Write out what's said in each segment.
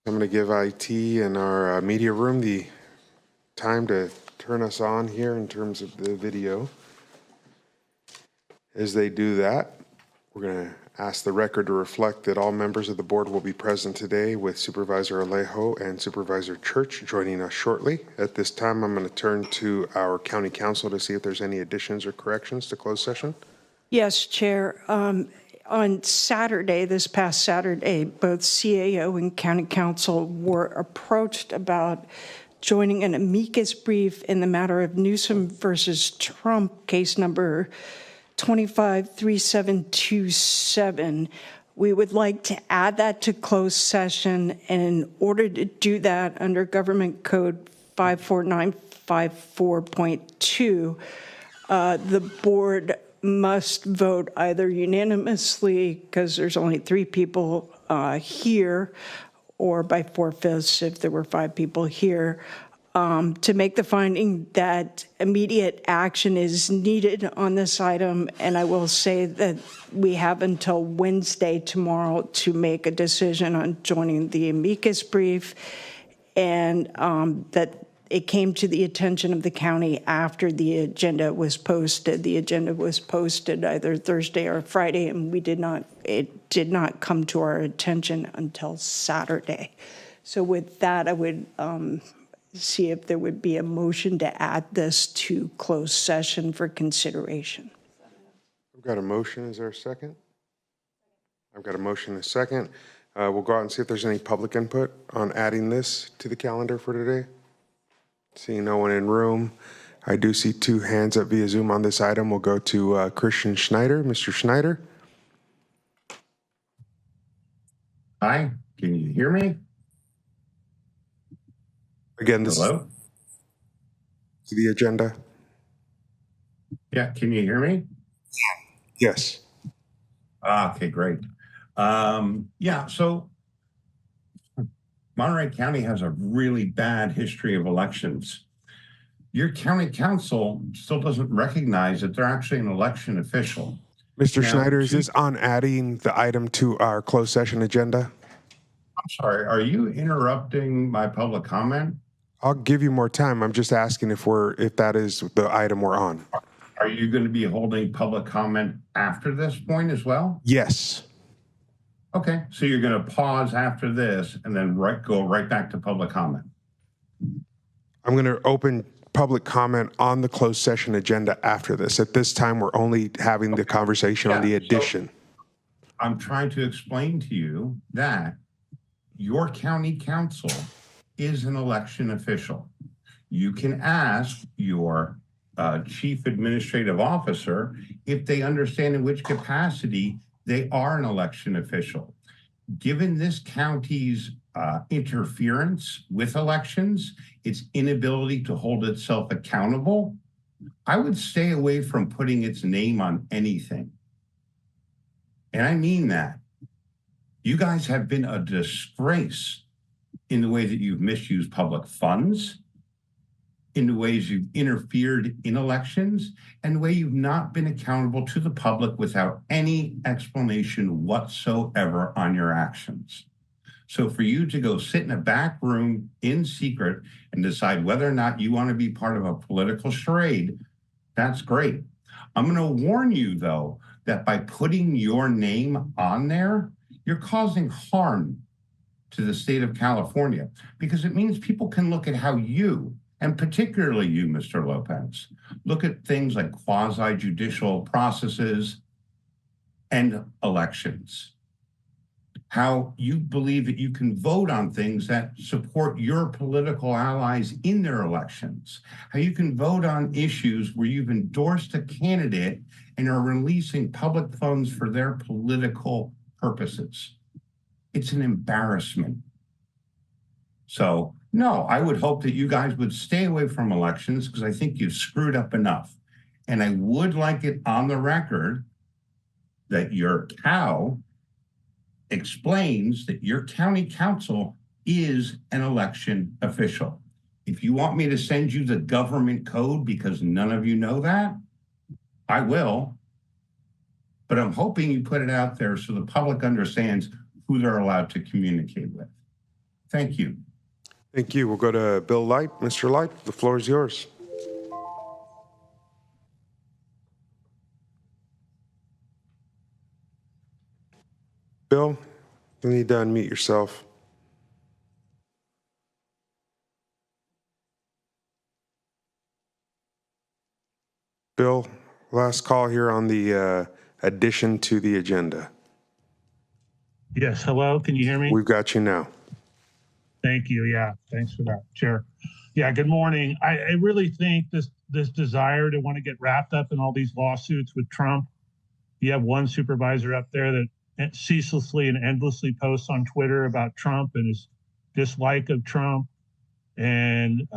I'm going to give IT and our media room the time to turn us on here in terms of the video. As they do that, we're going to ask the record to reflect that all members of the board will be present today, with Supervisor Alejo and Supervisor Church joining us shortly. At this time, I'm going to turn to our county council to see if there's any additions or corrections to closed session. Yes, Chair. On Saturday, this past Saturday, both CAO and County Council were approached about joining an amicus brief in the matter of Newsom versus Trump, case number 253727. We would like to add that to closed session, and in order to do that, under Government Code 54954.2, the board must vote either unanimously, because there's only 3 people here, or by 4/5 if there were 5 people here, to make the finding that immediate action is needed on this item. And I will say that we have until Wednesday, tomorrow, to make a decision on joining the amicus brief, and that it came to the attention of the county after the agenda was posted. The agenda was posted either Thursday or Friday, and it did not come to our attention until Saturday. So with that, I would see if there would be a motion to add this to closed session for consideration. I've got a motion. Is there a second? I've got a motion and a second. We'll go out and see if there's any public input on adding this to the calendar for today. Seeing no one in room, I do see 2 hands up via Zoom on this item. We'll go to Christian Schneider. Mr. Schneider. Hi, can you hear me? Again, this Hello? is the agenda. Yeah, can you hear me? Yes. Okay, great. Yeah, so Monterey County has a really bad history of elections. Your county council still doesn't recognize that they're actually an election official. Mr. Schneider, is this on adding the item to our closed session agenda? I'm sorry, are you interrupting my public comment? I'll give you more time. I'm just asking if that is the item we're on. Are you going to be holding public comment after this point as well? Yes. Okay, so you're going to pause after this and then go right back to public comment. I'm going to open public comment on the closed session agenda after this. At this time, we're only having the conversation on the addition. So I'm trying to explain to you that your county council is an election official. You can ask your chief administrative officer if they understand in which capacity they are an election official. Given this county's interference with elections, its inability to hold itself accountable, I would stay away from putting its name on anything. And I mean that. You guys have been a disgrace in the way that you've misused public funds, in the ways you've interfered in elections, and the way you've not been accountable to the public without any explanation whatsoever on your actions. So for you to go sit in a back room in secret and decide whether or not you want to be part of a political charade, that's great. I'm going to warn you, though, that by putting your name on there, you're causing harm to the state of California, because it means people can look at how you, and particularly you, Mr. Lopez, look at things like quasi-judicial processes and elections. How you believe that you can vote on things that support your political allies in their elections. How you can vote on issues where you've endorsed a candidate and are releasing public funds for their political purposes. It's an embarrassment. So, no, I would hope that you guys would stay away from elections, because I think you've screwed up enough. And I would like it on the record that your cow explains that your county council is an election official. If you want me to send you the government code because none of you know that, I will. But I'm hoping you put it out there so the public understands who they're allowed to communicate with. Thank you. Thank you. We'll go to Bill Light. Mr. Light, the floor is yours. Bill, you need to unmute yourself. Bill, last call here on the addition to the agenda. Yes, hello, can you hear me? We've got you now. Thank you, yeah, thanks for that, Chair. Yeah, good morning. I really think this desire to want to get wrapped up in all these lawsuits with Trump, you have one supervisor up there that ceaselessly and endlessly posts on Twitter about Trump and his dislike of Trump. And,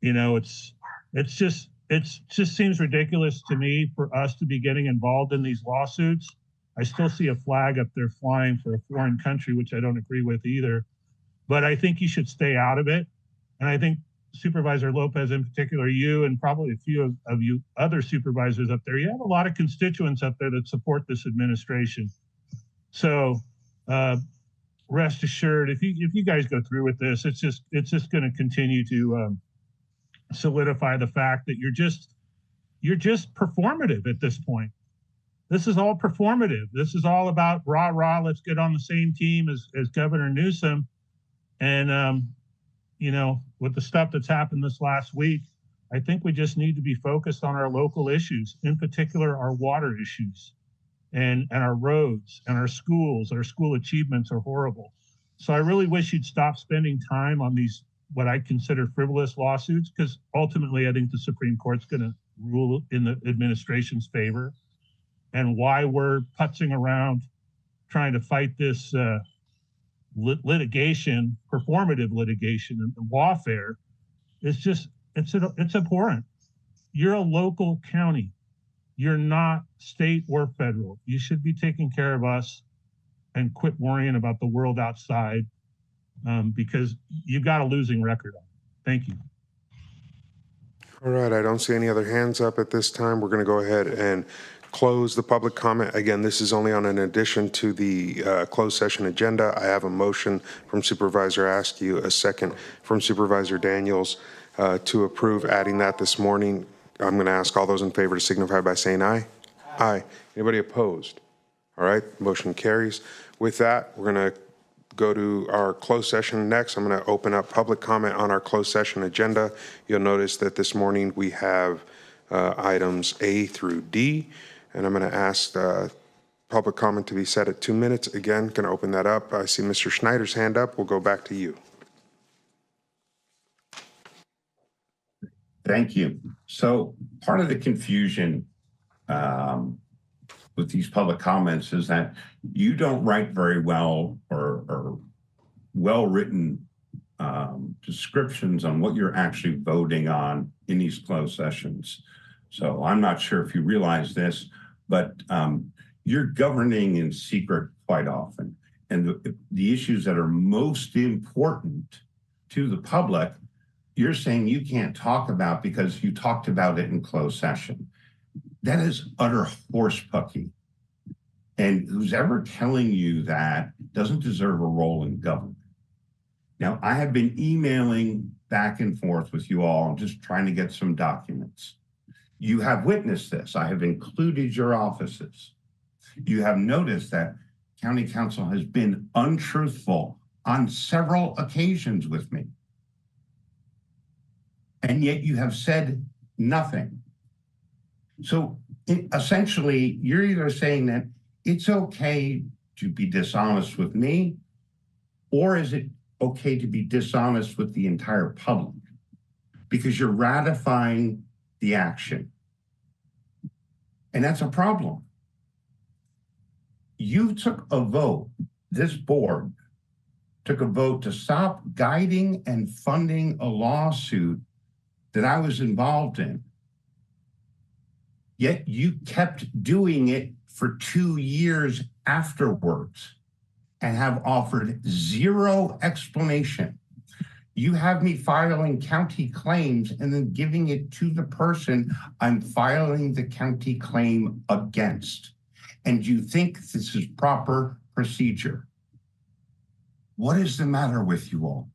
you know, it just seems ridiculous to me for us to be getting involved in these lawsuits. I still see a flag up there flying for a foreign country, which I don't agree with either. But I think you should stay out of it. And I think Supervisor Lopez in particular, you and probably a few of you other supervisors up there, you have a lot of constituents up there that support this administration. So rest assured, if you guys go through with this, it's just going to continue to solidify the fact that you're just performative at this point. This is all performative. This is all about rah, let's get on the same team as Governor Newsom. And, you know, with the stuff that's happened this last week, I think we just need to be focused on our local issues, in particular, our water issues and our roads and our schools. Our school achievements are horrible. So I really wish you'd stop spending time on these, what I consider frivolous lawsuits, because ultimately I think the Supreme Court's going to rule in the administration's favor. And why we're putzing around trying to fight this litigation, performative litigation and lawfare, it's abhorrent. You're a local county. You're not state or federal. You should be taking care of us and quit worrying about the world outside, because you've got a losing record on it. Thank you. All right, I don't see any other hands up at this time. We're going to go ahead and close the public comment. Again, this is only on an addition to the closed session agenda. I have a motion from Supervisor Askew, a second from Supervisor Daniels to approve adding that this morning. I'm going to ask all those in favor to signify by saying aye. Aye. Anybody opposed? All right, motion carries. With that, we're going to go to our closed session next. I'm going to open up public comment on our closed session agenda. You'll notice that this morning we have items A through D. And I'm going to ask public comment to be set at 2 minutes. Again, going to open that up. I see Mr. Schneider's hand up. We'll go back to you. Thank you. So part of the confusion with these public comments is that you don't write very well or well-written descriptions on what you're actually voting on in these closed sessions. So I'm not sure if you realize this, but you're governing in secret quite often. And the issues that are most important to the public, you're saying you can't talk about because you talked about it in closed session. That is utter horsepucky. And who's ever telling you that doesn't deserve a role in government. Now, I have been emailing back and forth with you all. I'm just trying to get some documents. You have witnessed this. I have included your offices. You have noticed that County Council has been untruthful on several occasions with me. And yet you have said nothing. So essentially, you're either saying that it's okay to be dishonest with me, or is it okay to be dishonest with the entire public? Because you're ratifying the action. And that's a problem. You took a vote, this board took a vote to stop guiding and funding a lawsuit that I was involved in. Yet you kept doing it for 2 years afterwards and have offered zero explanation. You have me filing county claims and then giving it to the person I'm filing the county claim against. And you think this is proper procedure? What is the matter with you all?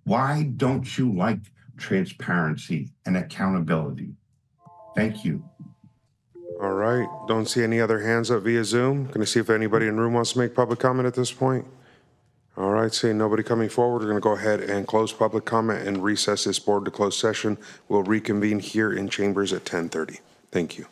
Why don't you like transparency and accountability? Thank you. All right, don't see any other hands up via Zoom. Going to see if anybody in the room wants to make public comment at this point. All right, seeing nobody coming forward, we're going to go ahead and close public comment and recess this board to closed session. We'll reconvene here in chambers at 10:30. Thank you.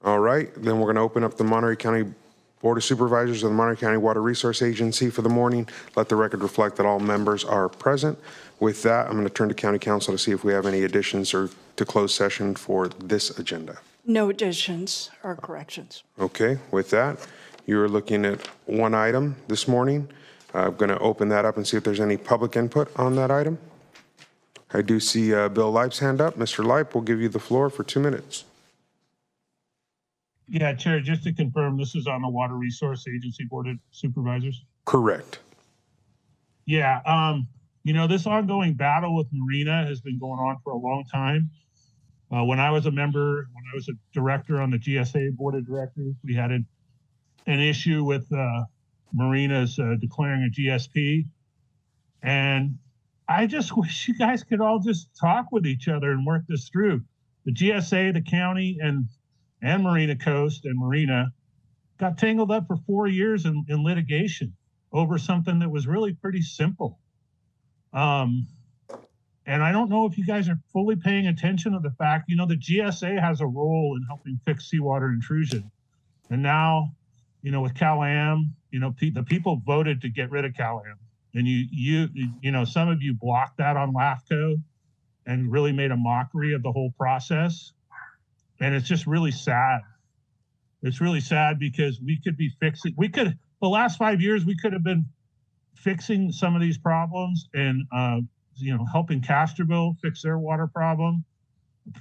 All right, then we're going to open up the Monterey County Board of Supervisors of the Monterey County Water Resource Agency for the morning. Let the record reflect that all members are present. With that, I'm going to turn to County Council to see if we have any additions or to close session for this agenda. No additions or corrections. Okay, with that, you're looking at one item this morning. I'm going to open that up and see if there's any public input on that item. I do see Bill Leip's hand up. Mr. Leip, we'll give you the floor for 2 minutes. Yeah, Chair, just to confirm, this is on the Water Resource Agency Board of Supervisors? Correct. Yeah, this ongoing battle with Marina has been going on for a long time. When I was a director on the GSA Board of Directors, we had an issue with Marina's declaring a GSP. And I just wish you guys could all just talk with each other and work this through. The GSA, the county, and Marina Coast and Marina got tangled up for 4 years in litigation over something that was really pretty simple. And I don't know if you guys are fully paying attention to the fact, the GSA has a role in helping fix seawater intrusion. And now, with Cal-Am, the people voted to get rid of Cal-Am. And some of you blocked that on LAFCO and really made a mockery of the whole process. And it's just really sad. It's really sad because we could be the last 5 years, we could have been fixing some of these problems and, helping Castroville fix their water problem,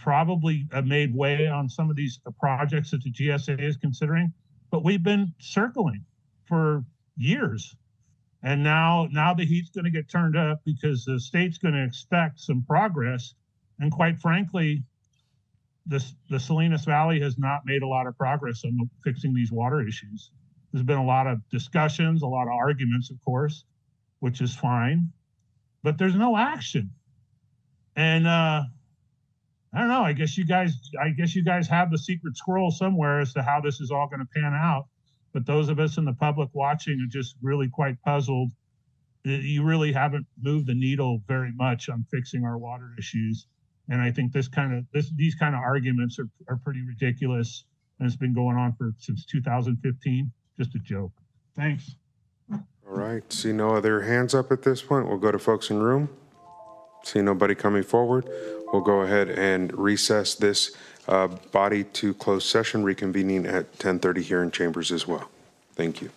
probably made way on some of these projects that the GSA is considering, but we've been circling for years. And now the heat's going to get turned up because the state's going to expect some progress. And quite frankly, the Salinas Valley has not made a lot of progress on fixing these water issues. There's been a lot of discussions, a lot of arguments, of course, which is fine, but there's no action. And I don't know. I guess you guys have the secret scroll somewhere as to how this is all going to pan out. But those of us in the public watching are just really quite puzzled. You really haven't moved the needle very much on fixing our water issues. And I think these kind of arguments are pretty ridiculous. And it's been going on since 2015. Just a joke. Thanks. All right, see no other hands up at this point. We'll go to folks in the room. See nobody coming forward. We'll go ahead and recess this body to closed session, reconvening at 10:30 here in chambers as well. Thank you.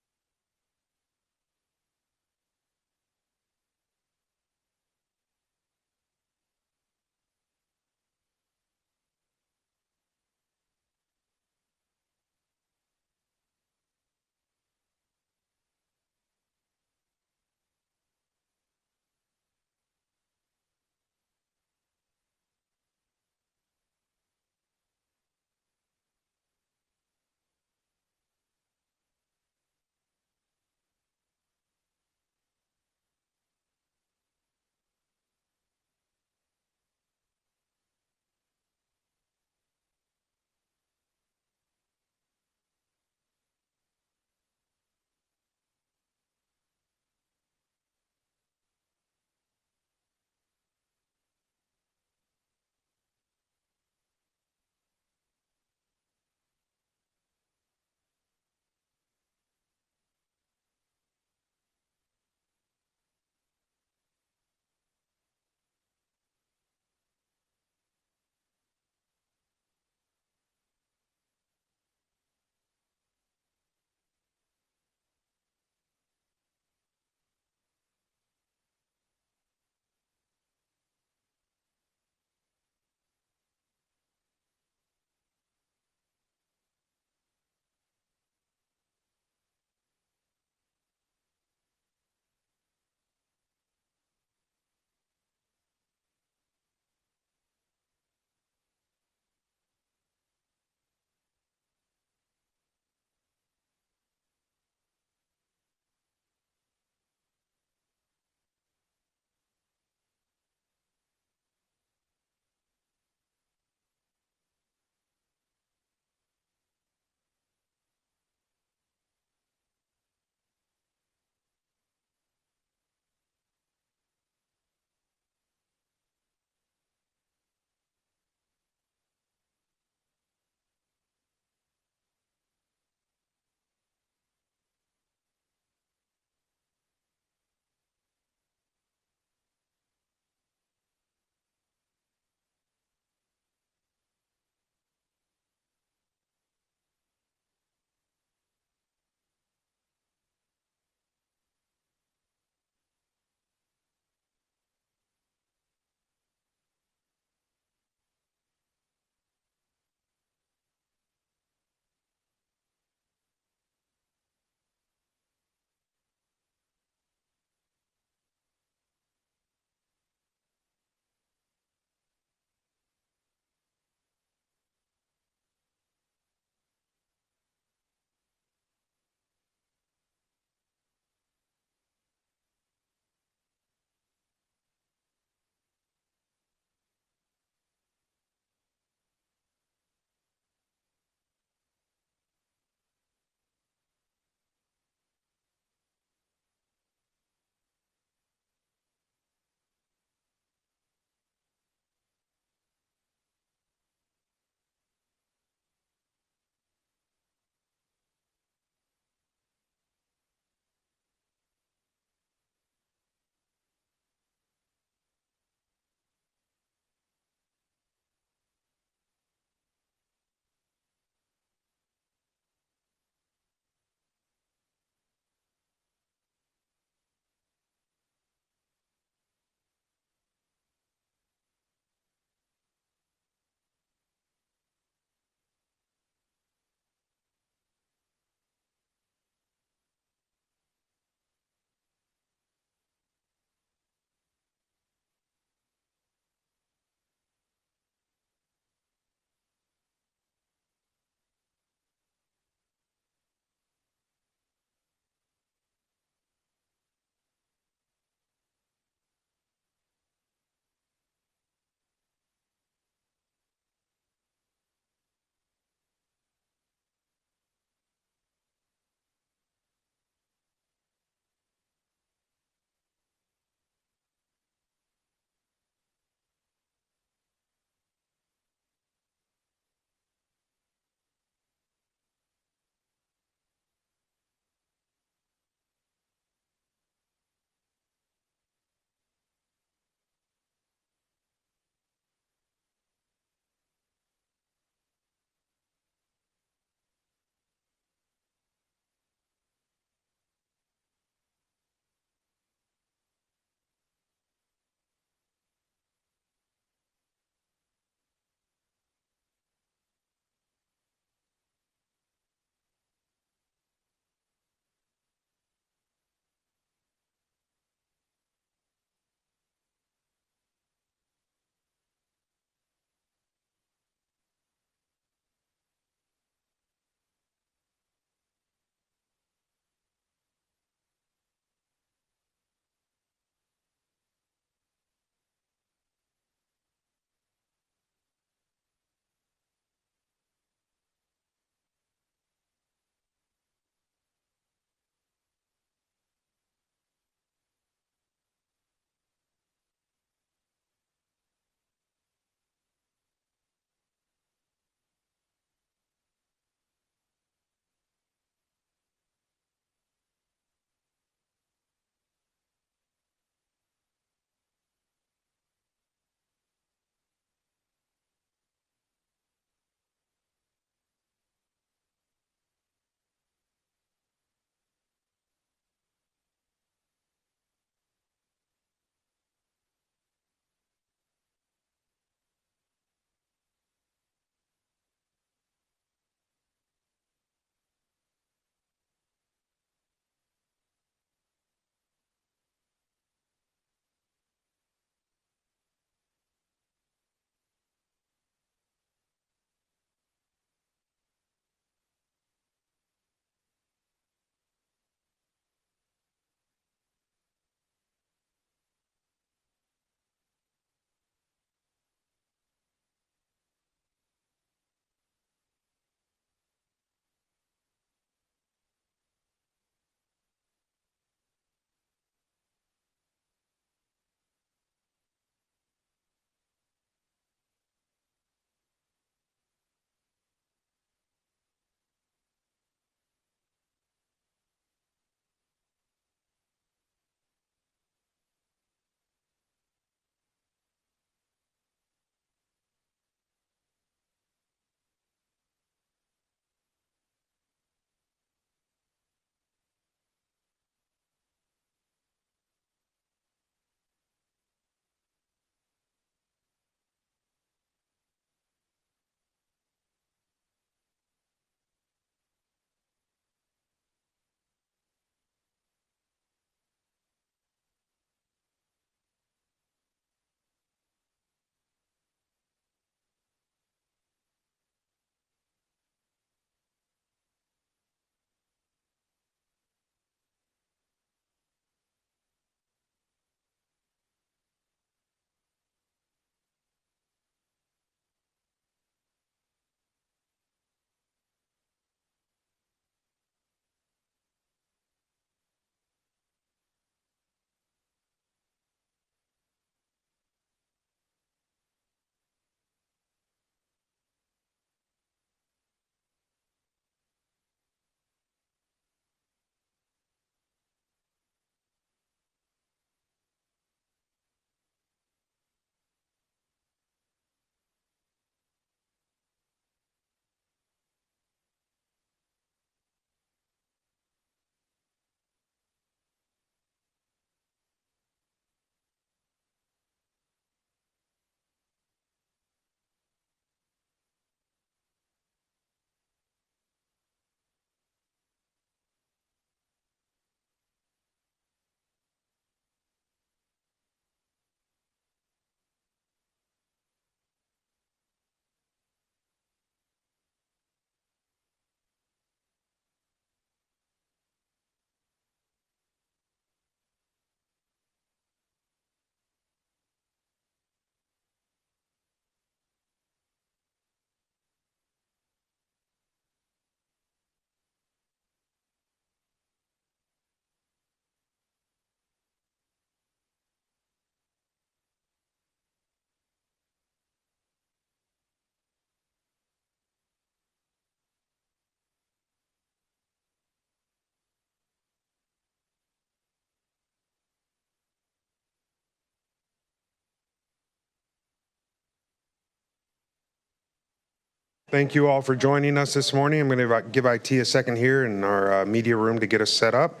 Thank you all for joining us this morning. I'm going to give IT a second here in our media room to get us set up.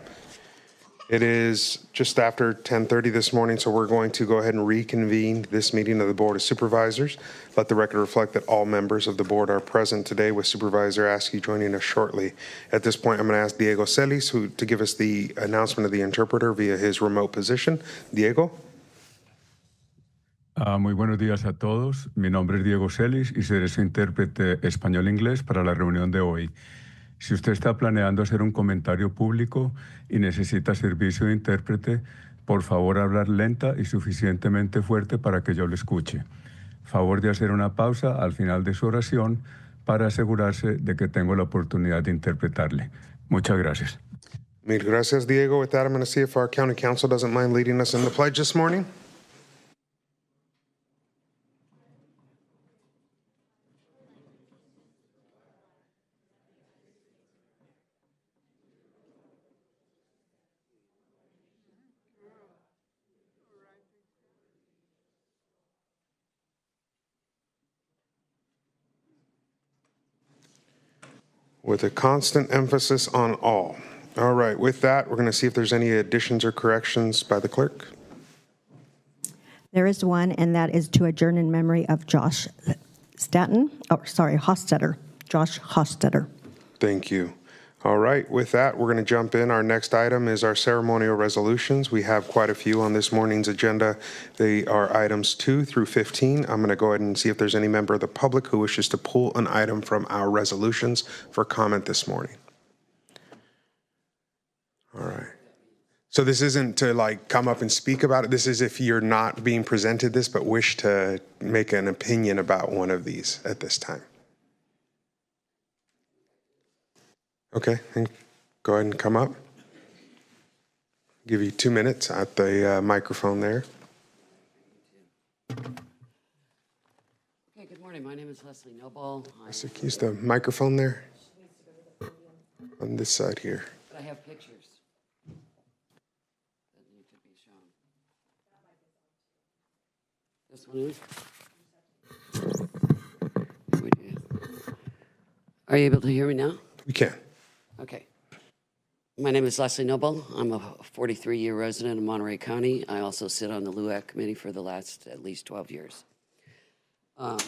It is just after 10:30 this morning, so we're going to go ahead and reconvene this meeting of the Board of Supervisors. Let the record reflect that all members of the board are present today, with Supervisor Askey joining us shortly. At this point, I'm going to ask Diego Celis to give us the announcement of the interpreter via his remote position. Diego? Muy buenos días a todos. Mi nombre es Diego Celis y seré su intérprete español-inglés para la reunión de hoy. Si usted está planeando hacer un comentario público y necesita servicio de intérprete, por favor hablar lenta y suficientemente fuerte para que yo lo escuche. Favor de hacer una pausa al final de su oración para asegurarse de que tengo la oportunidad de interpretarle. Muchas gracias. Mil gracias, Diego. With that, I'm going to see if our county council doesn't mind leading us in the pledge this morning. With a constant emphasis on all. All right, with that, we're going to see if there's any additions or corrections by the clerk. There is one, and that is to adjourn in memory of Josh Hostetter. Josh Hostetter. Thank you. All right, with that, we're going to jump in. Our next item is our ceremonial resolutions. We have quite a few on this morning's agenda. They are items 2 through 15. I'm going to go ahead and see if there's any member of the public who wishes to pull an item from our resolutions for comment this morning. All right. So this isn't to like come up and speak about it. This is if you're not being presented this, but wish to make an opinion about one of these at this time. Okay, and go ahead and come up. Give you 2 minutes at the microphone there. Okay, good morning. My name is Leslie Noble. Use the microphone there on this side here. I have pictures that need to be shown. This one is? Are you able to hear me now? We can. Okay. My name is Leslie Noble. I'm a 43-year resident of Monterey County. I also sit on the LUAC committee for the last at least 12 years. I'm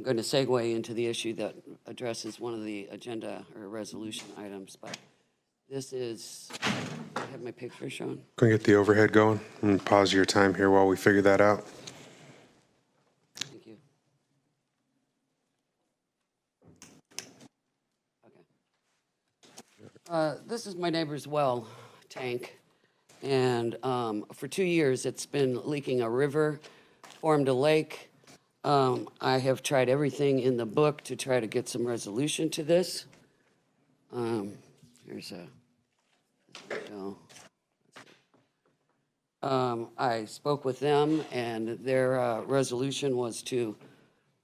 going to segue into the issue that addresses one of the agenda or resolution items, but this is, I have my picture shown. Can we get the overhead going? I'm going to pause your time here while we figure that out. Thank you. Okay. This is my neighbor's well tank, and for 2 years it's been leaking a river, formed a lake. I have tried everything in the book to try to get some resolution to this. Here's a show. I spoke with them, and their resolution was to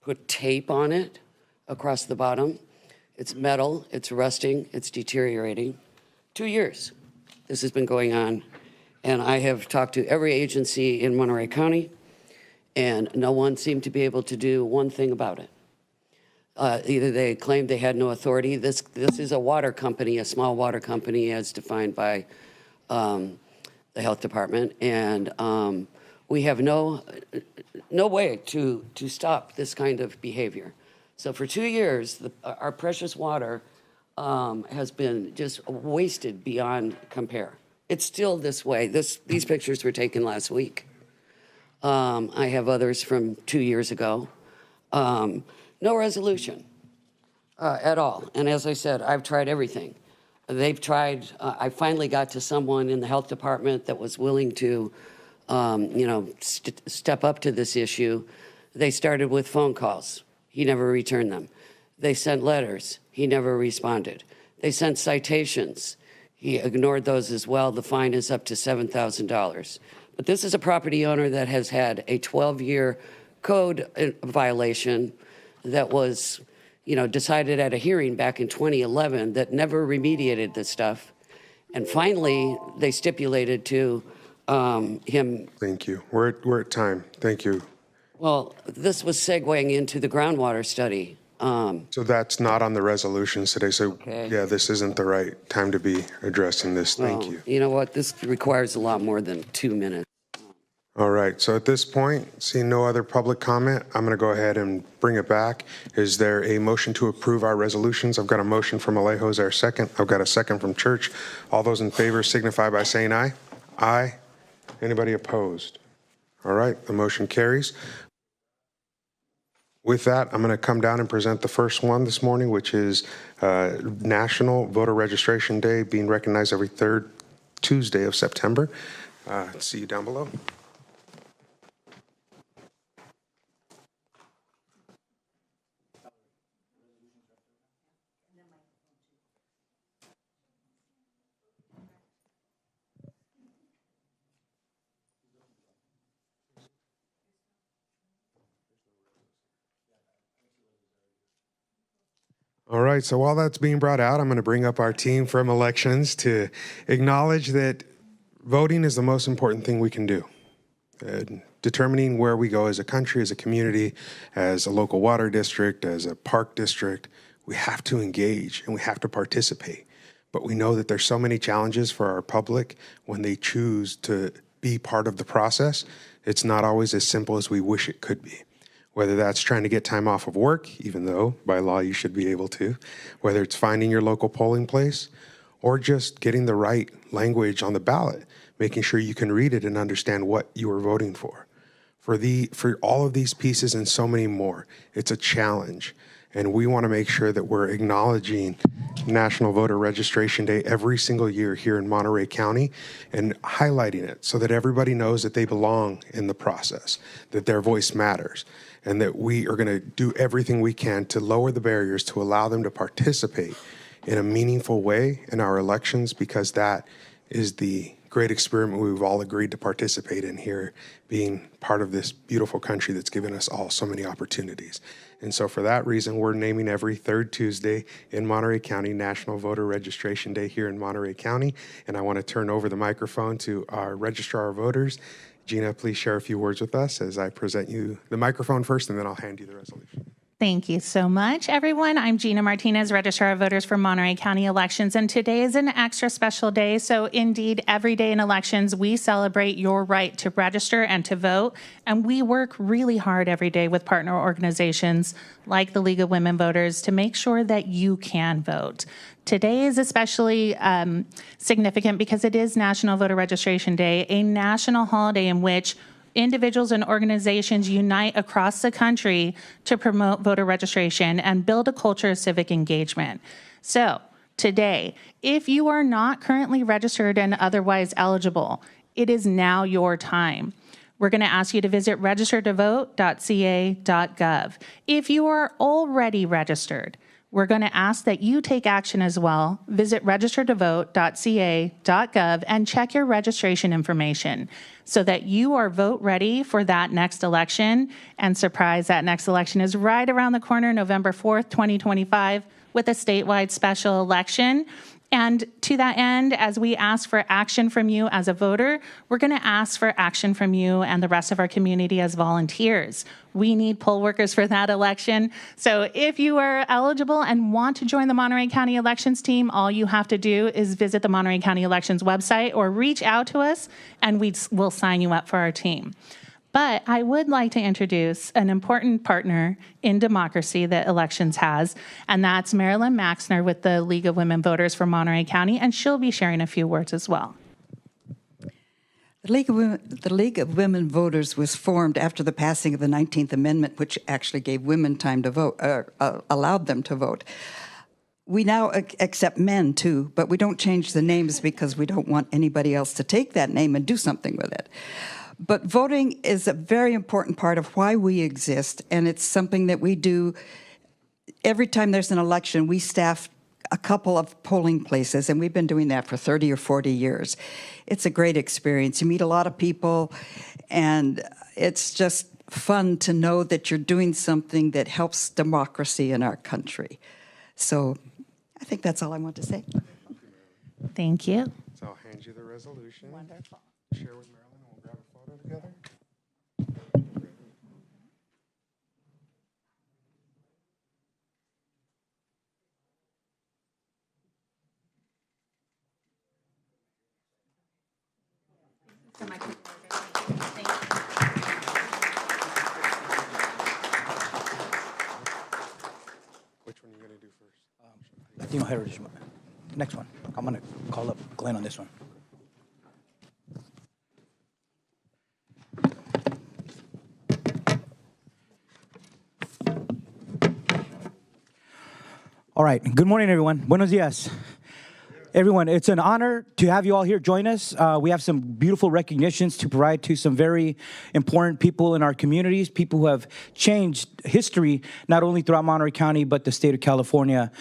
put tape on it across the bottom. It's metal, it's rusting, it's deteriorating. 2 years this has been going on, and I have talked to every agency in Monterey County, and no one seemed to be able to do one thing about it. Either they claimed they had no authority. This is a water company, a small water company as defined by the health department, and we have no way to stop this kind of behavior. So for 2 years, our precious water has been just wasted beyond compare. It's still this way. These pictures were taken last week. I have others from 2 years ago. No resolution at all. And as I said, I've tried everything. They've tried, I finally got to someone in the health department that was willing to, step up to this issue. They started with phone calls. He never returned them. They sent letters. He never responded. They sent citations. He ignored those as well. The fine is up to $7,000. But this is a property owner that has had a 12-year code violation that was, decided at a hearing back in 2011 that never remediated this stuff. And finally, they stipulated to him. Thank you. We're at time. Thank you. Well, this was segueing into the groundwater study. So that's not on the resolutions today, so Okay. yeah, this isn't the right time to be addressing this. Thank Well, you. You know what? This requires a lot more than 2 minutes. All right, so at this point, seeing no other public comment, I'm going to go ahead and bring it back. Is there a motion to approve our resolutions? I've got a motion from Alejo. Is there a second? I've got a second from Church. All those in favor signify by saying aye. Aye. Anybody opposed? All right, the motion carries. With that, I'm going to come down and present the first one this morning, which is National Voter Registration Day, being recognized every third Tuesday of September. See you down below. All right, so while that's being brought out, I'm going to bring up our team from elections to acknowledge that voting is the most important thing we can do. Determining where we go as a country, as a community, as a local water district, as a park district, we have to engage and we have to participate. But we know that there's so many challenges for our public when they choose to be part of the process. It's not always as simple as we wish it could be. Whether that's trying to get time off of work, even though by law you should be able to, whether it's finding your local polling place, or just getting the right language on the ballot, making sure you can read it and understand what you are voting for. For all of these pieces and so many more, it's a challenge. And we want to make sure that we're acknowledging National Voter Registration Day every single year here in Monterey County and highlighting it so that everybody knows that they belong in the process, that their voice matters, and that we are going to do everything we can to lower the barriers to allow them to participate in a meaningful way in our elections, because that is the great experiment we've all agreed to participate in here, being part of this beautiful country that's given us all so many opportunities. And so for that reason, we're naming every third Tuesday in Monterey County National Voter Registration Day here in Monterey County. And I want to turn over the microphone to our Registrar of Voters. Gina, please share a few words with us as I present you the microphone first, and then I'll hand you the resolution. Thank you so much, everyone. I'm Gina Martinez, Registrar of Voters for Monterey County Elections, and today is an extra special day. So indeed, every day in elections, we celebrate your right to register and to vote, and we work really hard every day with partner organizations like the League of Women Voters to make sure that you can vote. Today is especially significant because it is National Voter Registration Day, a national holiday in which individuals and organizations unite across the country to promote voter registration and build a culture of civic engagement. So today, if you are not currently registered and otherwise eligible, it is now your time. We're going to ask you to visit registertovote.ca.gov. If you are already registered, we're going to ask that you take action as well. Visit registertovote.ca.gov and check your registration information so that you are vote ready for that next election. And surprise, that next election is right around the corner, November 4th, 2025, with a statewide special election. And to that end, as we ask for action from you as a voter, we're going to ask for action from you and the rest of our community as volunteers. We need poll workers for that election. So if you are eligible and want to join the Monterey County Elections team, all you have to do is visit the Monterey County Elections website or reach out to us, and we'll sign you up for our team. But I would like to introduce an important partner in democracy that elections has, and that's Marilyn Maxner with the League of Women Voters for Monterey County, and she'll be sharing a few words as well. The League of Women Voters was formed after the passing of the 19th Amendment, which actually gave women time to vote, allowed them to vote. We now accept men, too, but we don't change the names because we don't want anybody else to take that name and do something with it. But voting is a very important part of why we exist, and it's something that we do every time there's an election. We staff a couple of polling places, and we've been doing that for 30 or 40 years. It's a great experience. You meet a lot of people, and it's just fun to know that you're doing something that helps democracy in our country. So I think that's all I want to say. Thank you. So I'll hand you the resolution. Wonderful. Share with Marilyn, and we'll grab a photo together. Which one are you going to do first? Latino Heritage Month. Next one. I'm going to call up Glenn on this one. All right. Good morning, everyone. Buenos dias. Everyone, it's an honor to have you all here join us. We have some beautiful recognitions to provide to some very important people in our communities, people who have changed history, not only throughout Monterey County, but the state of California.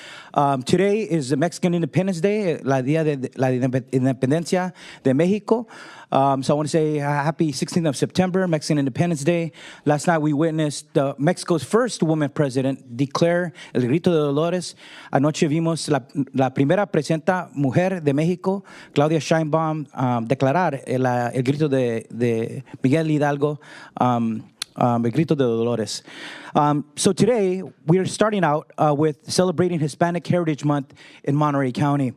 Today is the Mexican Independence Day, la Día de la Independencia de Mexico. So I want to say happy 16th of September, Mexican Independence Day. Last night we witnessed Mexico's first woman president declare el grito de Dolores. Anoche vimos la primera presidenta mujer de México, Claudia Sheinbaum, declarar el grito de Miguel Hidalgo, el grito de Dolores. So today we are starting out with celebrating Hispanic Heritage Month in Monterey County.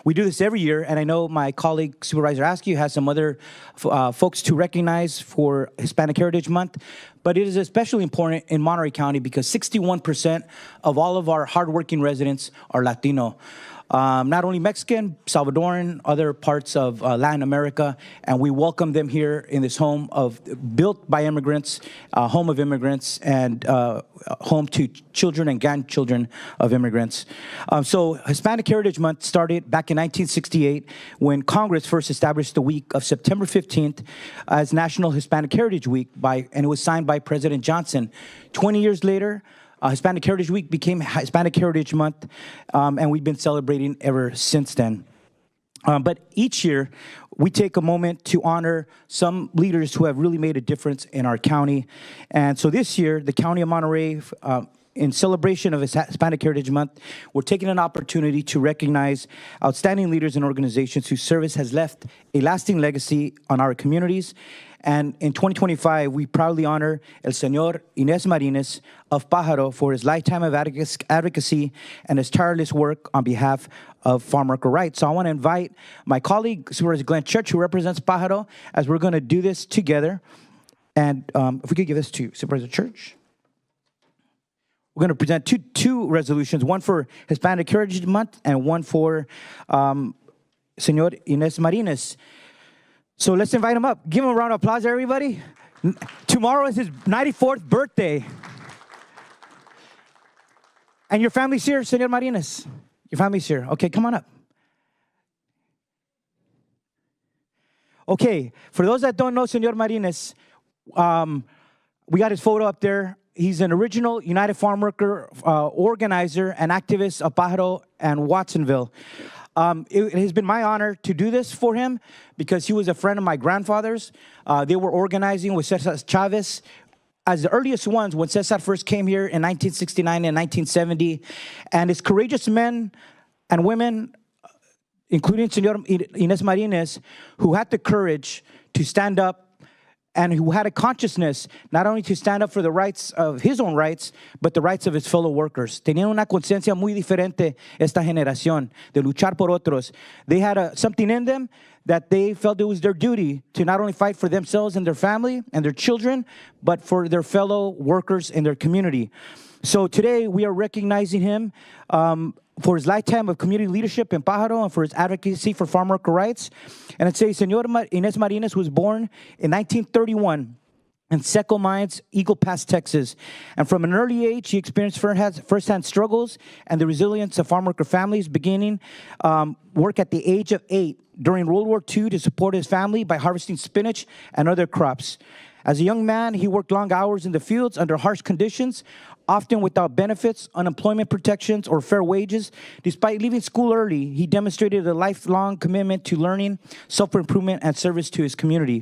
We do this every year, and I know my colleague, Supervisor Askew, has some other folks to recognize for Hispanic Heritage Month, but it is especially important in Monterey County because 61% of all of our hardworking residents are Latino. Not only Mexican, Salvadoran, other parts of Latin America, and we welcome them here in this home built by immigrants, home of immigrants, and home to children and grandchildren of immigrants. So Hispanic Heritage Month started back in 1968 when Congress first established the week of September 15th as National Hispanic Heritage Week, and it was signed by President Johnson. 20 years later, Hispanic Heritage Week became Hispanic Heritage Month, and we've been celebrating ever since then. But each year, we take a moment to honor some leaders who have really made a difference in our county. And so this year, the County of Monterey, in celebration of Hispanic Heritage Month, we're taking an opportunity to recognize outstanding leaders and organizations whose service has left a lasting legacy on our communities. And in 2025, we proudly honor El Señor Inés Marínez of Pájaro for his lifetime of advocacy and his tireless work on behalf of farm worker rights. So I want to invite my colleague, Supervisor Glenn Church, who represents Pájaro, as we're going to do this together. And if we could give this to Supervisor Church. We're going to present two resolutions, one for Hispanic Heritage Month and one for Señor Inés Marínez. So let's invite him up. Give him a round of applause, everybody. Tomorrow is his 94th birthday. And your family's here, Señor Marínez. Your family's here. Okay, come on up. Okay, for those that don't know Señor Marínez, we got his photo up there. He's an original United Farm Worker organizer and activist of Pájaro and Watsonville. It has been my honor to do this for him because he was a friend of my grandfather's. They were organizing with Cesar Chavez as the earliest ones when Cesar first came here in 1969 and 1970. And his courageous men and women, including Señor Inés Marínez, who had the courage to stand up and who had a consciousness not only to stand up for the rights of his own rights, but the rights of his fellow workers. Tenían una conciencia muy diferente esta generación de luchar por otros. They had something in them that they felt it was their duty to not only fight for themselves and their family and their children, but for their fellow workers in their community. So today we are recognizing him for his lifetime of community leadership in Pájaro and for his advocacy for farm worker rights. And I'd say Señor Inés Marínez was born in 1931 in Seco Mines, Eagle Pass, Texas. And from an early age, he experienced firsthand struggles and the resilience of farm worker families, beginning work at the age of 8 during World War II to support his family by harvesting spinach and other crops. As a young man, he worked long hours in the fields under harsh conditions, often without benefits, unemployment protections, or fair wages. Despite leaving school early, he demonstrated a lifelong commitment to learning, self-improvement, and service to his community.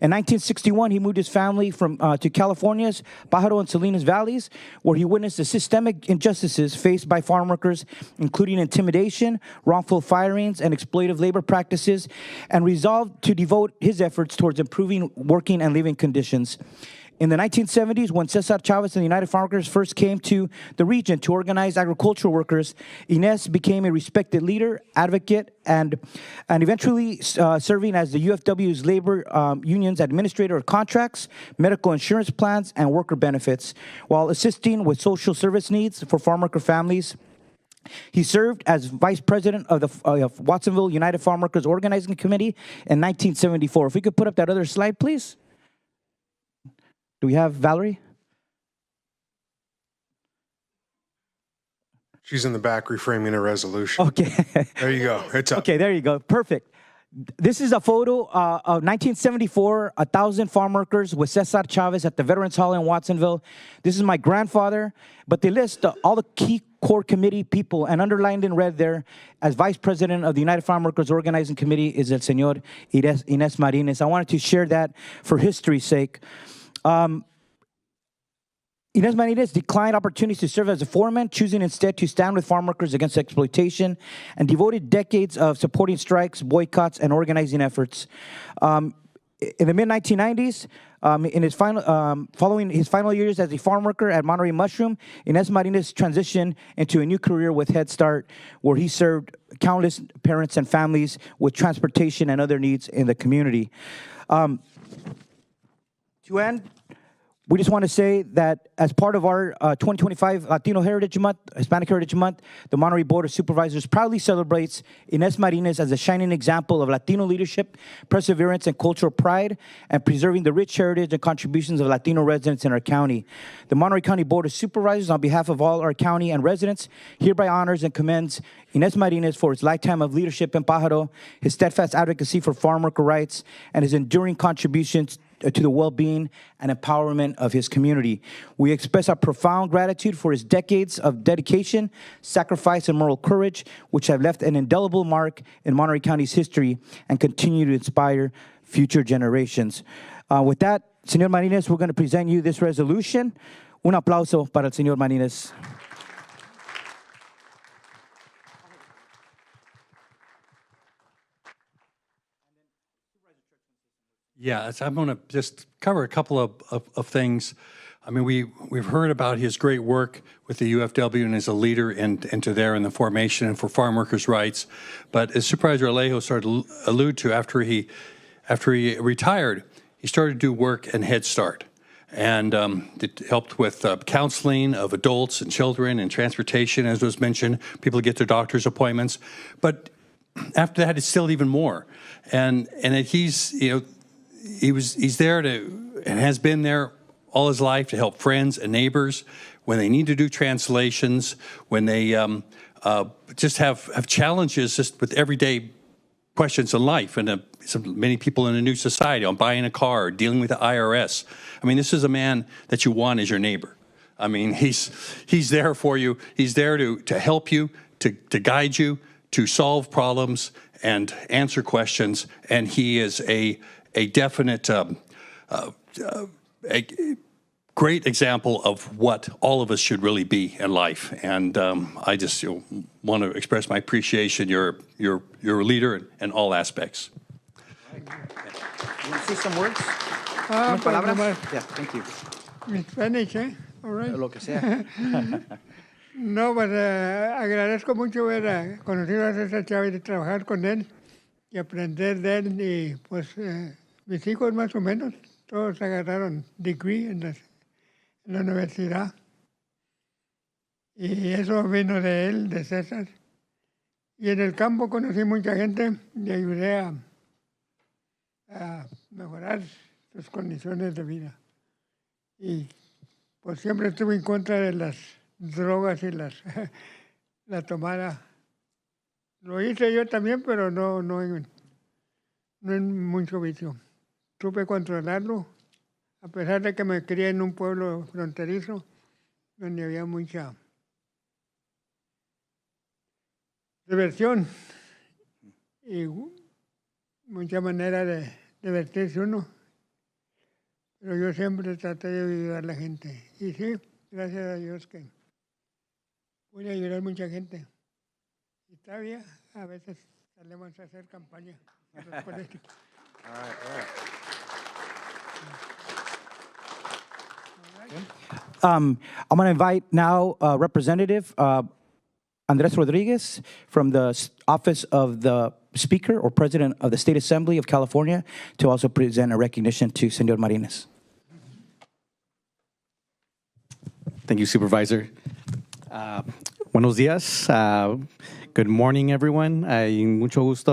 In 1961, he moved his family to California's Pájaro and Salinas Valleys, where he witnessed the systemic injustices faced by farm workers, including intimidation, wrongful firings, and exploitative labor practices, and resolved to devote his efforts towards improving working and living conditions. In the 1970s, when Cesar Chavez and the United Farm Workers first came to the region to organize agricultural workers, Inez became a respected leader, advocate, and eventually serving as the UFW's labor union's administrator of contracts, medical insurance plans, and worker benefits, while assisting with social service needs for farm worker families. He served as vice president of the Watsonville United Farm Workers Organizing Committee in 1974. If we could put up that other slide, please. Do we have Valerie? She's in the back reframing a resolution. Okay. There you go. It's up. Okay, there you go. Perfect. This is a photo of 1974, 1,000 farm workers with Cesar Chavez at the Veterans Hall in Watsonville. This is my grandfather, but they list all the key core committee people, and underlined in red there as vice president of the United Farm Workers Organizing Committee is el señor Inés Marínez. I wanted to share that for history's sake. Inés Marínez declined opportunities to serve as a foreman, choosing instead to stand with farm workers against exploitation, and devoted decades of supporting strikes, boycotts, and organizing efforts. In the mid-1990s, following his final years as a farm worker at Monterey Mushroom, Inés Marínez transitioned into a new career with Head Start, where he served countless parents and families with transportation and other needs in the community. To end, we just want to say that as part of our 2025 Latino Heritage Month, Hispanic Heritage Month, the Monterey Board of Supervisors proudly celebrates Inés Marínez as a shining example of Latino leadership, perseverance, and cultural pride, and preserving the rich heritage and contributions of Latino residents in our county. The Monterey County Board of Supervisors, on behalf of all our county and residents, hereby honors and commends Inés Marínez for his lifetime of leadership in Pájaro, his steadfast advocacy for farm worker rights, and his enduring contributions to the well-being and empowerment of his community. We express our profound gratitude for his decades of dedication, sacrifice, and moral courage, which have left an indelible mark in Monterey County's history and continue to inspire future generations. With that, Señor Marínez, we're going to present you this resolution. Un aplauso para el Señor Marínez. Yeah, I'm going to just cover a couple of things. I mean, we've heard about his great work with the UFW and as a leader and to there in the formation and for farm workers' rights. But as Supervisor Alejo started to allude to, after he retired, he started to do work in Head Start. And it helped with counseling of adults and children and transportation, as was mentioned. People get their doctor's appointments. But after that, it's still even more. And he's, he's there to, and has been there all his life to help friends and neighbors when they need to do translations, when they just have challenges just with everyday questions in life, and many people in a new society on buying a car, dealing with the IRS. I mean, this is a man that you want as your neighbor. I mean, he's there for you. He's there to help you, to guide you, to solve problems and answer questions. And he is a definite, a great example of what all of us should really be in life. And I just want to express my appreciation. You're a leader in all aspects. You want to say some words? Yeah, thank you. In Spanish, all right. Lo que sea. No, pues agradezco mucho haber conocido a César Chávez y trabajar con él y aprender de él. Y pues mis hijos más o menos, todos agarraron degree en la universidad. Y eso vino de él, de César. Y en el campo conocí mucha gente y ayudé a mejorar sus condiciones de vida. Y pues siempre estuve en contra de las drogas y la tomada. Lo hice yo también, pero no en mucho vicio. Supe controlarlo, a pesar de que me crié en un pueblo fronterizo, donde había mucha diversión y mucha manera de divertirse uno. Pero yo siempre traté de ayudar a la gente. Y sí, gracias a Dios que pude ayudar a mucha gente. Y todavía a veces salimos a hacer campaña a los políticos. All right. I'm going to invite now Representative Andres Rodriguez from the Office of the Speaker or President of the State Assembly of California to also present a recognition to Senor Martinez. Thank you, Supervisor. Buenos días. Good morning, everyone. Hay mucho gusto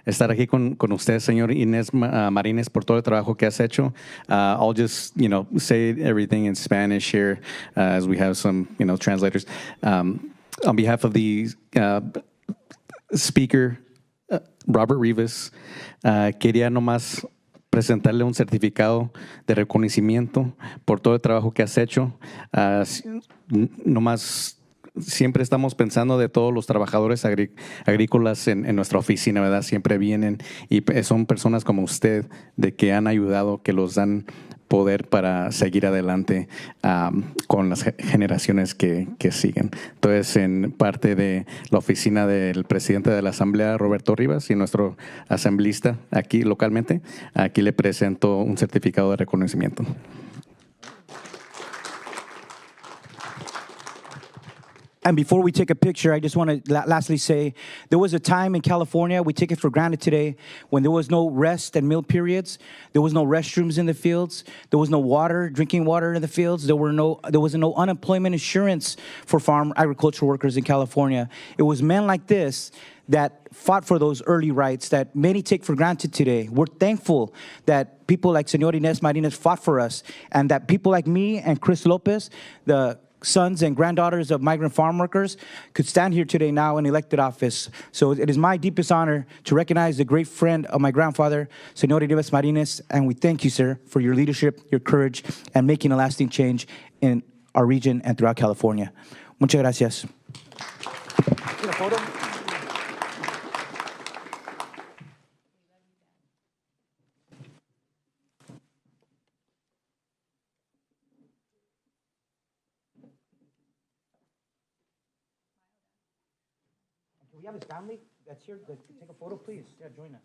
estar aquí con usted, señor Inés Marínez, por todo el trabajo que has hecho. I'll just, say everything in Spanish here as we have some, translators. On behalf of the Speaker, Robert Rivas, quería nomás presentarle un certificado de reconocimiento por todo el trabajo que has hecho. Nomás siempre estamos pensando de todos los trabajadores agrícolas en nuestra oficina, ¿verdad? Siempre vienen y son personas como usted de que han ayudado, que los dan poder para seguir adelante con las generaciones que siguen. Entonces, en parte de la oficina del presidente de la Asamblea, Roberto Rivas, y nuestro asamblista aquí localmente, aquí le presento un certificado de reconocimiento. And before we take a picture, I just want to lastly say, there was a time in California, we take it for granted today, when there was no rest and meal periods, there was no restrooms in the fields, there was no water, drinking water in the fields, there was no unemployment insurance for farm agricultural workers in California. It was men like this that fought for those early rights that many take for granted today. We're thankful that people like Senor Inés Martinez fought for us, and that people like me and Chris Lopez, the sons and granddaughters of migrant farm workers, could stand here today now in elected office. So it is my deepest honor to recognize the great friend of my grandfather, Senor Inés Martinez, and we thank you, sir, for your leadership, your courage, and making a lasting change in our region and throughout California. Muchas gracias. We have his family that's here to take a photo, please. Yeah, join us.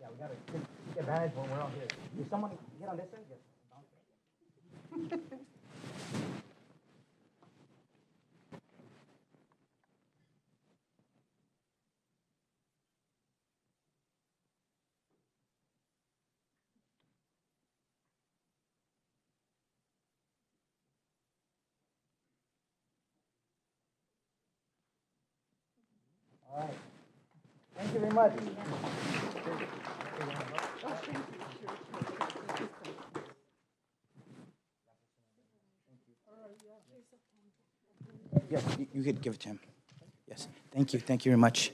Yeah, we gotta take advantage when we're all here. Did someone get on this end? Yes. All right. Thank you very much. Yes, you could give it to him. Yes, thank you very much.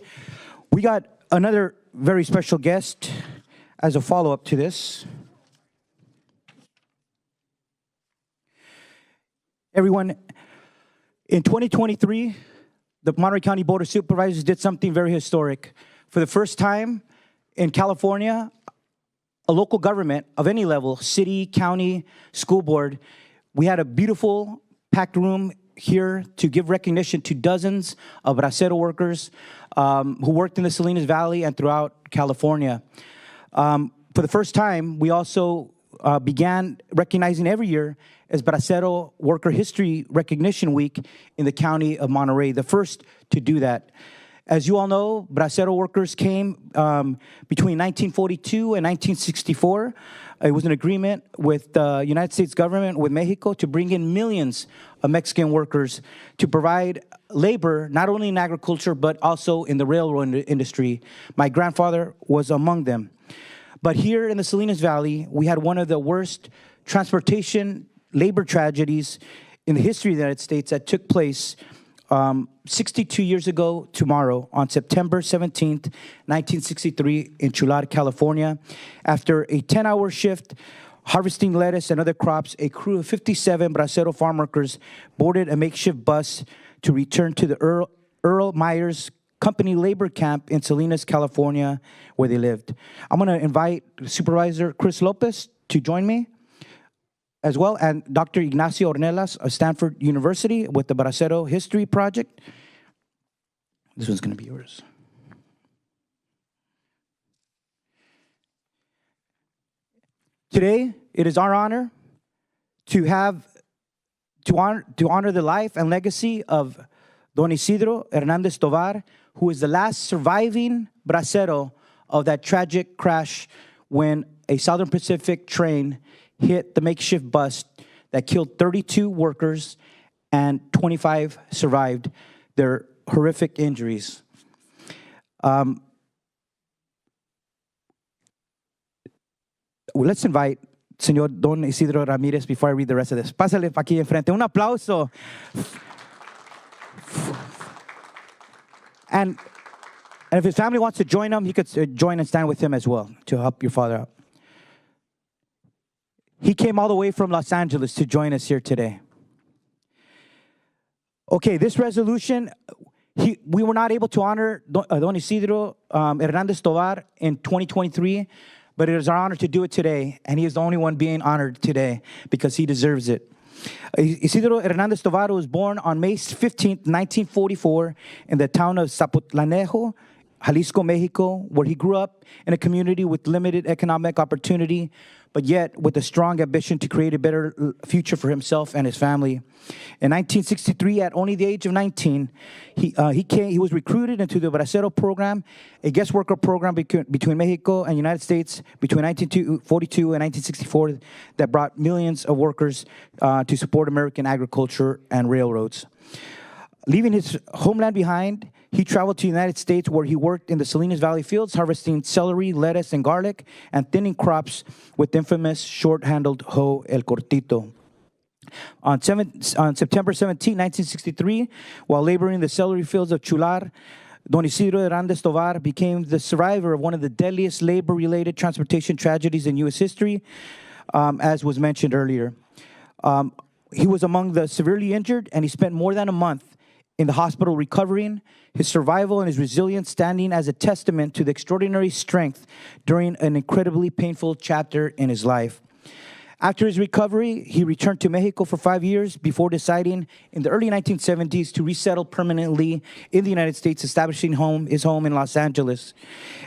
We got another very special guest as a follow-up to this. Everyone, in 2023, the Monterey County Board of Supervisors did something very historic. For the first time in California, a local government of any level, city, county, school board, we had a beautiful packed room here to give recognition to dozens of bracero workers who worked in the Salinas Valley and throughout California. For the first time, we also began recognizing every year as Bracero Worker History Recognition Week in the county of Monterey, the first to do that. As you all know, Bracero workers came between 1942 and 1964. It was an agreement with the United States government, with Mexico, to bring in millions of Mexican workers to provide labor, not only in agriculture, but also in the railroad industry. My grandfather was among them. But here in the Salinas Valley, we had one of the worst transportation labor tragedies in the history of the United States that took place 62 years ago tomorrow on September 17th, 1963 in Chular, California. After a 10-hour shift harvesting lettuce and other crops, a crew of 57 Bracero farm workers boarded a makeshift bus to return to the Earl Myers Company labor camp in Salinas, California, where they lived. I'm going to invite Supervisor Chris Lopez to join me as well, and Dr. Ignacio Ornelas of Stanford University with the Bracero History Project. This one's going to be yours. Today, it is our honor to honor the life and legacy of Don Isidro Hernandez Tovar, who is the last surviving bracero of that tragic crash when a Southern Pacific train hit the makeshift bus that killed 32 workers and 25 survived their horrific injuries. Let's invite Señor Don Isidro Ramírez before I read the rest of this. Pásale aquí enfrente. Un aplauso. And if his family wants to join him, he could join and stand with him as well to help your father out. He came all the way from Los Angeles to join us here today. Okay, this resolution, we were not able to honor Don Isidro Hernandez Tovar in 2023, but it is our honor to do it today, and he is the only one being honored today because he deserves it. Isidro Hernandez Tovar was born on May 15, 1944, in the town of Zapotlanejo, Jalisco, Mexico, where he grew up in a community with limited economic opportunity, but yet with a strong ambition to create a better future for himself and his family. In 1963, at only the age of 19, he was recruited into the Bracero program, a guest worker program between Mexico and the United States between 1942 and 1964 that brought millions of workers to support American agriculture and railroads. Leaving his homeland behind, he traveled to the United States where he worked in the Salinas Valley fields, harvesting celery, lettuce, and garlic, and thinning crops with the infamous short-handled hoe El Cortito. On September 17, 1963, while laboring in the celery fields of Chular, Don Isidro Hernandez Tovar became the survivor of one of the deadliest labor-related transportation tragedies in U.S. history, as was mentioned earlier. He was among the severely injured, and he spent more than a month in the hospital recovering, his survival and his resilience standing as a testament to the extraordinary strength during an incredibly painful chapter in his life. After his recovery, he returned to Mexico for 5 years before deciding in the early 1970s to resettle permanently in the United States, establishing his home in Los Angeles.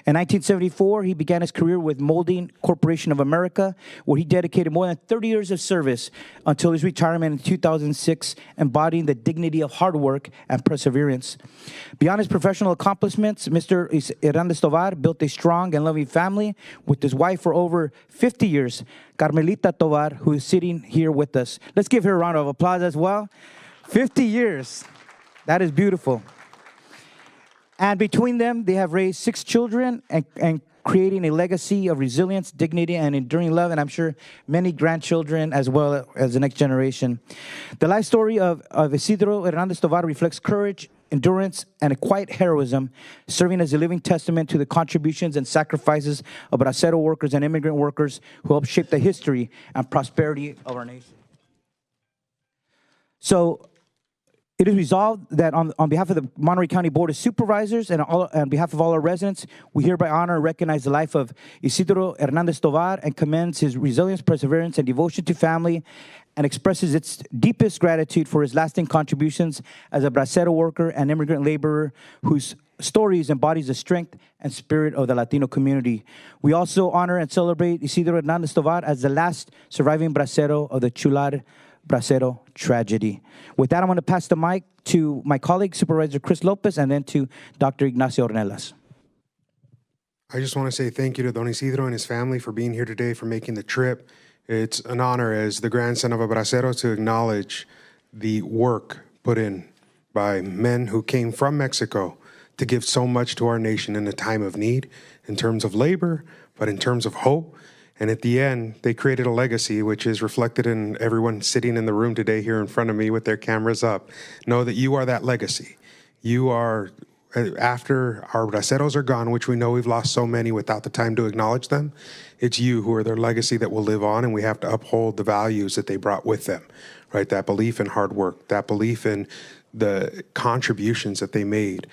In 1974, he began his career with Molding Corporation of America, where he dedicated more than 30 years of service until his retirement in 2006, embodying the dignity of hard work and perseverance. Beyond his professional accomplishments, Mr. Hernandez Tovar built a strong and loving family with his wife for over 50 years, Carmelita Tovar, who is sitting here with us. Let's give her a round of applause as well. 50 years. That is beautiful. And between them, they have raised 6 children and creating a legacy of resilience, dignity, and enduring love, and I'm sure many grandchildren as well as the next generation. The life story of Isidro Hernandez Tovar reflects courage, endurance, and a quiet heroism, serving as a living testament to the contributions and sacrifices of bracero workers and immigrant workers who helped shape the history and prosperity of our nation. So, it is resolved that on behalf of the Monterey County Board of Supervisors and on behalf of all our residents, we hereby honor and recognize the life of Isidro Hernandez Tovar and commends his resilience, perseverance, and devotion to family, and expresses its deepest gratitude for his lasting contributions as a bracero worker and immigrant laborer whose stories embodies the strength and spirit of the Latino community. We also honor and celebrate Isidro Hernandez Tovar as the last surviving bracero of the Chular Bracero tragedy. With that, I'm going to pass the mic to my colleague, Supervisor Chris Lopez, and then to Dr. Ignacio Ornelas. I just want to say thank you to Don Isidro and his family for being here today, for making the trip. It's an honor as the grandson of a bracero to acknowledge the work put in by men who came from Mexico to give so much to our nation in a time of need, in terms of labor, but in terms of hope. And at the end, they created a legacy, which is reflected in everyone sitting in the room today here in front of me with their cameras up. Know that you are that legacy. You are, after our braceros are gone, which we know we've lost so many without the time to acknowledge them, it's you who are their legacy that will live on, and we have to uphold the values that they brought with them, right? That belief in hard work, that belief in the contributions that they made.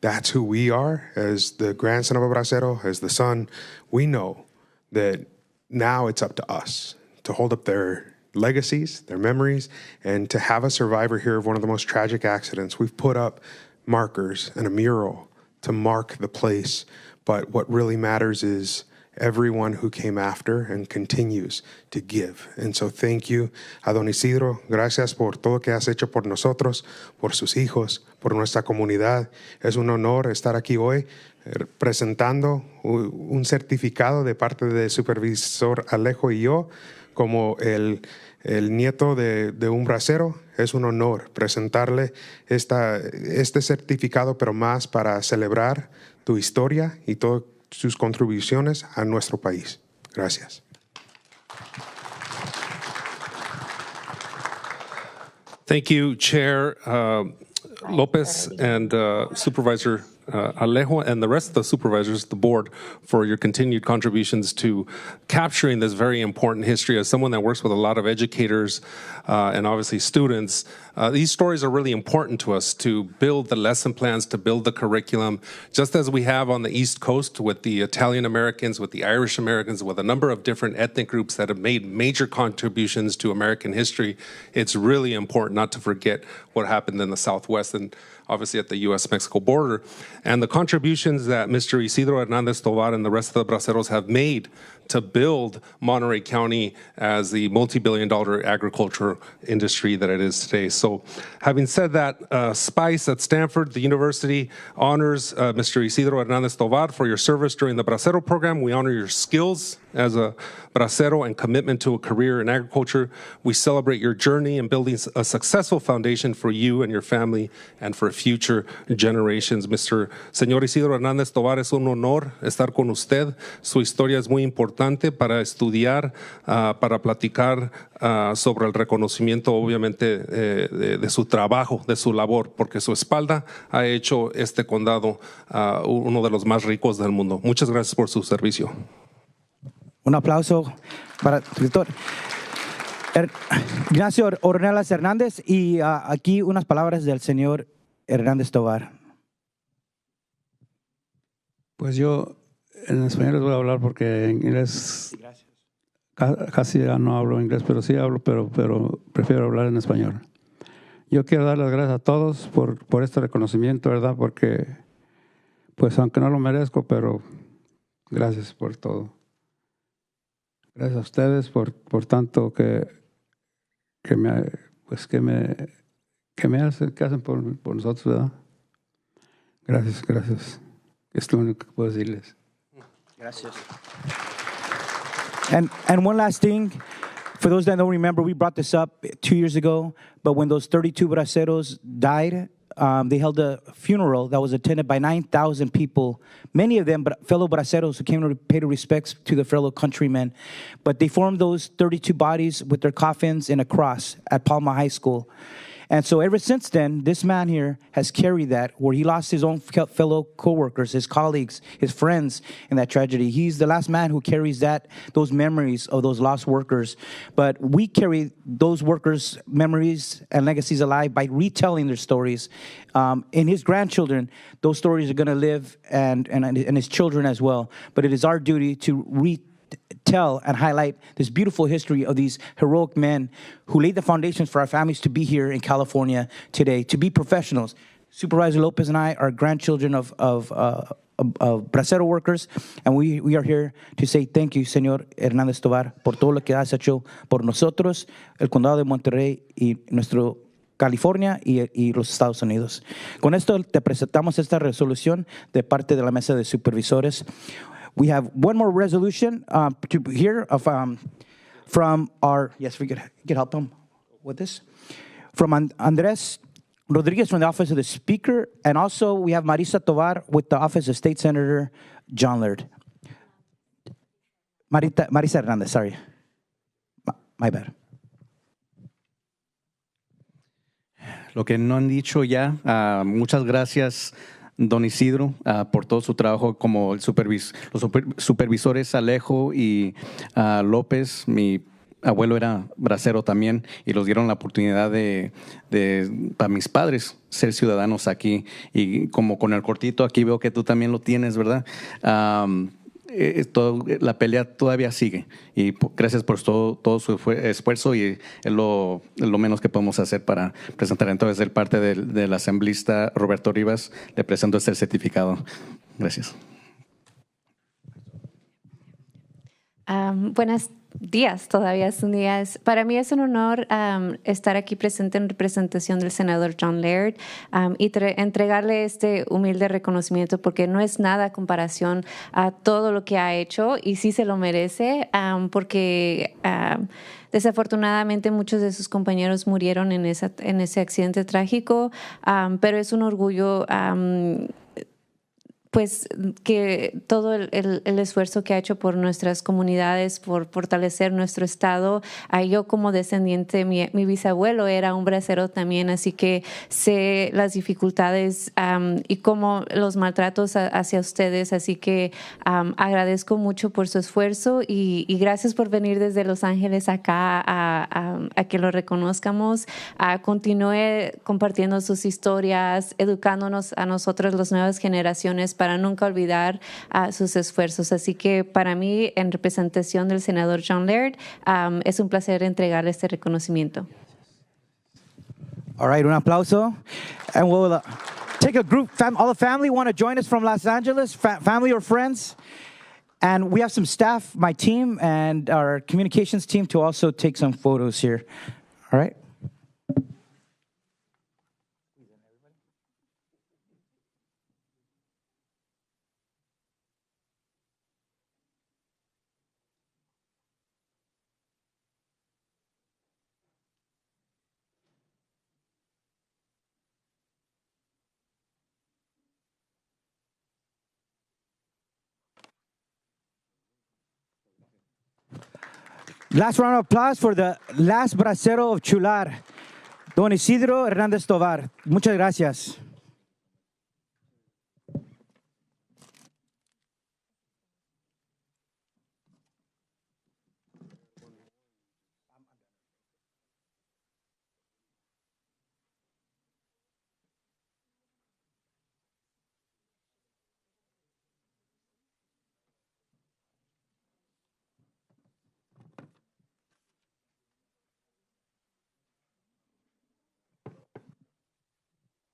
That's who we are as the grandson of a bracero, as the son. We know that now it's up to us to hold up their legacies, their memories, and to have a survivor here of one of the most tragic accidents. We've put up markers and a mural to mark the place, but what really matters is everyone who came after and continues to give. And so thank you a Don Isidro. Gracias por todo que has hecho por nosotros, por sus hijos, por nuestra comunidad. Es un honor estar aquí hoy presentando un certificado de parte del supervisor Alejo y yo como el nieto de un bracero. Es un honor presentarle este certificado, pero más para celebrar tu historia y todas sus contribuciones a nuestro país. Gracias. Thank you, Chair Lopez and Supervisor Alejo and the rest of the supervisors, the board, for your continued contributions to capturing this very important history. As someone that works with a lot of educators and obviously students, these stories are really important to us to build the lesson plans, to build the curriculum, just as we have on the East Coast with the Italian Americans, with the Irish Americans, with a number of different ethnic groups that have made major contributions to American history. It's really important not to forget what happened in the Southwest and obviously at the U.S.-Mexico border. And the contributions that Mr. Isidro Hernandez Tovar and the rest of the braceros have made to build Monterey County as the multi-billion-dollar agriculture industry that it is today. So having said that, SPICE at Stanford, the university, honors Mr. Isidro Hernandez Tovar for your service during the Bracero program. We honor your skills as a bracero and commitment to a career in agriculture. We celebrate your journey in building a successful foundation for you and your family and for future generations. Señor Isidro Hernández Tovar, es un honor estar con usted. Su historia es muy importante para estudiar, para platicar sobre el reconocimiento, obviamente, de su trabajo, de su labor, porque su espalda ha hecho este condado uno de los más ricos del mundo. Muchas gracias por su servicio. Un aplauso para el director. Ignacio Ornelas Hernández, y aquí unas palabras del señor Hernández Tovar. Pues yo en español les voy a hablar porque en inglés casi ya no hablo inglés, pero sí hablo, pero prefiero hablar en español. Yo quiero dar las gracias a todos por este reconocimiento, ¿verdad? Porque, pues aunque no lo merezco, pero gracias por todo. Gracias a ustedes por tanto que hacen por nosotros, ¿verdad? Gracias. Es lo único que puedo decirles. Gracias. And one last thing, for those that don't remember, we brought this up 2 years ago, but when those 32 braceros died, they held a funeral that was attended by 9,000 people, many of them fellow braceros who came to pay their respects to their fellow countrymen. But they formed those 32 bodies with their coffins in a cross at Palma High School. And so ever since then, this man here has carried that, where he lost his own fellow co-workers, his colleagues, his friends in that tragedy. He's the last man who carries those memories of those lost workers. But we carry those workers' memories and legacies alive by retelling their stories. In his grandchildren, those stories are going to live, and his children as well. But it is our duty to tell and highlight this beautiful history of these heroic men who laid the foundations for our families to be here in California today, to be professionals. Supervisor Lopez and I are grandchildren of bracero workers, and we are here to say thank you, Señor Hernández Tovar, por todo lo que has hecho por nosotros, el condado de Monterey y nuestro California y los Estados Unidos. Con esto te presentamos esta resolución de parte de la mesa de supervisores. We have one more resolution to hear from our, yes, we could help them with this, from Andrés Rodriguez from the Office of the Speaker, and also we have Marisa Tovar with the Office of State Senator John Laird. Marisa Hernandez, sorry. My bad. Lo que no han dicho ya, muchas gracias, Don Isidro, por todo su trabajo como los supervisores Alejo y López. Mi abuelo era bracero también y los dieron la oportunidad para mis padres ser ciudadanos aquí. Y como con el cortito aquí veo que tú también lo tienes, ¿verdad? la pelea todavía sigue. Y gracias por todo su esfuerzo y es lo menos que podemos hacer para presentar. Entonces, de parte del asambleísta Roberto Rivas, le presento este certificado. Gracias. Buenos días, todavía son días. Para mí es un honor estar aquí presente en representación del senador John Laird y entregarle este humilde reconocimiento porque no es nada a comparación a todo lo que ha hecho y sí se lo merece porque desafortunadamente muchos de sus compañeros murieron en ese accidente trágico, pero es un orgullo pues que todo el esfuerzo que ha hecho por nuestras comunidades, por fortalecer nuestro estado. Yo como descendiente, mi bisabuelo era un bracero también, así que sé las dificultades y cómo los maltratos hacia ustedes, así que agradezco mucho por su esfuerzo y gracias por venir desde Los Ángeles acá a que lo reconozcamos. Continúe compartiendo sus historias, educándonos a nosotros, las nuevas generaciones, para nunca olvidar sus esfuerzos. Así que para mí, en representación del senador John Laird, es un placer entregarle este reconocimiento. All right, un aplauso. And we'll take a group, all the family want to join us from Los Angeles, family or friends. And we have some staff, my team, and our communications team to also take some photos here. All right? Last round of applause for the last bracero of Chular, Don Isidro Hernández Tovar. Muchas gracias.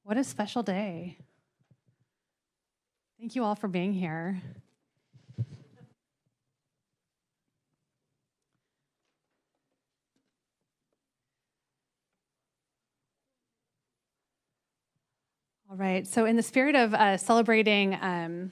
What a special day. Thank you all for being here. All right, so in the spirit of celebrating in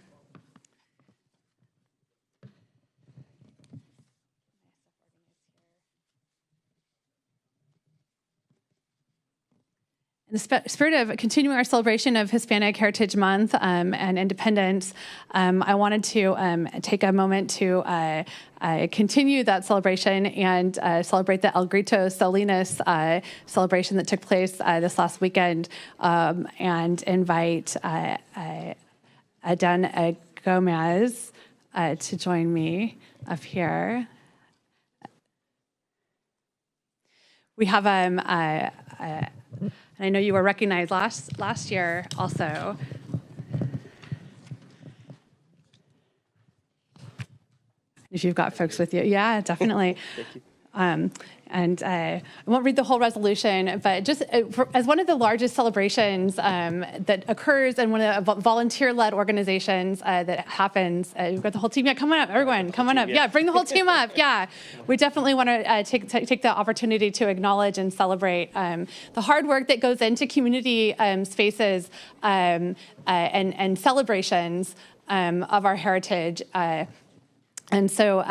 the spirit of continuing our celebration of Hispanic Heritage Month and Independence, I wanted to take a moment to continue that celebration and celebrate the El Grito Salinas celebration that took place this last weekend and invite Adan Gomez to join me up here. We have and I know you were recognized last year also. If you've got folks with you. Yeah, definitely. Thank you. And I won't read the whole resolution, but just as one of the largest celebrations that occurs in one of the volunteer-led organizations that happens, we've got the whole team. Yeah, come on up, everyone, come on up. Yeah, bring the whole team up. Yeah, we definitely want to take the opportunity to acknowledge and celebrate the hard work that goes into community spaces and celebrations of our heritage. And so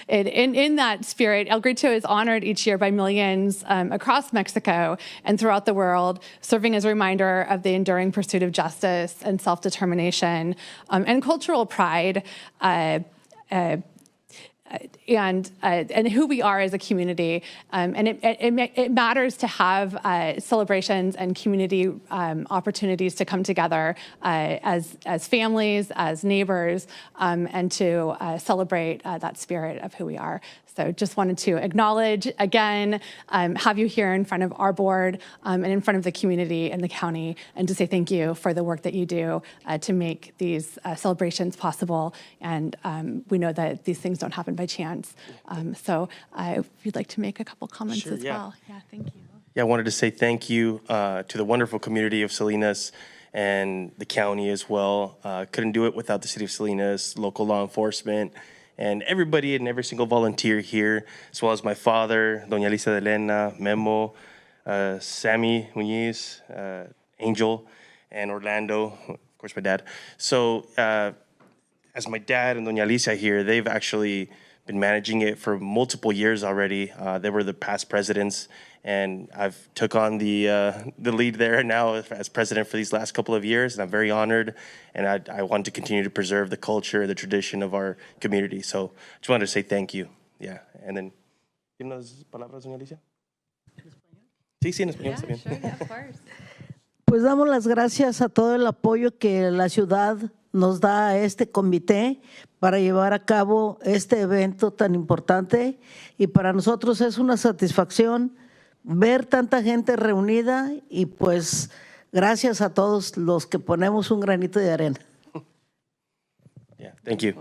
in that spirit, El Grito is honored each year by millions across Mexico and throughout the world, serving as a reminder of the enduring pursuit of justice and self-determination and cultural pride. and who we are as a community. And it matters to have celebrations and community opportunities to come together as families, as neighbors, and to celebrate that spirit of who we are. So just wanted to acknowledge again, have you here in front of our board and in front of the community and the county, and to say thank you for the work that you do to make these celebrations possible. And we know that these things don't happen by chance. So if you'd like to make a couple comments as well. Yeah, thank you. Yeah, I wanted to say thank you to the wonderful community of Salinas and the county as well. Couldn't do it without the city of Salinas, local law enforcement, and everybody and every single volunteer here, as well as my father, Doña Lisa de Elena, Memo, Sammy Muñiz, Angel, and Orlando, of course my dad. So as my dad and Doña Lisa here, they've actually been managing it for multiple years already. They were the past presidents, and I've took on the lead there now as president for these last couple of years, and I'm very honored, and I want to continue to preserve the culture, the tradition of our community. So just wanted to say thank you. Yeah, and then, ¿tiene unas palabras, doña Alicia? Sí, en español, está bien. Sure, yeah, of course. Pues damos las gracias a todo el apoyo que la ciudad nos da a este comité para llevar a cabo este evento tan importante, y para nosotros es una satisfacción ver tanta gente reunida, y pues gracias a todos los que ponemos un granito de arena. Yeah, thank you.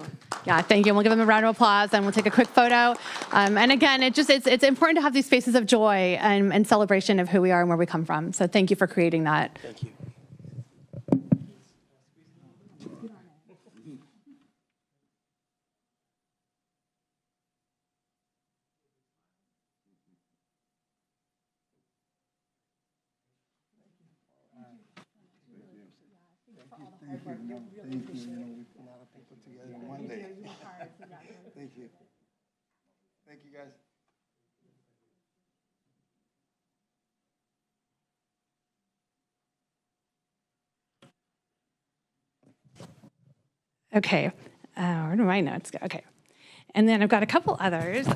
Yeah, thank you. We'll give them a round of applause and we'll take a quick photo. And again, it's important to have these spaces of joy and celebration of who we are and where we come from. So thank you for creating that. Thank you. Thank you. Thank you, guys. Okay. Where do my notes go? Okay. And then I've got a couple others.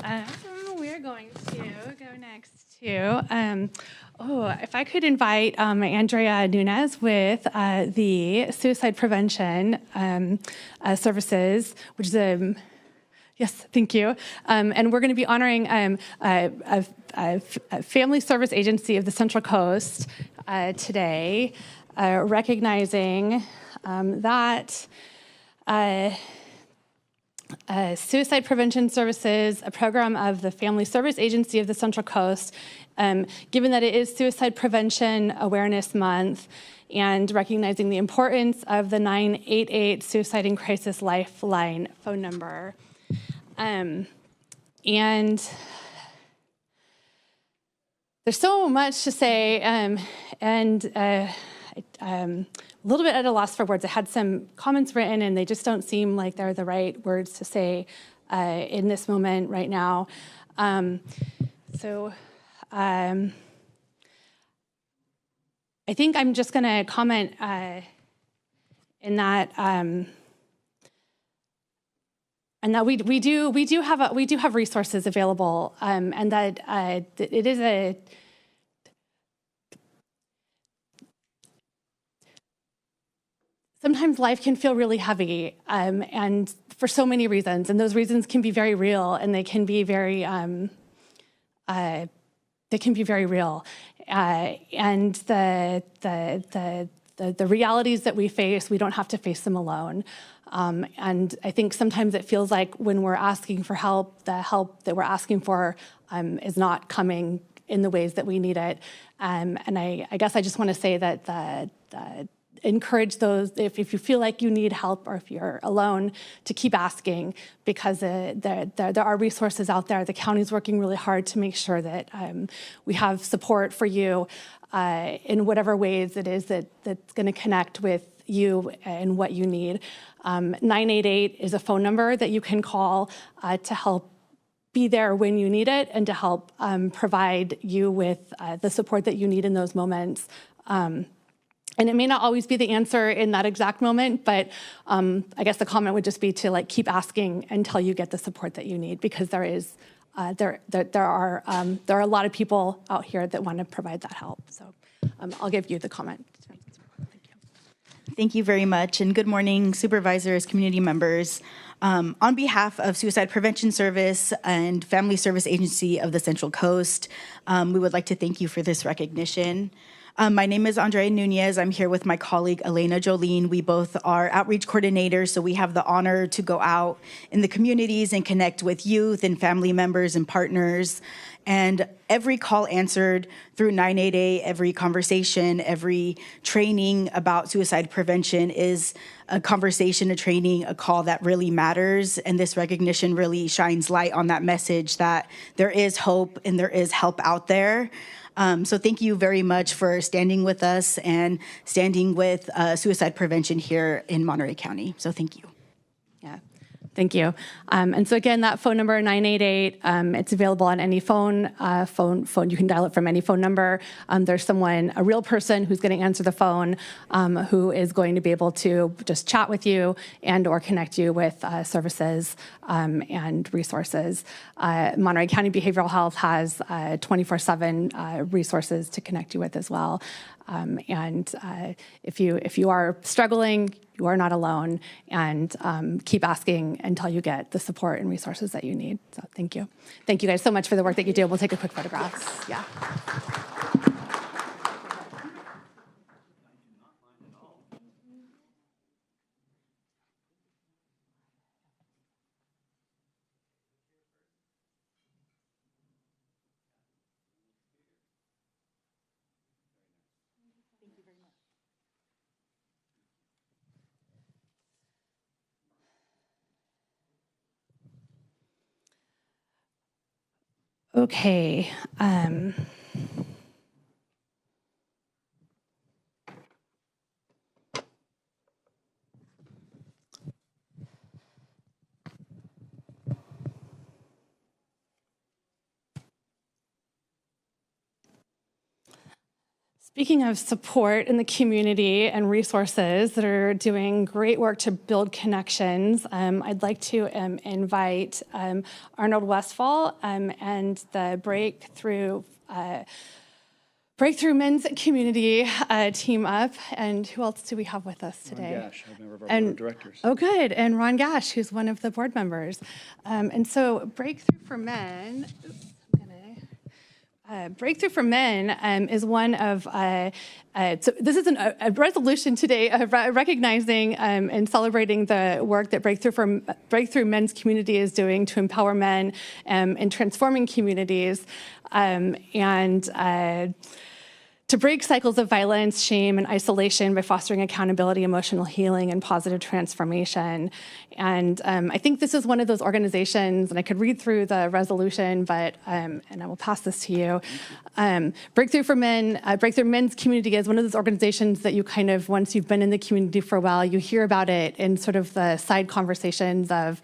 We're going to go next to, if I could invite Andrea Nunez with the Suicide Prevention Services, which is yes, thank you. And we're going to be honoring a family service agency of the Central Coast today, recognizing that Suicide Prevention Services, a program of the Family Service Agency of the Central Coast, given that it is Suicide Prevention Awareness Month, and recognizing the importance of the 988 Suicide and Crisis Lifeline phone number. And there's so much to say, a little bit at a loss for words. I had some comments written and they just don't seem like they're the right words to say in this moment right now. I think I'm just going to comment in that, and that we do have resources available, and that it is a. Sometimes life can feel really heavy, and for so many reasons, and those reasons can be very real, and they can be very real, and the realities that we face, we don't have to face them alone. And I think sometimes it feels like when we're asking for help, the help that we're asking for is not coming in the ways that we need it. And I guess I just want to say that encourage those, if you feel like you need help or if you're alone, to keep asking, because there are resources out there. The county's working really hard to make sure that we have support for you in whatever ways it is that's going to connect with you and what you need. 988 is a phone number that you can call to help be there when you need it and to help provide you with the support that you need in those moments. And it may not always be the answer in that exact moment, but I guess the comment would just be to like keep asking until you get the support that you need, because there are a lot of people out here that want to provide that help. So I'll give you the comment. Thank you very much, and good morning, supervisors, community members. On behalf of Suicide Prevention Service and Family Service Agency of the Central Coast, we would like to thank you for this recognition. My name is Andrea Nunez. I'm here with my colleague, Elena Jolene. We both are outreach coordinators, so we have the honor to go out in the communities and connect with youth and family members and partners. And every call answered through 988, every conversation, every training about suicide prevention is a conversation, a training, a call that really matters. And this recognition really shines light on that message that there is hope and there is help out there. So thank you very much for standing with us and standing with suicide prevention here in Monterey County. So thank you. Yeah, thank you. And so again, that phone number 988, it's available on any phone. You can dial it from any phone number. There's someone, a real person, who's going to answer the phone, who is going to be able to just chat with you and or connect you with services and resources. Monterey County Behavioral Health has 24/7 resources to connect you with as well. And if you are struggling, you are not alone, and keep asking until you get the support and resources that you need. So thank you. Thank you guys so much for the work that you do. We'll take a quick photograph. Yeah. Okay. Speaking of support in the community and resources that are doing great work to build connections, I'd like to invite Arnold Westfall and the Breakthrough Men's Community team up. And who else do we have with us today? Ron Gash, a member of our board of directors. Oh, good. And Ron Gash, who's one of the board members. And so Breakthrough for Men... Breakthrough for Men is one of, so this is a resolution today recognizing and celebrating the work that Breakthrough Men's Community is doing to empower men in transforming communities and to break cycles of violence, shame, and isolation by fostering accountability, emotional healing, and positive transformation. And I think this is one of those organizations, and I could read through the resolution, but and I will pass this to you. Breakthrough for Men, Breakthrough Men's Community is one of those organizations that you kind of, once you've been in the community for a while, you hear about it in sort of the side conversations of,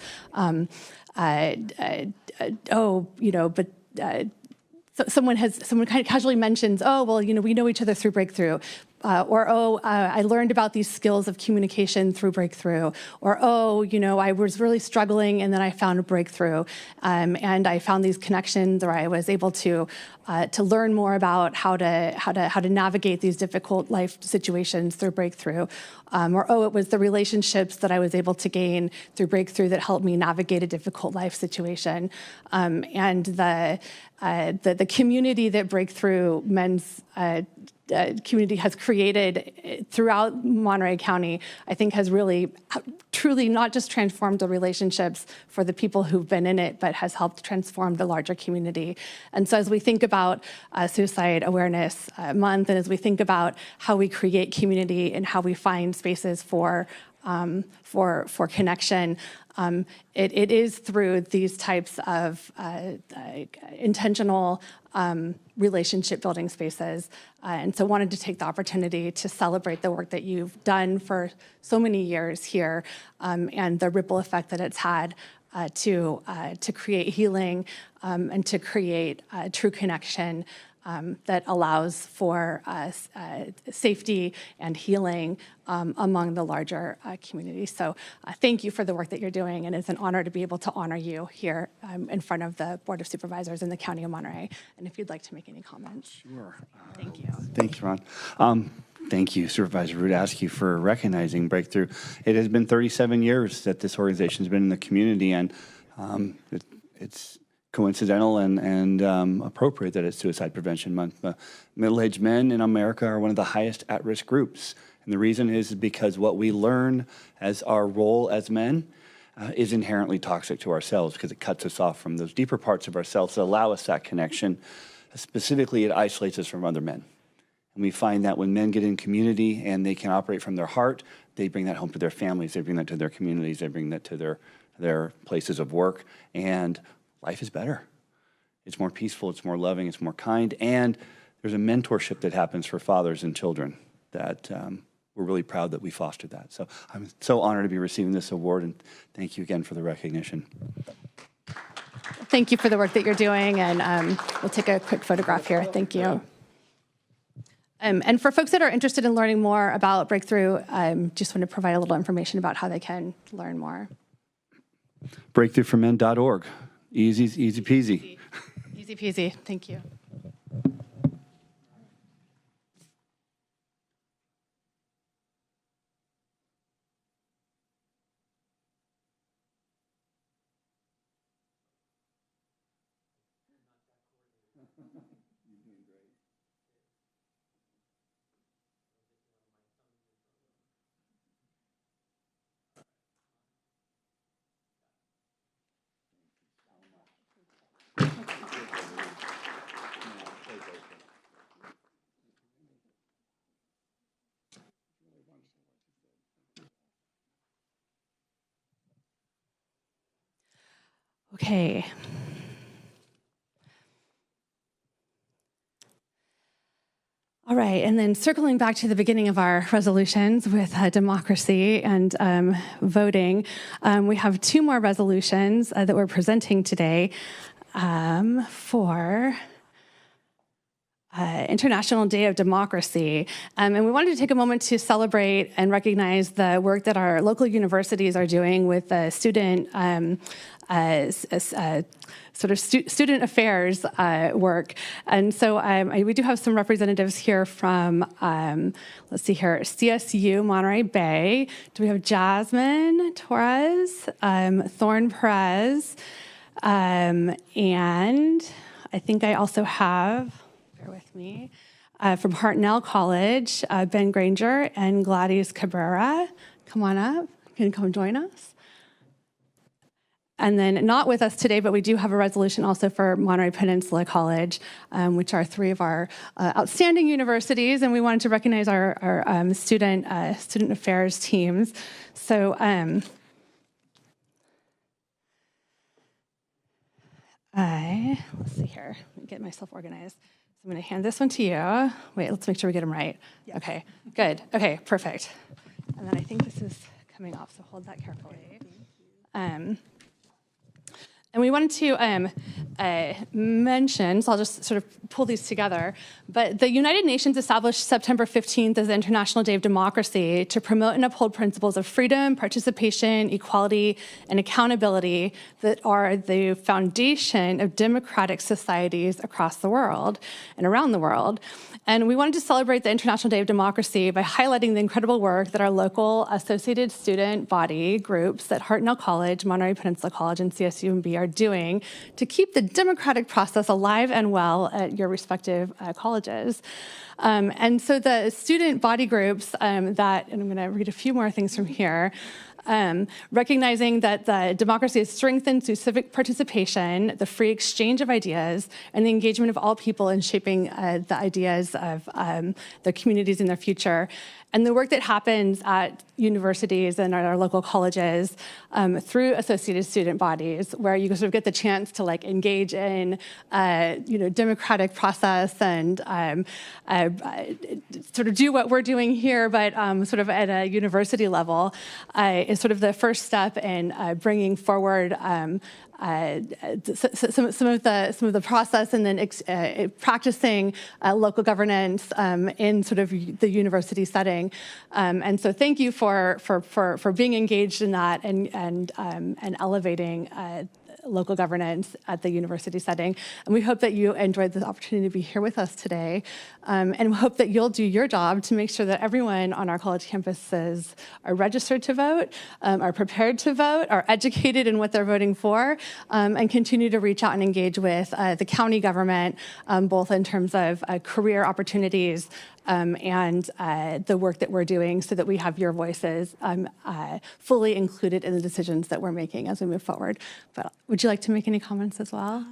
so someone kind of casually mentions, oh, well, we know each other through Breakthrough. I learned about these skills of communication through Breakthrough. Or, I was really struggling and then I found a breakthrough. And I found these connections, or I was able to learn more about how to navigate these difficult life situations through Breakthrough. It was the relationships that I was able to gain through Breakthrough that helped me navigate a difficult life situation. And the community that Breakthrough Men's community has created throughout Monterey County, I think has really truly not just transformed the relationships for the people who've been in it, but has helped transform the larger community. And so as we think about Suicide Awareness Month, and as we think about how we create community and how we find spaces for connection, it is through these types of intentional relationship building spaces. And so wanted to take the opportunity to celebrate the work that you've done for so many years here and the ripple effect that it's had to create healing and to create true connection that allows for safety and healing among the larger community. So thank you for the work that you're doing, and it's an honor to be able to honor you here in front of the Board of Supervisors in the County of Monterey. And if you'd like to make any comments. Sure. Thank you. Thanks, Ron. Thank you, Supervisor Rudasky, for recognizing Breakthrough. It has been 37 years that this organization's been in the community, and it's coincidental and appropriate that it's Suicide Prevention Month. Middle-aged men in America are one of the highest at-risk groups. And the reason is because what we learn as our role as men is inherently toxic to ourselves, because it cuts us off from those deeper parts of ourselves that allow us that connection. Specifically, it isolates us from other men. And we find that when men get in community and they can operate from their heart, they bring that home to their families, they bring that to their communities, they bring that to their places of work, and life is better. It's more peaceful, it's more loving, it's more kind, and there's a mentorship that happens for fathers and children that we're really proud that we fostered that. So I'm so honored to be receiving this award, and thank you again for the recognition. Thank you for the work that you're doing, and we'll take a quick photograph here. Thank you. And for folks that are interested in learning more about Breakthrough, just want to provide a little information about how they can learn more. Breakthroughformen.org. Easy peasy. Easy peasy. Thank you. Okay. All right, and then circling back to the beginning of our resolutions with democracy and voting, we have two more resolutions that we're presenting today for International Day of Democracy. And we wanted to take a moment to celebrate and recognize the work that our local universities are doing with student student affairs work. And so we do have some representatives here from, let's see here, CSU Monterey Bay. Do we have Jasmine Torres, Thorn Perez, and I think I also have, bear with me, from Hartnell College, Ben Granger and Gladys Cabrera. Come on up. Can you come join us? And then not with us today, but we do have a resolution also for Monterey Peninsula College, which are three of our outstanding universities, and we wanted to recognize our student affairs teams. So let's see here, let me get myself organized. So I'm going to hand this one to you. Wait, let's make sure we get them right. Yes. Okay, good. Okay, perfect. And then I think this is coming off, so hold that carefully. And we wanted to mention, so I'll just sort of pull these together, but the United Nations established September 15th as the International Day of Democracy to promote and uphold principles of freedom, participation, equality, and accountability that are the foundation of democratic societies across the world and around the world. And we wanted to celebrate the International Day of Democracy by highlighting the incredible work that our local associated student body groups at Hartnell College, Monterey Peninsula College, and CSUMB are doing to keep the democratic process alive and well at your respective colleges. And so the student body groups and I'm going to read a few more things from here, recognizing that the democracy is strengthened through civic participation, the free exchange of ideas, and the engagement of all people in shaping the ideas of their communities and their future. And the work that happens at universities and at our local colleges through associated student bodies, where you sort of get the chance to like engage in, democratic process and sort of do what we're doing here, but sort of at a university level, is sort of the first step in bringing forward some of the process, and then practicing local governance in sort of the university setting. And so thank you for being engaged in that and elevating local governance at the university setting. And we hope that you enjoyed the opportunity to be here with us today. And we hope that you'll do your job to make sure that everyone on our college campuses are registered to vote, are prepared to vote, are educated in what they're voting for, and continue to reach out and engage with the county government, both in terms of career opportunities and the work that we're doing, so that we have your voices fully included in the decisions that we're making as we move forward. But would you like to make any comments as well?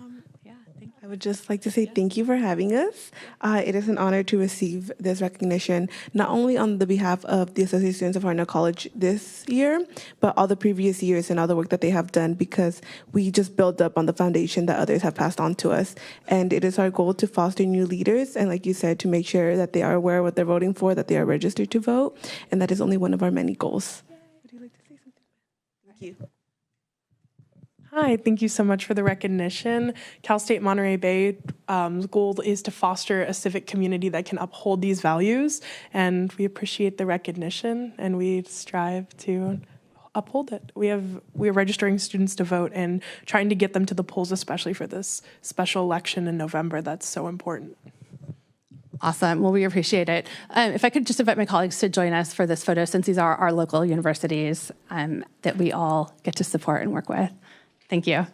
I would just like to say thank you for having us. It is an honor to receive this recognition, not only on the behalf of the Associate Students of Hartnell College this year, but all the previous years and all the work that they have done, because we just build up on the foundation that others have passed on to us. And it is our goal to foster new leaders, and like you said, to make sure that they are aware of what they're voting for, that they are registered to vote, and that is only one of our many goals. Would you like to say something? Thank you. Hi, thank you so much for the recognition. Cal State Monterey Bay goal is to foster a civic community that can uphold these values, and we appreciate the recognition, and we strive to uphold it. We are registering students to vote and trying to get them to the polls, especially for this special election in November. That's so important. Awesome. Well, we appreciate it. If I could just invite my colleagues to join us for this photo, since these are our local universities that we all get to support and work with. Thank you.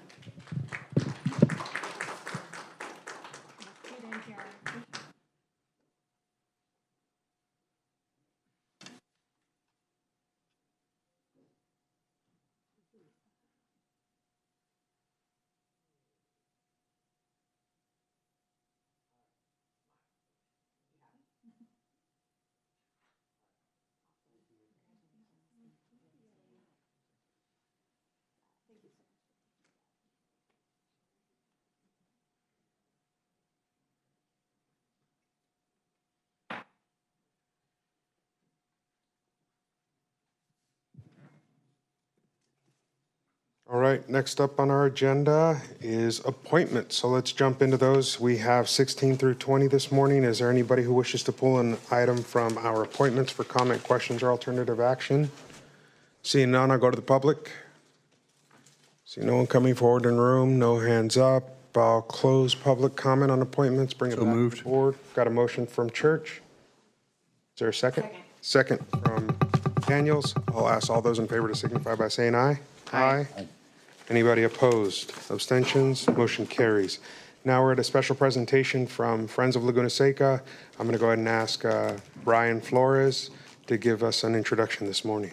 All right, next up on our agenda is appointments. So let's jump into those. We have 16 through 20 this morning. Is there anybody who wishes to pull an item from our appointments for comment, questions, or alternative action? Seeing none, I'll go to the public. See no one coming forward in the room, no hands up. I'll close public comment on appointments, bring it back to the board. Got a motion from Church. Is there a second? Second from Daniels. I'll ask all those in favor to signify by saying aye. Aye. Anybody opposed? Abstentions? Motion carries. Now we're at a special presentation from Friends of Laguna Seca. I'm going to go ahead and ask Brian Flores to give us an introduction this morning.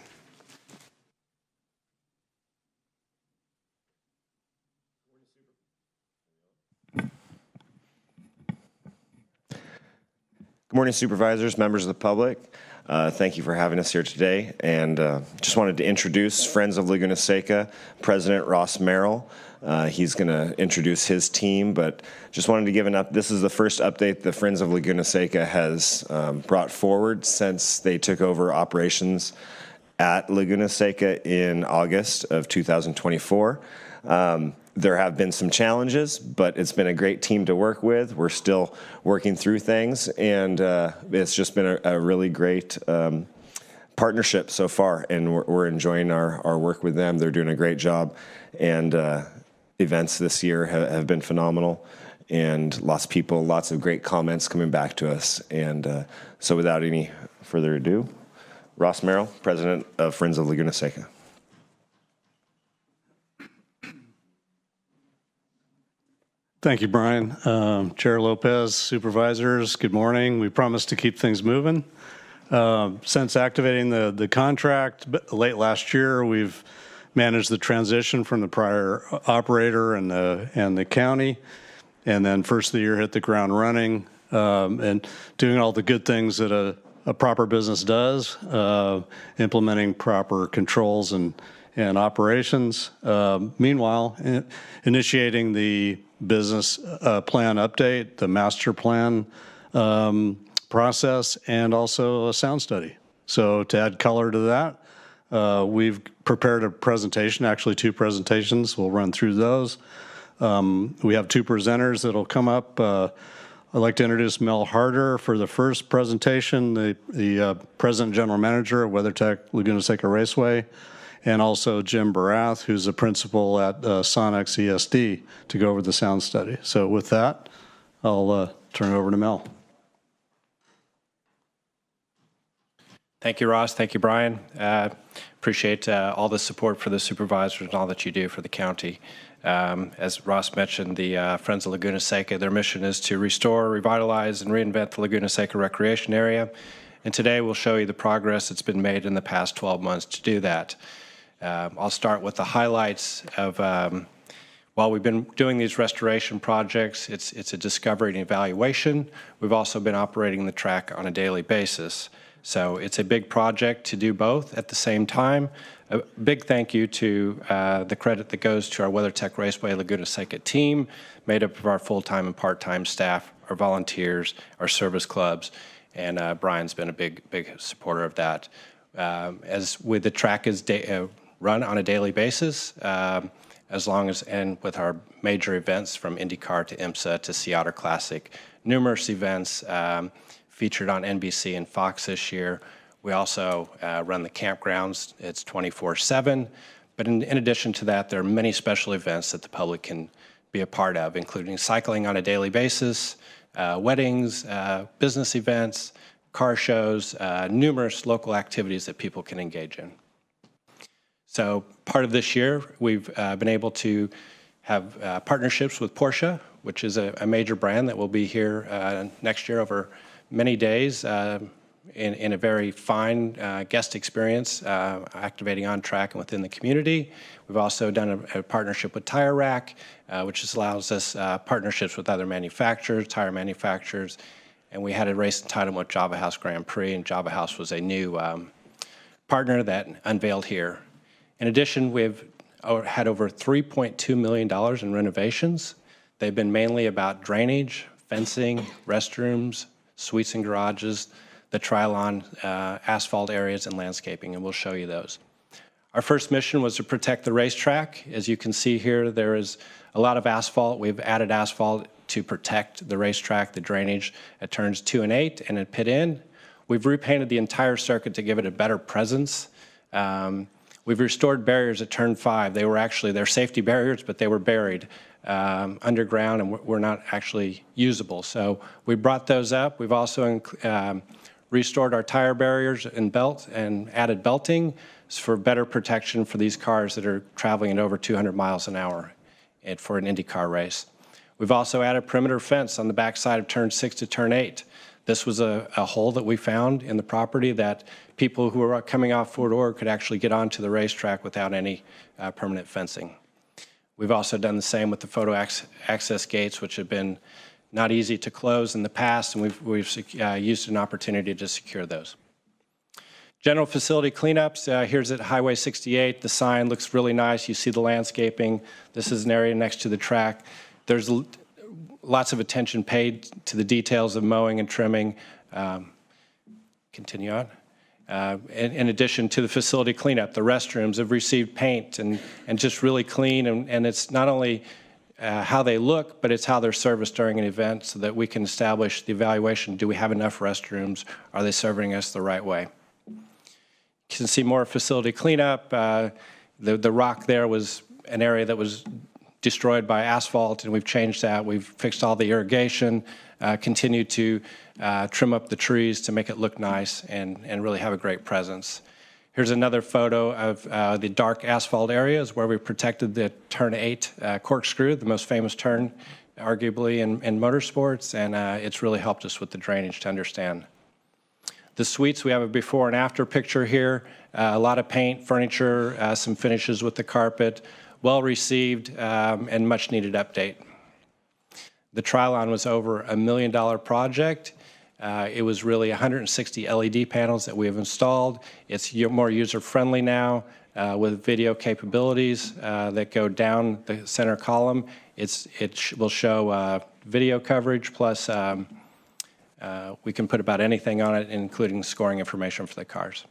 Good morning, supervisors, members of the public. Thank you for having us here today. And just wanted to introduce Friends of Laguna Seca, President Ross Merrill. He's going to introduce his team, but just wanted to give an up. This is the first update the Friends of Laguna Seca has brought forward since they took over operations at Laguna Seca in August of 2024. There have been some challenges, but it's been a great team to work with. We're still working through things, and it's just been a really great partnership so far, and we're enjoying our work with them. They're doing a great job, and events this year have been phenomenal, and lots of great comments coming back to us. And so without any further ado, Ross Merrill, President of Friends of Laguna Seca. Thank you, Brian. Chair Lopez, supervisors, good morning. We promised to keep things moving. Since activating the contract late last year, we've managed the transition from the prior operator and the county, and then first of the year hit the ground running and doing all the good things that a proper business does, implementing proper controls and operations. Meanwhile, initiating the business plan update, the master plan process, and also a sound study. So to add color to that, We've prepared a presentation, actually 2 presentations. We'll run through those. We have 2 presenters that'll come up. I'd like to introduce Mel Harder for the first presentation, the President General Manager of WeatherTech Laguna Seca Raceway, and also Jim Barath, who's a principal at Sonex ESD, to go over the sound study. So with that, I'll turn it over to Mel. Thank you, Ross. Thank you, Brian. Appreciate all the support for the supervisors and all that you do for the county. As Ross mentioned, the Friends of Laguna Seca, their mission is to restore, revitalize, and reinvent the Laguna Seca recreation area. And today we'll show you the progress that's been made in the past 12 months to do that. I'll start with the highlights of, while we've been doing these restoration projects, it's a discovery and evaluation. We've also been operating the track on a daily basis. So it's a big project to do both at the same time. A big thank you to the credit that goes to our WeatherTech Raceway Laguna Seca team, made up of our full-time and part-time staff, our volunteers, our service clubs, and Brian's been a big supporter of that. As with the track is run on a daily basis, as long as, and with our major events from IndyCar to IMSA to Sea Otter Classic, numerous events featured on NBC and Fox this year. We also run the campgrounds. It's 24/7. But in addition to that, there are many special events that the public can be a part of, including cycling on a daily basis, weddings, business events, car shows, numerous local activities that people can engage in. So part of this year, we've been able to have partnerships with Porsche, which is a major brand that will be here next year over many days in a very fine guest experience, activating on track and within the community. We've also done a partnership with Tire Rack, which just allows us partnerships with other manufacturers, tire manufacturers, and we had a race entitlement with Java House Grand Prix, and Java House was a new partner that unveiled here. In addition, we've had over $3.2 million in renovations. They've been mainly about drainage, fencing, restrooms, suites and garages, the Trilon asphalt areas, and landscaping, and we'll show you those. Our first mission was to protect the racetrack. As you can see here, there is a lot of asphalt. We've added asphalt to protect the racetrack, the drainage at turns 2 and 8, and at pit end. We've repainted the entire circuit to give it a better presence. We've restored barriers at turn 5. They're safety barriers, but they were buried underground and were not actually usable. So we brought those up. We've also restored our tire barriers and belt and added belting for better protection for these cars that are traveling at over 200 miles an hour for an IndyCar race. We've also added perimeter fence on the backside of turn 6 to turn 8. This was a hole that we found in the property that people who were coming off Fort Ord could actually get onto the racetrack without any permanent fencing. We've also done the same with the photo access gates, which have been not easy to close in the past, and we've used an opportunity to secure those. General facility cleanups, here's at Highway 68. The sign looks really nice. You see the landscaping. This is an area next to the track. There's lots of attention paid to the details of mowing and trimming. Continue on. In addition to the facility cleanup, the restrooms have received paint and just really clean, and it's not only how they look, but it's how they're serviced during an event so that we can establish the evaluation. Do we have enough restrooms? Are they serving us the right way? You can see more facility cleanup. The rock there was an area that was destroyed by asphalt, and we've changed that. We've fixed all the irrigation, continued to trim up the trees to make it look nice and really have a great presence. Here's another photo of the dark asphalt areas where we protected the turn 8 corkscrew, the most famous turn arguably in motorsports, and it's really helped us with the drainage to understand. The suites, we have a before and after picture here. A lot of paint, furniture, some finishes with the carpet, well received and much needed update. The Trilon was over $1 million project. It was really 160 LED panels that we have installed. It's more user-friendly now with video capabilities that go down the center column. It will show video coverage, plus we can put about anything on it, including scoring information for the cars.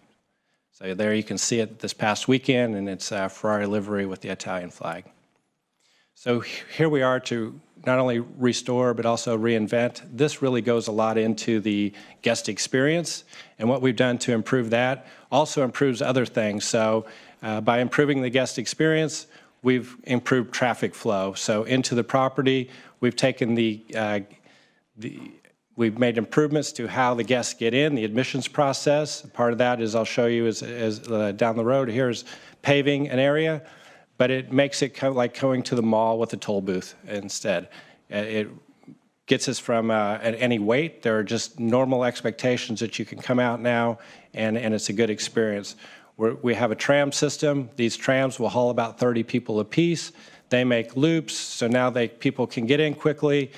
So there you can see it this past weekend, and it's Ferrari livery with the Italian flag. So here we are to not only restore, but also reinvent. This really goes a lot into the guest experience, and what we've done to improve that also improves other things. So by improving the guest experience, we've improved traffic flow. So into the property, we've taken we've made improvements to how the guests get in, the admissions process. Part of that is, I'll show you, is down the road here is paving an area, but it makes it like going to the mall with a toll booth instead. It gets us from any wait. There are just normal expectations that you can come out now, and it's a good experience. We have a tram system. These trams will haul about 30 people apiece. They make loops, so now people can get in quickly,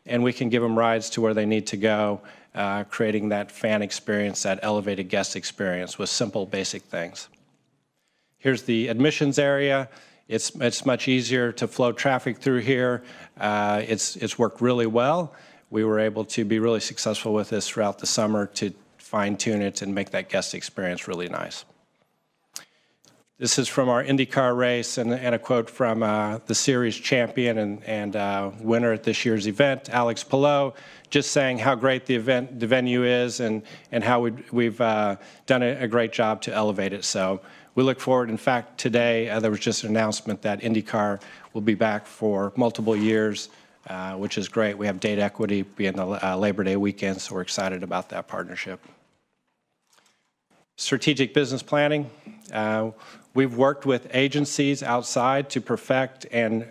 and we can give them rides to where they need to go, creating that fan experience, that elevated guest experience with simple, basic things. Here's the admissions area. It's much easier to flow traffic through here. It's worked really well. We were able to be really successful with this throughout the summer to fine-tune it and make that guest experience really nice. This is from our IndyCar race, and a quote from the series champion and winner at this year's event, Alex Palou, just saying how great the venue is and how we've done a great job to elevate it. So we look forward. In fact, today there was just an announcement that IndyCar will be back for multiple years, which is great. We have date equity being the Labor Day weekend, so we're excited about that partnership. Strategic business planning. We've worked with agencies outside to perfect and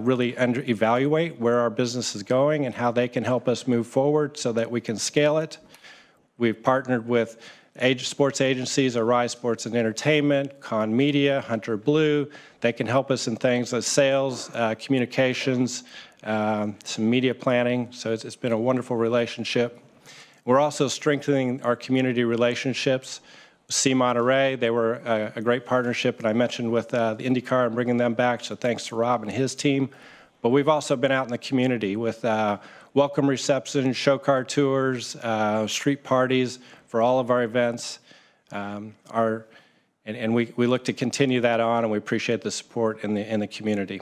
really evaluate where our business is going and how they can help us move forward so that we can scale it. We've partnered with sports agencies, Arise Sports and Entertainment, Con Media, Hunter Blue. They can help us in things like sales, communications, some media planning. So it's been a wonderful relationship. We're also strengthening our community relationships. See Monterey, they were a great partnership, and I mentioned with the IndyCar and bringing them back, so thanks to Rob and his team. But we've also been out in the community with welcome receptions, show car tours, street parties for all of our events. And we look to continue that on, and we appreciate the support in the community.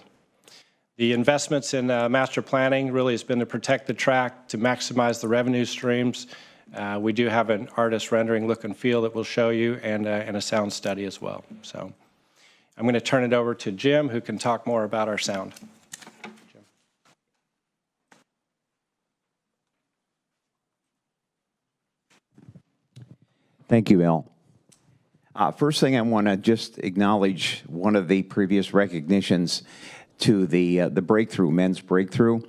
The investments in master planning really has been to protect the track, to maximize the revenue streams. We do have an artist rendering look and feel that we'll show you, and a sound study as well. So I'm going to turn it over to Jim, who can talk more about our sound. Jim. Thank you, Al. First thing, I want to just acknowledge one of the previous recognitions to the Breakthrough, Men's Breakthrough.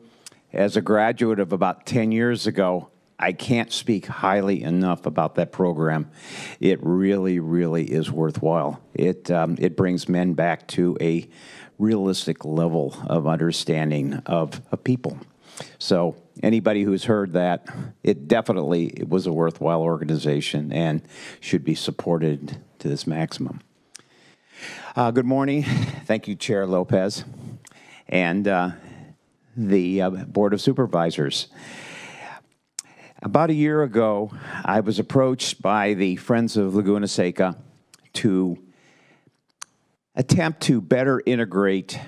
As a graduate of about 10 years ago, I can't speak highly enough about that program. It really, really is worthwhile. It brings men back to a realistic level of understanding of people. So anybody who's heard that, it was a worthwhile organization and should be supported to this maximum. Good morning. Thank you, Chair Lopez, and the Board of Supervisors. About a year ago, I was approached by the Friends of Laguna Seca to attempt to better integrate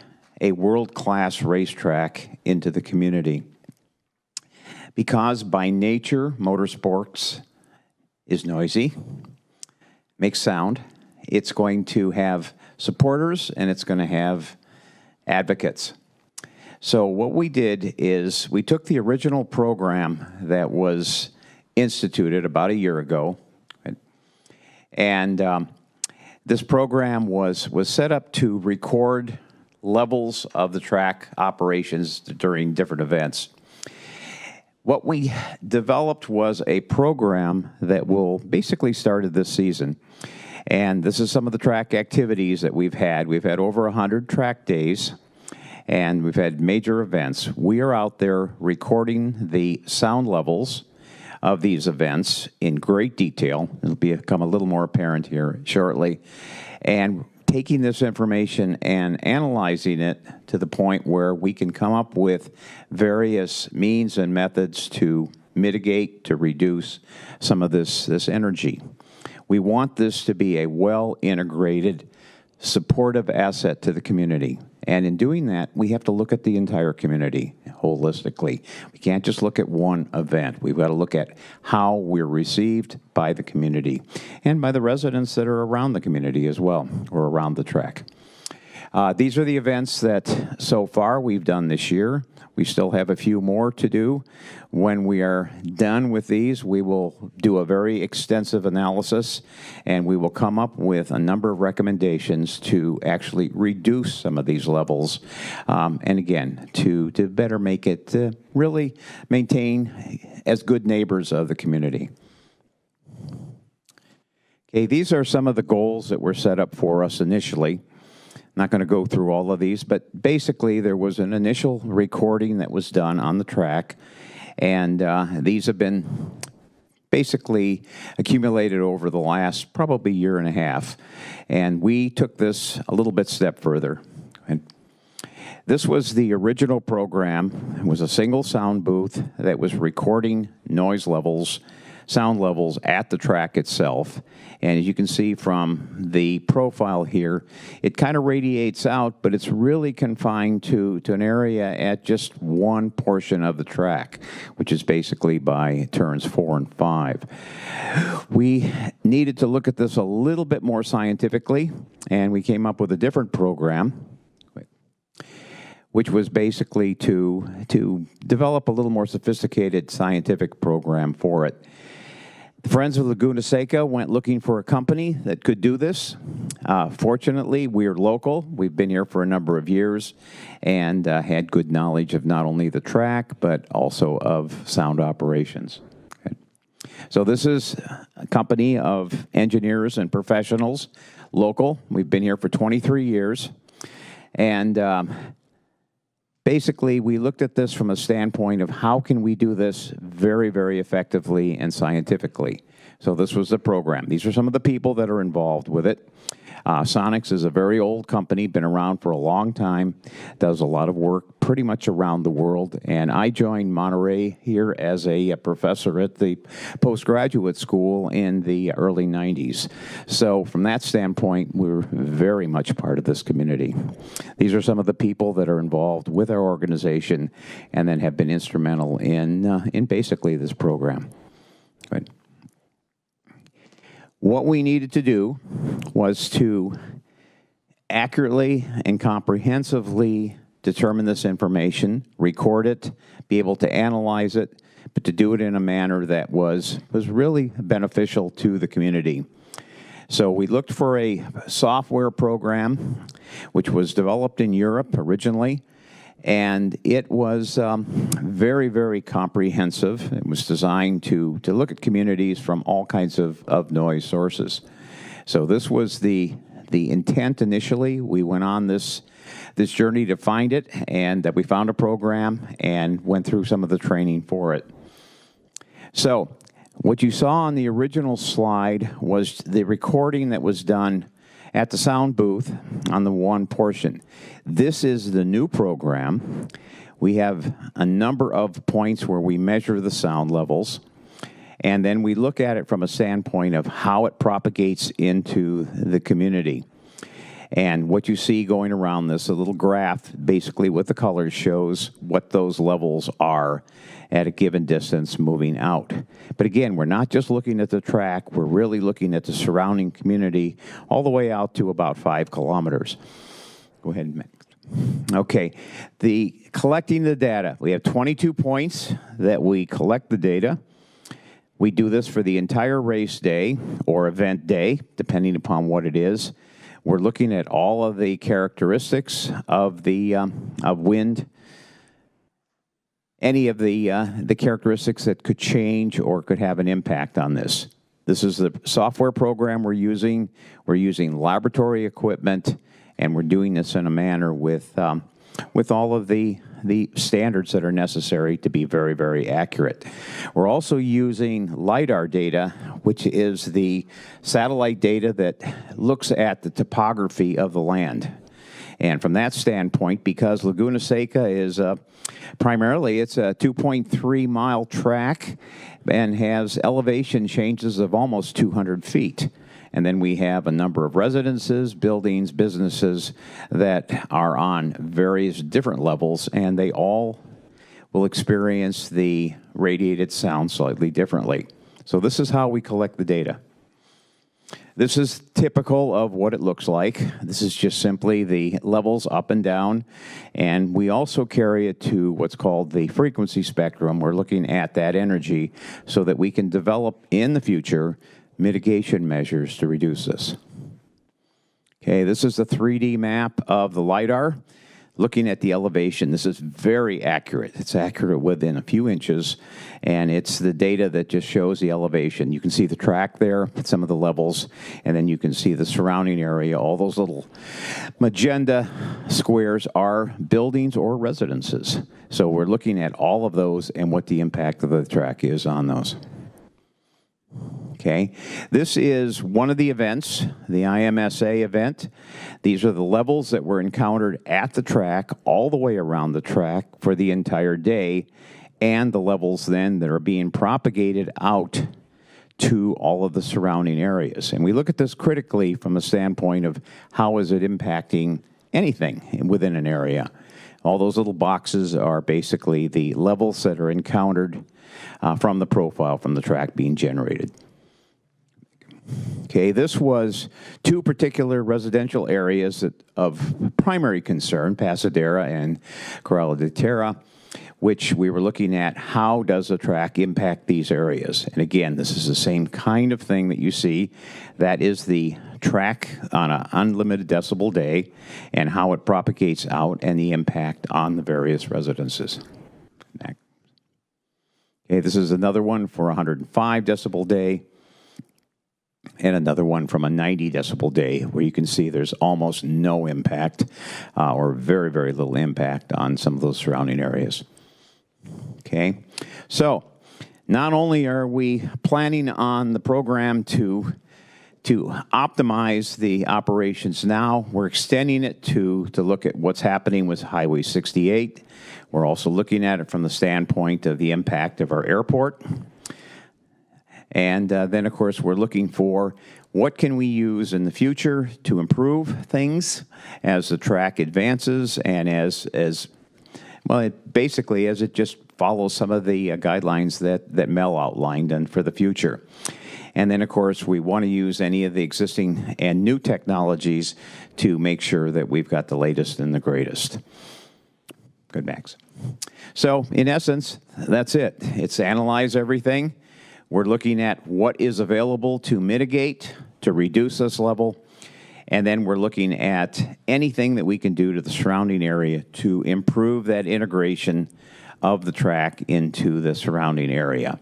a world-class racetrack into the community. Because by nature, motorsports is noisy, makes sound, it's going to have supporters and it's going to have advocates. So what we did is we took the original program that was instituted about a year ago, and this program was set up to record levels of the track operations during different events. What we developed was a program that will basically started this season, and this is some of the track activities that we've had. We've had over 100 track days, and we've had major events. We are out there recording the sound levels of these events in great detail. It'll become a little more apparent here shortly. And taking this information and analyzing it to the point where we can come up with various means and methods to mitigate, to reduce some of this energy. We want this to be a well-integrated, supportive asset to the community. And in doing that, we have to look at the entire community holistically. We can't just look at one event. We've got to look at how we're received by the community and by the residents that are around the community as well, or around the track. These are the events that so far we've done this year. We still have a few more to do. When we are done with these, we will do a very extensive analysis, and we will come up with a number of recommendations to actually reduce some of these levels, and again, to better make it really maintain as good neighbors of the community. Okay, these are some of the goals that were set up for us initially. I'm not going to go through all of these, but basically there was an initial recording that was done on the track, and these have been basically accumulated over the last probably year and a half, and we took this a little bit step further. And this was the original program. It was a single sound booth that was recording noise levels, sound levels at the track itself. And as you can see from the profile here, it kind of radiates out, but it's really confined to an area at just one portion of the track, which is basically by turns 4 and 5. We needed to look at this a little bit more scientifically, and we came up with a different program, which was basically to develop a little more sophisticated scientific program for it. The Friends of Laguna Seca went looking for a company that could do this. Fortunately, we're local. We've been here for a number of years and had good knowledge of not only the track, but also of sound operations. Okay. So this is a company of engineers and professionals, local. We've been here for 23 years. And basically, we looked at this from a standpoint of how can we do this very, very effectively and scientifically. So this was the program. These are some of the people that are involved with it. Sonics is a very old company, been around for a long time, does a lot of work pretty much around the world. And I joined Monterey here as a professor at the postgraduate school in the early 90s. So from that standpoint, we're very much part of this community. These are some of the people that are involved with our organization and then have been instrumental in basically this program. Good. What we needed to do was to accurately and comprehensively determine this information, record it, be able to analyze it, but to do it in a manner that was really beneficial to the community. So we looked for a software program which was developed in Europe originally, and it was very, very comprehensive. It was designed to look at communities from all kinds of noise sources. So this was the intent initially. We went on this journey to find it, and that we found a program and went through some of the training for it. So what you saw on the original slide was the recording that was done at the sound booth on the one portion. This is the new program. We have a number of points where we measure the sound levels, and then we look at it from a standpoint of how it propagates into the community. And what you see going around this, a little graph, basically with the colors, shows what those levels are at a given distance moving out. But again, we're not just looking at the track, we're really looking at the surrounding community all the way out to about 5 kilometers. Go ahead next. Okay, collecting the data. We have 22 points that we collect the data. We do this for the entire race day or event day, depending upon what it is. We're looking at all of the characteristics of wind, any of the characteristics that could change or could have an impact on this. This is the software program we're using. We're using laboratory equipment, and we're doing this in a manner with all of the standards that are necessary to be very, very accurate. We're also using LiDAR data, which is the satellite data that looks at the topography of the land. And from that standpoint, because Laguna Seca is primarily, it's a 2.3-mile track and has elevation changes of almost 200 feet. And then we have a number of residences, buildings, businesses that are on various different levels, and they all will experience the radiated sound slightly differently. So this is how we collect the data. This is typical of what it looks like. This is just simply the levels up and down, and we also carry it to what's called the frequency spectrum. We're looking at that energy so that we can develop in the future mitigation measures to reduce this. Okay, this is a 3D map of the LiDAR. Looking at the elevation, this is very accurate. It's accurate within a few inches, and it's the data that just shows the elevation. You can see the track there, some of the levels, and then you can see the surrounding area. All those little magenta squares are buildings or residences. So we're looking at all of those and what the impact of the track is on those. Okay, this is one of the events, the IMSA event. These are the levels that were encountered at the track, all the way around the track for the entire day, and the levels then that are being propagated out to all of the surrounding areas. And we look at this critically from a standpoint of how is it impacting anything within an area. All those little boxes are basically the levels that are encountered from the profile from the track being generated. Okay, this was two particular residential areas of primary concern, Pasadena and Corral de Terra, which we were looking at how does the track impact these areas. And again, this is the same kind of thing that you see. That is the track on an unlimited decibel day and how it propagates out and the impact on the various residences. Okay, this is another one for 105 decibel day, and another one from a 90 decibel day where you can see there's almost no impact or very, very little impact on some of those surrounding areas. Okay, so not only are we planning on the program to optimize the operations now, we're extending it to look at what's happening with Highway 68. We're also looking at it from the standpoint of the impact of our airport. And then, of course, we're looking for what can we use in the future to improve things as the track advances and as basically as it just follows some of the guidelines that Mel outlined and for the future. And then, of course, we want to use any of the existing and new technologies to make sure that we've got the latest and the greatest. Good, Max. So, in essence, that's it. It's analyze everything. We're looking at what is available to mitigate, to reduce this level, and then we're looking at anything that we can do to the surrounding area to improve that integration of the track into the surrounding area.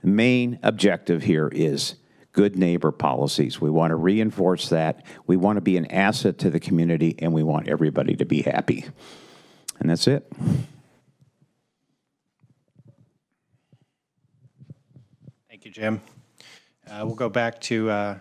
The main objective here is good neighbor policies. We want to reinforce that. We want to be an asset to the community, and we want everybody to be happy. And that's it. Thank you, Jim. We'll go back to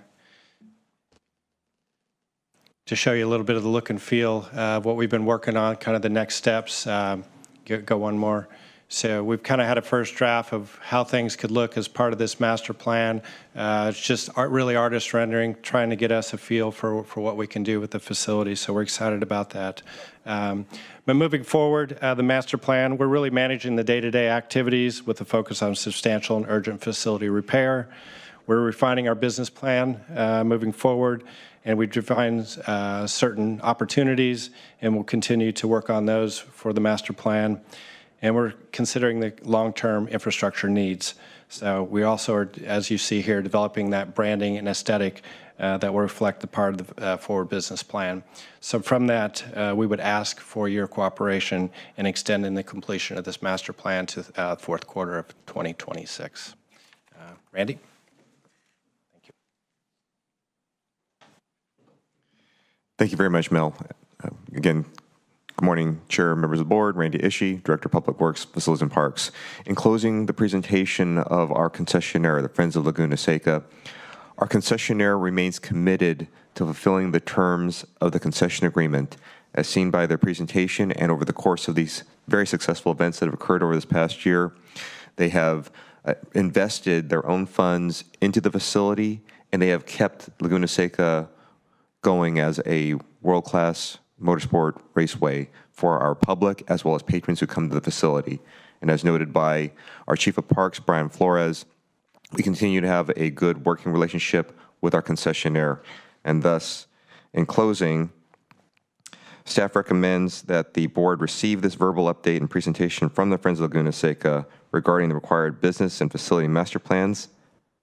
show you a little bit of the look and feel of what we've been working on, kind of the next steps. Go one more. So we've kind of had a first draft of how things could look as part of this master plan. It's just really artist rendering, trying to get us a feel for what we can do with the facility. So we're excited about that. But moving forward, the master plan, we're really managing the day-to-day activities with a focus on substantial and urgent facility repair. We're refining our business plan moving forward, and we define certain opportunities, and we'll continue to work on those for the master plan. And we're considering the long-term infrastructure needs. So we also are, as you see here, developing that branding and aesthetic that will reflect the part of the forward business plan. So from that, we would ask for your cooperation in extending the completion of this master plan to fourth quarter of 2026. Randy? Thank you. Thank you very much, Mel. Again, good morning, Chair, members of the board. Randy Ishii, Director of Public Works, Facilities and Parks. In closing the presentation of our concessionaire, the Friends of Laguna Seca, our concessionaire remains committed to fulfilling the terms of the concession agreement as seen by their presentation and over the course of these very successful events that have occurred over this past year. They have invested their own funds into the facility and they have kept Laguna Seca going as a world-class motorsport raceway for our public as well as patrons who come to the facility. And as noted by our Chief of Parks, Brian Flores, we continue to have a good working relationship with our concessionaire. And thus, in closing, staff recommends that the board receive this verbal update and presentation from the Friends of Laguna Seca regarding the required business and facility master plans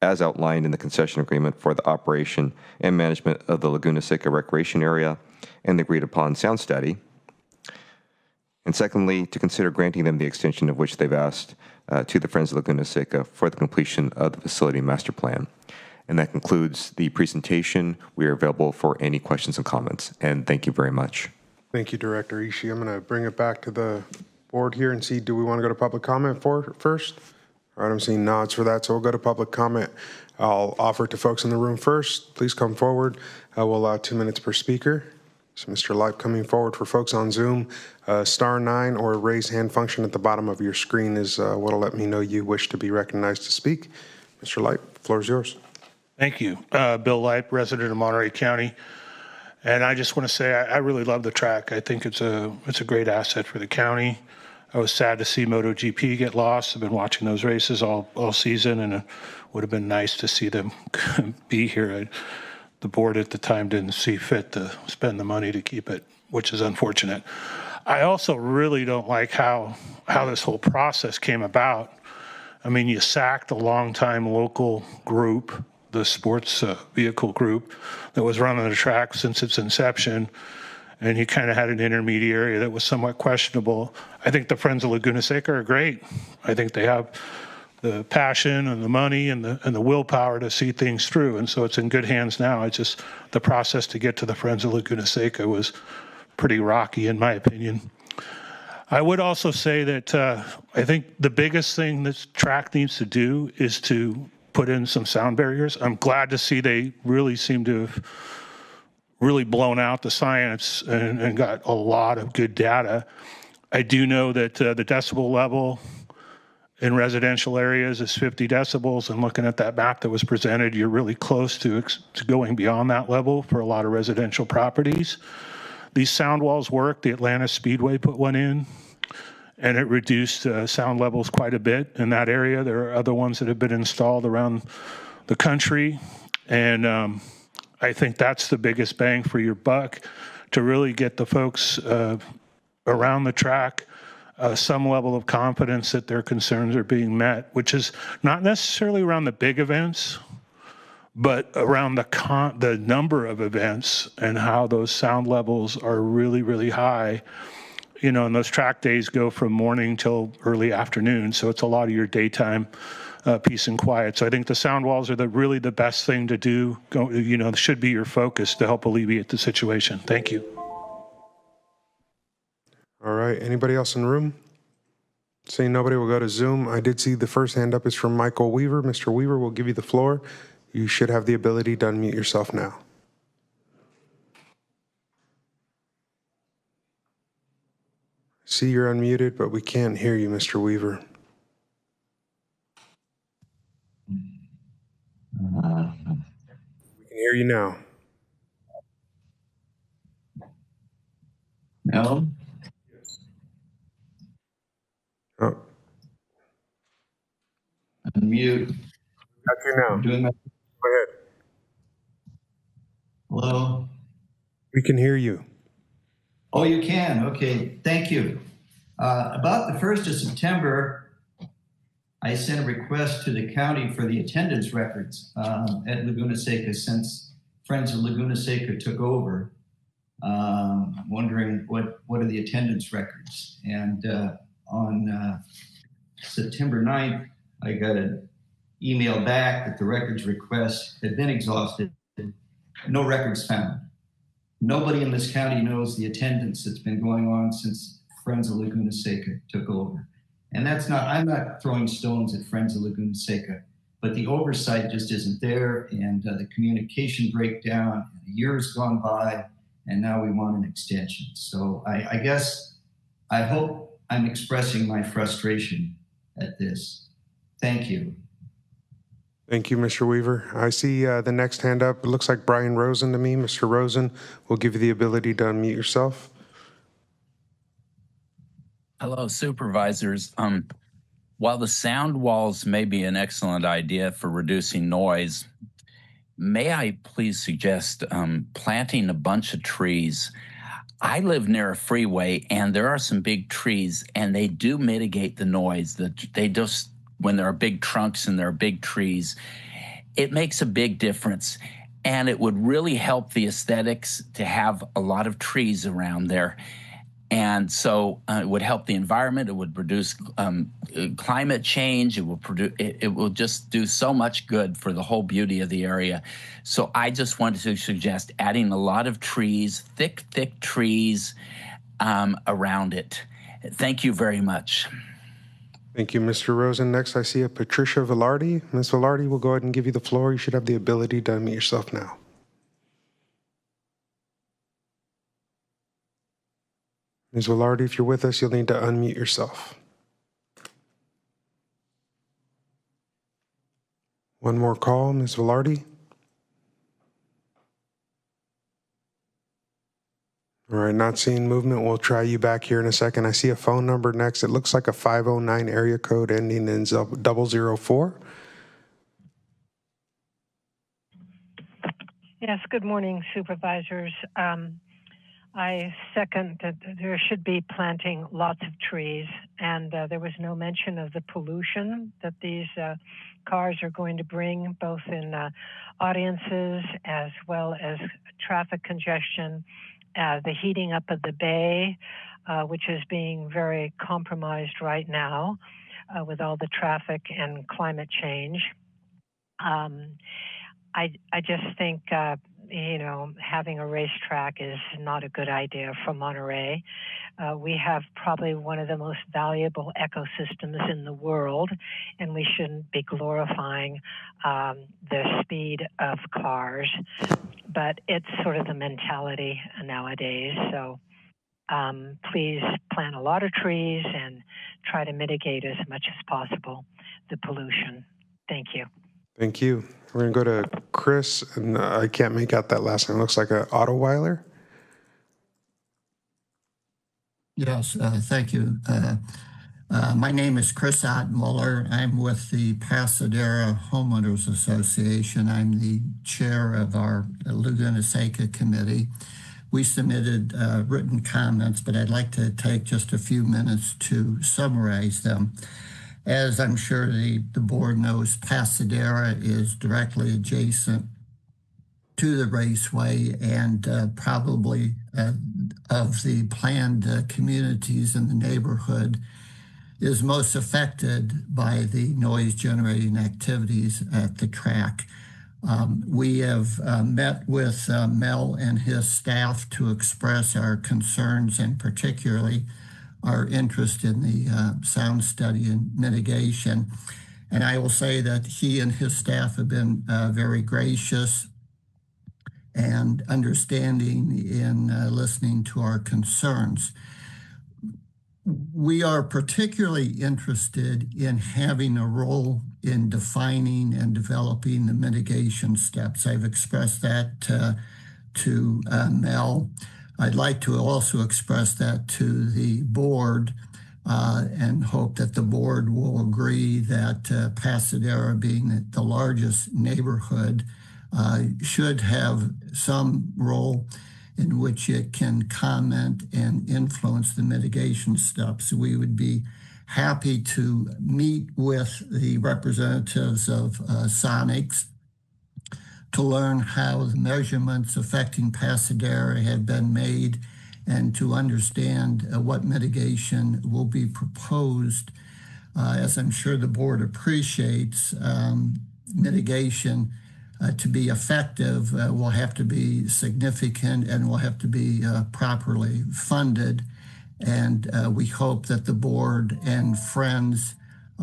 as outlined in the concession agreement for the operation and management of the Laguna Seca Recreation Area and the agreed upon sound study. And secondly, to consider granting them the extension of which they've asked to the Friends of Laguna Seca for the completion of the facility master plan. And that concludes the presentation. We are available for any questions and comments. And thank you very much. Thank you, Director Ishii. I'm going to bring it back to the board here and see, do we want to go to public comment first? All right, I'm seeing nods for that, so we'll go to public comment. I'll offer it to folks in the room first. Please come forward. We'll allow 2 minutes per speaker. So Mr. Lipe coming forward. For folks on Zoom, *9 or raise hand function at the bottom of your screen is what'll let me know you wish to be recognized to speak. Mr. Lipe, the floor is yours. Thank you. Bill Lipe, resident of Monterey County. And I just want to say I really love the track. I think it's a great asset for the county. I was sad to see MotoGP get lost. I've been watching those races all season, and it would have been nice to see them be here. The board at the time didn't see fit to spend the money to keep it, which is unfortunate. I also really don't like how this whole process came about. I mean, you sacked a longtime local group, the sports vehicle group that was running the track since its inception, and you kind of had an intermediary that was somewhat questionable. I think the Friends of Laguna Seca are great. I think they have the passion and the money and the willpower to see things through, and so it's in good hands now. It's just the process to get to the Friends of Laguna Seca was pretty rocky, in my opinion. I would also say that I think the biggest thing this track needs to do is to put in some sound barriers. I'm glad to see they really seem to have really blown out the science and got a lot of good data. I do know that the decibel level in residential areas is 50 decibels, and looking at that map that was presented, you're really close to going beyond that level for a lot of residential properties. These sound walls work. The Atlanta Speedway put one in, and it reduced sound levels quite a bit in that area. There are other ones that have been installed around the country, and I think that's the biggest bang for your buck, to really get the folks around the track some level of confidence that their concerns are being met, which is not necessarily around the big events, but around the number of events and how those sound levels are really, really high. You know, and those track days go from morning till early afternoon, so it's a lot of your daytime peace and quiet. So I think the sound walls are really the best thing to do. Should be your focus to help alleviate the situation. Thank you. All right, anybody else in the room? Seeing nobody, we'll go to Zoom. I did see the first hand up is from Michael Weaver. Mr. Weaver, we'll give you the floor. You should have the ability to unmute yourself now. See, you're unmuted, but we can't hear you, Mr. Weaver. We can hear you now. No. Oh. Unmute. Got you now. Doing my... Go ahead. Hello? We can hear you. Oh, you can? Okay, thank you. About the 1st of September, I sent a request to the county for the attendance records at Laguna Seca since Friends of Laguna Seca took over. Wondering what are the attendance records. And on September 9th, I got an email back that the records request had been exhausted. No records found. Nobody in this county knows the attendance that's been going on since Friends of Laguna Seca took over. And I'm not throwing stones at Friends of Laguna Seca, but the oversight just isn't there, and the communication breakdown, a year has gone by, and now we want an extension. So I hope I'm expressing my frustration at this. Thank you. Thank you, Mr. Weaver. I see the next hand up. It looks like Brian Rosen to me. Mr. Rosen, we'll give you the ability to unmute yourself. Hello, supervisors. While the sound walls may be an excellent idea for reducing noise, may I please suggest planting a bunch of trees? I live near a freeway, and there are some big trees, and they do mitigate the noise. They just, when there are big trunks and there are big trees, it makes a big difference. And it would really help the aesthetics to have a lot of trees around there. And so it would help the environment. It would reduce climate change. It will just do so much good for the whole beauty of the area. So I just wanted to suggest adding a lot of trees, thick trees around it. Thank you very much. Thank you, Mr. Rosen. Next, I see a Patricia Velarde. Ms. Velarde, we'll go ahead and give you the floor. You should have the ability to unmute yourself now. Ms. Velarde, if you're with us, you'll need to unmute yourself. One more call, Ms. Velarde. All right, not seeing movement. We'll try you back here in a second. I see a phone number next. It looks like a 509 area code ending in 004. Yes, good morning, supervisors. I second that there should be planting lots of trees, and there was no mention of the pollution that these cars are going to bring, both in audiences as well as traffic congestion, the heating up of the bay, which is being very compromised right now with all the traffic and climate change. I just think having a racetrack is not a good idea for Monterey. We have probably one of the most valuable ecosystems in the world, and we shouldn't be glorifying the speed of cars. But it's sort of the mentality nowadays. So please plant a lot of trees and try to mitigate as much as possible the pollution. Thank you. Thank you. We're going to go to Chris, and I can't make out that last name. It looks like a Otteweiler. Yes, thank you. My name is Chris Ottmuller. I'm with the Pasadena Homeowners Association. I'm the chair of our Laguna Seca committee. We submitted written comments, but I'd like to take just a few minutes to summarize them. As I'm sure the board knows, Pasadena is directly adjacent to the raceway and probably of the planned communities in the neighborhood is most affected by the noise generating activities at the track. We have met with Mel and his staff to express our concerns and particularly our interest in the sound study and mitigation. And I will say that he and his staff have been very gracious and understanding in listening to our concerns. We are particularly interested in having a role in defining and developing the mitigation steps. I've expressed that to Mel. I'd like to also express that to the board and hope that the board will agree that Pasadena, being the largest neighborhood, should have some role in which it can comment and influence the mitigation steps. We would be happy to meet with the representatives of Sonics to learn how the measurements affecting Pasadena have been made and to understand what mitigation will be proposed. As I'm sure the board appreciates, mitigation to be effective will have to be significant and will have to be properly funded. And we hope that the board and friends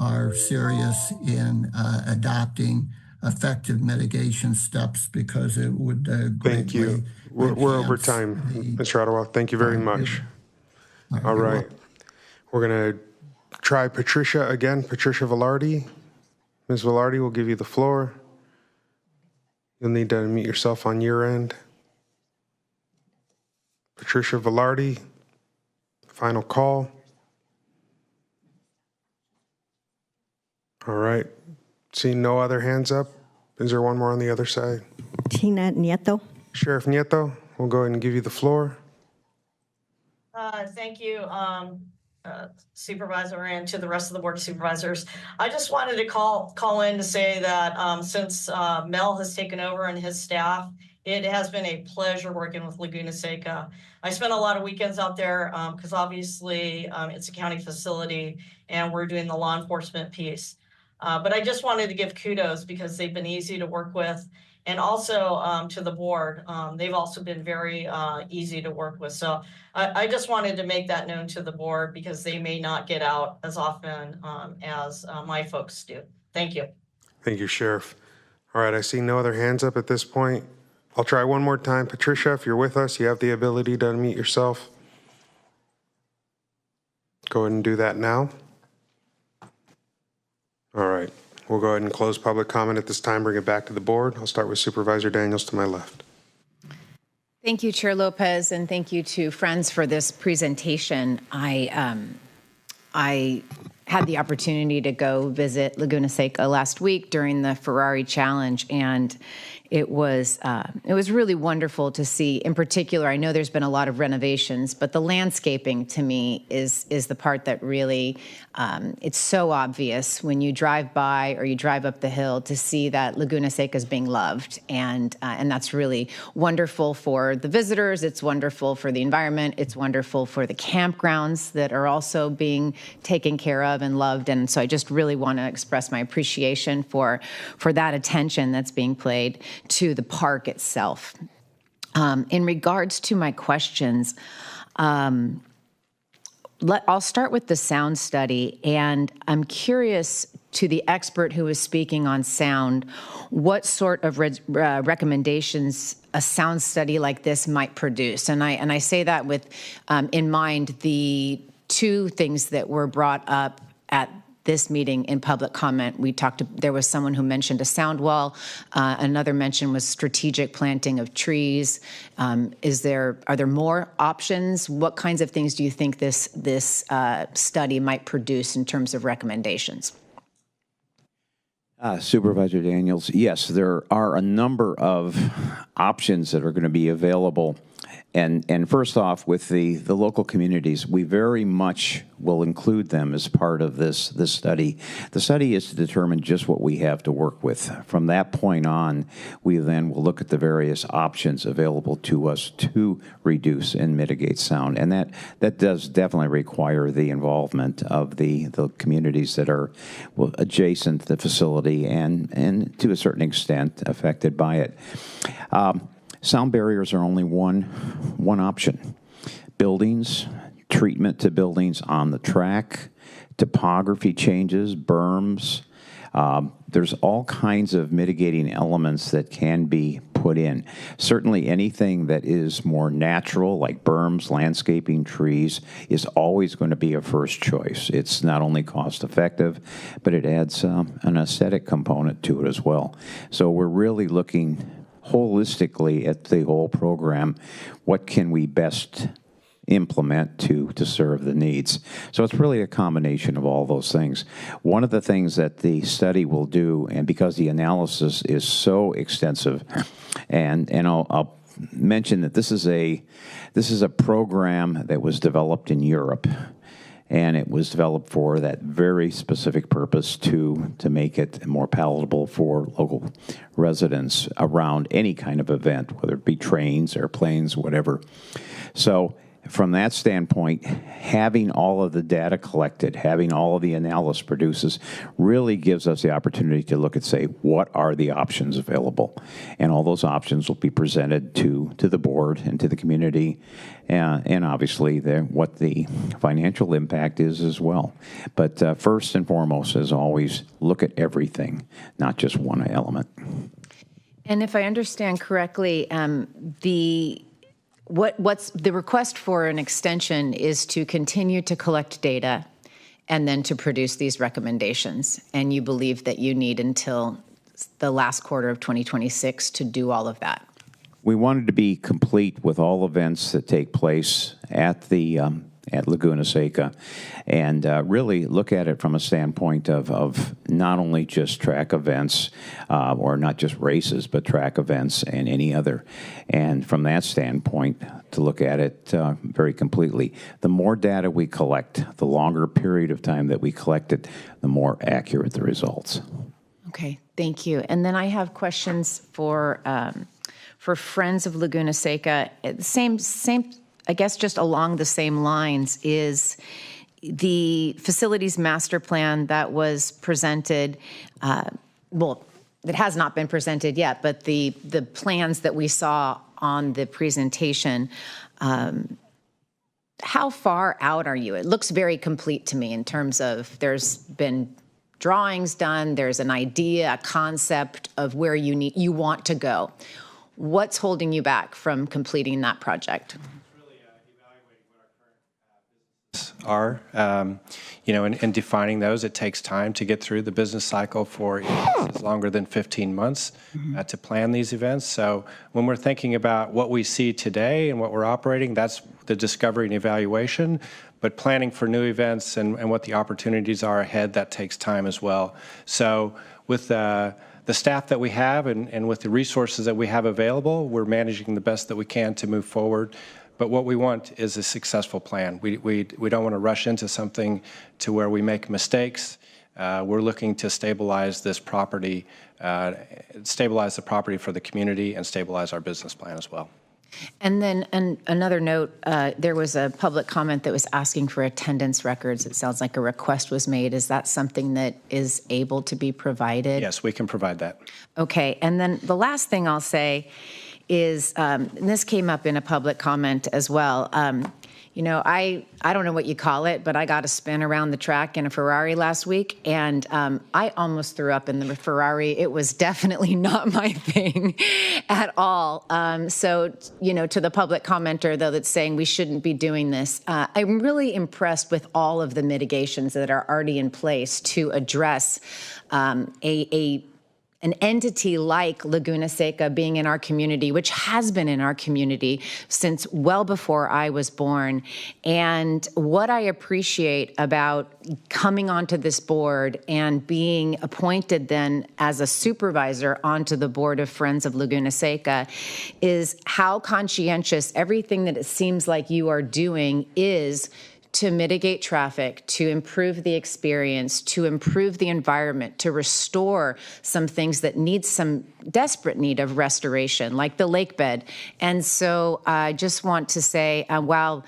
are serious in adopting effective mitigation steps because it would greatly. Thank you. We're over time, Mr. Ottawa. Thank you very much. All right. We're going to try Patricia again. Patricia Velarde. Ms. Velarde, we'll give you the floor. You'll need to unmute yourself on your end. Patricia Velarde, final call. All right. Seeing no other hands up, is there one more on the other side? Tina Nieto. Sheriff Nieto, we'll go ahead and give you the floor. Thank you, Supervisor, and to the rest of the Board of Supervisors. I just wanted to call in to say that since Mel has taken over and his staff, it has been a pleasure working with Laguna Seca. I spent a lot of weekends out there because obviously it's a county facility and we're doing the law enforcement piece. But I just wanted to give kudos because they've been easy to work with. And also to the board, they've also been very easy to work with. So I just wanted to make that known to the board because they may not get out as often as my folks do. Thank you. Thank you, Sheriff. All right, I see no other hands up at this point. I'll try one more time. Patricia, if you're with us, you have the ability to unmute yourself. Go ahead and do that now. All right. We'll go ahead and close public comment at this time, bring it back to the board. I'll start with Supervisor Daniels to my left. Thank you, Chair Lopez, and thank you to Friends for this presentation. I had the opportunity to go visit Laguna Seca last week during the Ferrari Challenge, and it was really wonderful to see. In particular, I know there's been a lot of renovations, but the landscaping to me is the part that really, it's so obvious when you drive by or you drive up the hill to see that Laguna Seca is being loved, and that's really wonderful for the visitors. It's wonderful for the environment. It's wonderful for the campgrounds that are also being taken care of and loved. And so I just really want to express my appreciation for that attention that's being paid to the park itself. In regards to my questions, I'll start with the sound study, and I'm curious to the expert who was speaking on sound, what sort of recommendations a sound study like this might produce. And I say that with in mind the two things that were brought up at this meeting in public comment. There was someone who mentioned a sound wall. Another mention was strategic planting of trees. Are there more options? What kinds of things do you think this study might produce in terms of recommendations? Supervisor Daniels, yes, there are a number of options that are going to be available. And first off, with the local communities, we very much will include them as part of this study. The study is to determine just what we have to work with. From that point on, we then will look at the various options available to us to reduce and mitigate sound. And that does definitely require the involvement of the communities that are adjacent to the facility and to a certain extent affected by it. Sound barriers are only one option. Buildings, treatment to buildings on the track, topography changes, berms. There's all kinds of mitigating elements that can be put in. Certainly anything that is more natural, like berms, landscaping, trees, is always going to be a first choice. It's not only cost effective, but it adds an aesthetic component to it as well. So we're really looking holistically at the whole program. What can we best implement to serve the needs? So it's really a combination of all those things. One of the things that the study will do, and because the analysis is so extensive, and I'll mention that this is a program that was developed in Europe. And it was developed for that very specific purpose to make it more palatable for local residents around any kind of event, whether it be trains, airplanes, whatever. So from that standpoint, having all of the data collected, having all of the analysis produces, really gives us the opportunity to look at, say, what are the options available? And all those options will be presented to the board and to the community, and obviously what the financial impact is as well. But first and foremost, as always, look at everything, not just one element. And if I understand correctly, what's the request for an extension is to continue to collect data and then to produce these recommendations. And you believe that you need until the last quarter of 2026 to do all of that. We wanted to be complete with all events that take place at the at Laguna Seca, and really look at it from a standpoint of not only just track events, or not just races, but track events and any other. And from that standpoint, to look at it very completely. The more data we collect, the longer period of time that we collect it, the more accurate the results. Okay, thank you. And then I have questions for Friends of Laguna Seca. Same, I guess just along the same lines is the facilities master plan that was presented, well, it has not been presented yet, but the plans that we saw on the presentation, how far out are you? It looks very complete to me in terms of there's been drawings done, there's an idea, a concept of where you want to go. What's holding you back from completing that project? Are, in defining those, it takes time to get through the business cycle for it's longer than 15 months to plan these events. So when we're thinking about what we see today and what we're operating, that's the discovery and evaluation. But planning for new events and what the opportunities are ahead, that takes time as well. So with the staff that we have and with the resources that we have available, we're managing the best that we can to move forward. But what we want is a successful plan. We don't want to rush into something to where we make mistakes. We're looking to stabilize this property, stabilize the property for the community, and stabilize our business plan as well. And then another note, there was a public comment that was asking for attendance records. It sounds like a request was made. Is that something that is able to be provided? Yes, we can provide that. Okay, and then the last thing I'll say is, and this came up in a public comment as well, I don't know what you call it, but I got to spin around the track in a Ferrari last week, and I almost threw up in the Ferrari. It was definitely not my thing at all. So, to the public commenter, though, that's saying we shouldn't be doing this, I'm really impressed with all of the mitigations that are already in place to address an entity like Laguna Seca being in our community, which has been in our community since well before I was born. And what I appreciate about coming onto this board and being appointed then as a supervisor onto the board of Friends of Laguna Seca is how conscientious everything that it seems like you are doing is to mitigate traffic, to improve the experience, to improve the environment, to restore some things that need some desperate need of restoration, like the lake bed. And so I just want to say, while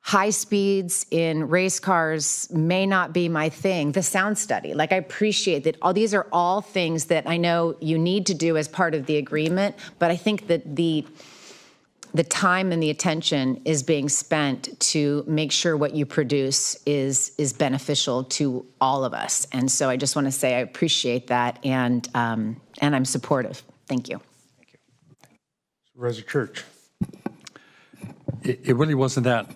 high speeds in race cars may not be my thing, the sound study, I appreciate that these are all things that I know you need to do as part of the agreement, but I think that the time and the attention is being spent to make sure what you produce is beneficial to all of us. And so I just want to say I appreciate that, and I'm supportive. Thank you. Thank you. Supervisor Church. It really wasn't that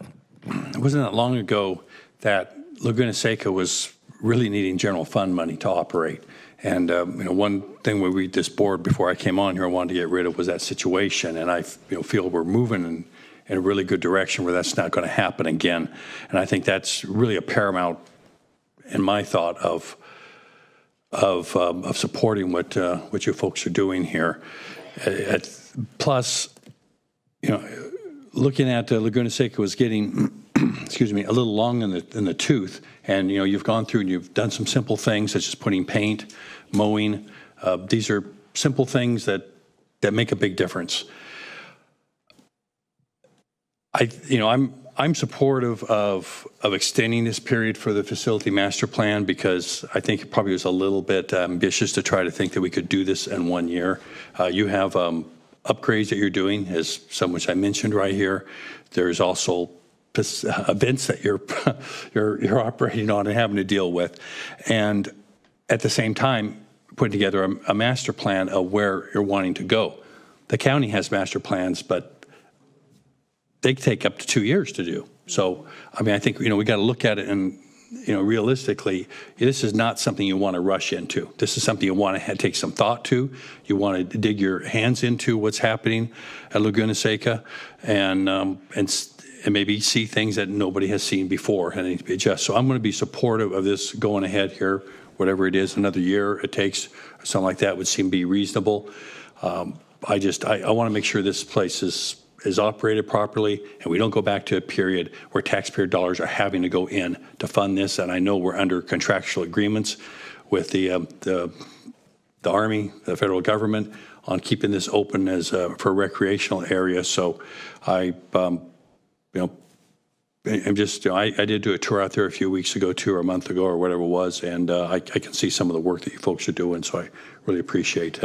long ago that Laguna Seca was really needing general fund money to operate. And one thing we read this board before I came on here, I wanted to get rid of was that situation. And I feel we're moving in a really good direction where that's not going to happen again. And I think that's really a paramount in my thought of supporting what you folks are doing here. Plus, looking at Laguna Seca was getting, excuse me, a little long in the tooth. And, you've gone through and you've done some simple things such as putting paint, mowing. These are simple things that make a big difference. I'm supportive of extending this period for the facility master plan because I think it probably was a little bit ambitious to try to think that we could do this in 1 year. You have upgrades that you're doing, as some which I mentioned right here. There's also events that you're operating on and having to deal with, and at the same time putting together a master plan of where you're wanting to go. The county has master plans, but they take up to 2 years to do. So, I think we got to look at it in realistically, this is not something you want to rush into. This is something you want to take some thought to. You want to dig your hands into what's happening at Laguna Seca, and maybe see things that nobody has seen before and need to be adjusted. So I'm going to be supportive of this going ahead here, whatever it is, another year it takes, or something like that would seem to be reasonable. I want to make sure this place is operated properly, and we don't go back to a period where taxpayer dollars are having to go in to fund this. And I know we're under contractual agreements with the Army, the federal government, on keeping this open as for a recreational area. So I did do a tour out there a few weeks ago, or a month ago, or whatever it was, and I can see some of the work that you folks are doing. So I really appreciate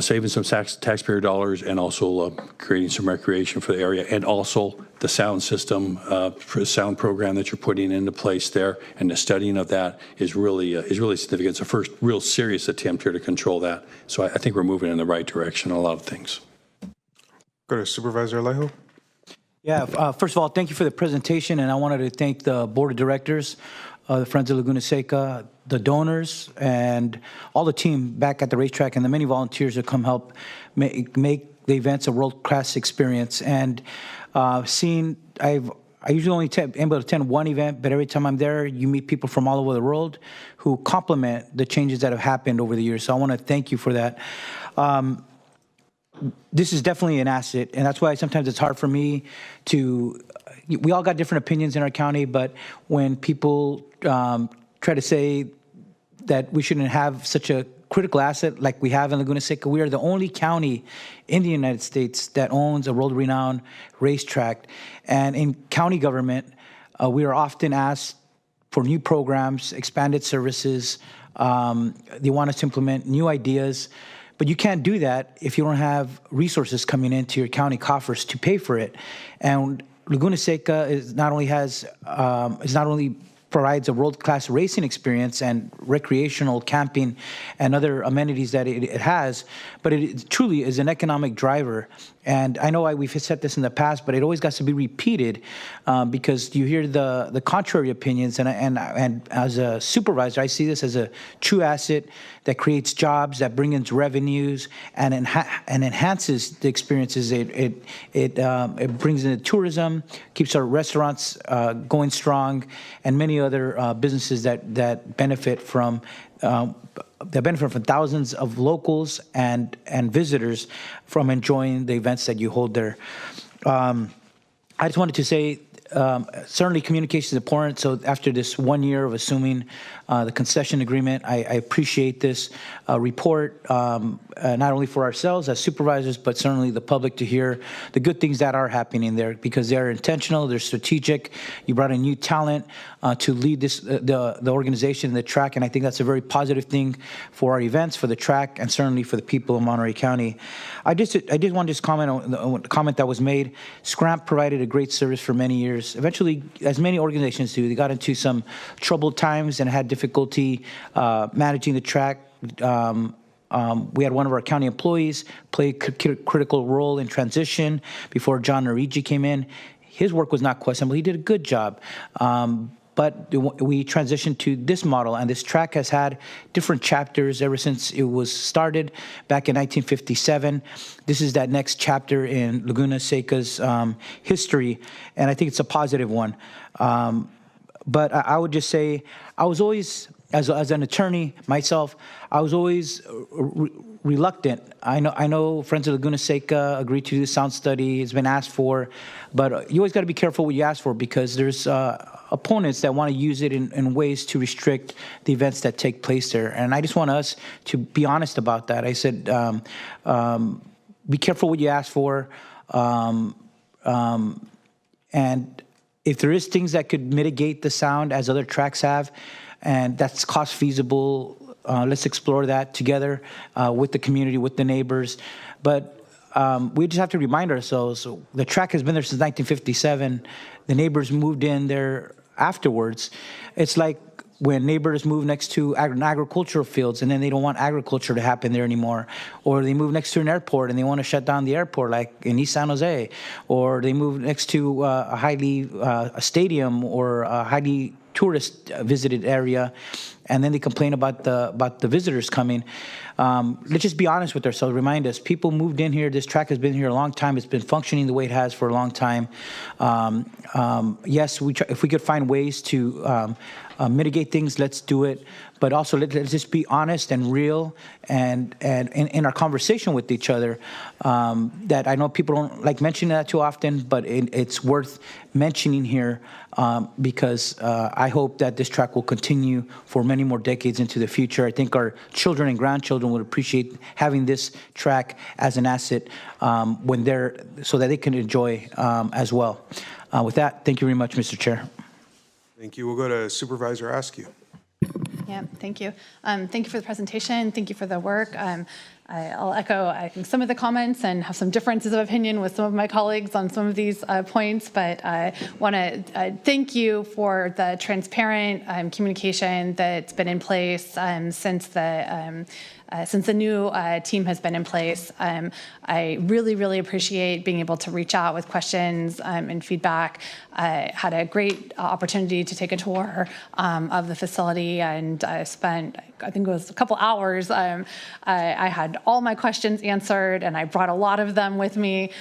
saving some taxpayer dollars, and also creating some recreation for the area, and also the sound system, for the sound program that you're putting into place there, and the studying of that is really significant. It's the first real serious attempt here to control that. So I think we're moving in the right direction on a lot of things. Go to Supervisor Alejo. Yeah, first of all, thank you for the presentation, and I wanted to thank the Board of Directors, the Friends of Laguna Seca, the donors, and all the team back at the racetrack, and the many volunteers that come help make the events a world-class experience. And I usually only able to attend one event, but every time I'm there, you meet people from all over the world who complement the changes that have happened over the years. So I want to thank you for that. This is definitely an asset, and that's why sometimes it's hard for me to. We all got different opinions in our county, but when people try to say that we shouldn't have such a critical asset like we have in Laguna Seca, we are the only county in the United States that owns a world-renowned racetrack. And in county government, we are often asked for new programs, expanded services. They want us to implement new ideas. But you can't do that if you don't have resources coming into your county coffers to pay for it. And Laguna Seca not only provides a world-class racing experience and recreational camping and other amenities that it has, but it truly is an economic driver. And I know we've said this in the past, but it always got to be repeated because you hear the contrary opinions. And as a supervisor, I see this as a true asset that creates jobs, that brings in revenues, and enhances the experiences. It brings in tourism, keeps our restaurants going strong, and many other businesses that benefit from thousands of locals and visitors from enjoying the events that you hold there. I just wanted to say, certainly communication is important. So after this 1 year of assuming the concession agreement, I appreciate this report, not only for ourselves as supervisors, but certainly the public to hear the good things that are happening there, because they are intentional, they're strategic. You brought in new talent to lead the organization, the track, and I think that's a very positive thing for our events, for the track, and certainly for the people of Monterey County. I did want to just comment on the comment that was made. Scramp provided a great service for many years. Eventually, as many organizations do, they got into some troubled times and had difficulty managing the track. We had one of our county employees play a critical role in transition before John Narigi came in. His work was not questionable. He did a good job. But we transitioned to this model, and this track has had different chapters ever since it was started back in 1957. This is that next chapter in Laguna Seca's history, and I think it's a positive one. But I would just say, I was always, as an attorney myself, I was always reluctant. I know Friends of Laguna Seca agreed to do the sound study. It's been asked for, but you always got to be careful what you ask for, because there's opponents that want to use it in ways to restrict the events that take place there. And I just want us to be honest about that. I said, be careful what you ask for. And if there is things that could mitigate the sound, as other tracks have, and that's cost feasible, let's explore that together with the community, with the neighbors. But we just have to remind ourselves, the track has been there since 1957. The neighbors moved in there afterwards. It's like when neighbors move next to agricultural fields and then they don't want agriculture to happen there anymore, or they move next to an airport and they want to shut down the airport, like in East San Jose, or they move next to a stadium or a highly tourist visited area, and then they complain about the visitors coming. Let's just be honest with ourselves. Remind us, people moved in here. This track has been here a long time. It's been functioning the way it has for a long time. Yes, if we could find ways to mitigate things, let's do it. But also, let's just be honest and real, and in our conversation with each other. That I know people don't like mentioning that too often, but it's worth mentioning here because I hope that this track will continue for many more decades into the future. I think our children and grandchildren would appreciate having this track as an asset so that they can enjoy as well. With that, thank you very much, Mr. Chair. Thank you. We'll go to Supervisor Askew. Yeah, thank you. Thank you for the presentation. Thank you for the work. I'll echo, I think, some of the comments and have some differences of opinion with some of my colleagues on some of these points, but I want to thank you for the transparent communication that's been in place since the new team has been in place. I really, really appreciate being able to reach out with questions and feedback. I had a great opportunity to take a tour of the facility, and I spent, I think it was a couple hours. I had all my questions answered, and I brought a lot of them with me.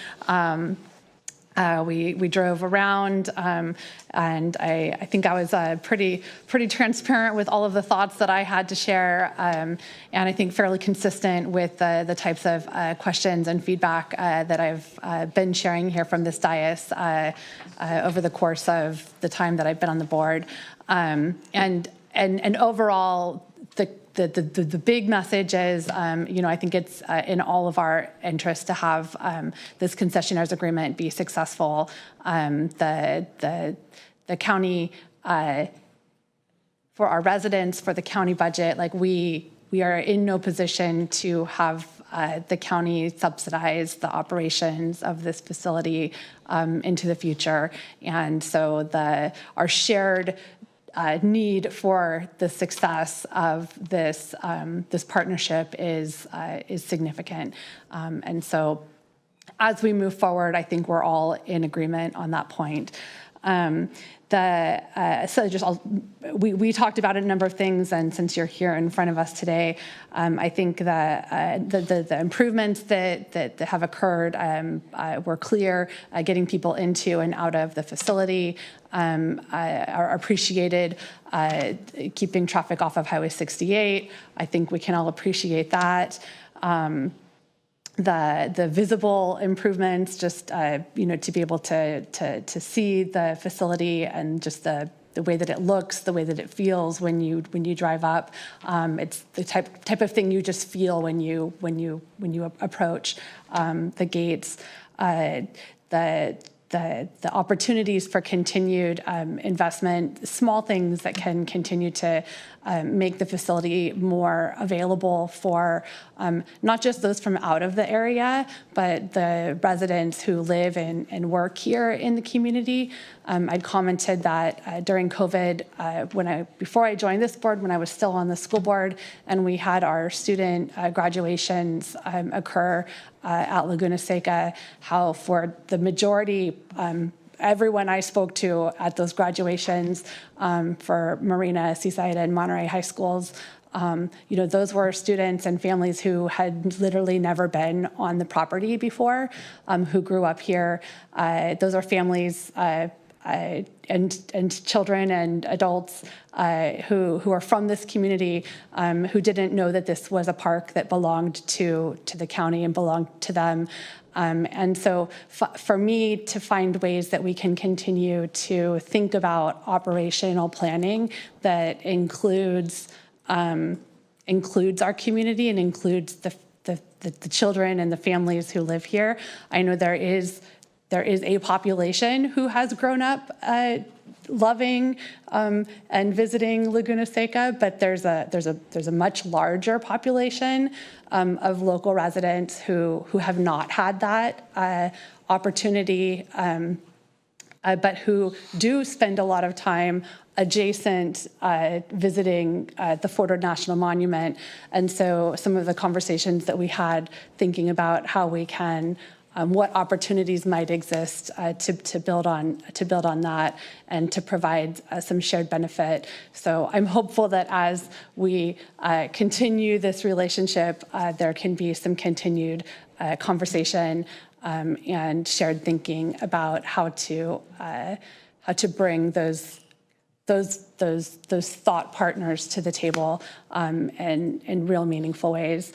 We drove around, and I think I was pretty transparent with all of the thoughts that I had to share, and I think fairly consistent with the types of questions and feedback that I've been sharing here from this dais over the course of the time that I've been on the board, and overall. The big message is, I think it's in all of our interest to have this concessionaires agreement be successful. The county, for our residents, for the county budget, like we are in no position to have the county subsidize the operations of this facility into the future, and so our shared need for the success of this partnership is significant, and so as we move forward, I think we're all in agreement on that point. We talked about a number of things, and since you're here in front of us today, I think that the improvements that have occurred were clear. Getting people into and out of the facility are appreciated. Keeping traffic off of Highway 68, I think we can all appreciate that. The visible improvements, just to be able to see the facility and just the way that it looks, the way that it feels when you drive up. It's the type of thing you just feel when you approach the gates. The opportunities for continued investment, small things that can continue to make the facility more available for not just those from out of the area, but the residents who live and work here in the community. I'd commented that during COVID, before I joined this board, when I was still on the school board, and we had our student graduations occur at Laguna Seca, how for the majority, everyone I spoke to at those graduations for Marina, Seaside, and Monterey high schools, those were students and families who had literally never been on the property before, who grew up here. Those are families and children and adults who are from this community, who didn't know that this was a park that belonged to the county and belonged to them. And so for me to find ways that we can continue to think about operational planning that includes our community and includes the children and the families who live here. I know there is a population who has grown up loving and visiting Laguna Seca, but there's a much larger population of local residents who have not had that opportunity, but who do spend a lot of time adjacent, visiting the Fort Ord National Monument. And so some of the conversations that we had thinking about how we can, what opportunities might exist to build on that and to provide some shared benefit. So I'm hopeful that as we continue this relationship, there can be some continued conversation and shared thinking about how to bring those thought partners to the table in real meaningful ways.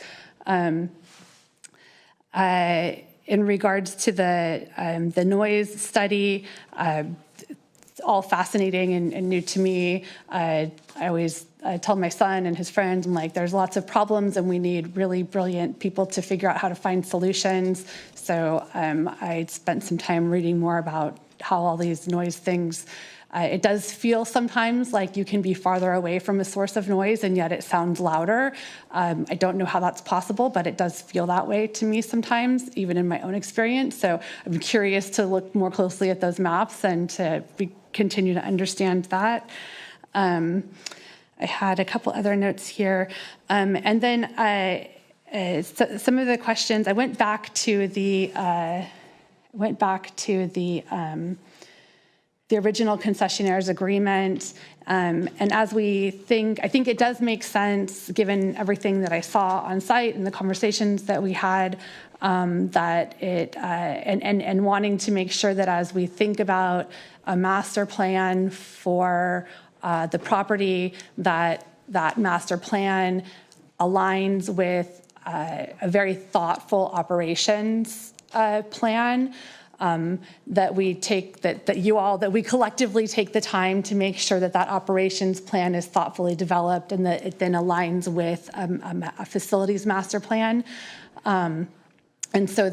In regards to the noise study, it's all fascinating and new to me. I always tell my son and his friends, I'm like, there's lots of problems and we need really brilliant people to figure out how to find solutions. So I spent some time reading more about how all these noise things, it does feel sometimes like you can be farther away from a source of noise and yet it sounds louder. I don't know how that's possible, but it does feel that way to me sometimes, even in my own experience. So I'm curious to look more closely at those maps and to continue to understand that. I had a couple other notes here. And then so some of the questions, I went back to the original concessionaires agreement. And as we think, I think it does make sense, given everything that I saw on site and the conversations that we had, that it, and wanting to make sure that as we think about a master plan for the property, that master plan aligns with a very thoughtful operations plan. That we take, that we collectively take the time to make sure that operations plan is thoughtfully developed and that it then aligns with a facilities master plan. And so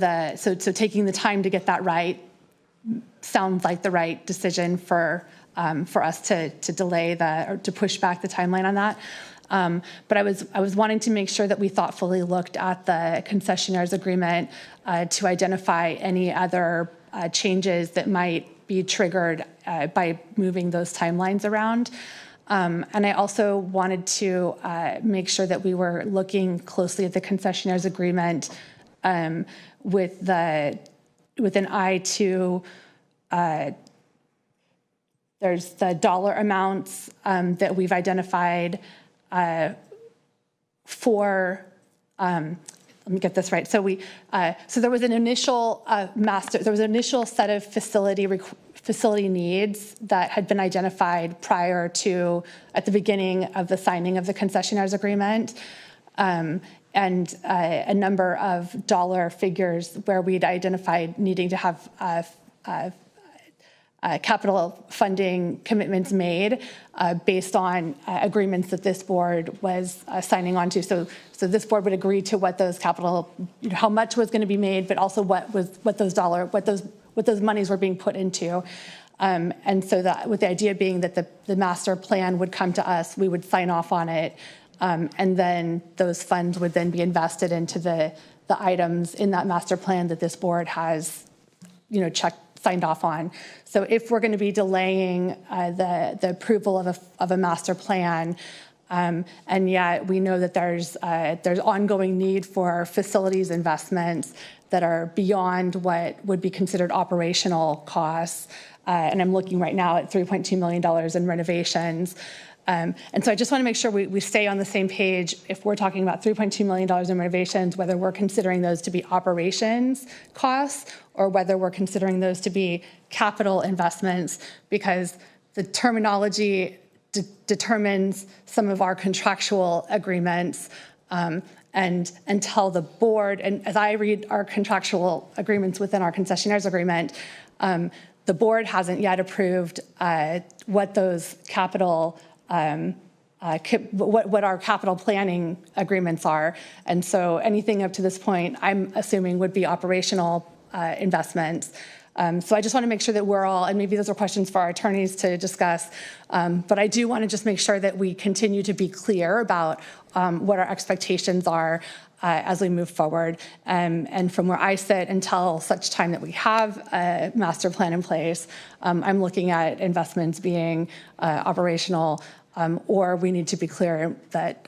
taking the time to get that right sounds like the right decision for us to delay or to push back the timeline on that. But I was wanting to make sure that we thoughtfully looked at the concessionaires agreement to identify any other changes that might be triggered by moving those timelines around. And I also wanted to make sure that we were looking closely at the concessionaires agreement with an eye to there's the dollar amounts that we've identified for, let me get this right. So so there was an initial set of facility needs that had been identified prior to, at the beginning of the signing of the concessionaires agreement, and a number of dollar figures where we'd identified needing to have capital funding commitments made based on agreements that this board was signing on to. So this board would agree to what those capital, how much was going to be made, but also what those monies were being put into. And so that, with the idea being that the master plan would come to us, we would sign off on it, and then those funds would then be invested into the items in that master plan that this board has, signed off on. So if we're going to be delaying the approval of a master plan, and yet we know that there's ongoing need for facilities investments that are beyond what would be considered operational costs, and I'm looking right now at $3.2 million in renovations. And so I just want to make sure we stay on the same page. If we're talking about $3.2 million in renovations, whether we're considering those to be operations costs or whether we're considering those to be capital investments, because the terminology determines some of our contractual agreements. And until the board, and as I read our contractual agreements within our concessionaires agreement, the board hasn't yet approved what those capital what our capital planning agreements are. And so anything up to this point, I'm assuming would be operational investments. So I just want to make sure that we're all, and maybe those are questions for our attorneys to discuss, but I do want to just make sure that we continue to be clear about what our expectations are as we move forward. And from where I sit, until such time that we have a master plan in place, I'm looking at investments being operational, or we need to be clear that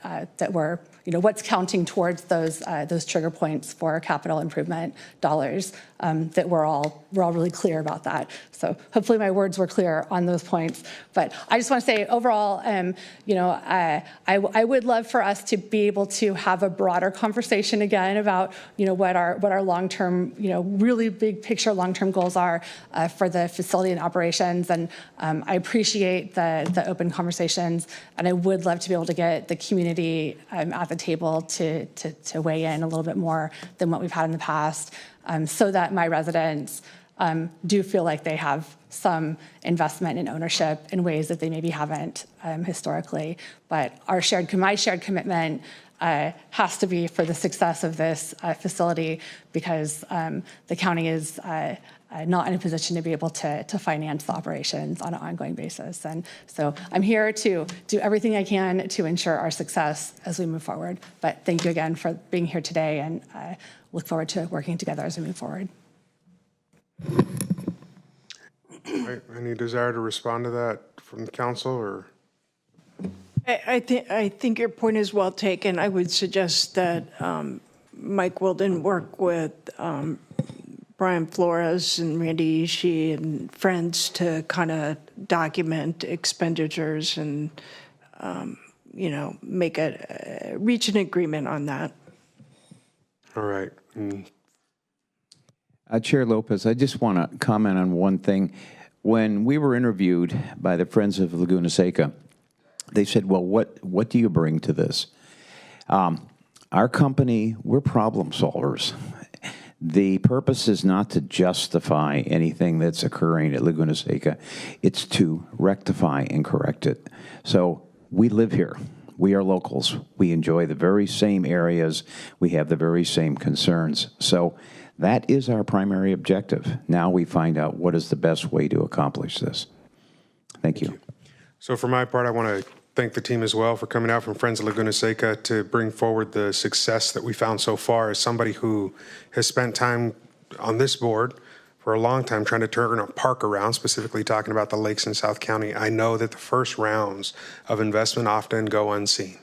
we're, what's counting towards those trigger points for capital improvement dollars, that we're all really clear about that. So hopefully my words were clear on those points. But I just want to say overall, I would love for us to be able to have a broader conversation again about, what our long-term, really big picture long-term goals are for the facility and operations. And I appreciate the open conversations, and I would love to be able to get the community at the table to weigh in a little bit more than what we've had in the past, so that my residents do feel like they have some investment and ownership in ways that they maybe haven't historically. But my shared commitment has to be for the success of this facility, because the county is not in a position to be able to finance the operations on an ongoing basis. And so I'm here to do everything I can to ensure our success as we move forward. But thank you again for being here today, and I look forward to working together as we move forward. Right. Any desire to respond to that from the council, or? I think your point is well taken. I would suggest that Mike Wilden work with Brian Flores and Randy Ishii and friends to kind of document expenditures and, reach an agreement on that. All right. Chair Lopez, I just want to comment on one thing. When we were interviewed by the Friends of Laguna Seca, they said, well, what do you bring to this? Our company, we're problem solvers. The purpose is not to justify anything that's occurring at Laguna Seca. It's to rectify and correct it. So we live here. We are locals. We enjoy the very same areas. We have the very same concerns. So that is our primary objective. Now we find out what is the best way to accomplish this. Thank you. So for my part, I want to thank the team as well for coming out from Friends of Laguna Seca to bring forward the success that we found so far. As somebody who has spent time on this board for a long time trying to turn a park around, specifically talking about the lakes in South County, I know that the first rounds of investment often go unseen.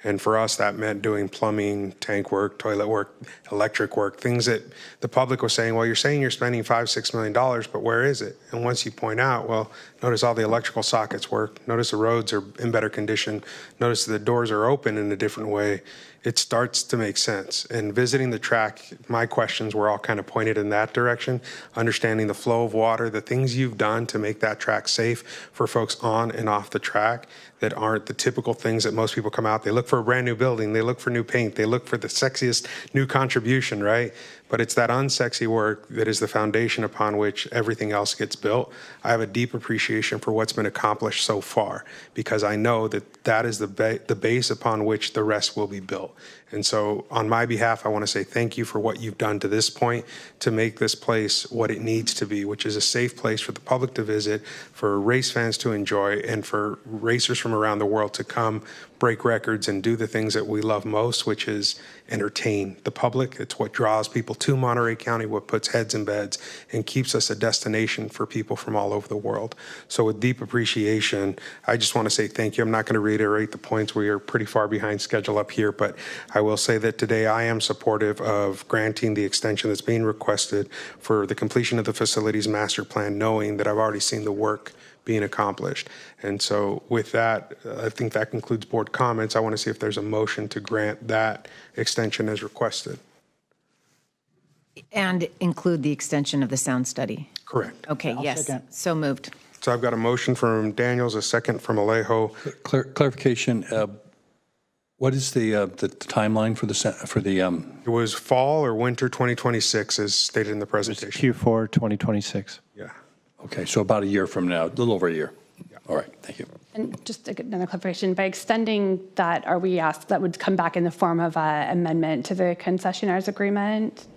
And for us, that meant doing plumbing, tank work, toilet work, electric work, things that the public was saying, well, you're saying you're spending $5-6 million, but where is it? And once you point out, well, notice all the electrical sockets work, notice the roads are in better condition, notice the doors are open in a different way, it starts to make sense. And visiting the track, my questions were all kind of pointed in that direction, understanding the flow of water, the things you've done to make that track safe for folks on and off the track that aren't the typical things that most people come out. They look for a brand new building, they look for new paint, they look for the sexiest new contribution, right? But it's that unsexy work that is the foundation upon which everything else gets built. I have a deep appreciation for what's been accomplished so far, because I know that that is the base upon which the rest will be built. And so on my behalf, I want to say thank you for what you've done to this point to make this place what it needs to be, which is a safe place for the public to visit, for race fans to enjoy, and for racers from around the world to come, break records, and do the things that we love most, which is entertain the public. It's what draws people to Monterey County, what puts heads in beds, and keeps us a destination for people from all over the world. So with deep appreciation, I just want to say thank you. I'm not going to reiterate the points. We are pretty far behind schedule up here, but I will say that today I am supportive of granting the extension that's being requested for the completion of the facilities master plan, knowing that I've already seen the work being accomplished. And so with that, I think that concludes board comments. I want to see if there's a motion to grant that extension as requested. And include the extension of the sound study. Correct. Okay, yes, so moved. So I've got a motion from Daniels, a second from Alejo. Clarification, what is the timeline for the? It was fall or winter 2026 as stated in the presentation. Q4 2026. Yeah. Okay, so about a year from now, a little over a year. Yeah. All right, thank you. And just another clarification, by extending that, are we asked that would come back in the form of an amendment to the concessionaires agreement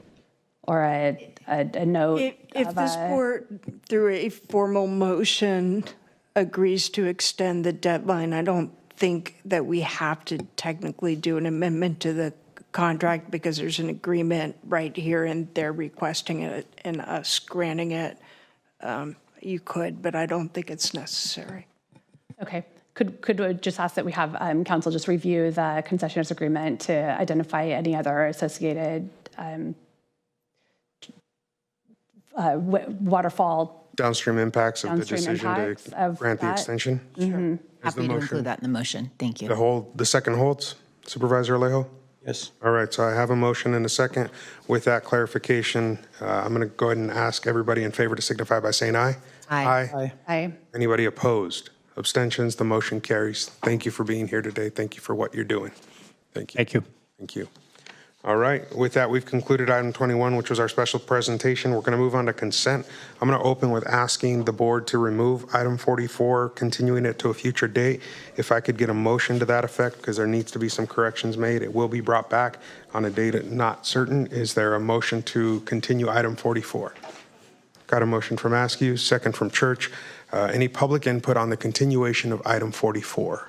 or a note? If this board, through a formal motion, agrees to extend the deadline, I don't think that we have to technically do an amendment to the contract because there's an agreement right here and they're requesting it and us granting it, you could, but I don't think it's necessary. Okay. Could we just ask that we have council just review the concessioners agreement to identify any other associated waterfall Downstream impacts of the downstream decision impacts to of grant the that? extension? Mhm. Is the Happy to motion- include that in the motion. Thank you. The second holds? Supervisor Alejo? Yes. All right, so I have a motion and a second. With that clarification, I'm going to go ahead and ask everybody in favor to signify by saying aye. Aye. Aye. Anybody opposed? Abstentions? The motion carries. Thank you for being here today. Thank you for what you're doing. Thank you. Thank you. Thank you. All right, with that, we've concluded item 21, which was our special presentation. We're going to move on to consent. I'm going to open with asking the board to remove item 44, continuing it to a future date. If I could get a motion to that effect, because there needs to be some corrections made. It will be brought back on a date not certain. Is there a motion to continue item 44? Got a motion from Askew, second from Church. Any public input on the continuation of item 44?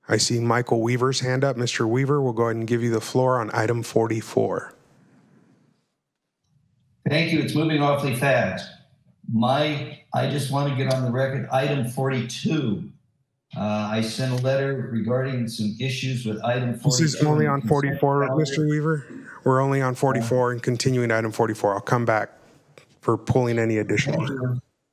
I see Michael Weaver's hand up. Mr. Weaver, we'll go ahead and give you the floor on item 44. Thank you. It's moving awfully fast. I just want to get on the record, item 42. I sent a letter regarding some issues with item 42. This is only on 44, Mr. Weaver. We're only on 44 and continuing item 44. I'll come back for pulling any additional.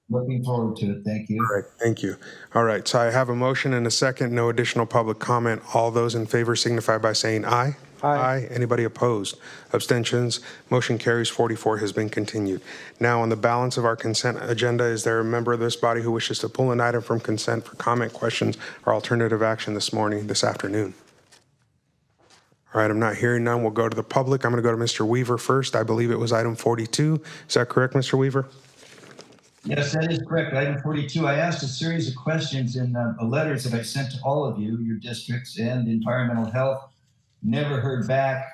Looking forward to it. Thank you. All right, thank you. All right, so I have a motion and a second. No additional public comment. All those in favor signify by saying aye. Aye. Anybody opposed? Abstentions? Motion carries. 44 has been continued. Now, on the balance of our consent agenda, is there a member of this body who wishes to pull an item from consent for comment, questions, or alternative action this afternoon? All right, I'm not hearing none. We'll go to the public. I'm going to go to Mr. Weaver first. I believe it was item 42. Is that correct, Mr. Weaver? Yes, that is correct. Item 42, I asked a series of questions in the letters that I sent to all of you, your districts and environmental health. Never heard back.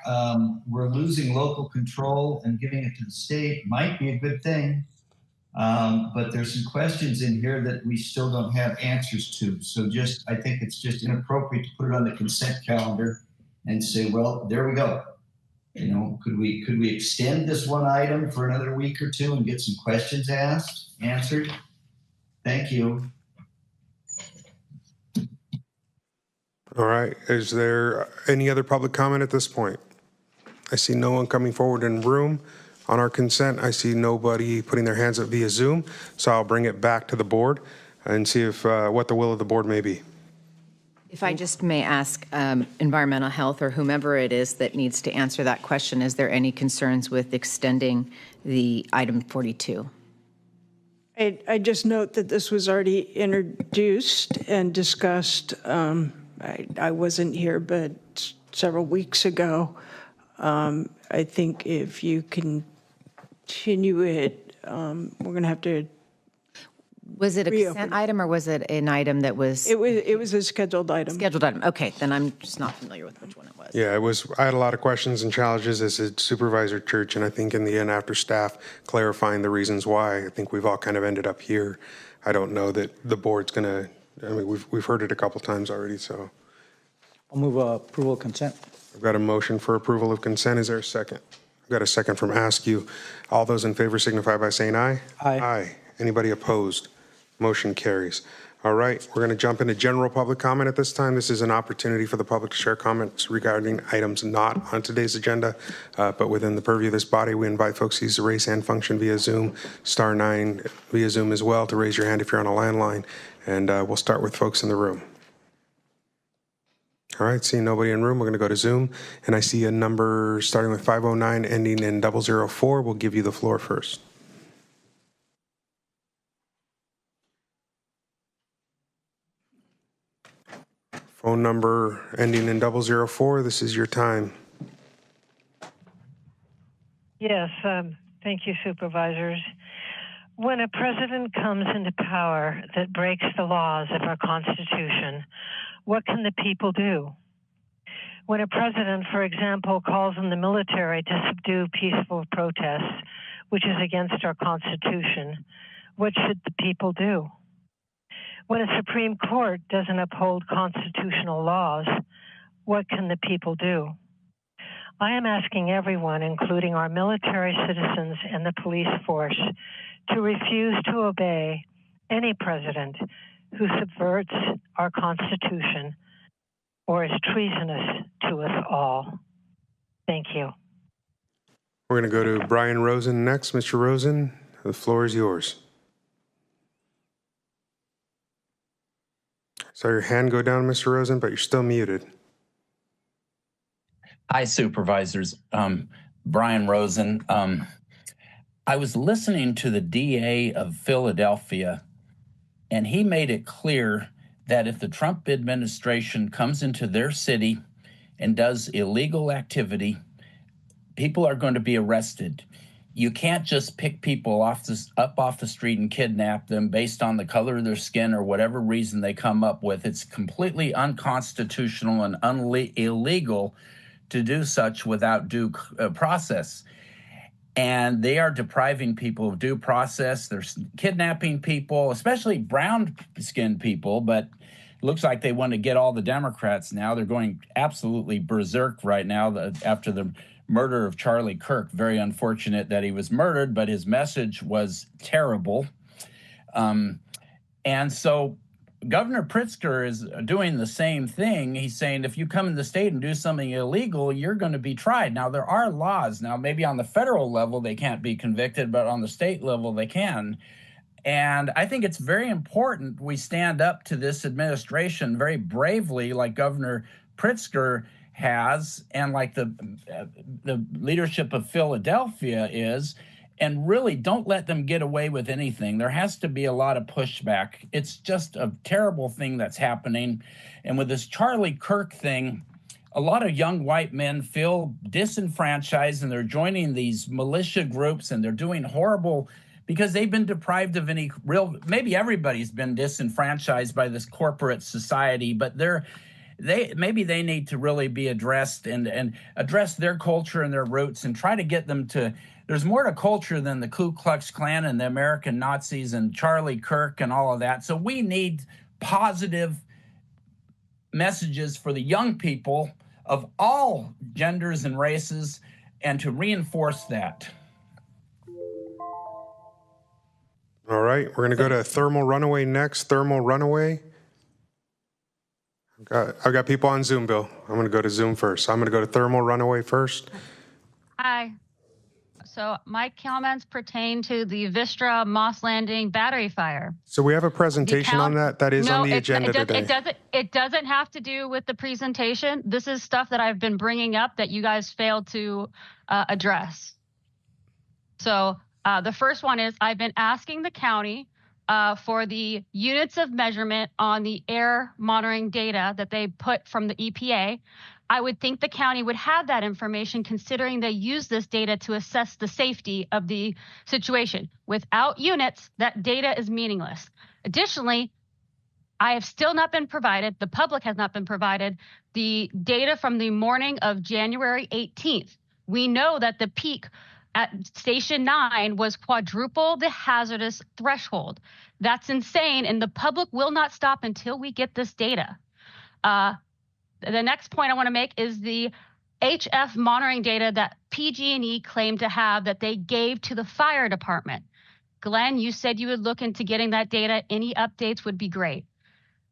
We're losing local control and giving it to the state. Might be a good thing. But there's some questions in here that we still don't have answers to. So I think it's just inappropriate to put it on the consent calendar and say, well, there we go. You know, could we extend this one item for another week or two and get some questions answered? Thank you. All right. Is there any other public comment at this point? I see no one coming forward in room. On our consent, I see nobody putting their hands up via Zoom. So I'll bring it back to the board and see if what the will of the board may be. If I just may ask environmental health or whomever it is that needs to answer that question, is there any concerns with extending the item 42? I just note that this was already introduced and discussed. I wasn't here, but several weeks ago. I think if you continue it, we're going to have to. Was it a consent item or was it an item that was? It was a scheduled item. Scheduled item. Okay, then I'm just not familiar with which one it was. Yeah, I had a lot of questions and challenges as a supervisor Church, and I think in the end, after staff clarifying the reasons why, I think we've all kind of ended up here. I don't know that the board's going to. I mean, we've heard it a couple times already, so. I'll move approval of consent. I've got a motion for approval of consent. Is there a second? I've got a second from Askew. All those in favor signify by saying aye. Aye. Aye. Anybody opposed? Motion carries. All right, we're going to jump into general public comment at this time. This is an opportunity for the public to share comments regarding items not on today's agenda, but within the purview of this body, we invite folks to use the raise hand function via Zoom, *9 via Zoom as well, to raise your hand if you're on a landline, and we'll start with folks in the room. All right, seeing nobody in room, we're going to go to Zoom, and I see a number starting with 509 ending in 004. We'll give you the floor first. Phone number ending in 004. This is your time. Yes, thank you, supervisors. When a president comes into power that breaks the laws of our Constitution, what can the people do? When a president, for example, calls on the military to subdue peaceful protests, which is against our Constitution, what should the people do? When a Supreme Court doesn't uphold constitutional laws, what can the people do? I am asking everyone, including our military citizens and the police force, to refuse to obey any president who subverts our Constitution or is treasonous to us all. Thank you. We're going to go to Brian Rosen next. Mr. Rosen, the floor is yours. Saw your hand go down, Mr. Rosen, but you're still muted. Hi, Supervisors. Brian Rosen. I was listening to the DA of Philadelphia, and he made it clear that if the Trump administration comes into their city and does illegal activity, people are going to be arrested. You can't just pick people up off the street and kidnap them based on the color of their skin or whatever reason they come up with. It's completely unconstitutional and illegal to do such without due process. And they are depriving people of due process. They're kidnapping people, especially brown-skinned people, but it looks like they want to get all the Democrats now. They're going absolutely berserk right now after the murder of Charlie Kirk. Very unfortunate that he was murdered, but his message was terrible. And so Governor Pritzker is doing the same thing. He's saying if you come in the state and do something illegal, you're going to be tried. Now, there are laws. Now, maybe on the federal level, they can't be convicted, but on the state level, they can. And I think it's very important we stand up to this administration very bravely, like Governor Pritzker has, and like the leadership of Philadelphia is, and really don't let them get away with anything. There has to be a lot of pushback. It's just a terrible thing that's happening. And with this Charlie Kirk thing, a lot of young white men feel disenfranchised, and they're joining these militia groups, and they're doing horrible because they've been deprived of any real, maybe everybody's been disenfranchised by this corporate society, but maybe they need to really be addressed and address their culture and their roots and try to get them to. There's more to culture than the Ku Klux Klan and the American Nazis and Charlie Kirk and all of that. So we need positive messages for the young people of all genders and races, and to reinforce that. All right, we're going to go to Thermal Runaway next. Thermal Runaway. I've got people on Zoom, Bill. I'm going to go to Zoom first. So I'm going to go to Thermal Runaway first. Hi. So my comments pertain to the Vistra Moss Landing battery fire. So we have a presentation on that. That is on the agenda today. It doesn't have to do with the presentation. This is stuff that I've been bringing up that you guys failed to address. So the first one is I've been asking the county for the units of measurement on the air monitoring data that they put from the EPA. I would think the county would have that information, considering they use this data to assess the safety of the situation. Without units, that data is meaningless. Additionally, I have still not been provided, the public has not been provided, the data from the morning of January 18th. We know that the peak at Station 9 was quadruple the hazardous threshold. That's insane, and the public will not stop until we get this data. The next point I want to make is the HF monitoring data that PG&E claimed to have that they gave to the fire department. Glenn, you said you would look into getting that data. Any updates would be great.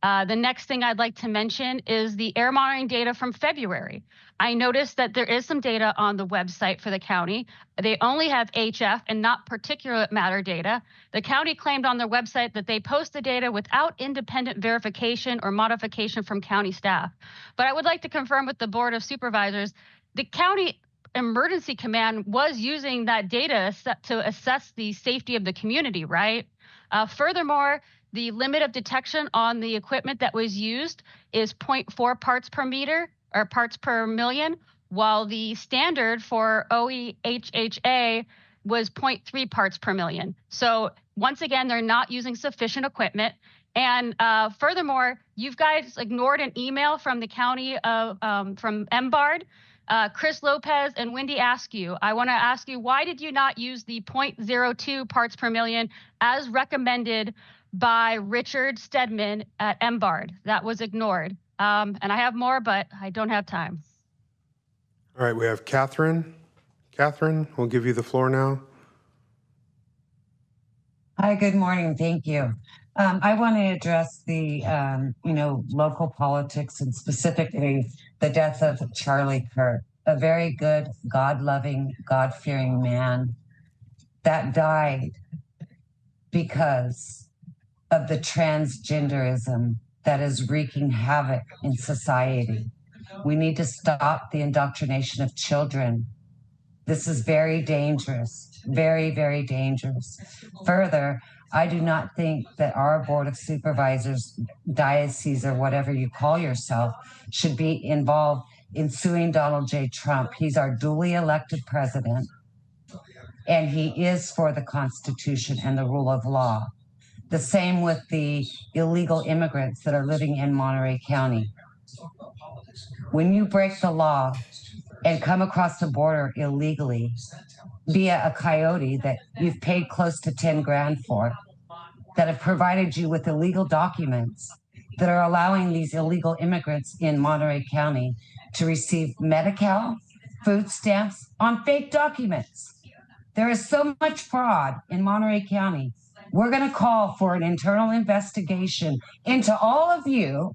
The next thing I'd like to mention is the air monitoring data from February. I noticed that there is some data on the website for the county. They only have HF and not particulate matter data. The county claimed on their website that they post the data without independent verification or modification from county staff. But I would like to confirm with the Board of Supervisors, the county emergency command was using that data to assess the safety of the community, right? Furthermore, the limit of detection on the equipment that was used is 0.4 parts per meter or parts per million, while the standard for OEHHA was 0.3 parts per million. So once again, they're not using sufficient equipment. And furthermore, you guys ignored an email from the county of from MBARD. Chris Lopez and Wendy Askew, I want to ask you, why did you not use the 0.02 parts per million as recommended by Richard Stedman at MBARD? That was ignored. And I have more, but I don't have time. All right, we have Catherine. Catherine, we'll give you the floor now. Hi, good morning. Thank you. I want to address the, local politics and specifically the death of Charlie Kirk, a very good, God-loving, God-fearing man that died because of the transgenderism that is wreaking havoc in society. We need to stop the indoctrination of children. This is very dangerous, very, very dangerous. Further, I do not think that our Board of Supervisors, diocese, or whatever you call yourself, should be involved in suing Donald J. Trump. He's our duly elected president, and he is for the Constitution and the rule of law. The same with the illegal immigrants that are living in Monterey County. When you break the law and come across the border illegally via a coyote that you've paid close to 10 grand for, that have provided you with illegal documents that are allowing these illegal immigrants in Monterey County to receive Medi-Cal, food stamps on fake documents. There is so much fraud in Monterey County. We're going to call for an internal investigation into all of you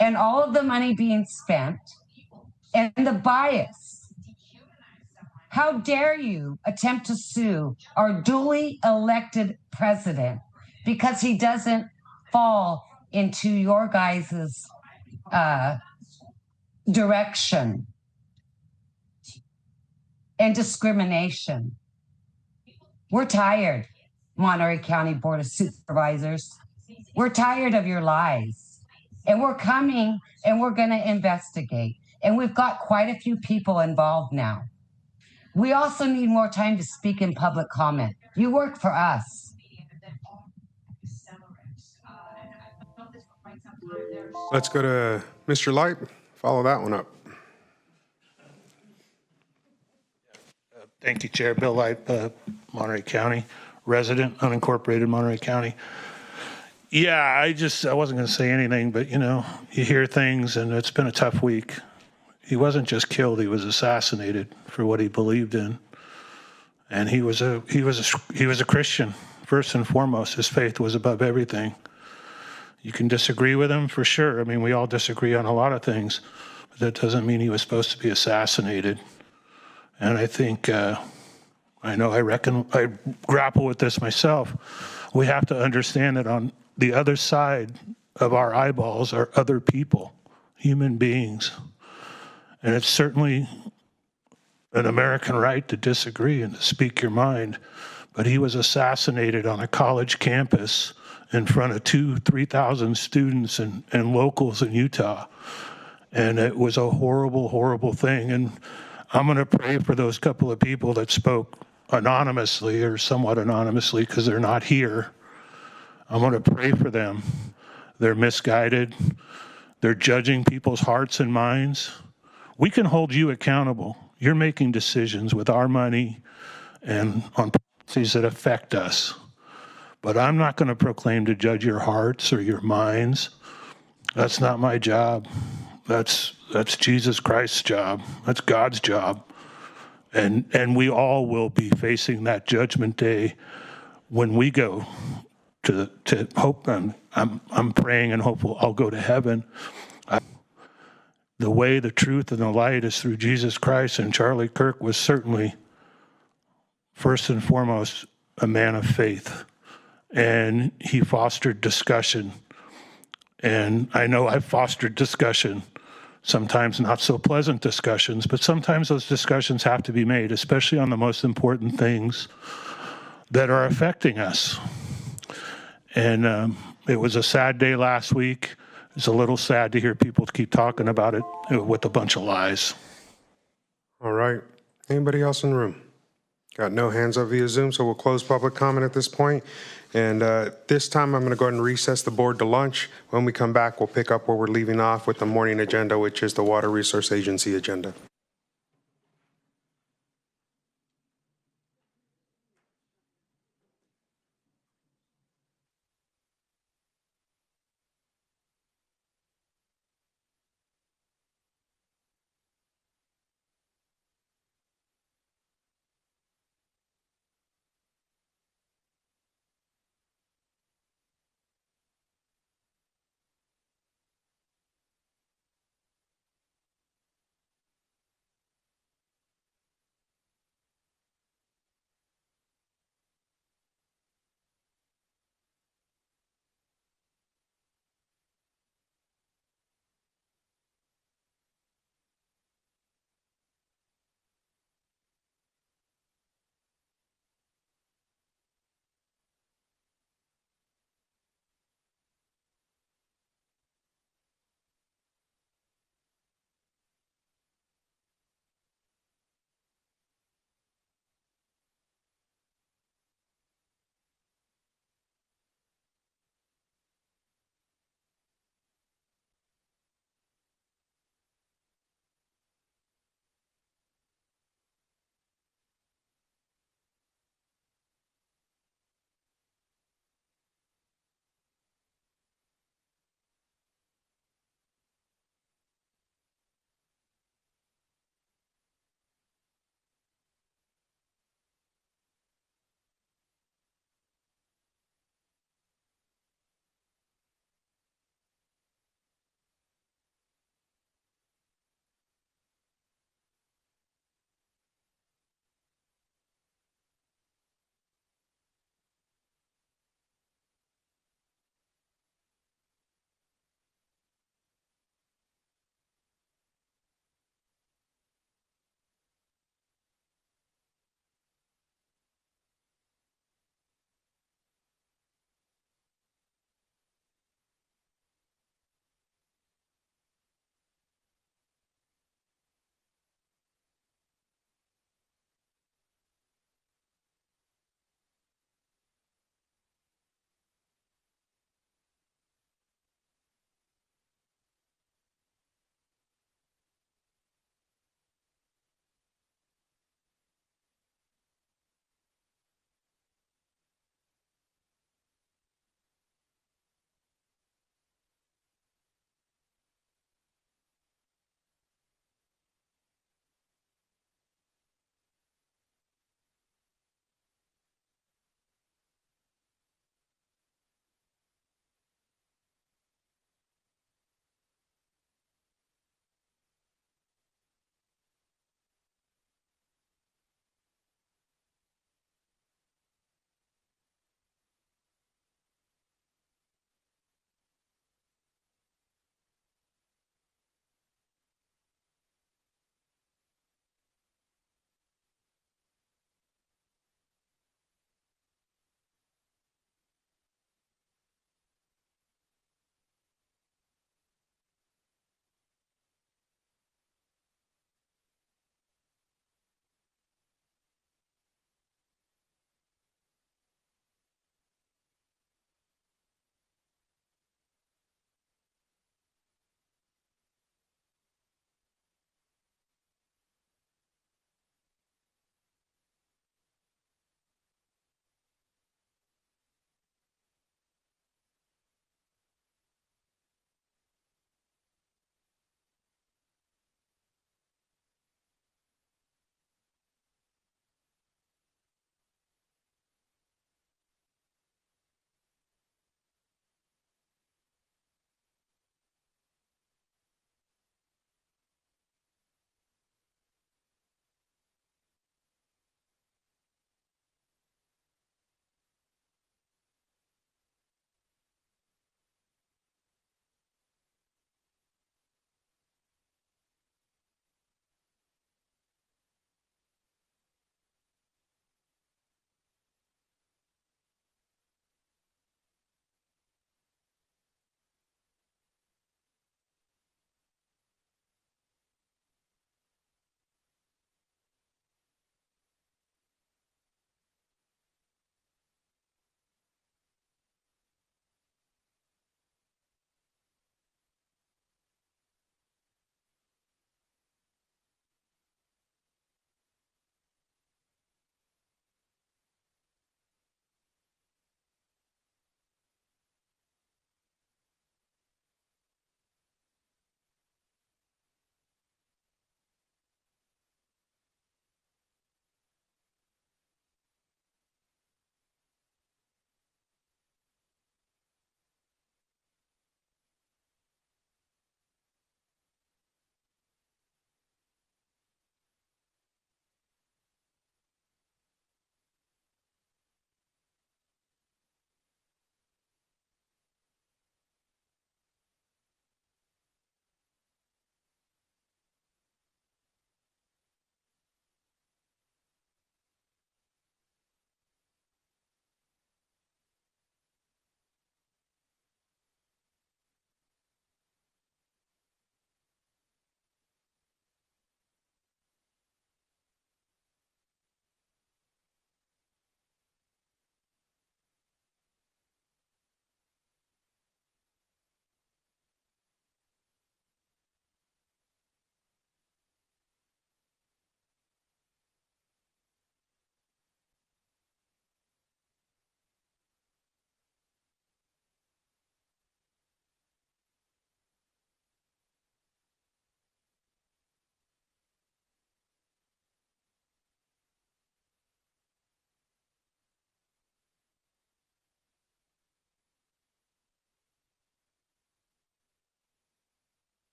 and all of the money being spent and the bias. How dare you attempt to sue our duly elected president because he doesn't fall into your guys' direction and discrimination. We're tired, Monterey County Board of Supervisors. We're tired of your lies. And we're coming and we're going to investigate. And we've got quite a few people involved now. We also need more time to speak in public comment. You work for us. Let's go to Mr. Light. Follow that one up. Thank you, Chair. Bill Light, Monterey County resident, unincorporated Monterey County. Yeah, I wasn't going to say anything, but you hear things, and it's been a tough week. He wasn't just killed; he was assassinated for what he believed in, and he was a Christian first and foremost. His faith was above everything. You can disagree with him for sure. I mean, we all disagree on a lot of things, but that doesn't mean he was supposed to be assassinated. And I think, I grapple with this myself. We have to understand that on the other side of our eyeballs are other people, human beings. And it's certainly an American right to disagree and to speak your mind. But he was assassinated on a college campus in front of 3,000 students and locals in Utah. And it was a horrible, horrible thing. And I'm going to pray for those couple of people that spoke anonymously or somewhat anonymously because they're not here. I'm going to pray for them. They're misguided. They're judging people's hearts and minds. We can hold you accountable. You're making decisions with our money and on policies that affect us. But I'm not going to proclaim to judge your hearts or your minds. That's not my job. That's Jesus Christ's job. That's God's job. And we all will be facing that judgment day when we go to hope. I'm praying and hopeful I'll go to heaven. The way, the truth, and the light is through Jesus Christ. And Charlie Kirk was certainly, first and foremost, a man of faith. And he fostered discussion. And I know I've fostered discussion, sometimes not so pleasant discussions, but sometimes those discussions have to be made, especially on the most important things that are affecting us. And it was a sad day last week. It's a little sad to hear people keep talking about it with a bunch of lies. All right. Anybody else in the room? Got no hands up via Zoom, so we'll close public comment at this point. And this time, I'm going to go ahead and recess the board to lunch. When we come back, we'll pick up where we're leaving off with the morning agenda, which is the Water Resource Agency agenda.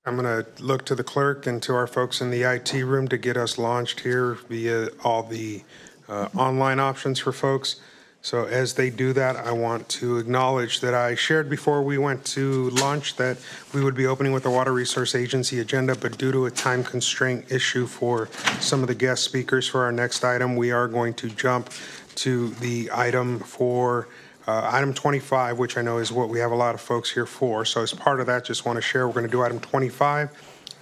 I'm going to look to the clerk and to our folks in the IT room to get us launched here via all the online options for folks. So as they do that, I want to acknowledge that I shared before we went to lunch that we would be opening with the Water Resource Agency agenda, but due to a time constraint issue for some of the guest speakers for our next item, we are going to jump to the item for item 25, which I know is what we have a lot of folks here for. So as part of that, just want to share, we're going to do item 25.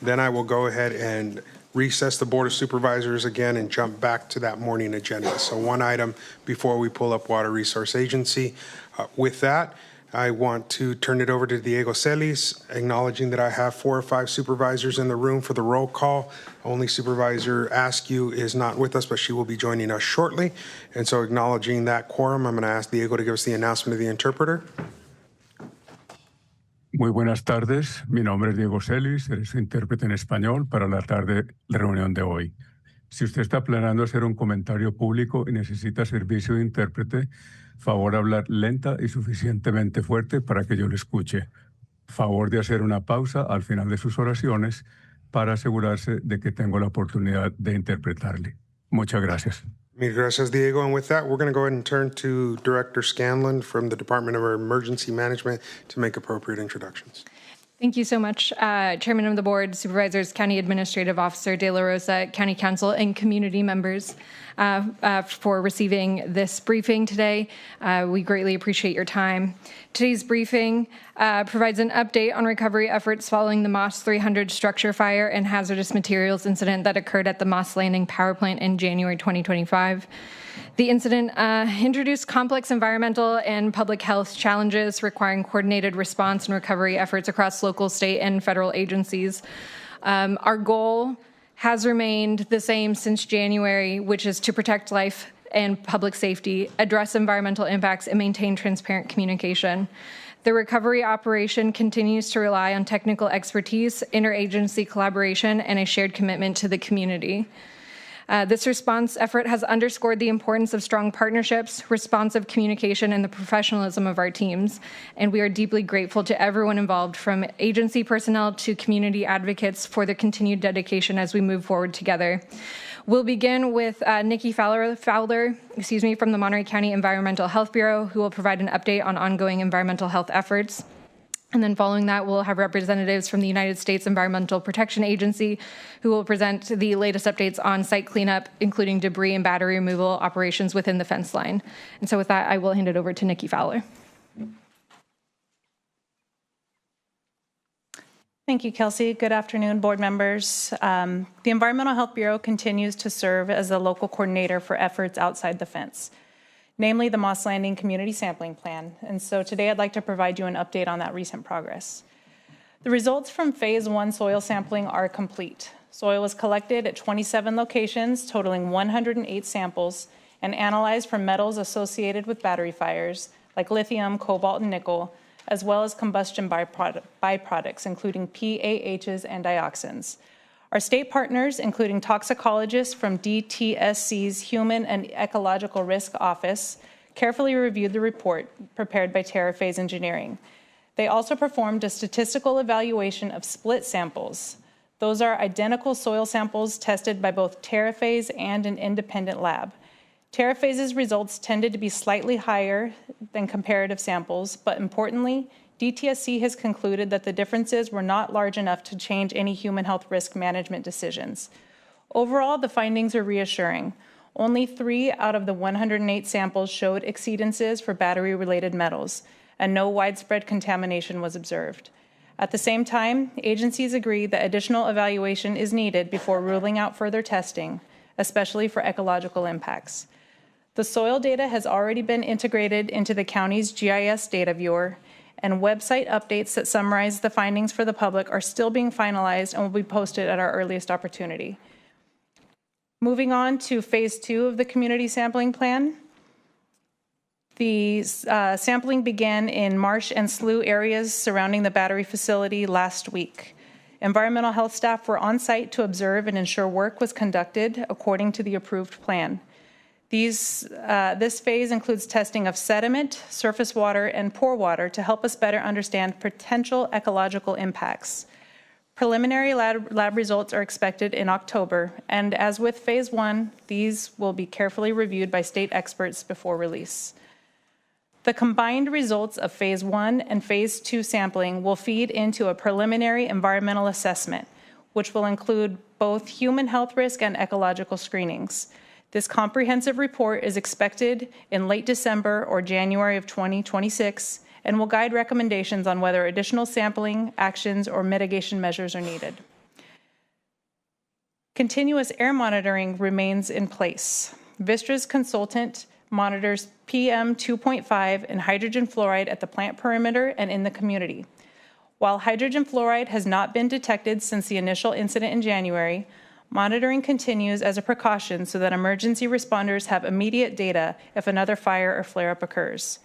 Then I will go ahead and recess the Board of Supervisors again and jump back to that morning agenda. So one item before we pull up Water Resource Agency. With that, I want to turn it over to Diego Celis, acknowledging that I have 4 or 5 supervisors in the room for the roll call. Only Supervisor Askew is not with us, but she will be joining us shortly. And so acknowledging that quorum, I'm going to ask Diego to give us the announcement of the interpreter. Muy buenas tardes, mi nombre es Diego Celis, seré su intérprete en español para la tarde de reunión de hoy. Si usted está planeando hacer un comentario público y necesita servicio de intérprete, favor hablar lenta y suficientemente fuerte para que yo le escuche. Favor de hacer una pausa al final de sus oraciones para asegurarse de que tengo la oportunidad de interpretarle. Muchas gracias. Mil gracias, Diego. And with that, we're going to go ahead and turn to Director Scanlon from the Department of Emergency Management to make appropriate introductions. Thank you so much, Chairman of the Board, Supervisors, County Administrative Officer De La Rosa, County Council, and community members for receiving this briefing today. We greatly appreciate your time. Today's briefing provides an update on recovery efforts following the Moss 300 structure fire and hazardous materials incident that occurred at the Moss Landing power plant in January 2025. The incident introduced complex environmental and public health challenges requiring coordinated response and recovery efforts across local, state, and federal agencies. Our goal has remained the same since January, which is to protect life and public safety, address environmental impacts, and maintain transparent communication. The recovery operation continues to rely on technical expertise, interagency collaboration, and a shared commitment to the community. This response effort has underscored the importance of strong partnerships, responsive communication, and the professionalism of our teams. And we are deeply grateful to everyone involved, from agency personnel to community advocates, for their continued dedication as we move forward together. We'll begin with Nikki Fowler, from the Monterey County Environmental Health Bureau, who will provide an update on ongoing environmental health efforts. And then following that, we'll have representatives from the United States Environmental Protection Agency, who will present the latest updates on site cleanup, including debris and battery removal operations within the fence line. And so with that, I will hand it over to Nikki Fowler. Thank you, Kelsey. Good afternoon, board members. The Environmental Health Bureau continues to serve as a local coordinator for efforts outside the fence, namely the Moss Landing Community Sampling Plan. And so today I'd like to provide you an update on that recent progress. The results from Phase 1 soil sampling are complete. Soil was collected at 27 locations, totaling 108 samples, and analyzed for metals associated with battery fires, like lithium, cobalt, and nickel, as well as combustion byproducts, including PAHs and dioxins. Our state partners, including toxicologists from DTSC's Human and Ecological Risk Office, carefully reviewed the report prepared by TerraPhase Engineering. They also performed a statistical evaluation of split samples. Those are identical soil samples tested by both TerraPhase and an independent lab. TerraPhase's results tended to be slightly higher than comparative samples, but importantly, DTSC has concluded that the differences were not large enough to change any human health risk management decisions. Overall, the findings are reassuring. Only 3 out of the 108 samples showed exceedances for battery-related metals, and no widespread contamination was observed. At the same time, agencies agree that additional evaluation is needed before ruling out further testing, especially for ecological impacts. The soil data has already been integrated into the county's GIS data viewer, and website updates that summarize the findings for the public are still being finalized and will be posted at our earliest opportunity. Moving on to Phase 2 of the Community Sampling Plan. The sampling began in marsh and slough areas surrounding the battery facility last week. Environmental health staff were on site to observe and ensure work was conducted according to the approved plan. This phase includes testing of sediment, surface water, and pore water to help us better understand potential ecological impacts. Preliminary lab results are expected in October, and as with phase 1, these will be carefully reviewed by state experts before release. The combined results of phase 1 and phase 2 sampling will feed into a preliminary environmental assessment, which will include both human health risk and ecological screenings. This comprehensive report is expected in late December or January of 2026 and will guide recommendations on whether additional sampling, actions, or mitigation measures are needed. Continuous air monitoring remains in place. Vistra's consultant monitors PM 2.5 and hydrogen fluoride at the plant perimeter and in the community. While hydrogen fluoride has not been detected since the initial incident in January, monitoring continues as a precaution so that emergency responders have immediate data if another fire or flare-up occurs.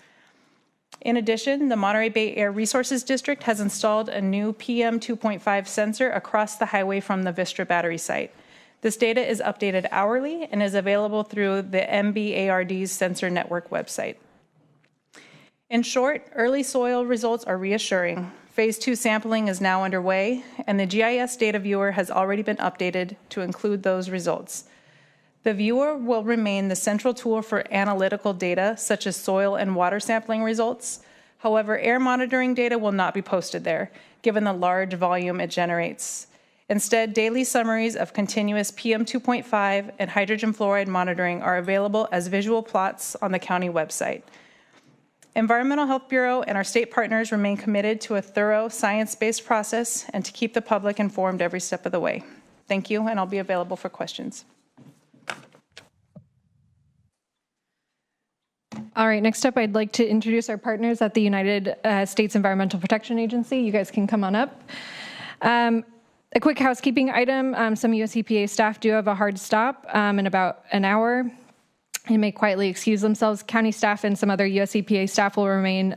In addition, the Monterey Bay Air Resources District has installed a new PM 2.5 sensor across the highway from the Vistra battery site. This data is updated hourly and is available through the MBARD's Sensor Network website. In short, early soil results are reassuring. Phase 2 sampling is now underway, and the GIS data viewer has already been updated to include those results. The viewer will remain the central tool for analytical data, such as soil and water sampling results. However, air monitoring data will not be posted there, given the large volume it generates. Instead, daily summaries of continuous PM 2.5 and hydrogen fluoride monitoring are available as visual plots on the county website. Environmental Health Bureau and our state partners remain committed to a thorough science-based process and to keep the public informed every step of the way. Thank you, and I'll be available for questions. All right, next up, I'd like to introduce our partners at the United States Environmental Protection Agency. You guys can come on up. A quick housekeeping item. Some US EPA staff do have a hard stop in about an hour. They may quietly excuse themselves. County staff and some other US EPA staff will remain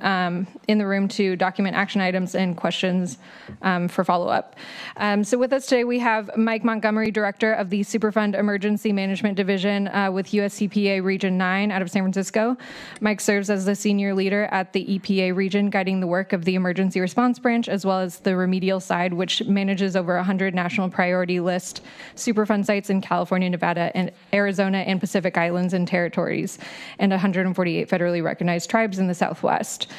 in the room to document action items and questions for follow-up. So with us today, we have Mike Montgomery, Director of the Superfund Emergency Management Division with US EPA Region 9 out of San Francisco. Mike serves as the senior leader at the EPA region, guiding the work of the Emergency Response Branch, as well as the remedial side, which manages over 100 national priority list Superfund sites in California, Nevada, and Arizona, and Pacific Islands and territories, and 148 federally recognized tribes in the Southwest.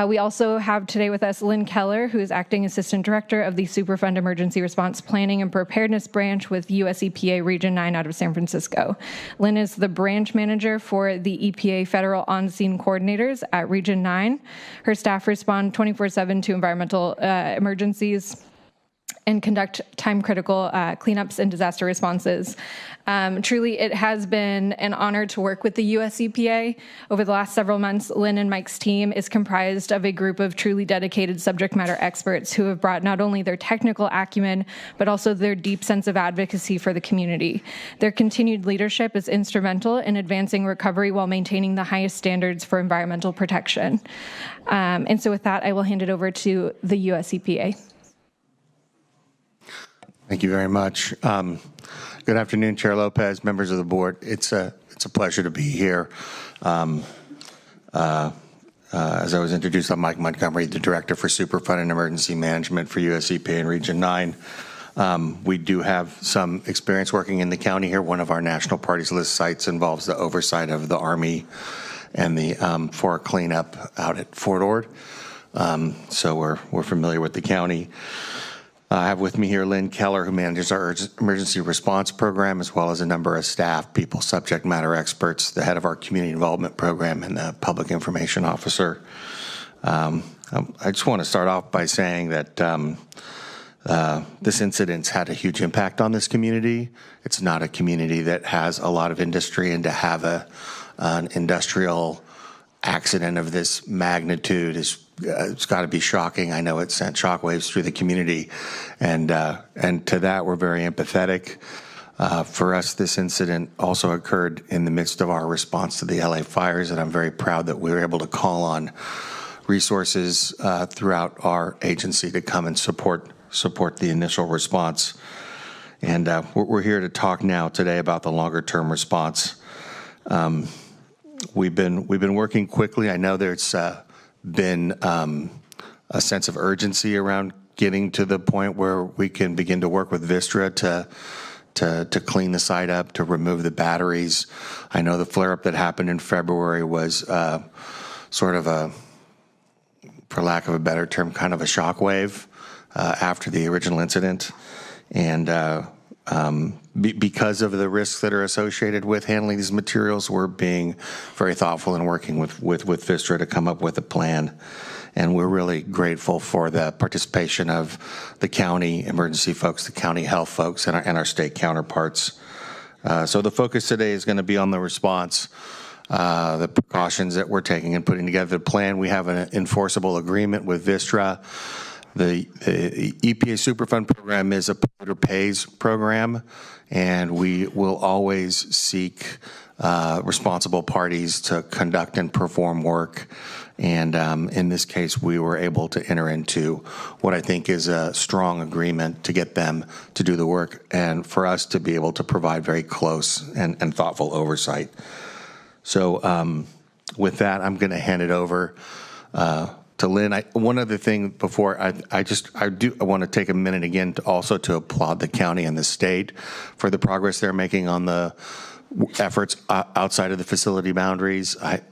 We also have today with us Lynn Keller, who is Acting Assistant Director of the Superfund Emergency Response Planning and Preparedness Branch with US EPA Region 9 out of San Francisco. Lynn is the branch manager for the EPA Federal On-Scene Coordinators at Region 9. Her staff respond 24/7 to environmental emergencies and conduct time-critical cleanups and disaster responses. Truly, it has been an honor to work with the US EPA. Over the last several months, Lynn and Mike's team is comprised of a group of truly dedicated subject matter experts who have brought not only their technical acumen, but also their deep sense of advocacy for the community. Their continued leadership is instrumental in advancing recovery while maintaining the highest standards for environmental protection. And so with that, I will hand it over to the US EPA. Thank you very much. Good afternoon, Chair Lopez, members of the board. It's a pleasure to be here. As I was introduced, I'm Mike Montgomery, the Director for Superfund and Emergency Management for US EPA in Region 9. We do have some experience working in the county here. One of our national parties list sites involves the oversight of the Army and the forest cleanup out at Fort Ord. So we're familiar with the county. I have with me here Lynn Keller, who manages our emergency response program, as well as a number of staff, people, subject matter experts, the head of our community involvement program, and the public information officer. I just want to start off by saying that this incident's had a huge impact on this community. It's not a community that has a lot of industry, and to have an industrial accident of this magnitude is it's got to be shocking. I know it sent shockwaves through the community, and to that we're very empathetic. For us, this incident also occurred in the midst of our response to the LA fires, and I'm very proud that we were able to call on resources throughout our agency to come and support the initial response. And we're here to talk now today about the longer-term response. We've been working quickly. I know there's been a sense of urgency around getting to the point where we can begin to work with Vistra to clean the site up, to remove the batteries. I know the flare-up that happened in February was sort of a, for lack of a better term, kind of a shockwave after the original incident. And because of the risks that are associated with handling these materials, we're being very thoughtful and working with Vistra to come up with a plan. And we're really grateful for the participation of the county emergency folks, the county health folks, and our state counterparts. So the focus today is going to be on the response, the precautions that we're taking and putting together the plan. We have an enforceable agreement with Vistra. The EPA Superfund program is a polluter pays program, and we will always seek responsible parties to conduct and perform work. And in this case, we were able to enter into what I think is a strong agreement to get them to do the work and for us to be able to provide very close and thoughtful oversight. So with that, I'm going to hand it over to Lynn. One other thing before I want to take a minute again to also to applaud the county and the state for the progress they're making on the efforts outside of the facility boundaries. I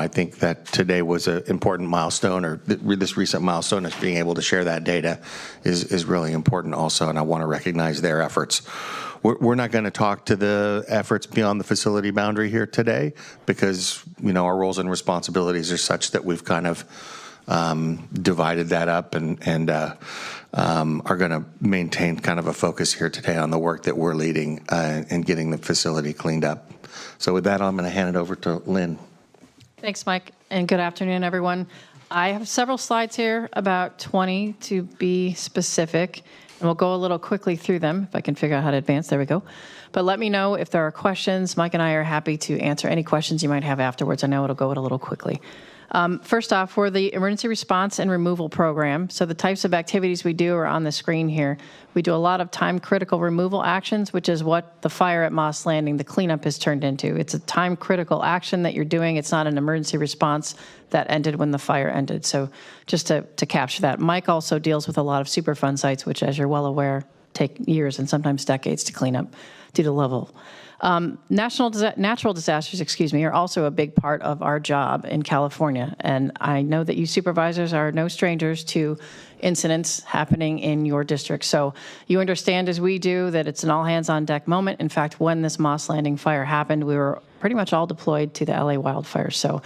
think that today was an important milestone, or this recent milestone is being able to share that data is really important also, and I want to recognize their efforts. We're not going to talk to the efforts beyond the facility boundary here today because, our roles and responsibilities are such that we've kind of divided that up and are going to maintain kind of a focus here today on the work that we're leading and getting the facility cleaned up. So with that, I'm going to hand it over to Lynn. Thanks, Mike, and good afternoon, everyone. I have several slides here, about 20 to be specific, and we'll go a little quickly through them if I can figure out how to advance. There we go. But let me know if there are questions. Mike and I are happy to answer any questions you might have afterwards. I know it'll go a little quickly. First off, for the emergency response and removal program, so the types of activities we do are on the screen here. We do a lot of time-critical removal actions, which is what the fire at Moss Landing, the cleanup, has turned into. It's a time-critical action that you're doing. It's not an emergency response that ended when the fire ended. So just to capture that. Mike also deals with a lot of Superfund sites, which, as you're well aware, take years and sometimes decades to clean up due to level. Natural disasters, are also a big part of our job in California. And I know that you supervisors are no strangers to incidents happening in your district. So you understand, as we do, that it's an all-hands-on-deck moment. In fact, when this Moss Landing fire happened, we were pretty much all deployed to the LA wildfires. So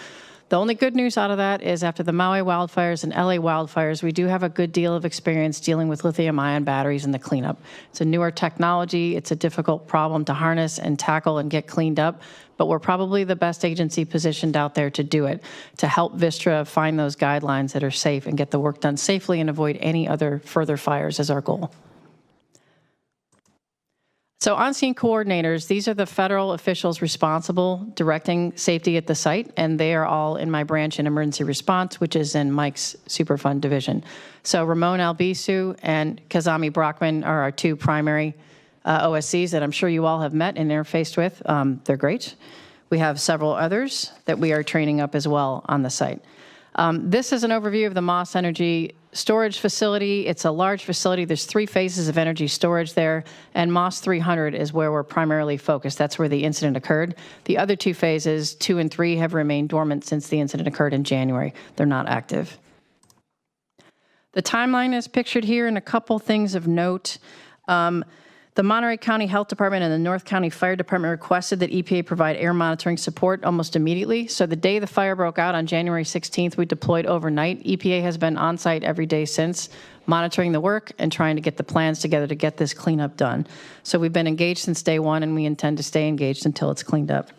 the only good news out of that is after the Maui wildfires and LA wildfires, we do have a good deal of experience dealing with lithium-ion batteries and the cleanup. It's a newer technology. It's a difficult problem to harness and tackle and get cleaned up, but we're probably the best agency positioned out there to do it, to help Vistra find those guidelines that are safe and get the work done safely and avoid any other further fires is our goal. So on-scene coordinators, these are the federal officials responsible directing safety at the site, and they are all in my branch in emergency response, which is in Mike's Superfund division. So Ramon Albisu and Kazami Brockman are our two primary OSCs that I'm sure you all have met and interfaced with. They're great. We have several others that we are training up as well on the site. This is an overview of the Moss Energy storage facility. It's a large facility. There's 3 phases of energy storage there, and Moss 300 is where we're primarily focused. That's where the incident occurred. The other 2 phases, 2 and 3, have remained dormant since the incident occurred in January. They're not active. The timeline is pictured here, and a couple things of note. The Monterey County Health Department and the North County Fire Department requested that EPA provide air monitoring support almost immediately. So the day the fire broke out on January 16th, we deployed overnight. EPA has been on site every day since, monitoring the work and trying to get the plans together to get this cleanup done. So we've been engaged since day one, and we intend to stay engaged until it's cleaned up.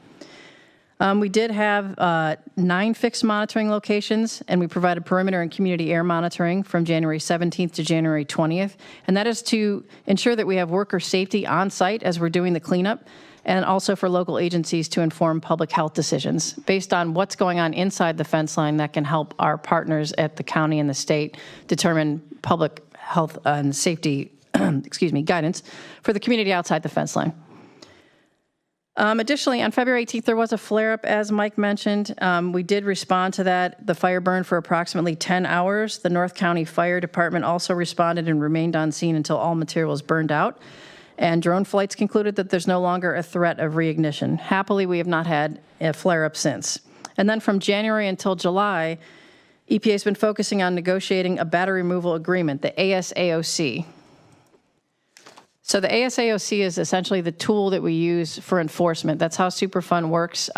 We did have 9 fixed monitoring locations, and we provided perimeter and community air monitoring from January 17th to January 20th. And that is to ensure that we have worker safety on site as we're doing the cleanup, and also for local agencies to inform public health decisions based on what's going on inside the fence line that can help our partners at the county and the state determine public health and safety guidance for the community outside the fence line. Additionally, on February 18th, there was a flare-up, as Mike mentioned. We did respond to that. The fire burned for approximately 10 hours. The North County Fire Department also responded and remained on scene until all material was burned out. And drone flights concluded that there's no longer a threat of reignition. Happily, we have not had a flare-up since. And then from January until July, EPA has been focusing on negotiating a battery removal agreement, the ASAOC. So the ASAOC is essentially the tool that we use for enforcement. That's how Superfund works.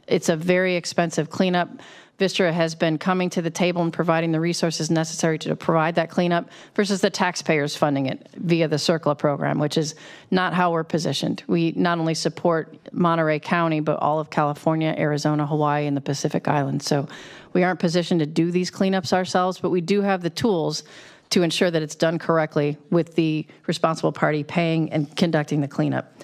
It's a very expensive cleanup. Vistra has been coming to the table and providing the resources necessary to provide that cleanup versus the taxpayers funding it via the CERCLA program, which is not how we're positioned. We not only support Monterey County, but all of California, Arizona, Hawaii, and the Pacific Islands. So we aren't positioned to do these cleanups ourselves, but we do have the tools to ensure that it's done correctly with the responsible party paying and conducting the cleanup.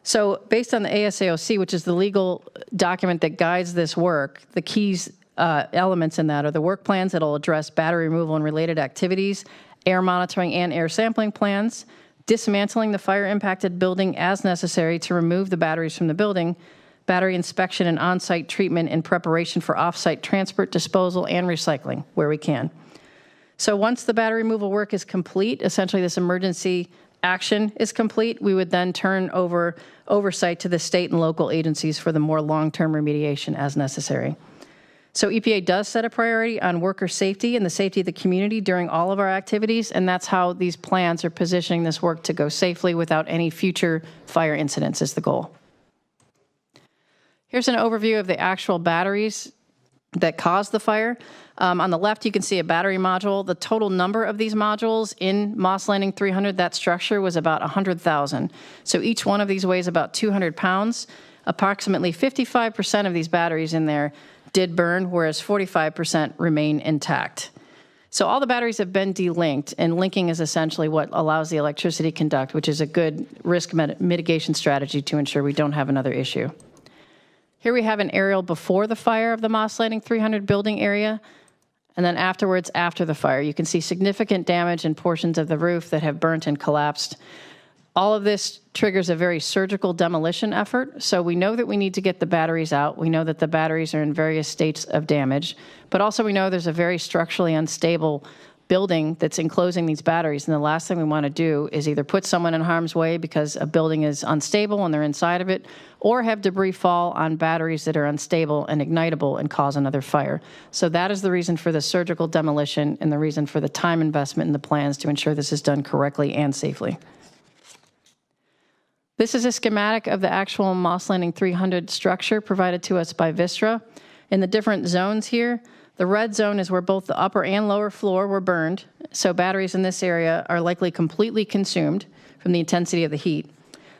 So based on the ASAOC, which is the legal document that guides this work, the keys elements in that are the work plans that will address battery removal and related activities, air monitoring and air sampling plans, dismantling the fire-impacted building as necessary to remove the batteries from the building, battery inspection and on-site treatment in preparation for off-site transport, disposal, and recycling where we can. So once the battery removal work is complete, essentially this emergency action is complete, we would then turn over oversight to the state and local agencies for the more long-term remediation as necessary. So EPA does set a priority on worker safety and the safety of the community during all of our activities, and that's how these plans are positioning this work to go safely without any future fire incidents is the goal. Here's an overview of the actual batteries that caused the fire. On the left, you can see a battery module. The total number of these modules in Moss Landing 300, that structure, was about 100,000. So each one of these weighs about 200 pounds. Approximately 55% of these batteries in there did burn, whereas 45% remain intact. So all the batteries have been delinked, and linking is essentially what allows the electricity to conduct, which is a good risk mitigation strategy to ensure we don't have another issue. Here we have an aerial before the fire of the Moss Landing 300 building area, and then afterwards, after the fire. You can see significant damage in portions of the roof that have burnt and collapsed. All of this triggers a very surgical demolition effort, so we know that we need to get the batteries out. We know that the batteries are in various states of damage, but also we know there's a very structurally unstable building that's enclosing these batteries, and the last thing we want to do is either put someone in harm's way because a building is unstable and they're inside of it, or have debris fall on batteries that are unstable and ignitable and cause another fire. So that is the reason for the surgical demolition and the reason for the time investment in the plans to ensure this is done correctly and safely. This is a schematic of the actual Moss Landing 300 structure provided to us by Vistra. In the different zones here, the red zone is where both the upper and lower floor were burned, so batteries in this area are likely completely consumed from the intensity of the heat.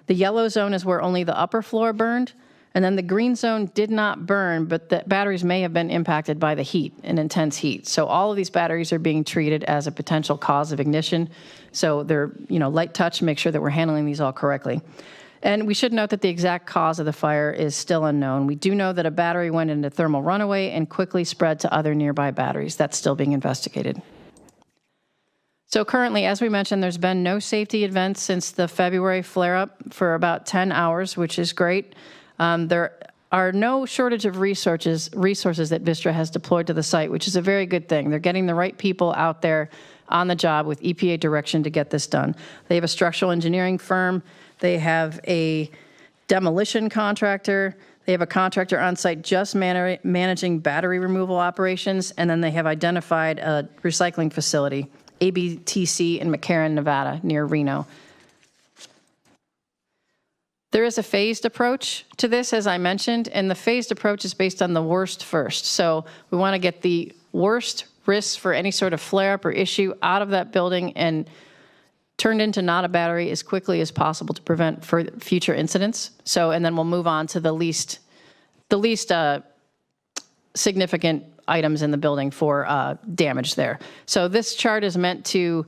The yellow zone is where only the upper floor burned, and then the green zone did not burn, but the batteries may have been impacted by the heat and intense heat. So all of these batteries are being treated as a potential cause of ignition. So they're, light touch to make sure that we're handling these all correctly. And we should note that the exact cause of the fire is still unknown. We do know that a battery went into thermal runaway and quickly spread to other nearby batteries. That's still being investigated. So currently, as we mentioned, there's been no safety events since the February flare-up for about 10 hours, which is great. There are no shortage of resources that Vistra has deployed to the site, which is a very good thing. They're getting the right people out there on the job with EPA direction to get this done. They have a structural engineering firm. They have a demolition contractor. They have a contractor on site just managing battery removal operations. And then they have identified a recycling facility, ABTC in McCarran, Nevada, near Reno. There is a phased approach to this, as I mentioned, and the phased approach is based on the worst first. So we want to get the worst risks for any sort of flare-up or issue out of that building and turned into not a battery as quickly as possible to prevent future incidents. So, and then we'll move on to the least significant items in the building for damage there. So this chart is meant to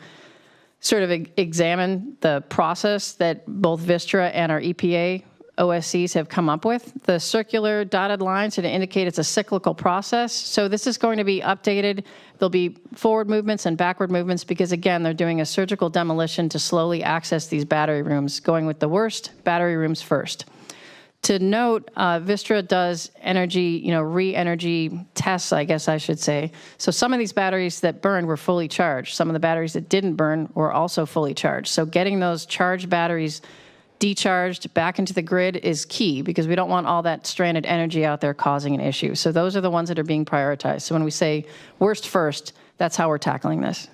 sort of examine the process that both Vistra and our EPA OSCs have come up with. The circular dotted lines to indicate it's a cyclical process. So this is going to be updated. There'll be forward movements and backward movements because, again, they're doing a surgical demolition to slowly access these battery rooms, going with the worst battery rooms first. To note, Vistra does energy, re-energy tests, I guess I should say. So some of these batteries that burned were fully charged. Some of the batteries that didn't burn were also fully charged. So getting those charged batteries decharged back into the grid is key because we don't want all that stranded energy out there causing an issue. So those are the ones that are being prioritized. So when we say worst first, that's how we're tackling this.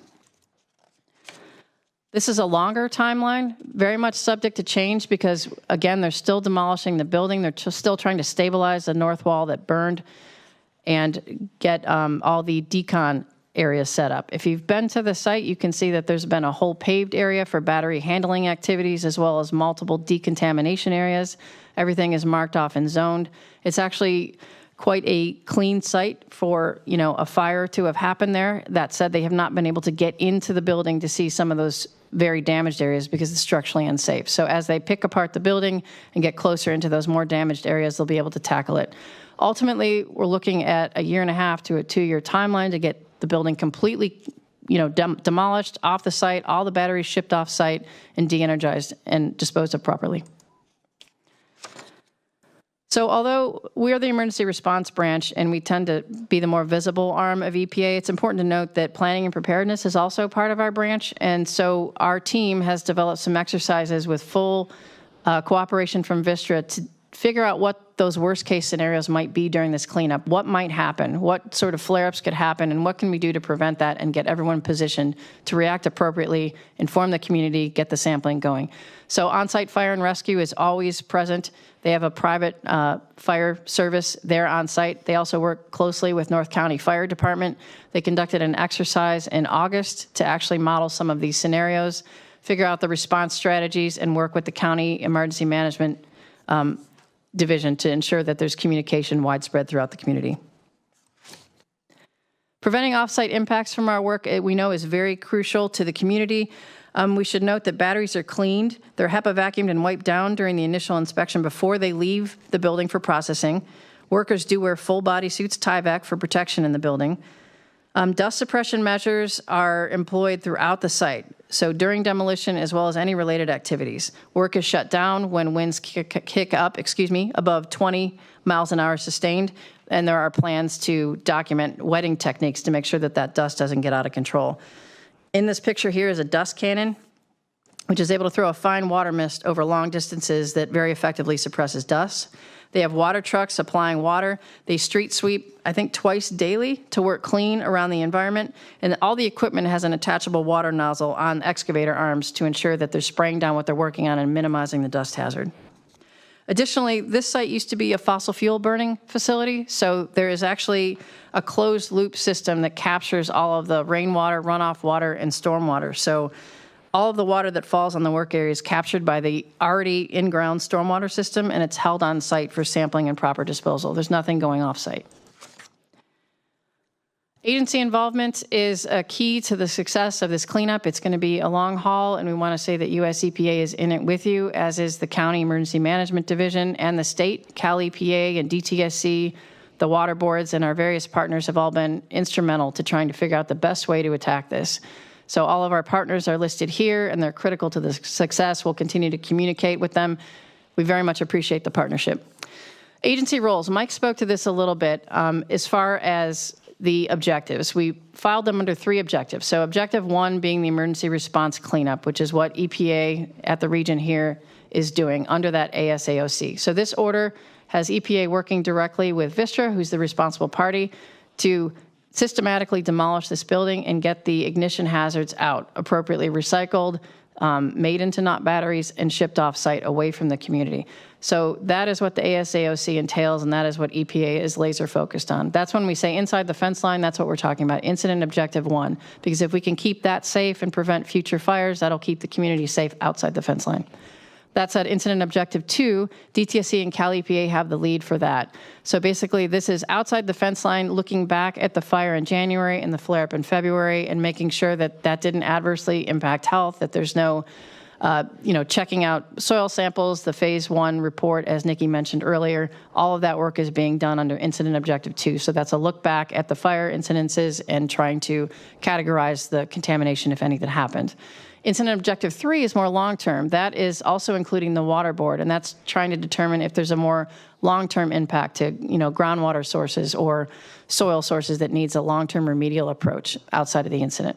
This is a longer timeline, very much subject to change because, again, they're still demolishing the building. They're still trying to stabilize the north wall that burned and get all the decon areas set up. If you've been to the site, you can see that there's been a whole paved area for battery handling activities as well as multiple decontamination areas. Everything is marked off and zoned. It's actually quite a clean site for, a fire to have happened there. That said, they have not been able to get into the building to see some of those very damaged areas because it's structurally unsafe. So as they pick apart the building and get closer into those more damaged areas, they'll be able to tackle it. Ultimately, we're looking at a 1.5 to a 2-year timeline to get the building completely, demolished off the site, all the batteries shipped off site and de-energized and disposed of properly. So although we are the emergency response branch and we tend to be the more visible arm of EPA, it's important to note that planning and preparedness is also part of our branch. And so our team has developed some exercises with full cooperation from Vistra to figure out what those worst case scenarios might be during this cleanup. What might happen? What sort of flare-ups could happen? And what can we do to prevent that and get everyone positioned to react appropriately, inform the community, get the sampling going? So on-site fire and rescue is always present. They have a private fire service there on site. They also work closely with North County Fire Department. They conducted an exercise in August to actually model some of these scenarios, figure out the response strategies, and work with the county emergency management division to ensure that there's communication widespread throughout the community. Preventing offsite impacts from our work, we know, is very crucial to the community. We should note that batteries are cleaned. They're HEPA vacuumed and wiped down during the initial inspection before they leave the building for processing. Workers do wear full body suits, Tyvek, for protection in the building. Dust suppression measures are employed throughout the site. So during demolition, as well as any related activities, work is shut down when winds kick up, above 20 miles an hour sustained. And there are plans to document wetting techniques to make sure that that dust doesn't get out of control. In this picture here is a dust cannon, which is able to throw a fine water mist over long distances that very effectively suppresses dust. They have water trucks supplying water. They street sweep, I think, twice daily to work clean around the environment. And all the equipment has an attachable water nozzle on excavator arms to ensure that they're spraying down what they're working on and minimizing the dust hazard. Additionally, this site used to be a fossil fuel burning facility, so there is actually a closed loop system that captures all of the rainwater, runoff water, and stormwater. So all of the water that falls on the work area is captured by the already in-ground stormwater system, and it's held on site for sampling and proper disposal. There's nothing going off site. Agency involvement is a key to the success of this cleanup. It's going to be a long haul, and we want to say that US EPA is in it with you, as is the County Emergency Management Division and the state. Cal EPA and DTSC, the water boards, and our various partners have all been instrumental to trying to figure out the best way to attack this. So all of our partners are listed here, and they're critical to the success. We'll continue to communicate with them. We very much appreciate the partnership. Agency roles. Mike spoke to this a little bit as far as the objectives. We filed them under 3 objectives. So objective 1 being the emergency response cleanup, which is what EPA at the region here is doing under that ASAOC. So this order has EPA working directly with Vistra, who's the responsible party, to systematically demolish this building and get the ignition hazards out, appropriately recycled, made into not batteries, and shipped off site away from the community. So that is what the ASAOC entails, and that is what EPA is laser focused on. That's when we say inside the fence line, that's what we're talking about, incident objective 1, because if we can keep that safe and prevent future fires, that'll keep the community safe outside the fence line. That said, incident objective 2, DTSC and Cal EPA have the lead for that. So basically, this is outside the fence line, looking back at the fire in January and the flare-up in February, and making sure that that didn't adversely impact health, that there's no, checking out soil samples, the phase 1 report, as Nikki mentioned earlier. All of that work is being done under incident objective 2. So that's a look back at the fire incidences and trying to categorize the contamination, if any, that happened. Incident objective 3 is more long-term. That is also including the water board, and that's trying to determine if there's a more long-term impact to, groundwater sources or soil sources that needs a long-term remedial approach outside of the incident.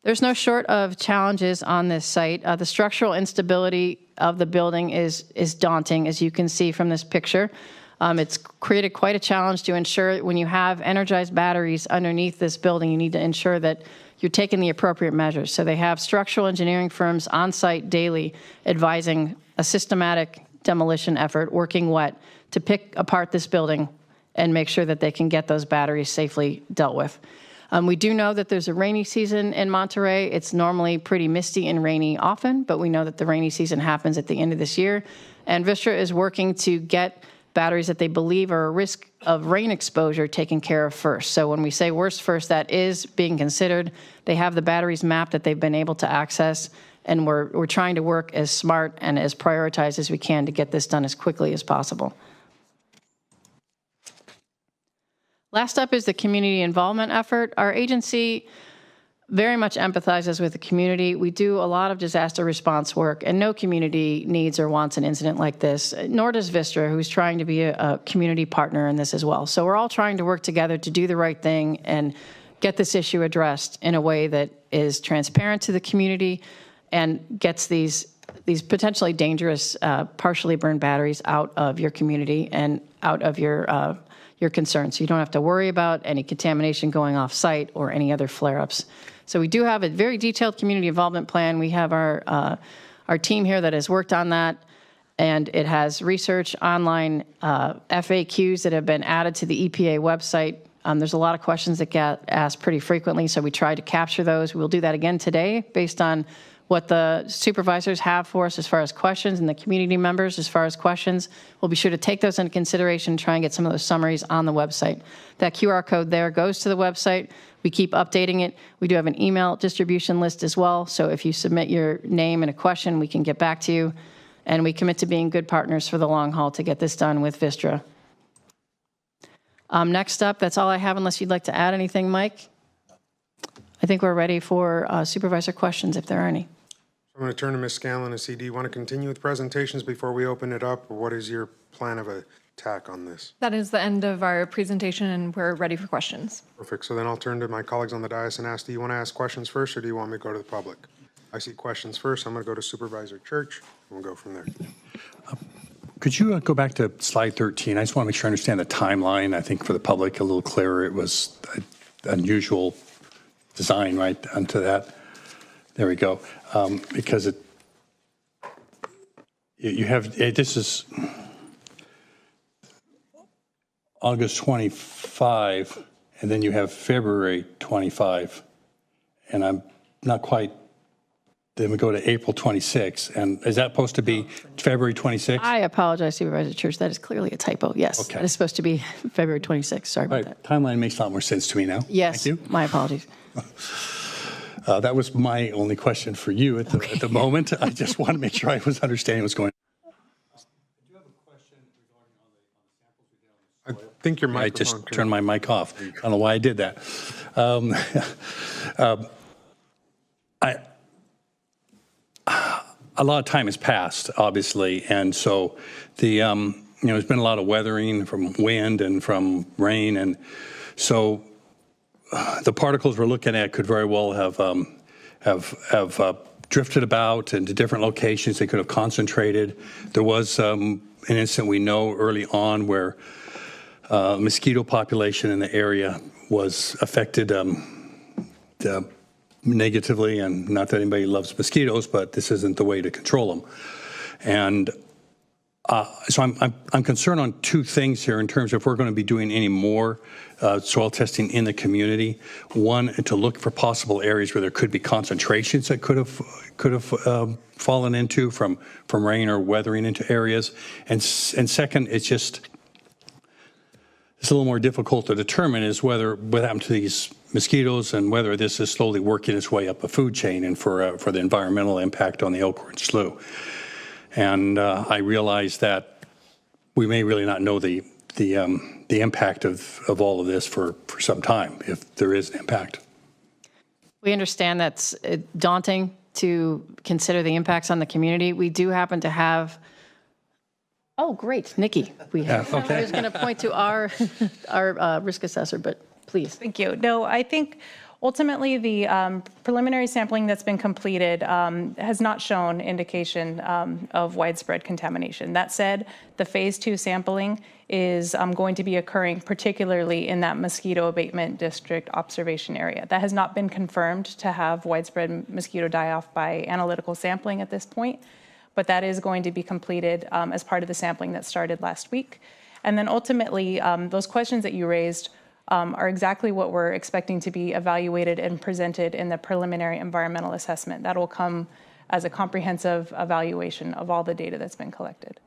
There's no short of challenges on this site. The structural instability of the building is daunting, as you can see from this picture. It's created quite a challenge to ensure when you have energized batteries underneath this building, you need to ensure that you're taking the appropriate measures. So they have structural engineering firms on site daily advising a systematic demolition effort, working wet, to pick apart this building and make sure that they can get those batteries safely dealt with. We do know that there's a rainy season in Monterey. It's normally pretty misty and rainy often, but we know that the rainy season happens at the end of this year. And Vistra is working to get batteries that they believe are a risk of rain exposure taken care of first. So when we say worst first, that is being considered. They have the batteries mapped that they've been able to access, and we're trying to work as smart and as prioritized as we can to get this done as quickly as possible. Last up is the community involvement effort. Our agency very much empathizes with the community. We do a lot of disaster response work, and no community needs or wants an incident like this, nor does Vistra, who's trying to be a community partner in this as well. So we're all trying to work together to do the right thing and get this issue addressed in a way that is transparent to the community and gets these potentially dangerous partially burned batteries out of your community and out of your concerns. So you don't have to worry about any contamination going off site or any other flare-ups. So we do have a very detailed community involvement plan. We have our team here that has worked on that, and it has research, online FAQs that have been added to the EPA website. There's a lot of questions that get asked pretty frequently, so we try to capture those. We'll do that again today based on what the supervisors have for us as far as questions and the community members as far as questions. We'll be sure to take those into consideration and try and get some of those summaries on the website. That QR code there goes to the website. We keep updating it. We do have an email distribution list as well, so if you submit your name and a question, we can get back to you. And we commit to being good partners for the long haul to get this done with Vistra. Next up, that's all I have unless you'd like to add anything, Mike. I think we're ready for supervisor questions if there are any. I'm going to turn to Ms. Scanlon and see, do you want to continue with presentations before we open it up, or what is your plan of attack on this? That is the end of our presentation, and we're ready for questions. Perfect. So then I'll turn to my colleagues on the dais and ask, do you want to ask questions first, or do you want me to go to the public? I see questions first. I'm going to go to Supervisor Church, and we'll go from there. Could you go back to slide 13? I just want to make sure I understand the timeline. I think for the public, a little clearer. It was an unusual design right onto that. There we go. Because you have, this is August 25, and then you have February 25, and I'm not quite, then we go to April 26, and is that supposed to be February 26? I apologize, Supervisor Church. That is clearly a typo. Yes, okay. That is supposed to be February 26. Sorry about that. Timeline makes a lot more sense to me now. Yes, Thank you. My apologies. That was my only question for you at the moment. I just want to make sure I was understanding what's going on. I think your microphone. I just turned my mic off. I don't know why I did that. A lot of time has passed, obviously, and so there's been a lot of weathering from wind and from rain, and so the particles we're looking at could very well have drifted about into different locations. They could have concentrated. There was an incident we know early on where mosquito population in the area was affected negatively, and not that anybody loves mosquitoes, but this isn't the way to control them. And so I'm concerned on two things here in terms of if we're going to be doing any more soil testing in the community. One, to look for possible areas where there could be concentrations that could have fallen into from rain or weathering into areas. And second, it's a little more difficult to determine is what happened to these mosquitoes and whether this is slowly working its way up a food chain and for the environmental impact on the Elkhorn Slough. And I realize that we may really not know the impact of all of this for some time, if there is an impact. We understand that's daunting to consider the impacts on the community. We do happen to have, oh, great, Nikki. I was going to point to our risk assessor, but please. Thank you. No, I think ultimately the preliminary sampling that's been completed has not shown indication of widespread contamination. That said, the phase 2 sampling is going to be occurring particularly in that mosquito abatement district observation area. That has not been confirmed to have widespread mosquito die-off by analytical sampling at this point, but that is going to be completed as part of the sampling that started last week. And then ultimately, those questions that you raised are exactly what we're expecting to be evaluated and presented in the preliminary environmental assessment. That will come as a comprehensive evaluation of all the data that's been collected.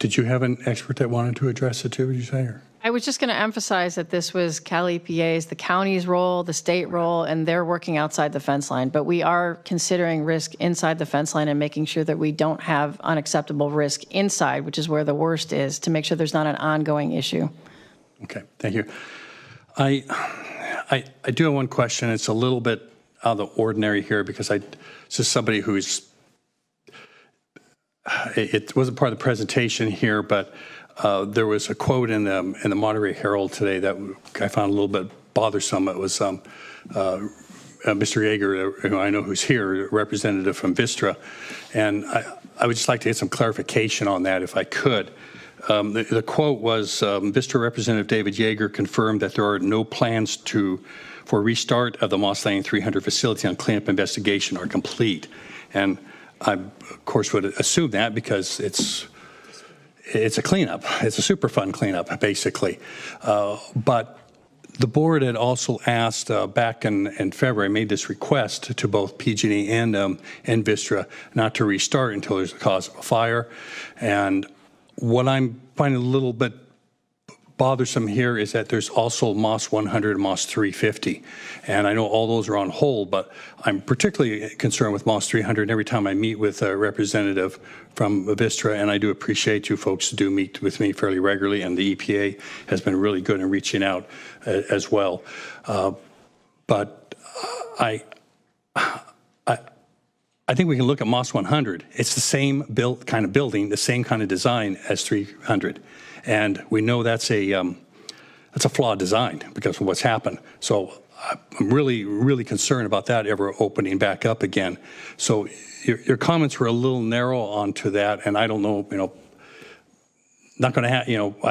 Did you have an expert that wanted to address it too, would you say? Or? I was just going to emphasize that this was Cal EPA's, the county's role, the state role, and they're working outside the fence line. But we are considering risk inside the fence line and making sure that we don't have unacceptable risk inside, which is where the worst is, to make sure there's not an ongoing issue. Okay, thank you. I do have one question. It's a little bit out of the ordinary here because this is somebody who's, it wasn't part of the presentation here, but there was a quote in the Monterey Herald today that I found a little bit bothersome. It was Mr. Yeager, who I know who's here, a representative from Vistra, and I would just like to get some clarification on that if I could. The quote was, Vistra Representative David Yeager confirmed that there are no plans for restart of the Moss Landing 300 facility on cleanup investigation are complete. And I, of course, would assume that because it's a cleanup. It's a Superfund cleanup, basically. But the board had also asked back in February, made this request to both PG&E and Vistra not to restart until there's a cause of a fire. And what I'm finding a little bit bothersome here is that there's also Moss 100 and Moss 350. And I know all those are on hold, but I'm particularly concerned with Moss 300 every time I meet with a representative from Vistra, and I do appreciate you folks do meet with me fairly regularly, and the EPA has been really good in reaching out as well. But I think we can look at Moss 100. It's the same kind of building, the same kind of design as 300. And we know that's a flawed design because of what's happened. So I'm really, really concerned about that ever opening back up again. So your comments were a little narrow onto that, and I don't know, not going to have,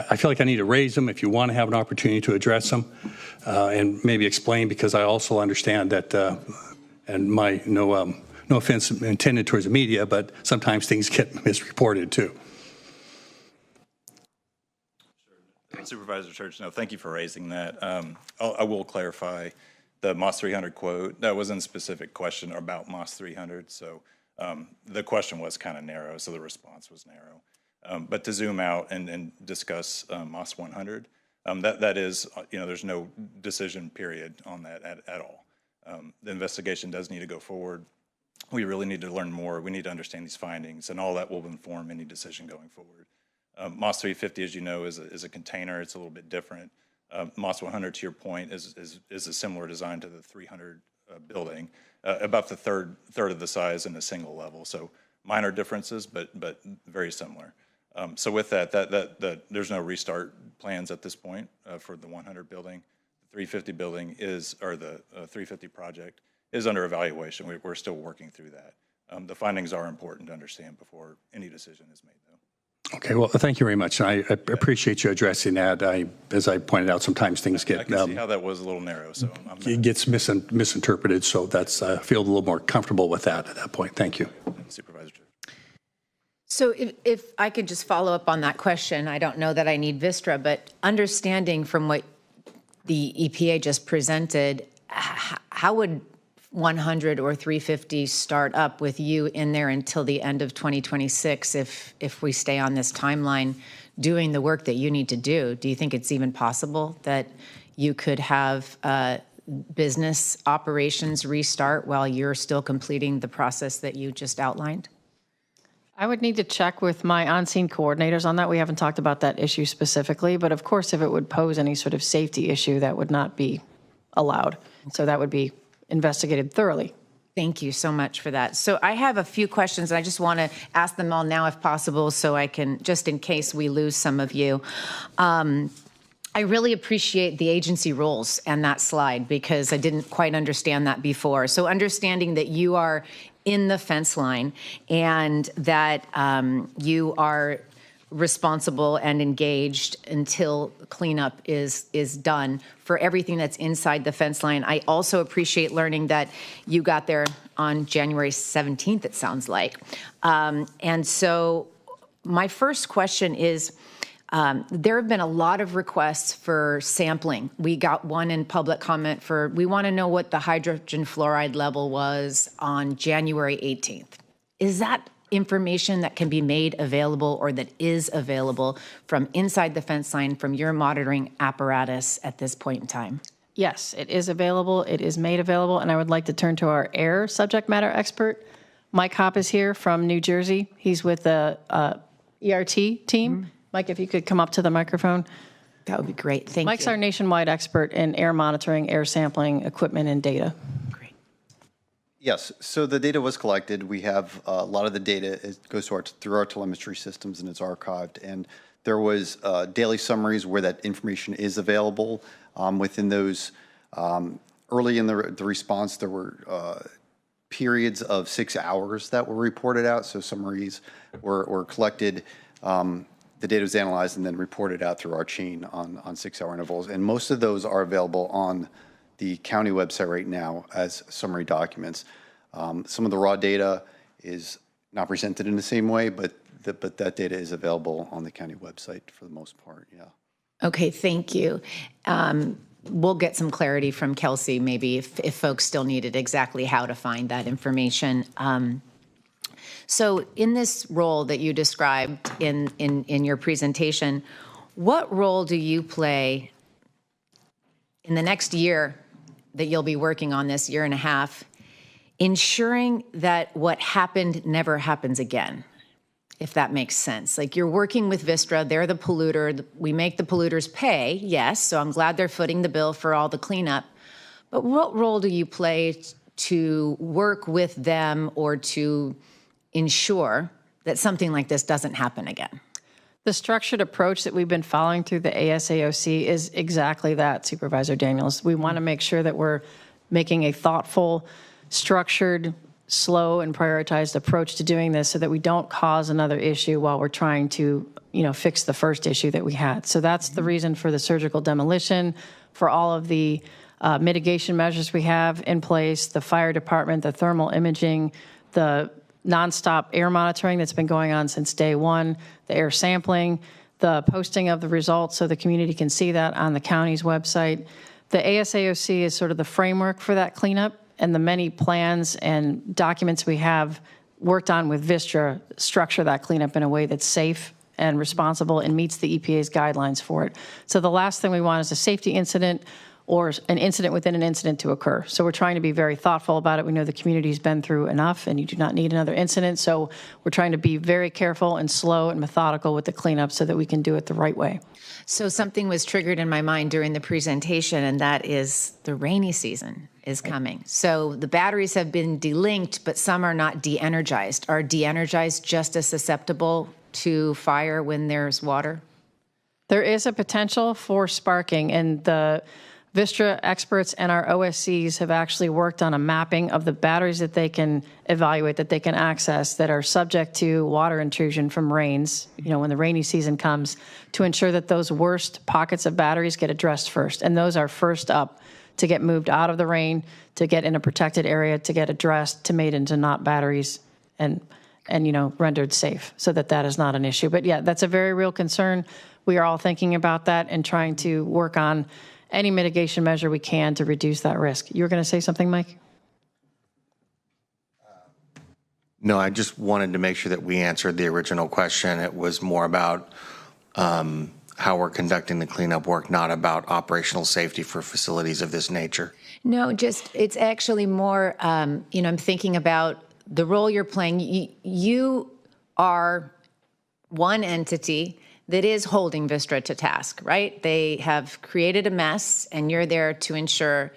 I feel like I need to raise them if you want to have an opportunity to address them and maybe explain, because I also understand that, and no offense intended towards the media, but sometimes things get misreported too. Supervisor Church, no, thank you for raising that. I will clarify the Moss 300 quote. That wasn't a specific question about Moss 300, so the question was kind of narrow, so the response was narrow. But to zoom out and discuss Moss 100, that is, there's no decision period on that at all. The investigation does need to go forward. We really need to learn more. We need to understand these findings, and all that will inform any decision going forward. Moss 350, as you know, is a container. It's a little bit different. Moss 100, to your point, is a similar design to the 300 building, about the third of the size and a single level. So minor differences, but very similar. So with that, there's no restart plans at this point for the 100 building. The 350 building or the 350 project is under evaluation. We're still working through that. The findings are important to understand before any decision is made, though. Okay, well, thank you very much. I appreciate you addressing that. As I pointed out, sometimes things get... I can see how that was a little narrow, so... It gets misinterpreted, so I feel a little more comfortable with that at that point. Thank you. Supervisor. So if I could just follow up on that question, I don't know that I need Vistra, but understanding from what the EPA just presented, how would 100 or 350 start up with you in there until the end of 2026 if we stay on this timeline doing the work that you need to do? Do you think it's even possible that you could have business operations restart while you're still completing the process that you just outlined? I would need to check with my on-scene coordinators on that. We haven't talked about that issue specifically, but of course, if it would pose any sort of safety issue, that would not be allowed. So that would be investigated thoroughly. Thank you so much for that. So I have a few questions. I just want to ask them all now if possible so I can, just in case we lose some of you. I really appreciate the agency roles and that slide because I didn't quite understand that before. So understanding that you are in the fence line and that you are responsible and engaged until cleanup is done for everything that's inside the fence line. I also appreciate learning that you got there on January 17th, it sounds like. And so my first question is, there have been a lot of requests for sampling. We got one in public comment for, we want to know what the hydrogen fluoride level was on January 18th. Is that information that can be made available or that is available from inside the fence line from your monitoring apparatus at this point in time? Yes, it is available. It is made available. And I would like to turn to our air subject matter expert. Mike Hopp is here from New Jersey. He's with the ERT team. Mike, if you could come up to the microphone. That would be great. Thank you. Mike's our nationwide expert in air monitoring, air sampling, equipment, and data. Yes, so the data was collected. We have a lot of the data goes to through our telemetry systems and it's archived. And there was daily summaries where that information is available. Within those, early in the response, there were periods of 6 hours that were reported out. So summaries were collected. The data was analyzed and then reported out through our chain on 6-hour intervals. And most of those are available on the county website right now as summary documents. Some of the raw data is not presented in the same way, but that data is available on the county website for the most part, yeah. Okay, thank you. We'll get some clarity from Kelsey, maybe if folks still needed exactly how to find that information. So in this role that you described in your presentation, what role do you play in the next year that you'll be working on this year and a half, ensuring that what happened never happens again, if that makes sense? Like you're working with Vistra, they're the polluter, we make the polluters pay, yes, so I'm glad they're footing the bill for all the cleanup, but what role do you play to work with them or to ensure that something like this doesn't happen again? The structured approach that we've been following through the ASAOC is exactly that, Supervisor Daniels. We want to make sure that we're making a thoughtful, structured, slow, and prioritized approach to doing this so that we don't cause another issue while we're trying to, fix the first issue that we had. So that's the reason for the surgical demolition, for all of the mitigation measures we have in place, the fire department, the thermal imaging, the nonstop air monitoring that's been going on since day one, the air sampling, the posting of the results so the community can see that on the county's website. The ASAOC is sort of the framework for that cleanup, and the many plans and documents we have worked on with Vistra structure that cleanup in a way that's safe and responsible and meets the EPA's guidelines for it. So the last thing we want is a safety incident or an incident within an incident to occur. So we're trying to be very thoughtful about it. We know the community's been through enough and you do not need another incident. So we're trying to be very careful and slow and methodical with the cleanup so that we can do it the right way. So something was triggered in my mind during the presentation, and that is the rainy season is coming. So the batteries have been delinked, but some are not de-energized. Are de-energized just as susceptible to fire when there's water? There is a potential for sparking, and the Vistra experts and our OSCs have actually worked on a mapping of the batteries that they can evaluate, that they can access, that are subject to water intrusion from rains, when the rainy season comes, to ensure that those worst pockets of batteries get addressed first. And those are first up to get moved out of the rain, to get in a protected area, to get addressed, to made into not batteries and rendered safe so that is not an issue. But yeah, that's a very real concern. We are all thinking about that and trying to work on any mitigation measure we can to reduce that risk. You were going to say something, Mike? No, I just wanted to make sure that we answered the original question. It was more about how we're conducting the cleanup work, not about operational safety for facilities of this nature. No, it's actually more, I'm thinking about the role you're playing. You are one entity that is holding Vistra to task, right? They have created a mess, and you're there to ensure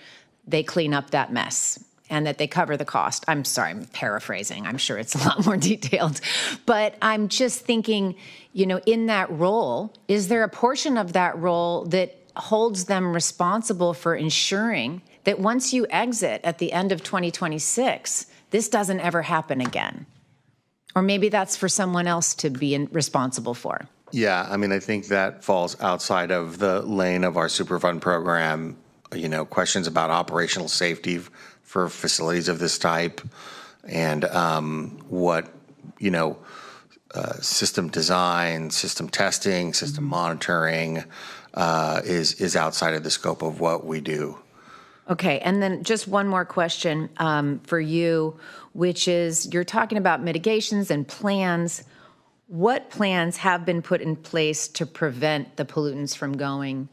they clean up that mess and that they cover the cost. I'm sorry, I'm paraphrasing. I'm sure it's a lot more detailed. But I'm just thinking, in that role, is there a portion of that role that holds them responsible for ensuring that once you exit at the end of 2026, this doesn't ever happen again? Or maybe that's for someone else to be responsible for. Yeah, I mean, I think that falls outside of the lane of our Superfund program. Questions about operational safety for facilities of this type, and what system design, system testing, system monitoring is outside of the scope of what we do. Okay, and then just one more question for you, which is, you're talking about mitigations and plans. What plans have been put in place to prevent the pollutants from going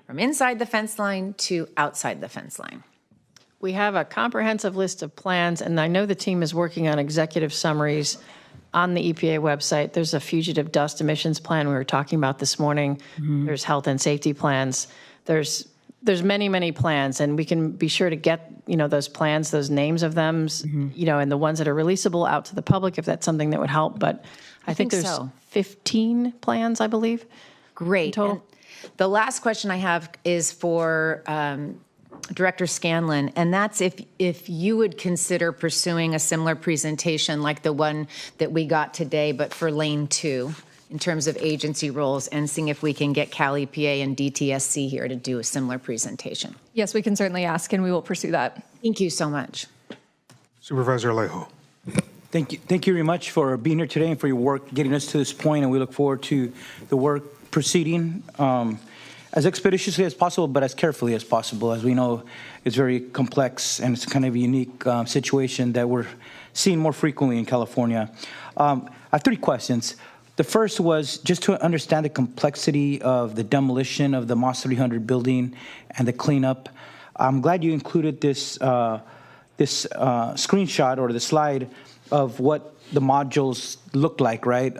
from inside the fence line to outside the fence line? We have a comprehensive list of plans, and I know the team is working on executive summaries on the EPA website. There's a fugitive dust emissions plan we were talking about this morning. There's health and safety plans. There's many, many plans, and we can be sure to get, those plans, those names of them, and the ones that are releasable out to the public if that's something that would help. But I think there's 15 plans, I believe. Great. Total. And the last question I have is for Director Scanlon, and that's if you would consider pursuing a similar presentation like the one that we got today, but for Lane 2, in terms of agency roles, and seeing if we can get Cal EPA and DTSC here to do a similar presentation. Yes, we can certainly ask, and we will pursue that. Thank you so much. Supervisor Alejo. Thank you very much for being here today and for your work getting us to this point, and we look forward to the work proceeding as expeditiously as possible, but as carefully as possible. As we know, it's very complex, and it's kind of a unique situation that we're seeing more frequently in California. I have 3 questions. The first was just to understand the complexity of the demolition of the Moss 300 building and the cleanup. I'm glad you included this screenshot or the slide of what the modules look like, right?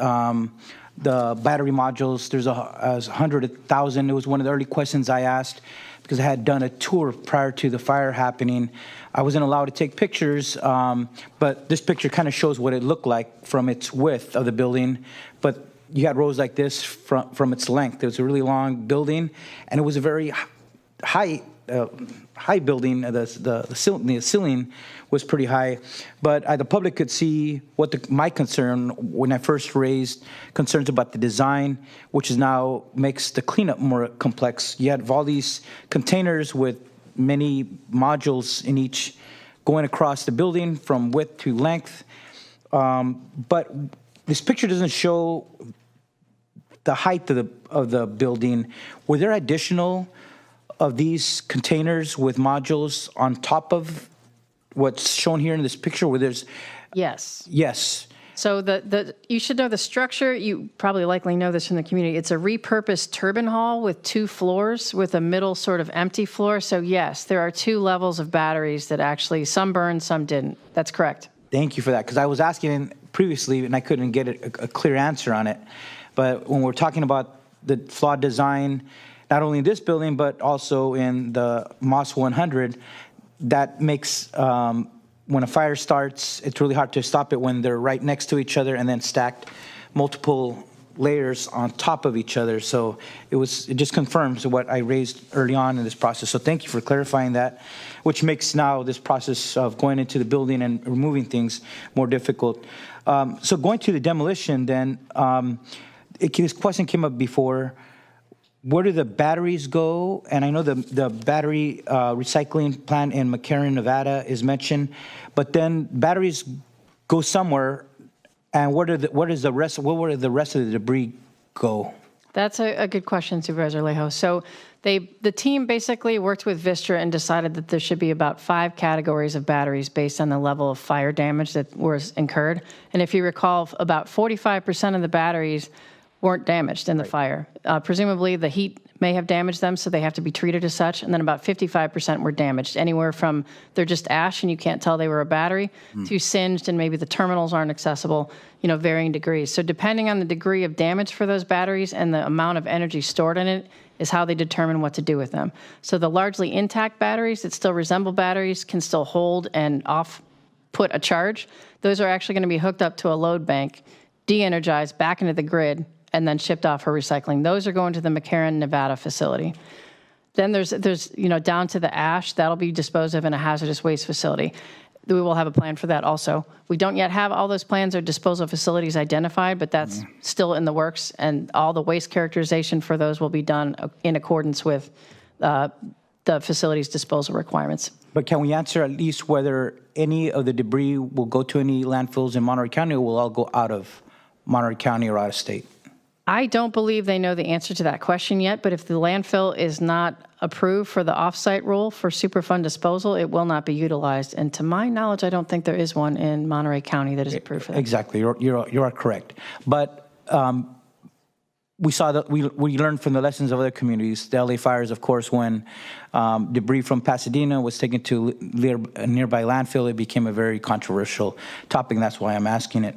The battery modules, there's 100,000. It was one of the early questions I asked because I had done a tour prior to the fire happening. I wasn't allowed to take pictures, but this picture kind of shows what it looked like from its width of the building. But you had rows like this from its length. It was a really long building, and it was a very high building. The ceiling was pretty high, but the public could see what my concern when I first raised concerns about the design, which is now makes the cleanup more complex. You have all these containers with many modules in each going across the building from width to length, but this picture doesn't show the height of the building. Were there additional of these containers with modules on top of what's shown here in this picture where there's... Yes. So you should know the structure. You probably likely know this from the community. It's a repurposed turbine hall with 2 floors with a middle sort of empty floor. So yes, there are 2 levels of batteries that actually some burned, some didn't. That's correct. Thank you for that, because I was asking previously and I couldn't get a clear answer on it. But when we're talking about the flawed design, not only in this building, but also in the Moss 100, that makes, when a fire starts, it's really hard to stop it when they're right next to each other and then stacked multiple layers on top of each other. So it just confirms what I raised early on in this process. So thank you for clarifying that, which makes now this process of going into the building and removing things more difficult. So going to the demolition then, this question came up before. Where do the batteries go? And I know the battery recycling plant in McCarran, Nevada is mentioned, but then batteries go somewhere, and where do the rest of the debris go? That's a good question, Supervisor Alejo. So the team basically worked with Vistra and decided that there should be about 5 categories of batteries based on the level of fire damage that was incurred. And if you recall, about 45% of the batteries weren't damaged in the fire. Presumably the heat may have damaged them, so they have to be treated as such. And then about 55% were damaged, anywhere from they're just ash and you can't tell they were a battery, to singed and maybe the terminals aren't accessible, varying degrees. So depending on the degree of damage for those batteries and the amount of energy stored in it is how they determine what to do with them. So the largely intact batteries that still resemble batteries, can still hold and put a charge, those are actually going to be hooked up to a load bank, de-energized back into the grid, and then shipped off for recycling. Those are going to the McCarran, Nevada facility. Then there's down to the ash, that'll be disposed of in a hazardous waste facility. We will have a plan for that also. We don't yet have all those plans or disposal facilities identified, but that's still in the works, and all the waste characterization for those will be done in accordance with the facility's disposal requirements. But can we answer at least whether any of the debris will go to any landfills in Monterey County, or will all go out of Monterey County or out of state? I don't believe they know the answer to that question yet, but if the landfill is not approved for the offsite rule for Superfund disposal, it will not be utilized. And to my knowledge, I don't think there is one in Monterey County that is approved for that. Exactly, you are correct. But we saw that we learned from the lessons of other communities. The LA fires, of course, when debris from Pasadena was taken to a nearby landfill, it became a very controversial topic, and that's why I'm asking it.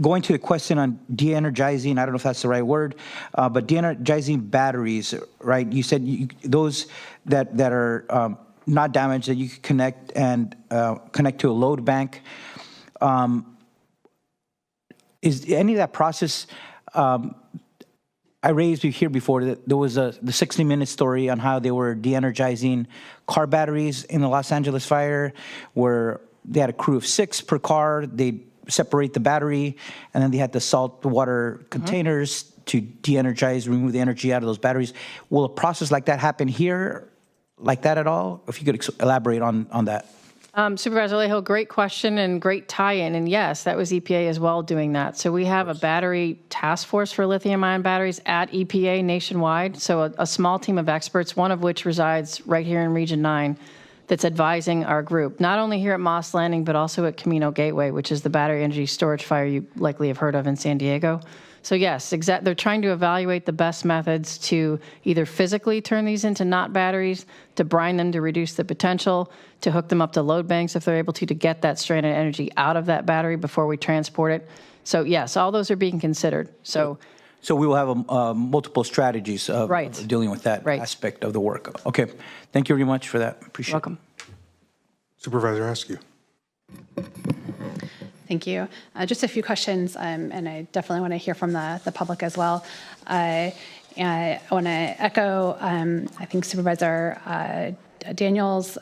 Going to the question on de-energizing, I don't know if that's the right word, but de-energizing batteries, right? You said those that are not damaged, that you can connect to a load bank. Is any of that process? I raised here before that there was the 60-minute story on how they were de-energizing car batteries in the Los Angeles fire, where they had a crew of 6 per car. They separate the battery, and then they had the salt water containers to de-energize, remove the energy out of those batteries. Will a process like that happen here, like that at all? If you could elaborate on that. Supervisor Alejo, great question and great tie-in. And yes, that was EPA as well doing that. So we have a battery task force for lithium-ion batteries at EPA nationwide. So a small team of experts, one of which resides right here in Region 9, that's advising our group, not only here at Moss Landing, but also at Camino Gateway, which is the battery energy storage fire you likely have heard of in San Diego. So yes, they're trying to evaluate the best methods to either physically turn these into not batteries, to brine them to reduce the potential, to hook them up to load banks if they're able to get that stranded energy out of that battery before we transport it. So yes, all those are being considered. So we will have multiple strategies of dealing with that aspect of the work. Okay, thank you very much for that. Appreciate it. Welcome. Supervisor Askew. Thank you. Just a few questions, and I definitely want to hear from the public as well. I want to echo, I think, Supervisor Daniels'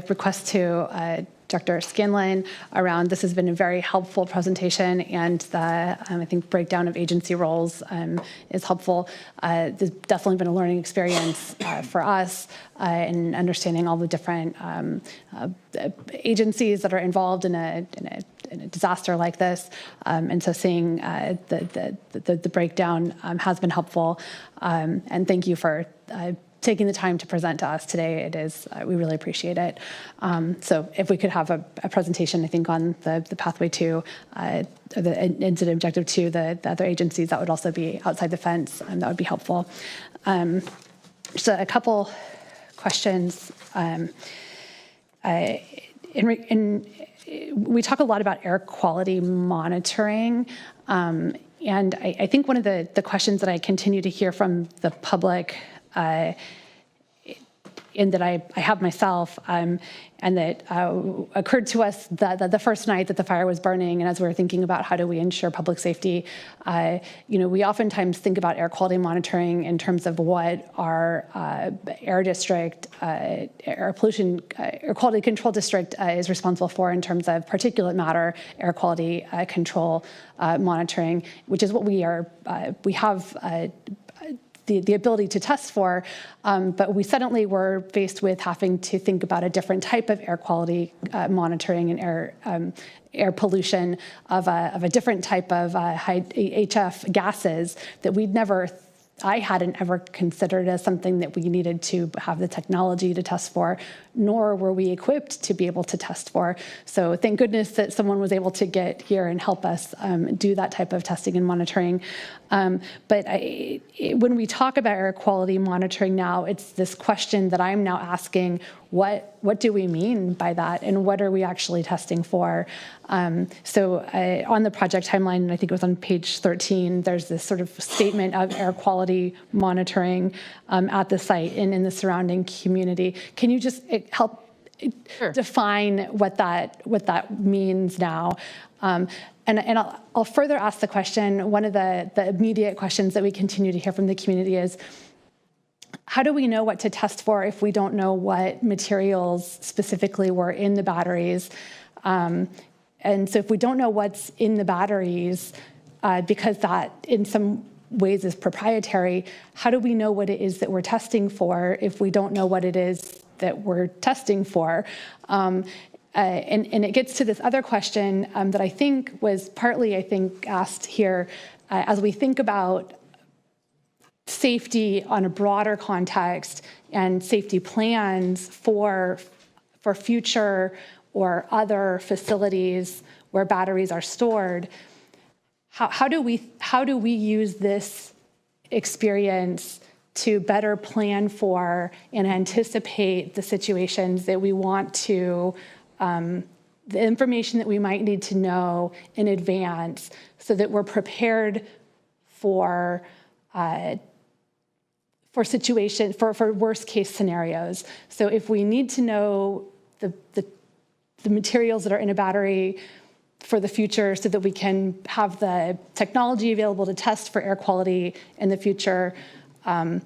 request to Dr. Scanlon around this has been a very helpful presentation, and the, I think, breakdown of agency roles is helpful. There's definitely been a learning experience for us in understanding all the different agencies that are involved in a disaster like this, and so seeing the breakdown has been helpful. And thank you for taking the time to present to us today. It is, we really appreciate it. So if we could have a presentation, I think, on the pathway to the incident objective to the other agencies, that would also be outside the fence, and that would be helpful. Just a couple questions. We talk a lot about air quality monitoring, and I think one of the questions that I continue to hear from the public, and that I have myself, and that occurred to us the first night that the fire was burning, and as we were thinking about how do we ensure public safety, we oftentimes think about air quality monitoring in terms of what our air district, air quality control district is responsible for in terms of particulate matter air quality control monitoring, which is what we have the ability to test for, but we suddenly were faced with having to think about a different type of air quality monitoring and air pollution of a different type of high HF gases that we'd never I hadn't ever considered as something that we needed to have the technology to test for, nor were we equipped to be able to test for. So thank goodness that someone was able to get here and help us do that type of testing and monitoring. But when we talk about air quality monitoring now, it's this question that I'm now asking, what do we mean by that, and what are we actually testing for? So on the project timeline, and I think it was on page 13, there's this sort of statement of air quality monitoring at the site and in the surrounding community. Can you just help define what that means now? And I'll further ask the question, one of the immediate questions that we continue to hear from the community is, how do we know what to test for if we don't know what materials specifically were in the batteries? And so if we don't know what's in the batteries, because that in some ways is proprietary, how do we know what it is that we're testing for if we don't know what it is that we're testing for? And it gets to this other question that I think was partly, asked here as we think about safety on a broader context and safety plans for future or other facilities where batteries are stored. How do we use this experience to better plan for and anticipate the situations that we want to, the information that we might need to know in advance, so that we're prepared for situations, for worst case scenarios. So if we need to know the materials that are in a battery for the future so that we can have the technology available to test for air quality in the future, so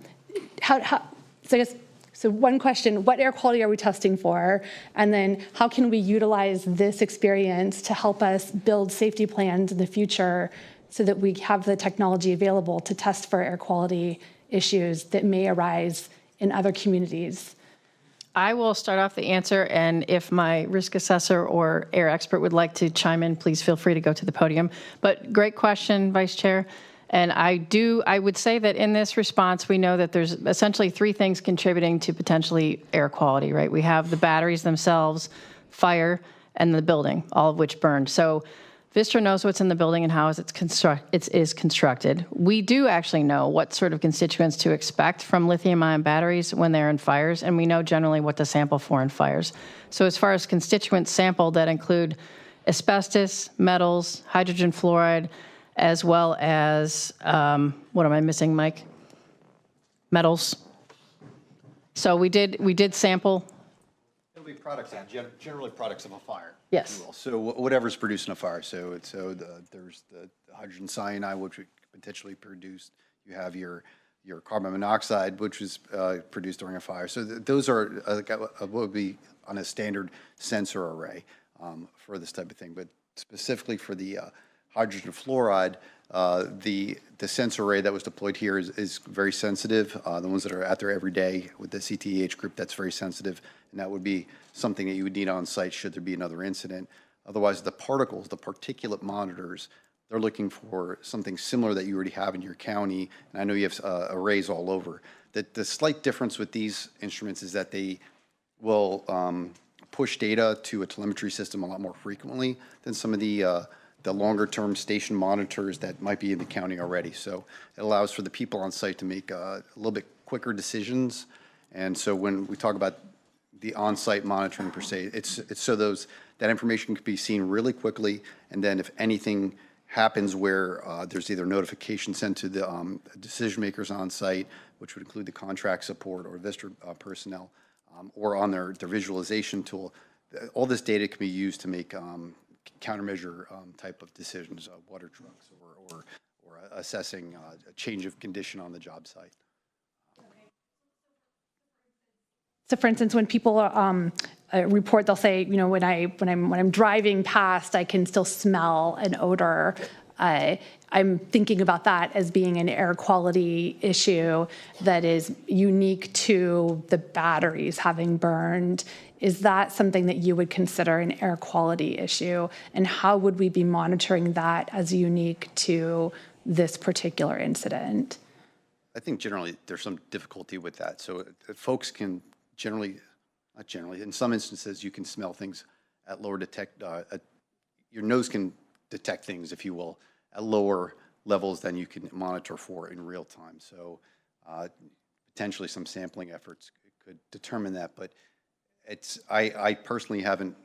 one question, what air quality are we testing for? And then how can we utilize this experience to help us build safety plans in the future so that we have the technology available to test for air quality issues that may arise in other communities? I will start off the answer, and if my risk assessor or air expert would like to chime in, please feel free to go to the podium. But great question, Vice Chair. And I would say that in this response, we know that there's essentially three things contributing to potentially air quality, right? We have the batteries themselves, fire, and the building, all of which burned. So Vistra knows what's in the building and how it is constructed. We do actually know what sort of constituents to expect from lithium-ion batteries when they're in fires, and we know generally what to sample for in fires. So as far as constituents sampled, that include asbestos, metals, hydrogen fluoride, as well as, what am I missing, Mike? Metals. So we did sample. It'll be products, generally products of a fire. Yes. So whatever's produced in a fire. So there's the hydrogen cyanide, which we potentially produced. You have your carbon monoxide, which is produced during a fire. So those are what would be on a standard sensor array for this type of thing. But specifically for the hydrogen fluoride, the sensor array that was deployed here is very sensitive. The ones that are out there every day with the CTEH group, that's very sensitive, and that would be something that you would need on site should there be another incident. Otherwise, the particles, the particulate monitors, they're looking for something similar that you already have in your county, and I know you have arrays all over. The slight difference with these instruments is that they will push data to a telemetry system a lot more frequently than some of the longer-term station monitors that might be in the county already. So it allows for the people on site to make a little bit quicker decisions. And so when we talk about the on-site monitoring per se, it's so that information can be seen really quickly, and then if anything happens where there's either notification sent to the decision makers on site, which would include the contract support or Vistra personnel, or on their visualization tool, all this data can be used to make countermeasure type of decisions, water trucks or assessing a change of condition on the job site. So, for instance, when people report, they'll say, when I'm driving past, I can still smell an odor. I'm thinking about that as being an air quality issue that is unique to the batteries having burned. Is that something that you would consider an air quality issue? And how would we be monitoring that as unique to this particular incident? I think generally there's some difficulty with that. So folks can generally, not generally, in some instances you can smell things at lower your nose can detect things, if you will, at lower levels than you can monitor for in real time. So potentially some sampling efforts could determine that, but I personally haven't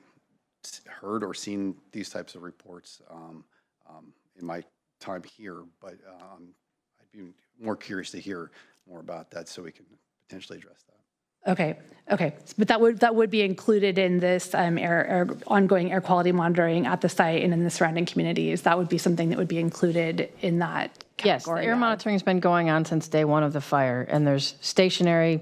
heard or seen these types of reports in my time here, but I'd be more curious to hear more about that so we can potentially address that. Okay. But that would be included in this ongoing air quality monitoring at the site and in the surrounding communities. That would be something that would be included in that Yes, the air monitoring has been going on since day one of the fire, and there's stationary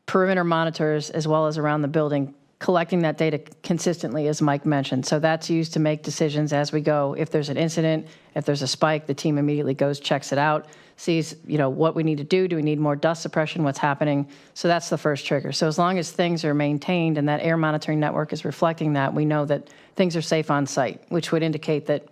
perimeter monitors as well as around the building collecting that data consistently, as Mike mentioned. So that's used to make decisions as we go. If there's an incident, if there's a spike, the team immediately goes, checks it out, sees, what we need to do. Do we need more dust suppression? What's happening? So that's the first trigger. So as long as things are maintained and that air monitoring network is reflecting that, we know that things are safe on site, which would indicate that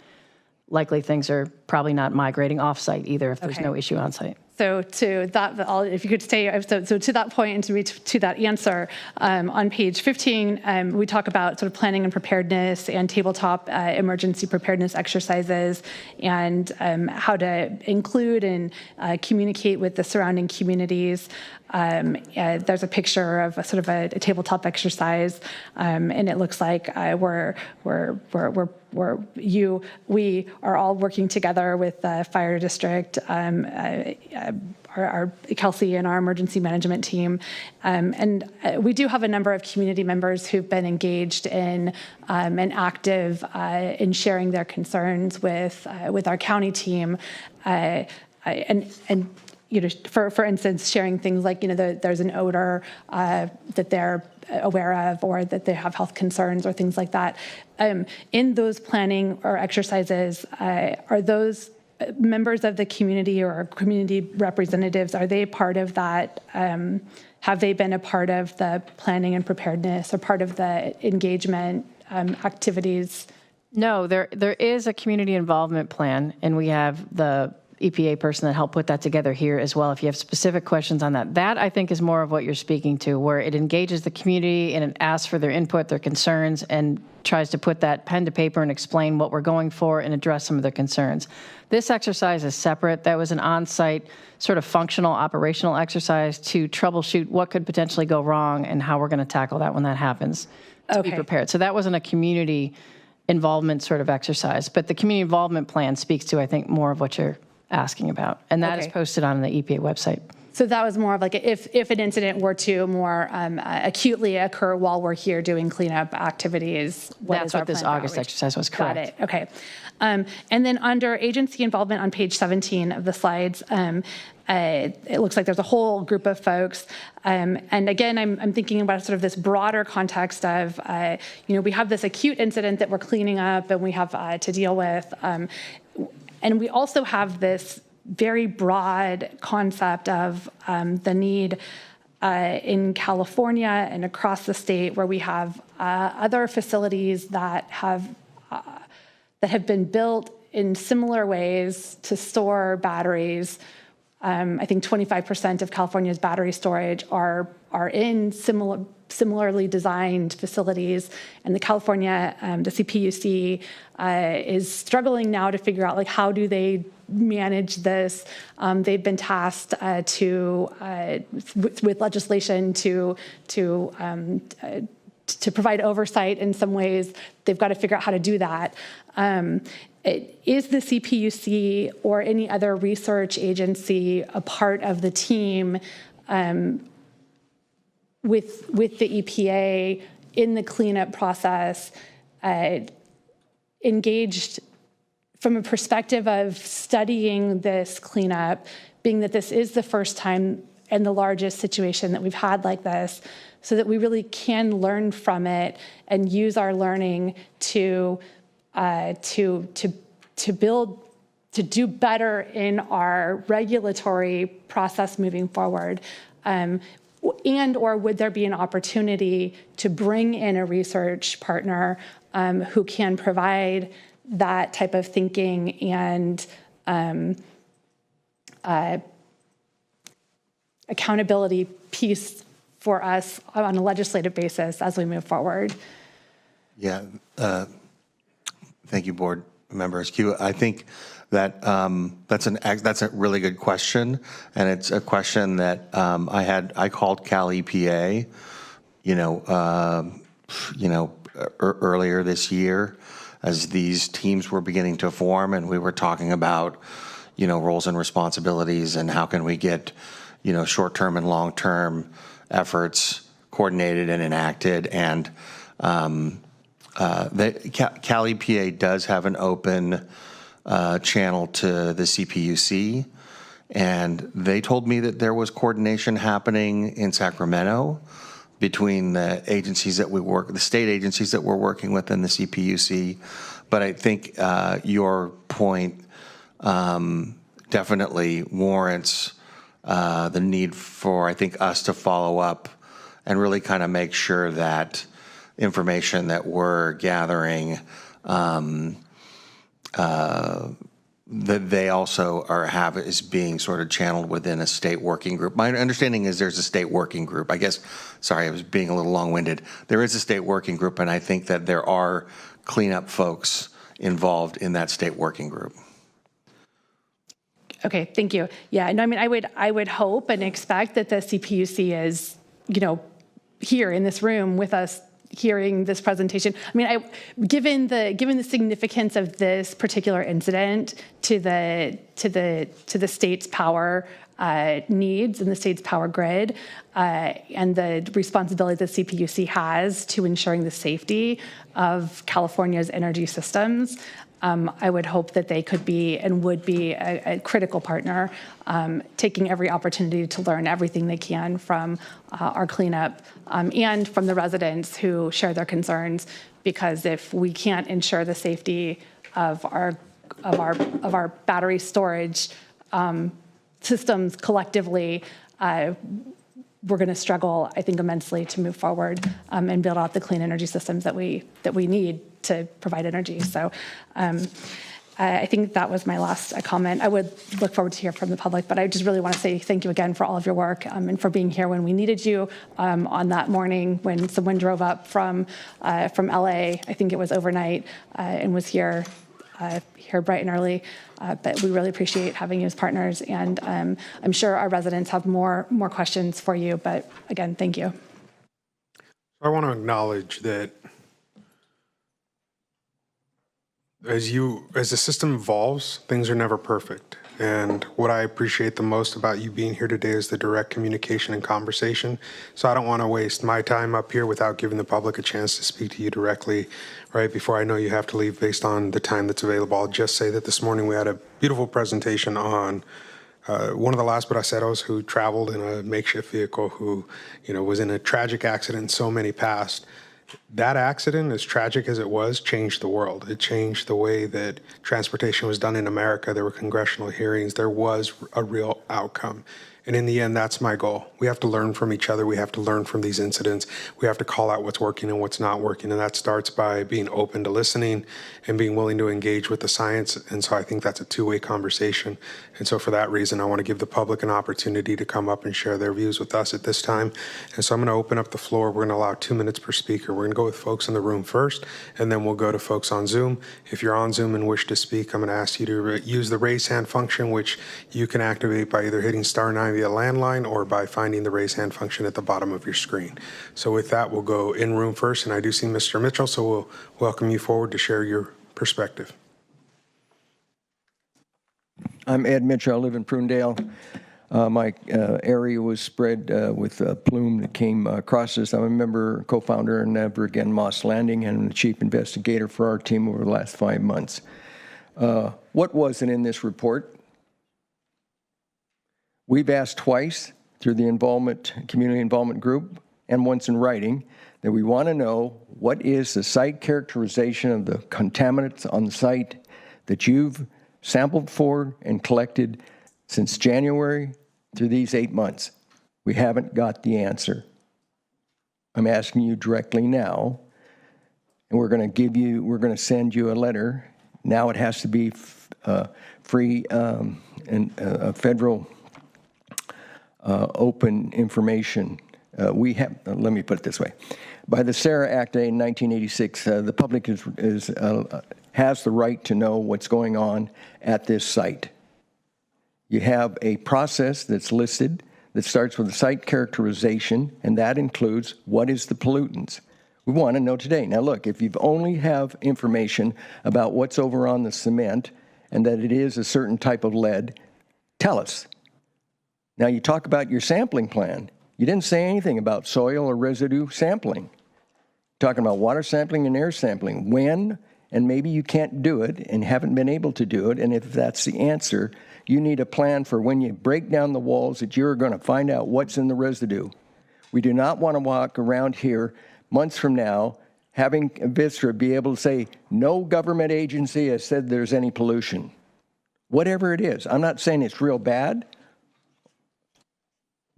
likely things are probably not migrating off site either if there's no issue on site. So to that, if you could stay, so to that point and to that answer, on page 15, we talk about sort of planning and preparedness and tabletop emergency preparedness exercises and how to include and communicate with the surrounding communities. There's a picture of a tabletop exercise, and it looks like we are all working together with the fire district, our Kelsey and our emergency management team, and we do have a number of community members who've been engaged in and active in sharing their concerns with our county team, and for instance, sharing things like, there's an odor that they're aware of or that they have health concerns or things like that. In those planning or exercises, are those members of the community or community representatives, are they part of that? Have they been a part of the planning and preparedness or part of the engagement activities? No, there is a community involvement plan, and we have the EPA person that helped put that together here as well. If you have specific questions on that, that I think is more of what you're speaking to, where it engages the community and it asks for their input, their concerns, and tries to put that pen to paper and explain what we're going for and address some of their concerns. This exercise is separate. That was an on-site sort of functional, operational exercise to troubleshoot what could potentially go wrong and how we're going to tackle that when that happens, to be prepared. So that wasn't a community involvement sort of exercise, but the community involvement plan speaks to, I think, more of what you're asking about, and that is posted on the EPA website. So that was more of like if an incident were to more acutely occur while we're here doing cleanup activities. That's what this August exercise was, correct. Got it. Okay. And then under agency involvement on page 17 of the slides, it looks like there's a whole group of folks. And again, I'm thinking about sort of this broader context of, we have this acute incident that we're cleaning up and we have to deal with. And we also have this very broad concept of the need in California and across the state where we have other facilities that have been built in similar ways to store batteries. I think 25% of California's battery storage are in similarly designed facilities, and the CPUC is struggling now to figure out how do they manage this. They've been tasked with legislation to provide oversight in some ways. They've got to figure out how to do that. Is the CPUC or any other research agency a part of the team with the EPA in the cleanup process, engaged from a perspective of studying this cleanup, being that this is the first time and the largest situation that we've had like this, so that we really can learn from it and use our learning to do better in our regulatory process moving forward? And or would there be an opportunity to bring in a research partner who can provide that type of thinking and accountability piece for us on a legislative basis as we move forward. Yeah, thank you, board members. I think that that's a really good question, and it's a question that I called Cal EPA, earlier this year as these teams were beginning to form, and we were talking about roles and responsibilities and how can we get short-term and long-term efforts coordinated and enacted. And Cal EPA does have an open channel to the CPUC, and they told me that there was coordination happening in Sacramento between the agencies that the state agencies that we're working with in the CPUC. But I think your point definitely warrants the need for, I think, us to follow up and really kind of make sure that information that we're gathering that they also is being sort of channeled within a state working group. My understanding is there's a state working group. I guess, sorry, I was being a little long-winded. There is a state working group, and I think that there are cleanup folks involved in that state working group. Okay, thank you. Yeah, no, I mean, I would hope and expect that the CPUC is, here in this room with us hearing this presentation. I mean, given the significance of this particular incident to the state's power needs and the state's power grid, and the responsibility that CPUC has to ensuring the safety of California's energy systems, I would hope that they could be and would be a critical partner, taking every opportunity to learn everything they can from our cleanup and from the residents who share their concerns. Because if we can't ensure the safety of our battery storage systems collectively, we're going to struggle, I think, immensely to move forward and build out the clean energy systems that we need to provide energy. So I think that was my last comment. I would look forward to hear from the public, but I just really want to say thank you again for all of your work and for being here when we needed you on that morning when someone drove up from LA, I think it was overnight, and was here bright and early. But we really appreciate having you as partners, and I'm sure our residents have more questions for you, but again, thank you. I want to acknowledge that as the system evolves, things are never perfect. And what I appreciate the most about you being here today is the direct communication and conversation. So I don't want to waste my time up here without giving the public a chance to speak to you directly right before I know you have to leave based on the time that's available. I'll just say that this morning we had a beautiful presentation on one of the last braceros who traveled in a makeshift vehicle who, was in a tragic accident, so many passed. That accident, as tragic as it was, changed the world. It changed the way that transportation was done in America. There were congressional hearings. There was a real outcome. And in the end, that's my goal. We have to learn from each other. We have to learn from these incidents. We have to call out what's working and what's not working. And that starts by being open to listening and being willing to engage with the science. And so I think that's a two-way conversation. And so for that reason, I want to give the public an opportunity to come up and share their views with us at this time. And so I'm going to open up the floor. We're going to allow 2 minutes per speaker. We're going to go with folks in the room first, and then we'll go to folks on Zoom. If you're on Zoom and wish to speak, I'm going to ask you to use the raise hand function, which you can activate by either hitting *9 via landline or by finding the raise hand function at the bottom of your screen. So with that, we'll go in room first, and I do see Mr. Mitchell, so we'll welcome you forward to share your perspective. I'm Ed Mitchell. I live in Prunedale. My area was spread with a plume that came across us. I'm a member, co-founder, and Never Again Moss Landing, and the chief investigator for our team over the last 5 months. What wasn't in this report? We've asked twice through the community involvement group and once in writing that we want to know what is the site characterization of the contaminants on the site that you've sampled for and collected since January through these 8 months. We haven't got the answer. I'm asking you directly now, and we're going to send you a letter. Now it has to be free and a federal open information. We have, let me put it this way. By the SARA Act in 1986, the public has the right to know what's going on at this site. You have a process that's listed that starts with a site characterization, and that includes what is the pollutants. We want to know today. Now look, if you only have information about what's over on the cement and that it is a certain type of lead, tell us. Now you talk about your sampling plan. You didn't say anything about soil or residue sampling. Talking about water sampling and air sampling. When, and maybe you can't do it and haven't been able to do it, and if that's the answer, you need a plan for when you break down the walls that you're going to find out what's in the residue. We do not want to walk around here months from now having Vistra be able to say, no government agency has said there's any pollution. Whatever it is. I'm not saying it's real bad,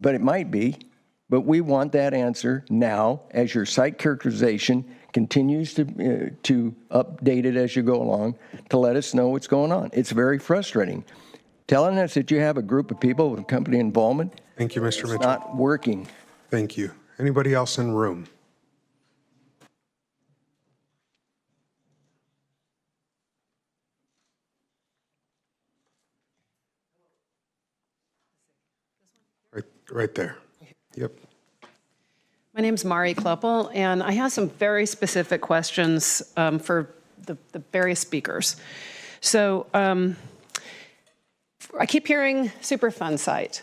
but it might be. But we want that answer now as your site characterization continues to update it as you go along to let us know what's going on. It's very frustrating. Telling us that you have a group of people with company involvement. Thank you, Mr. Mitchell. It's not working. Thank you. Anybody else in the room? Right there. Yep. My name's Mari Kleppel, and I have some very specific questions for the various speakers. So I keep hearing Superfund site,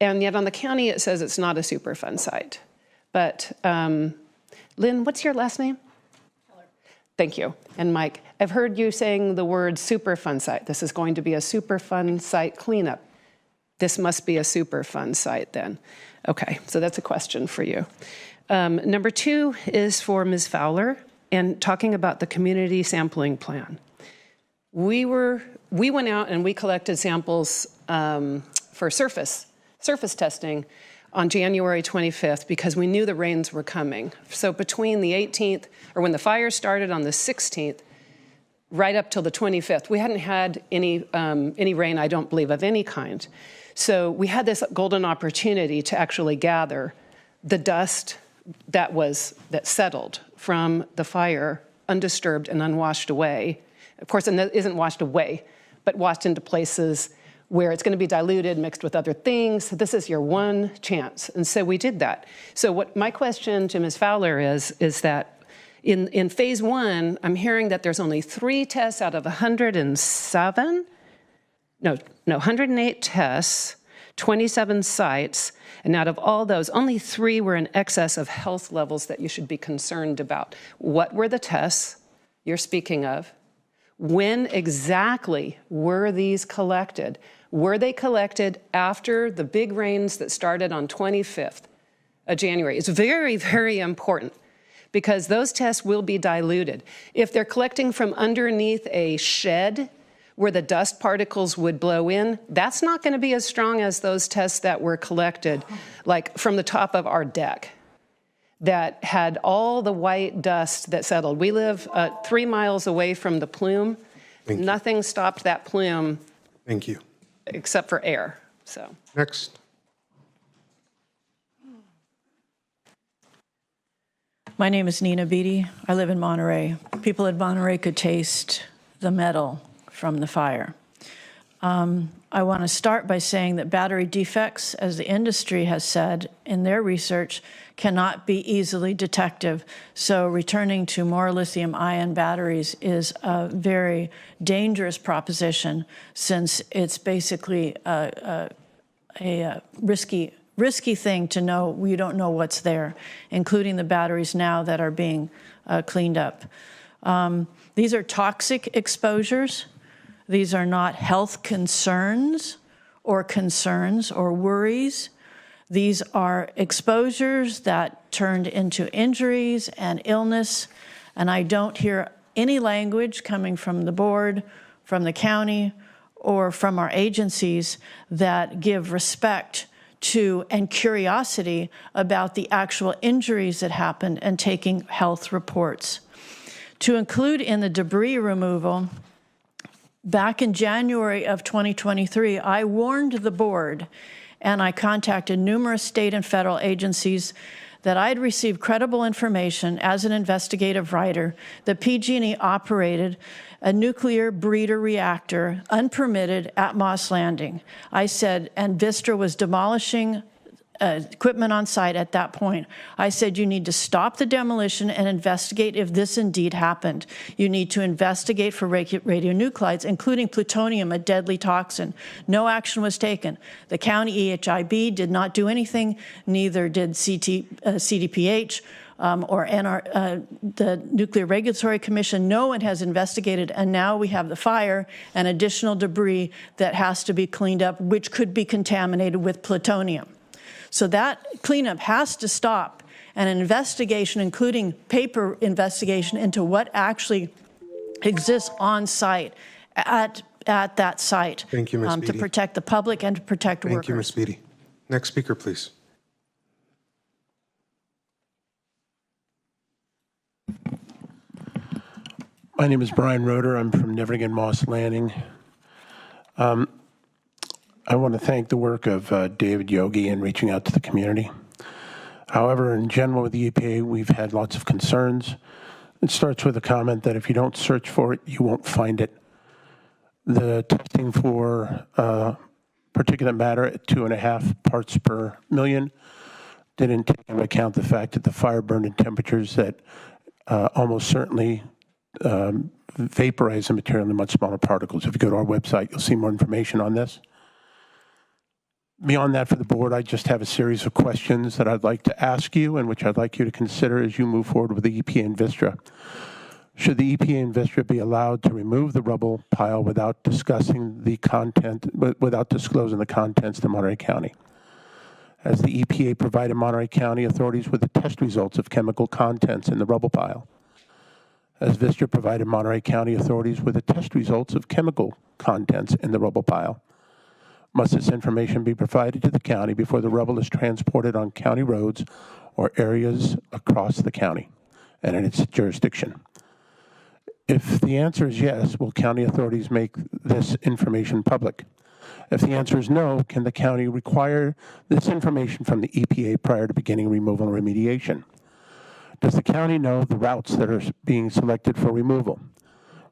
and yet on the county it says it's not a Superfund site. But Lynn, what's your last name? Keller. Thank you. And Mike, I've heard you saying the word Superfund site. This is going to be a Superfund site cleanup. This must be a Superfund site then. Okay, so that's a question for you. Number two is for Ms. Fowler, and talking about the community sampling plan. We went out and we collected samples for surface testing on January 25th because we knew the rains were coming. So between the 18th, or when the fire started on the 16th, right up till the 25th, we hadn't had any rain, I don't believe, of any kind. So we had this golden opportunity to actually gather the dust that settled from the fire, undisturbed and unwashed away. Of course, it isn't washed away, but washed into places where it's going to be diluted, mixed with other things. This is your one chance. And so we did that. So what my question to Ms. Fowler is that in phase one, I'm hearing that there's only 3 tests out of 107? No, 108 tests, 27 sites, and out of all those, only 3 were in excess of health levels that you should be concerned about. What were the tests you're speaking of? When exactly were these collected? Were they collected after the big rains that started on 25th of January? It's very, very important because those tests will be diluted. If they're collecting from underneath a shed where the dust particles would blow in, that's not going to be as strong as those tests that were collected, like from the top of our deck, that had all the white dust that settled. We live 3 miles away from the plume. Nothing stopped that plume. Thank you. Except for air. So next. My name is Nina Beatty. I live in Monterey. People in Monterey could taste the metal from the fire. I want to start by saying that battery defects, as the industry has said in their research, cannot be easily detected. So returning to more lithium-ion batteries is a very dangerous proposition since it's basically a risky thing to know. We don't know what's there, including the batteries now that are being cleaned up. These are toxic exposures. These are not health concerns or worries. These are exposures that turned into injuries and illness, and I don't hear any language coming from the board, from the county, or from our agencies that give respect to and curiosity about the actual injuries that happened and taking health reports. To include in the debris removal, back in January of 2023, I warned the board and I contacted numerous state and federal agencies that I'd received credible information as an investigative writer that PG&E operated a nuclear breeder reactor unpermitted at Moss Landing. I said, and Vistra was demolishing equipment on site at that point. I said, you need to stop the demolition and investigate if this indeed happened. You need to investigate for radionuclides, including plutonium, a deadly toxin. No action was taken. The county EHIB did not do anything, neither did CDPH or the Nuclear Regulatory Commission. No one has investigated, and now we have the fire and additional debris that has to be cleaned up, which could be contaminated with plutonium. So that cleanup has to stop, and an investigation, including paper investigation, into what actually exists on site at that site. Thank you, Ms. To protect the public and to protect workers. Thank you, Ms. Beatty. Next speaker, please. My name is Brian Roeder. I'm from Neverding Moss Landing. I want to thank the work of David Yogi in reaching out to the community. However, in general with the EPA, we've had lots of concerns. It starts with a comment that if you don't search for it, you won't find it. The testing for particulate matter at 2.5 parts per million didn't take into account the fact that the fire burned at temperatures that almost certainly vaporize the material into much smaller particles. If you go to our website, you'll see more information on this. Beyond that, for the board, I just have a series of questions that I'd like to ask you and which I'd like you to consider as you move forward with the EPA and Vistra. Should the EPA and Vistra be allowed to remove the rubble pile without discussing the content, without disclosing the contents to Monterey County? Has the EPA provided Monterey County authorities with the test results of chemical contents in the rubble pile? Has Vistra provided Monterey County authorities with the test results of chemical contents in the rubble pile? Must this information be provided to the county before the rubble is transported on county roads or areas across the county and in its jurisdiction? If the answer is yes, will county authorities make this information public? If the answer is no, can the county require this information from the EPA prior to beginning removal and remediation? Does the county know the routes that are being selected for removal?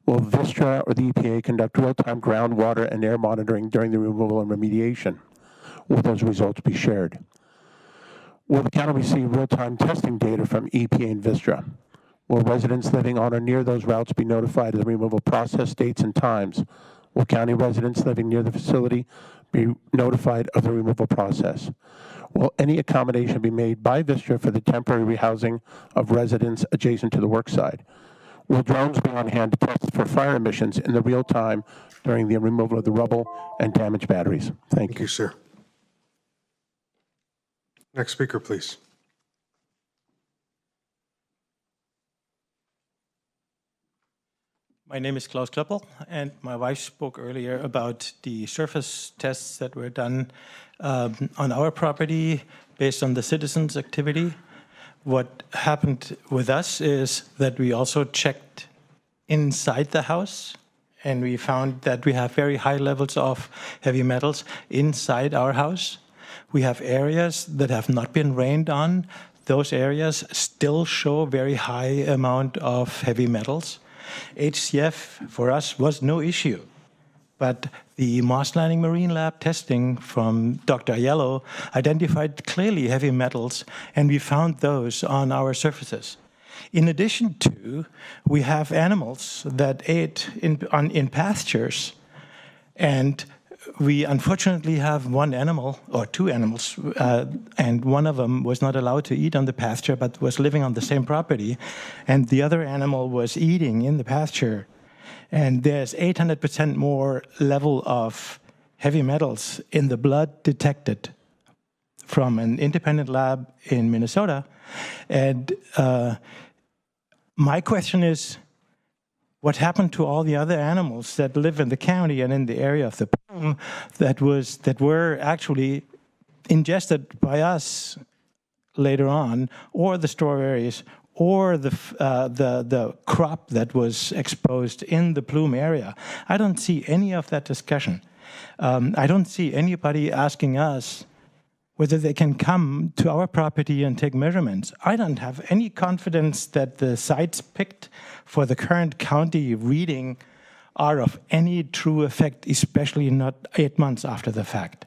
Will Vistra or the EPA conduct real-time groundwater and air monitoring during the removal and remediation? Will those results be shared? Will the county receive real-time testing data from EPA and Vistra? Will residents living on or near those routes be notified of the removal process dates and times? Will county residents living near the facility be notified of the removal process? Will any accommodation be made by Vistra for the temporary rehousing of residents adjacent to the worksite? Will drones be on hand to test for fire emissions in the real time during the removal of the rubble and damaged batteries? Thank you, sir. Next speaker, please. My name is Klaus Kloppel, and my wife spoke earlier about the surface tests that were done on our property based on the citizens' activity. What happened with us is that we also checked inside the house, and we found that we have very high levels of heavy metals inside our house. We have areas that have not been rained on. Those areas still show very high amount of heavy metals. HCF for us was no issue. But the Moss Landing Marine Lab testing from Dr. Aiello identified clearly heavy metals, and we found those on our surfaces. In addition to, we have animals that ate in pastures, and we unfortunately have one animal, or two animals, and one of them was not allowed to eat on the pasture, but was living on the same property, and the other animal was eating in the pasture. And there's 800% more level of heavy metals in the blood detected from an independent lab in Minnesota. And my question is, what happened to all the other animals that live in the county and in the area of the plume that were actually ingested by us later on, or the strawberries, or the crop that was exposed in the plume area? I don't see any of that discussion. I don't see anybody asking us whether they can come to our property and take measurements. I don't have any confidence that the sites picked for the current county reading are of any true effect, especially not 8 months after the fact.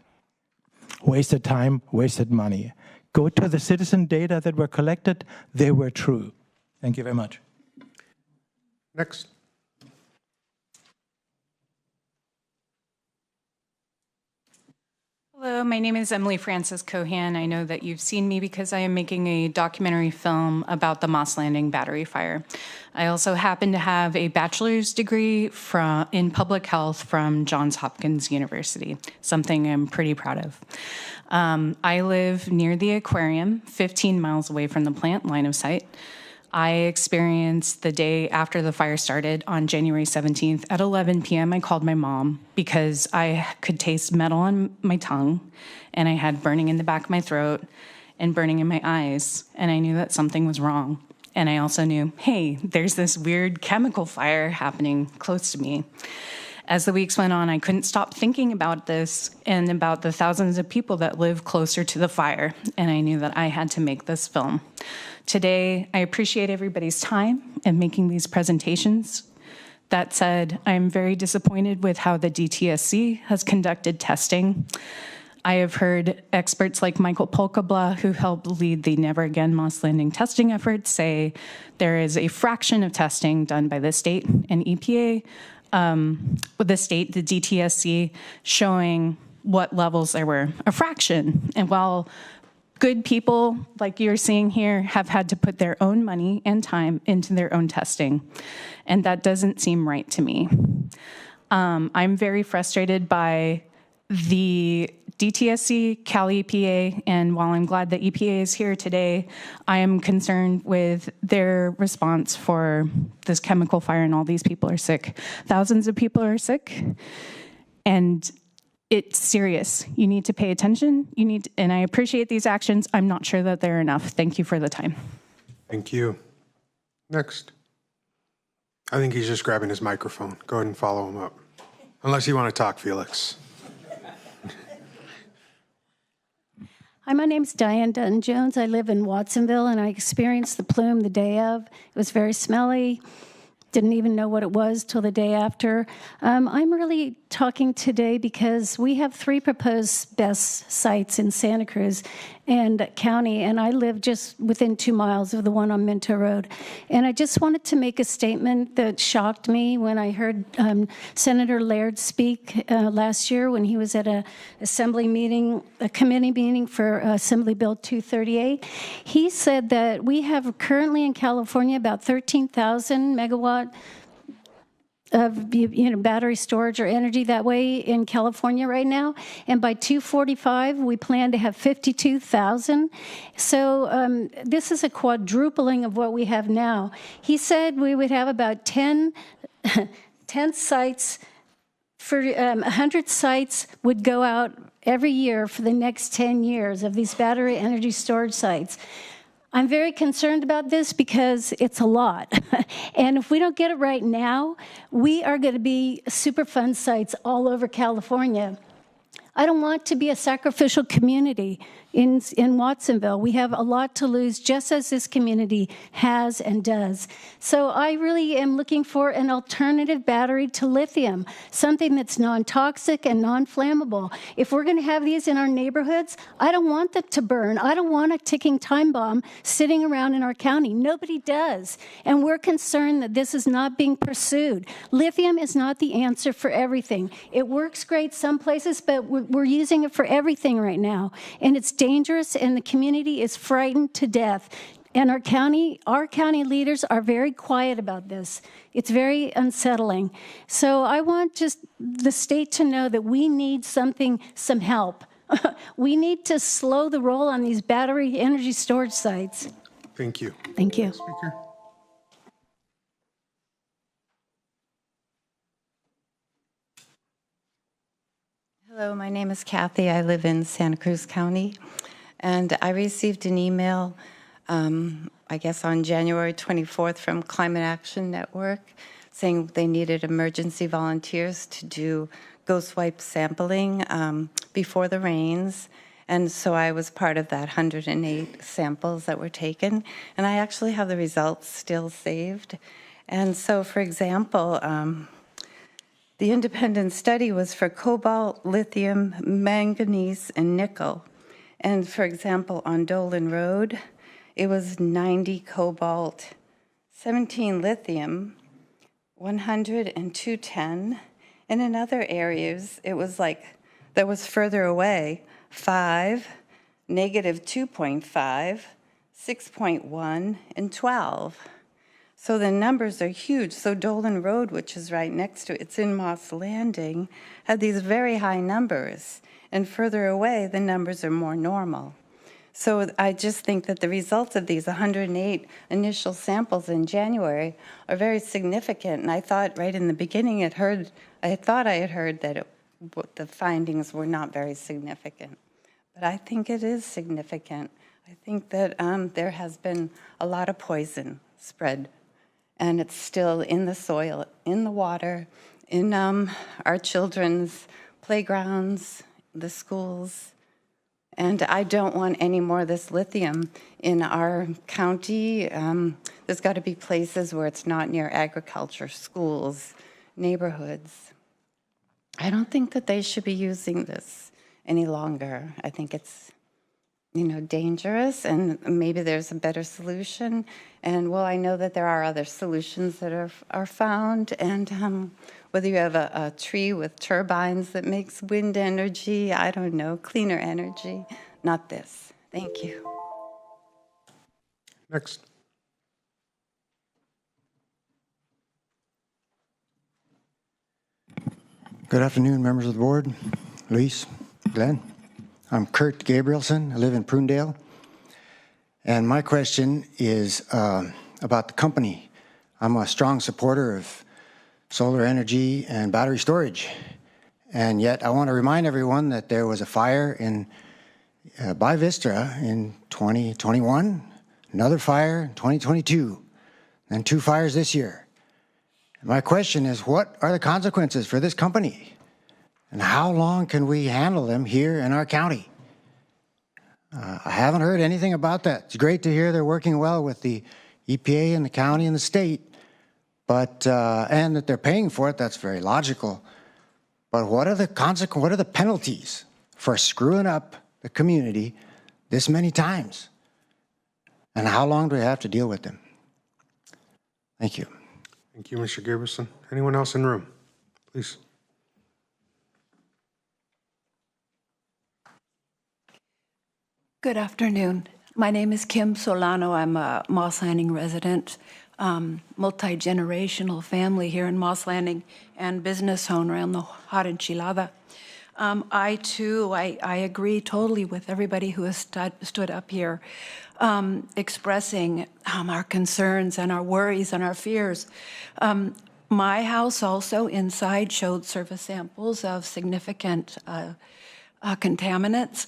Wasted time, wasted money. Go to the citizen data that were collected, they were true. Thank you very much. Next. Hello, my name is Emily Francis Cohan. I know that you've seen me because I am making a documentary film about the Moss Landing battery fire. I also happen to have a bachelor's degree in public health from Johns Hopkins University, something I'm pretty proud of. I live near the aquarium, 15 miles away from the plant, line of sight. I experienced the day after the fire started on January 17th at 11 p.m. I called my mom because I could taste metal on my tongue and I had burning in the back of my throat and burning in my eyes. And I knew that something was wrong. And I also knew, hey, there's this weird chemical fire happening close to me. As the weeks went on, I couldn't stop thinking about this and about the thousands of people that live closer to the fire. And I knew that I had to make this film. Today, I appreciate everybody's time in making these presentations. That said, I'm very disappointed with how the DTSC has conducted testing. I have heard experts like Michael Polkabla, who helped lead the Never Again Moss Landing testing effort, say there is a fraction of testing done by the state and EPA, with the state, the DTSC, showing what levels there were, a fraction. And while good people, like you're seeing here, have had to put their own money and time into their own testing. And that doesn't seem right to me. I'm very frustrated by the DTSC, Cal EPA, and while I'm glad that EPA is here today, I am concerned with their response for this chemical fire, and all these people are sick. Thousands of people are sick, and it's serious. You need to pay attention. And I appreciate these actions. I'm not sure that they're enough. Thank you for the time. Thank you. Next. I think he's just grabbing his microphone. Go ahead and follow him up. Unless you want to talk, Felix. Hi, my name's Diane Dutton-Jones. I live in Watsonville, and I experienced the plume the day of. It was very smelly. Didn't even know what it was till the day after. I'm really talking today because we have 3 proposed BESS sites in Santa Cruz and County, and I live just within 2 miles of the one on Minto Road. And I just wanted to make a statement that shocked me when I heard Senator Laird speak last year when he was at a assembly meeting, a committee meeting for Assembly Bill 238. He said that we have currently in California about 13,000 megawatt of battery storage or energy that way in California right now, and by 2045 we plan to have 52,000. So this is a quadrupling of what we have now. He said we would have about 10 sites for 100 sites would go out every year for the next 10 years of these battery energy storage sites. I'm very concerned about this because it's a lot. And if we don't get it right now, we are going to be Superfund sites all over California. I don't want to be a sacrificial community in Watsonville. We have a lot to lose, just as this community has and does. So I really am looking for an alternative battery to lithium, something that's non-toxic and non-flammable. If we're going to have these in our neighborhoods, I don't want them to burn. I don't want a ticking time bomb sitting around in our county. Nobody does. And we're concerned that this is not being pursued. Lithium is not the answer for everything. It works great some places, but we're using it for everything right now. And it's dangerous, and the community is frightened to death. And our county leaders are very quiet about this. It's very unsettling. So I want just the state to know that we need some help. We need to slow the roll on these battery energy storage sites. Thank you. Thank you. Speaker. Hello, my name is Kathy. I live in Santa Cruz County, and I received an email, I guess on January 24th from Climate Action Network saying they needed emergency volunteers to do ghost wipe sampling before the rains, And so I was part of that 108 samples that were taken, and I actually have the results still saved. And so, for example, the independent study was for cobalt, lithium, manganese, and nickel. And for example, on Dolan Road, it was 90 cobalt, 17 lithium, 100 and 210. And in other areas, it was like, that was further away, 5, negative 2.5, 6.1, and 12. So the numbers are huge. So Dolan Road, which is right next to it, it's in Moss Landing, had these very high numbers. And further away, the numbers are more normal. So I just think that the results of these 108 initial samples in January are very significant. And I thought right in the beginning I thought I had heard that the findings were not very significant. But I think it is significant. I think that there has been a lot of poison spread, and it's still in the soil, in the water, in our children's playgrounds, the schools. And I don't want any more of this lithium in our county. There's got to be places where it's not near agriculture, schools, neighborhoods. I don't think that they should be using this any longer. I think it's, dangerous, and maybe there's a better solution. And well, I know that there are other solutions that are found, and whether you have a tree with turbines that makes wind energy, I don't know, cleaner energy, not this. Thank you. Next. Good afternoon, members of the board, Luis, Glenn. I'm Kurt Gabrielson. I live in Prunedale. And my question is about the company. I'm a strong supporter of solar energy and battery storage. And yet I want to remind everyone that there was a fire in by Vistra in 2021, another fire in 2022, and 2 fires this year. My question is, what are the consequences for this company? And how long can we handle them here in our county? I haven't heard anything about that. It's great to hear they're working well with the EPA and the county and the state, but and that they're paying for it. That's very logical. But what are the consequences? What are the penalties for screwing up the community this many times? And how long do we have to deal with them? Thank you. Thank you, Mr. Gabrielson. Anyone else in the room? Please. Good afternoon. My name is Kim Solano. I'm a Moss Landing resident, multi-generational family here in Moss Landing, and business owner on the hot enchilada. I too agree totally with everybody who has stood up here expressing our concerns and our worries and our fears. My house also inside showed surface samples of significant contaminants.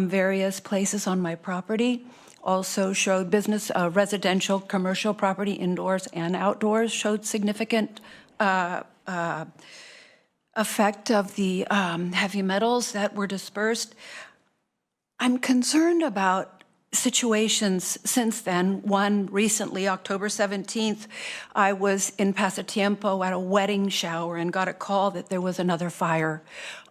Various places on my property also showed business, residential, commercial property, indoors and outdoors, showed significant effect of the heavy metals that were dispersed. I'm concerned about situations since then. One recently, October 17th, I was in Pasatiempo at a wedding shower and got a call that there was another fire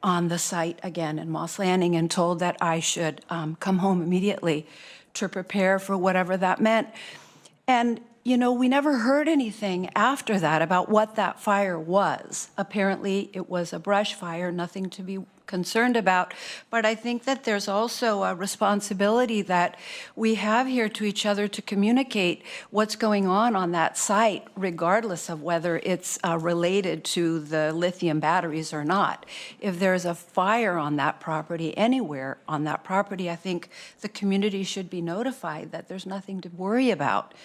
on the site again in Moss Landing, and told that I should come home immediately to prepare for whatever that meant. And we never heard anything after that about what that fire was. Apparently, it was a brush fire, nothing to be concerned about. But I think that there's also a responsibility that we have here to each other to communicate what's going on that site, regardless of whether it's related to the lithium batteries or not. If there's a fire on that property, anywhere on that property, I think the community should be notified that there's nothing to worry about.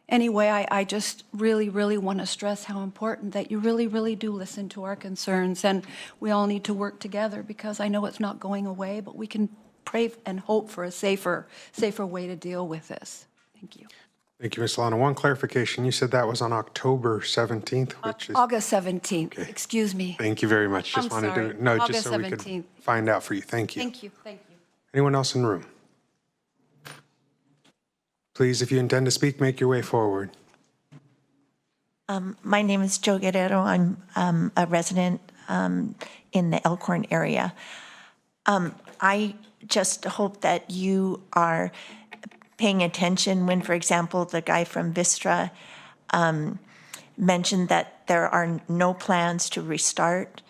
Anyway, I just really, really want to stress how important that you really, really do listen to our concerns, and we all need to work together, because I know it's not going away, but we can pray and hope for a safer way to deal with this. Thank you. Thank you, Ms. Lana. One clarification, you said that was on October 17th, which is, August 17th, excuse me. thank you very much. Just I'm wanted sorry. to, no, just August so we 17th. could find out for you. Thank you. Thank you, thank you. Anyone else in the room? Please, if you intend to speak, make your way forward. My name is Joe Guerrero. I'm a resident in the Elkhorn area. I just hope that you are paying attention when, for example, the guy from Vistra mentioned that there are no plans to restart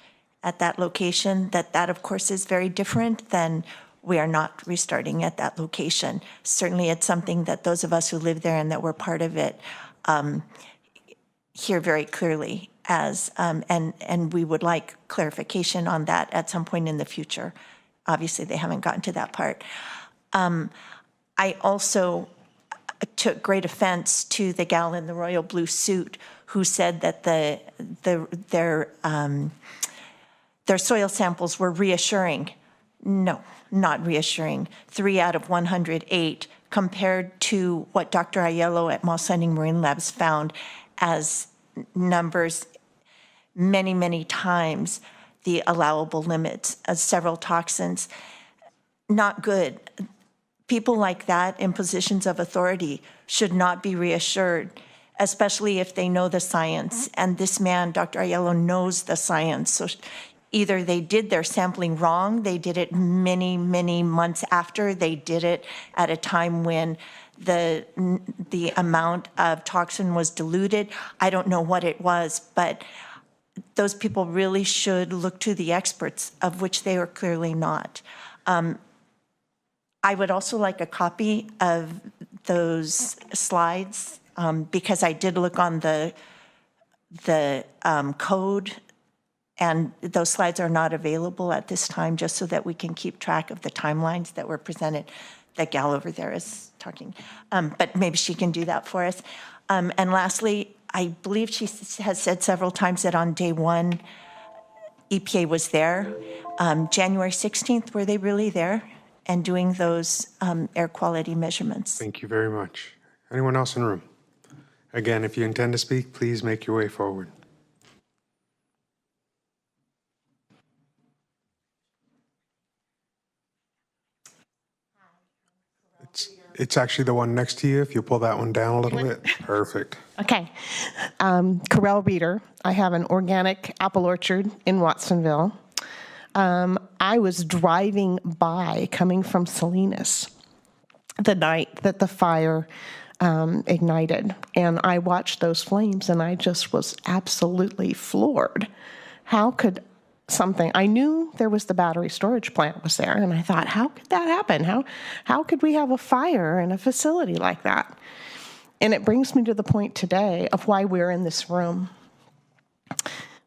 at that location, that of course is very different than we are not restarting at that location. Certainly it's something that those of us who live there and that were part of it hear very clearly as, and we would like clarification on that at some point in the future. Obviously, they haven't gotten to that part. I also took great offense to the gal in the royal blue suit who said that their soil samples were reassuring. No, not reassuring. 3 out of 108 compared to what Dr. Aiello at Moss Landing Marine Labs found as numbers many, many times the allowable limits of several toxins. Not good. People like that in positions of authority should not be reassured, especially if they know the science. And this man, Dr. Aiello, knows the science. So either they did their sampling wrong, they did it many, many months after, they did it at a time when the amount of toxin was diluted. I don't know what it was, but those people really should look to the experts, of which they are clearly not. I would also like a copy of those slides because I did look on the code, and those slides are not available at this time, just so that we can keep track of the timelines that were presented. That gal over there is talking, but maybe she can do that for us. And lastly, I believe she has said several times that on day one, EPA was there. January 16th, were they really there and doing those air quality measurements? Thank you very much. Anyone else in the room? Again, if you intend to speak, please make your way forward. It's actually the one next to you. If you pull that one down a little bit. Perfect. Okay. Corel Reader. I have an organic apple orchard in Watsonville. I was driving by, coming from Salinas, the night that the fire ignited. And I watched those flames, and I just was absolutely floored. How could something, I knew there was the battery storage plant was there, and I thought, how could that happen? How could we have a fire in a facility like that? And it brings me to the point today of why we're in this room.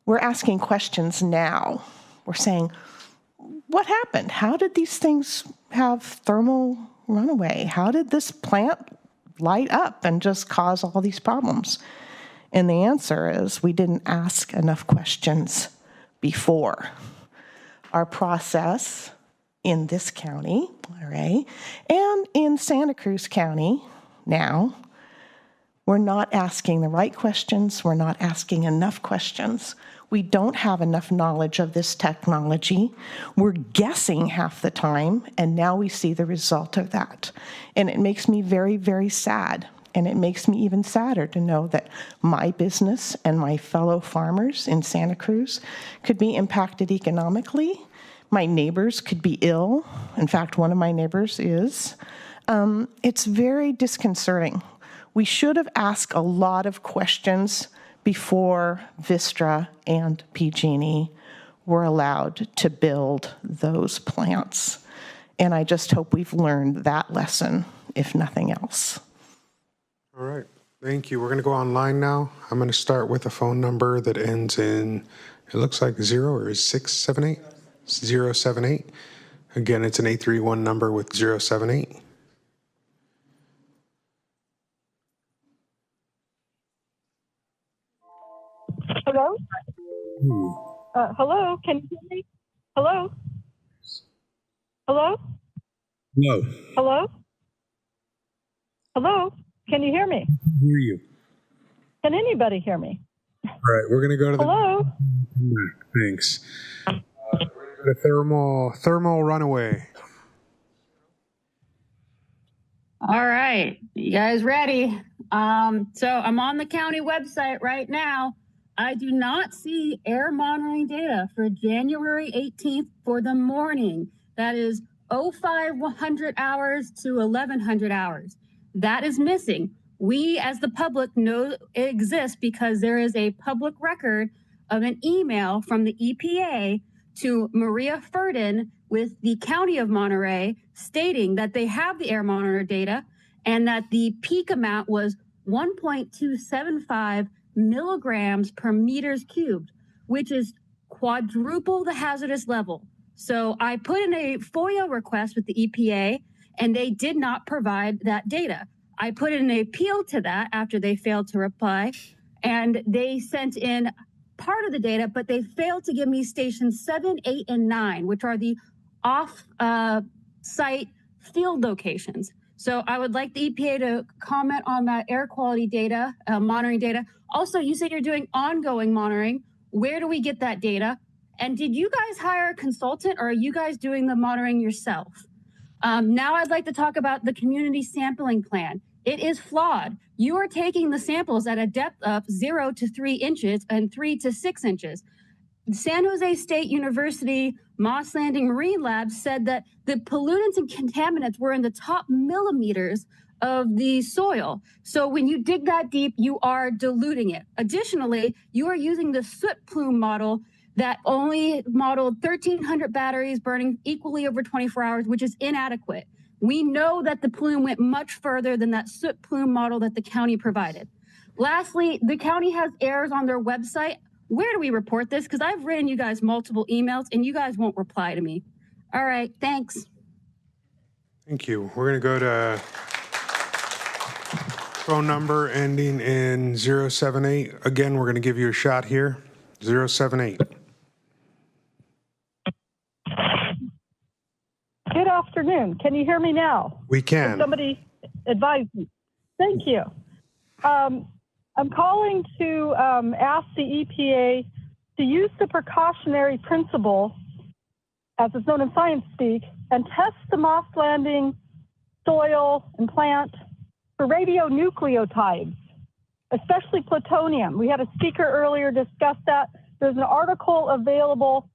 We're asking questions now. We're saying, what happened? How did these things have thermal runaway? How did this plant light up and just cause all these problems? And the answer is we didn't ask enough questions before. Our process in this county, Monterey, and in Santa Cruz County now, we're not asking the right questions. We're not asking enough questions. We don't have enough knowledge of this technology. We're guessing half the time, and now we see the result of that. And it makes me very, very sad. And it makes me even sadder to know that my business and my fellow farmers in Santa Cruz could be impacted economically. My neighbors could be ill. In fact, one of my neighbors is. It's very disconcerting. We should have asked a lot of questions before Vistra and PG&E were allowed to build those plants. And I just hope we've learned that lesson, if nothing else. All right. Thank you. We're going to go online now. I'm going to start with a phone number that ends in, it looks like 0 or 678? 078. Again, it's an 831 number with 078. Hello? Hello? Can you hear me? Hello? Hello? No. Hello? Hello? Can you hear me? Hear you. Can anybody hear me? All right, we're going to go to the... Hello? Thanks. The thermal runaway. All right, you guys ready? So I'm on the county website right now. I do not see air monitoring data for January 18th for the morning. That is 0500 hours to 1100 hours. That is missing. We as the public know it exists because there is a public record of an email from the EPA to Maria Furden with the County of Monterey stating that they have the air monitor data and that the peak amount was 1.275 milligrams per meters cubed, which is quadruple the hazardous level. So I put in a FOIA request with the EPA and they did not provide that data. I put in an appeal to that after they failed to reply, and they sent in part of the data, but they failed to give me stations 7, 8, and 9, which are the off-site field locations. So I would like the EPA to comment on that air quality data, monitoring data. Also, you said you're doing ongoing monitoring. Where do we get that data? And did you guys hire a consultant, or are you guys doing the monitoring yourself? Now I'd like to talk about the community sampling plan. It is flawed. You are taking the samples at a depth of 0 to 3 inches and 3 to 6 inches. San Jose State University Moss Landing Marine Lab said that the pollutants and contaminants were in the top millimeters of the soil. So when you dig that deep, you are diluting it. Additionally, you are using the soot plume model that only modeled 1,300 batteries burning equally over 24 hours, which is inadequate. We know that the plume went much further than that soot plume model that the county provided. Lastly, the county has errors on their website. Where do we report this? Because I've written you guys multiple emails and you guys won't reply to me. All right, thanks. Thank you. We're going to go to phone number ending in 078. Again, we're going to give you a shot here. 078. Good afternoon. Can you hear me now? We can. Somebody advise me. Thank you. I'm calling to ask the EPA to use the precautionary principle, as it's known in science speak, and test the Moss Landing soil and plant for radionucleotides, especially plutonium. We had a speaker earlier discuss that. There's an article available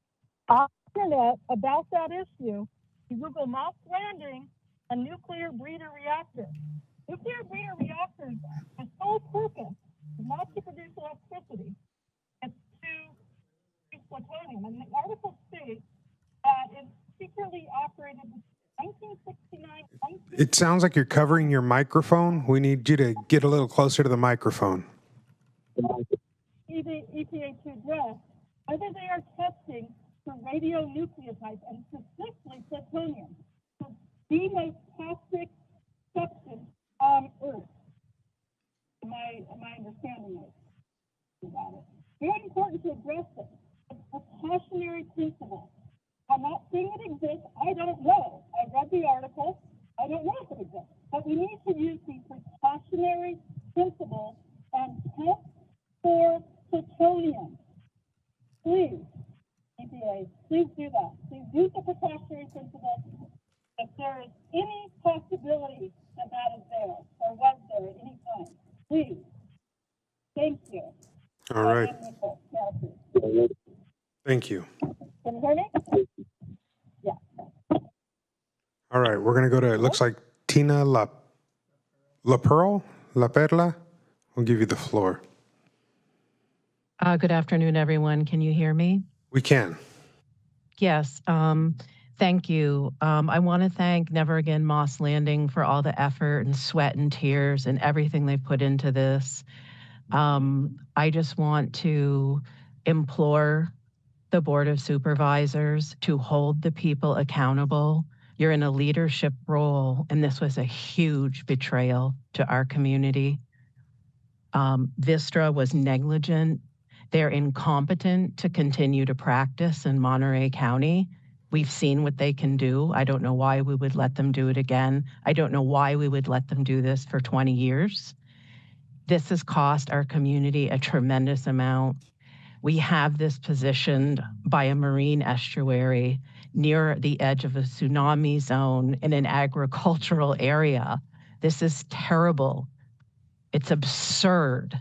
on the internet about that issue. You Google Moss Landing, a nuclear breeder reactor. Nuclear breeder reactors, the sole purpose is not to produce electricity, it's to produce plutonium. And the article states that it's secretly operated between 1969 It sounds like you're covering your microphone. We need you to get a little closer to the microphone. EPA to address whether they are testing for radionucleotides and specifically plutonium, the most toxic substance on Earth. My understanding about it. Very important to address this. It's a precautionary principle. I'm not saying it exists. I don't know. I read the article. I don't know if it exists. But we need to use the precautionary principle and test for plutonium. Please, EPA, please do that. Please use the precautionary principle. If there is any possibility that that is there or was there at any time, please. Thank you. All right. Thank you. Can you hear me? Yeah. All right, we're going to go to, it looks like Tina La Perla. We'll give you the floor. Good afternoon, everyone. Can you hear me? We can. Yes. Thank you. I want to thank Never Again Moss Landing for all the effort and sweat and tears and everything they've put into this. I just want to implore the Board of Supervisors to hold the people accountable. You're in a leadership role, and this was a huge betrayal to our community. Vistra was negligent. They're incompetent to continue to practice in Monterey County. We've seen what they can do. I don't know why we would let them do it again. I don't know why we would let them do this for 20 years. This has cost our community a tremendous amount. We have this positioned by a marine estuary near the edge of a tsunami zone in an agricultural area. This is terrible. It's absurd,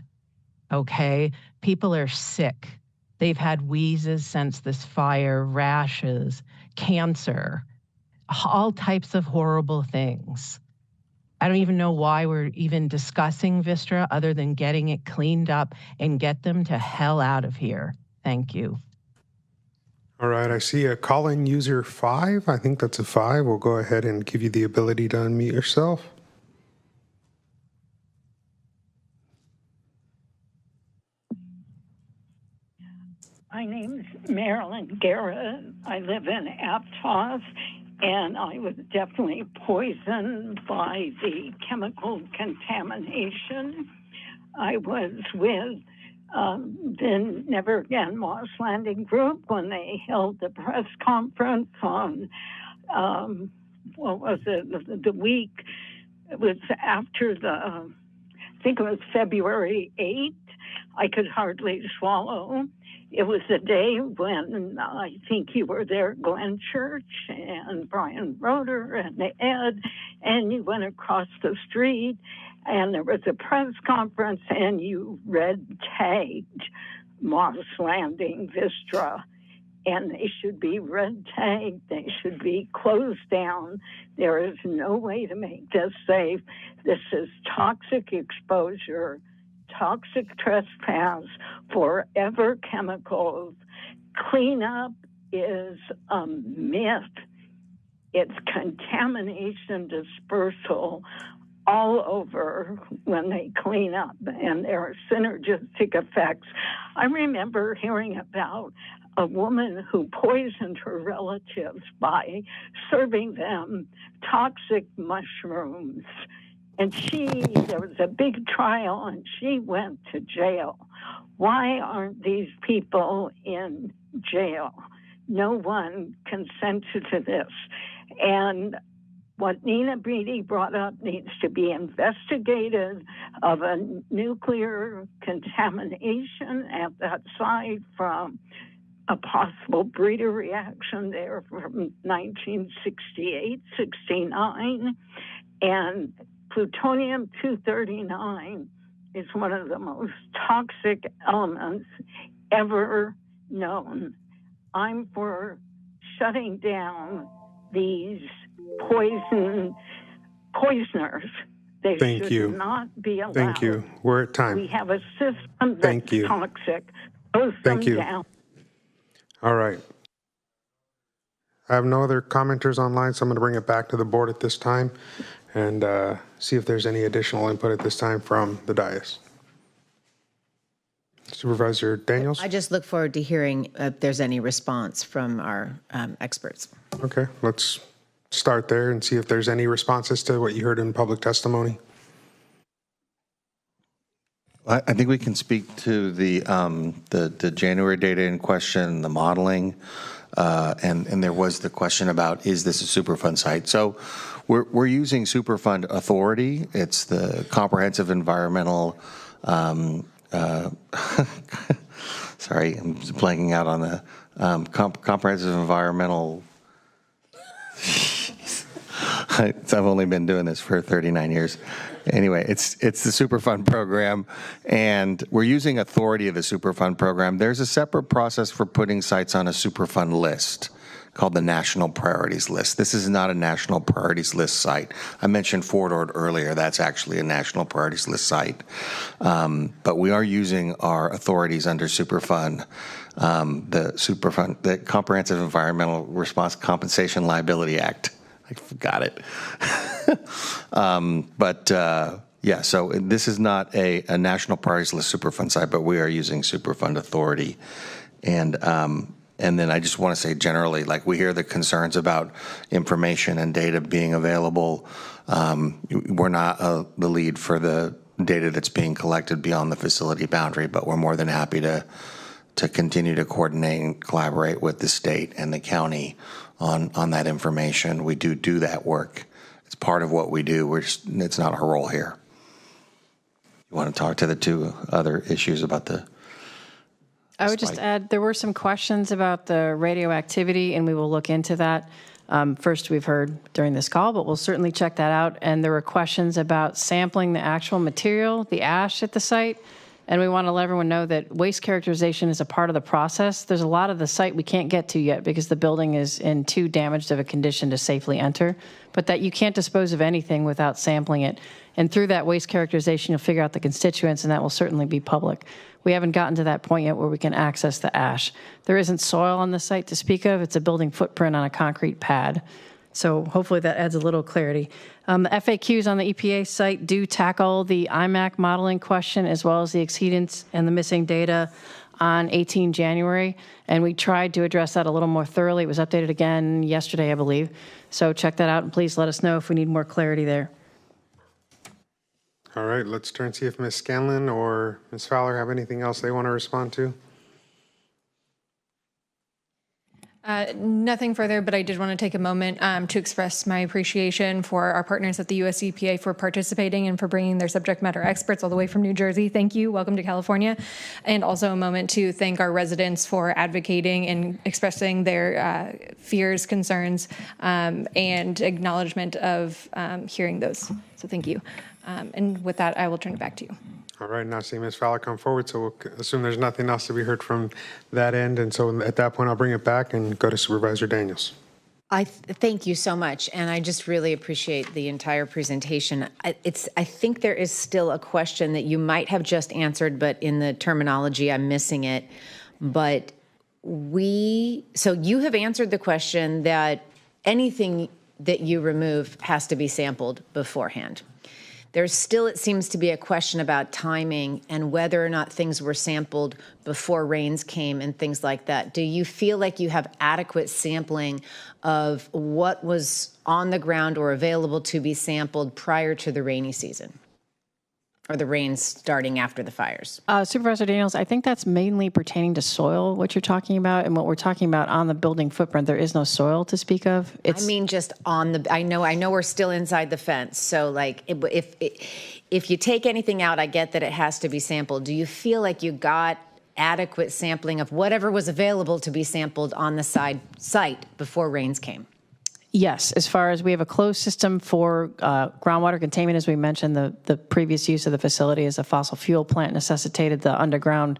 okay? People are sick. They've had wheezes since this fire, rashes, cancer, all types of horrible things. I don't even know why we're even discussing Vistra other than getting it cleaned up and get them to hell out of here. Thank you. All right, I see a call-in user 5. I think that's a 5. We'll go ahead and give you the ability to unmute yourself. My name's Marilyn Garrett. I live in Aptos, and I was definitely poisoned by the chemical contamination. I was with the Never Again Moss Landing group when they held the press conference on, what was it, the week, it was after I think it was February 8th. I could hardly swallow. It was the day when I think you were there, Glenn Church and Brian Roeder and Ed, and you went across the street and there was a press conference and you red tagged Moss Landing Vistra, and they should be red tagged. They should be closed down. There is no way to make this safe. This is toxic exposure, toxic trespass, forever chemicals. Cleanup is a myth. It's contamination dispersal all over when they clean up, and there are synergistic effects. I remember hearing about a woman who poisoned her relatives by serving them toxic mushrooms. And there was a big trial and she went to jail. Why aren't these people in jail? No one consented to this. And what Nina Beatty brought up needs to be investigated of a nuclear contamination at that site from a possible breeder reaction there from 1968, 69. And plutonium-239 is one of the most toxic elements ever known. I'm for shutting down these poisoners. They should not be allowed. Thank you. We're at time. We have a system that's toxic. Close them down. All right. I have no other commenters online, so I'm going to bring it back to the board at this time and see if there's any additional input at this time from the dais. Supervisor Daniels? I just look forward to hearing if there's any response from our experts. Okay, let's start there and see if there's any responses to what you heard in public testimony. I think we can speak to the January data in question, the modeling, and there was the question about, is this a Superfund site? So we're using Superfund Authority. It's the comprehensive environmental, sorry, I'm blanking out on the comprehensive environmental. I've only been doing this for 39 years. Anyway, it's the Superfund program, and we're using authority of the Superfund program. There's a separate process for putting sites on a Superfund list called the National Priorities List. This is not a National Priorities List site. I mentioned Fort Ord earlier. That's actually a National Priorities List site. But we are using our authorities under Superfund, the Comprehensive Environmental Response Compensation Liability Act. I forgot it. Yeah, so this is not a National Priorities List Superfund site, but we are using Superfund Authority. And then I just want to say generally, like, we hear the concerns about information and data being available. We're not the lead for the data that's being collected beyond the facility boundary, but we're more than happy to to continue to coordinate and collaborate with the state and the county on that information. We do that work. It's part of what we do. It's not our role here. You want to talk to the two other issues about the I would just add, there were some questions about the radioactivity, and we will look into that. First, we've heard during this call, but we'll certainly check that out. And there were questions about sampling the actual material, the ash at the site. And we want to let everyone know that waste characterization is a part of the process. There's a lot of the site we can't get to yet because the building is in too damaged of a condition to safely enter, but that you can't dispose of anything without sampling it. And through that waste characterization, you'll figure out the constituents, and that will certainly be public. We haven't gotten to that point yet where we can access the ash. There isn't soil on the site to speak of. It's a building footprint on a concrete pad. So hopefully that adds a little clarity. The FAQs on the EPA site do tackle the IMAC modeling question as well as the exceedance and the missing data on 18 January. And we tried to address that a little more thoroughly. It was updated again yesterday, I believe. So check that out and please let us know if we need more clarity there. All right, let's turn and see if Ms. Scanlon or Ms. Fowler have anything else they want to respond to. Nothing further, but I did want to take a moment to express my appreciation for our partners at the US EPA for participating and for bringing their subject matter experts all the way from New Jersey. Thank you. Welcome to California. And also a moment to thank our residents for advocating and expressing their fears, concerns, and acknowledgement of hearing those. So thank you. And with that, I will turn it back to you. All right, now seeing Ms. Fowler come forward, so we'll assume there's nothing else to be heard from that end. And so at that point, I'll bring it back and go to Supervisor Daniels. Thank you so much, and I just really appreciate the entire presentation. I think there is still a question that you might have just answered, but in the terminology, I'm missing it. But so you have answered the question that anything that you remove has to be sampled beforehand. There's still, it seems to be a question about timing and whether or not things were sampled before rains came and things like that. Do you feel like you have adequate sampling of what was on the ground or available to be sampled prior to the rainy season or the rains starting after the fires? Supervisor Daniels, I think that's mainly pertaining to soil, what you're talking about, and what we're talking about on the building footprint. There is no soil to speak of. I mean, just on the, I know we're still inside the fence. So like if you take anything out, I get that it has to be sampled. Do you feel like you got adequate sampling of whatever was available to be sampled on the site before rains came? Yes, as far as we have a closed system for groundwater containment, as we mentioned, the previous use of the facility as a fossil fuel plant necessitated the underground,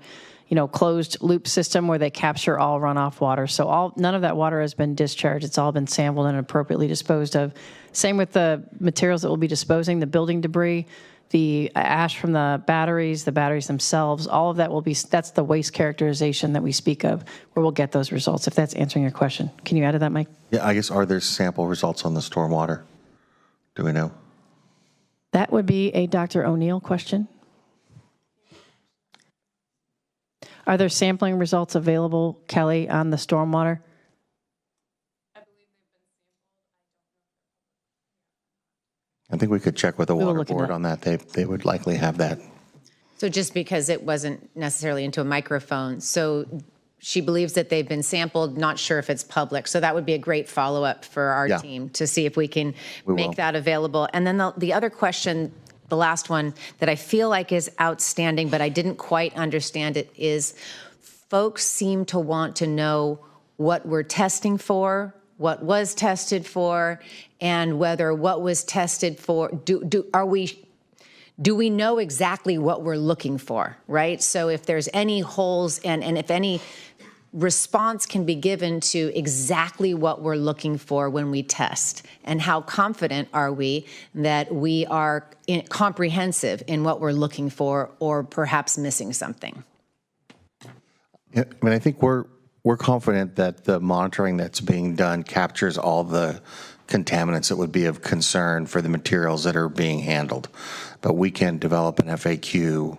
closed loop system where they capture all runoff water. So none of that water has been discharged. It's all been sampled and appropriately disposed of. Same with the materials that we'll be disposing, the building debris, the ash from the batteries themselves, all of that that's the waste characterization that we speak of, where we'll get those results, if that's answering your question. Can you add to that, Mike? Yeah, I guess, are there sample results on the stormwater? Do we know? That would be a Dr. O'Neill question. Are there sampling results available, Kelly, on the stormwater? I think we could check with the water board on that. They would likely have that. So just because it wasn't necessarily into a microphone, so she believes that they've been sampled, not sure if it's public. So that would be a great follow-up for our team to see if we can make that available. And then the other question, the last one that I feel like is outstanding, but I didn't quite understand it, is folks seem to want to know what we're testing for, what was tested for, and whether what was tested for, do we know exactly what we're looking for, right? So if there's any holes and if any response can be given to exactly what we're looking for when we test, and how confident are we that we are comprehensive in what we're looking for or perhaps missing something? Yeah, I mean, I think we're confident that the monitoring that's being done captures all the contaminants that would be of concern for the materials that are being handled. But we can develop an FAQ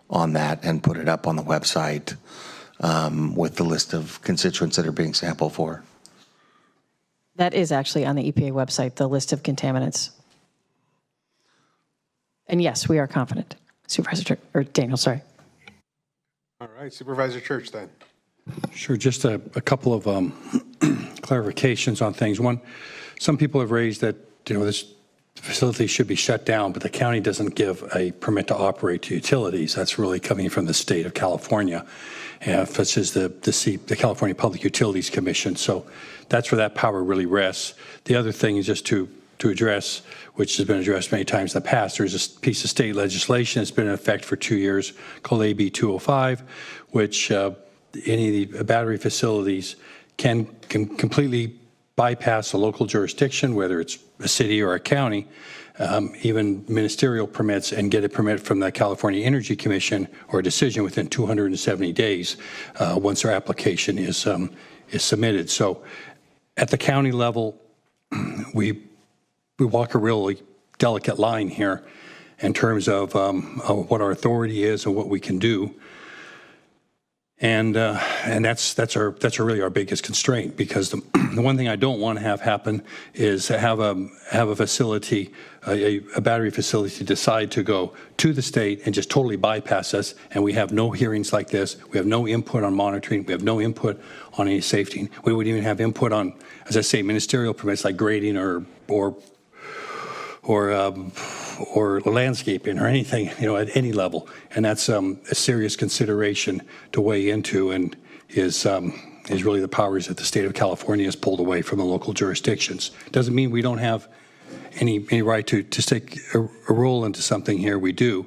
on that and put it up on the website with the list of constituents that are being sampled for. That is actually on the EPA website, the list of contaminants. And yes, we are confident. Supervisor Daniel, sorry. All right, Supervisor Church then. Sure, just a couple of clarifications on things. One, some people have raised that, this facility should be shut down, but the county doesn't give a permit to operate to utilities. That's really coming from the state of California, such as the California Public Utilities Commission. So that's where that power really rests. The other thing is just to address, which has been addressed many times in the past, there's a piece of state legislation that's been in effect for 2 years called AB 205, which any of the battery facilities can completely bypass the local jurisdiction, whether it's a city or a county, even ministerial permits, and get a permit from the California Energy Commission or a decision within 270 days once their application is submitted. So at the county level, we walk a really delicate line here in terms of what our authority is and what we can do. And that's really our biggest constraint, because the one thing I don't want to have happen is to have a facility, a battery facility, decide to go to the state and just totally bypass us, and we have no hearings like this. We have no input on monitoring. We have no input on any safety. We wouldn't even have input on, as I say, ministerial permits like grading or landscaping or anything, at any level. And that's a serious consideration to weigh into, and is really the powers that the state of California has pulled away from the local jurisdictions. Doesn't mean we don't have any right to take a role into something here. We do.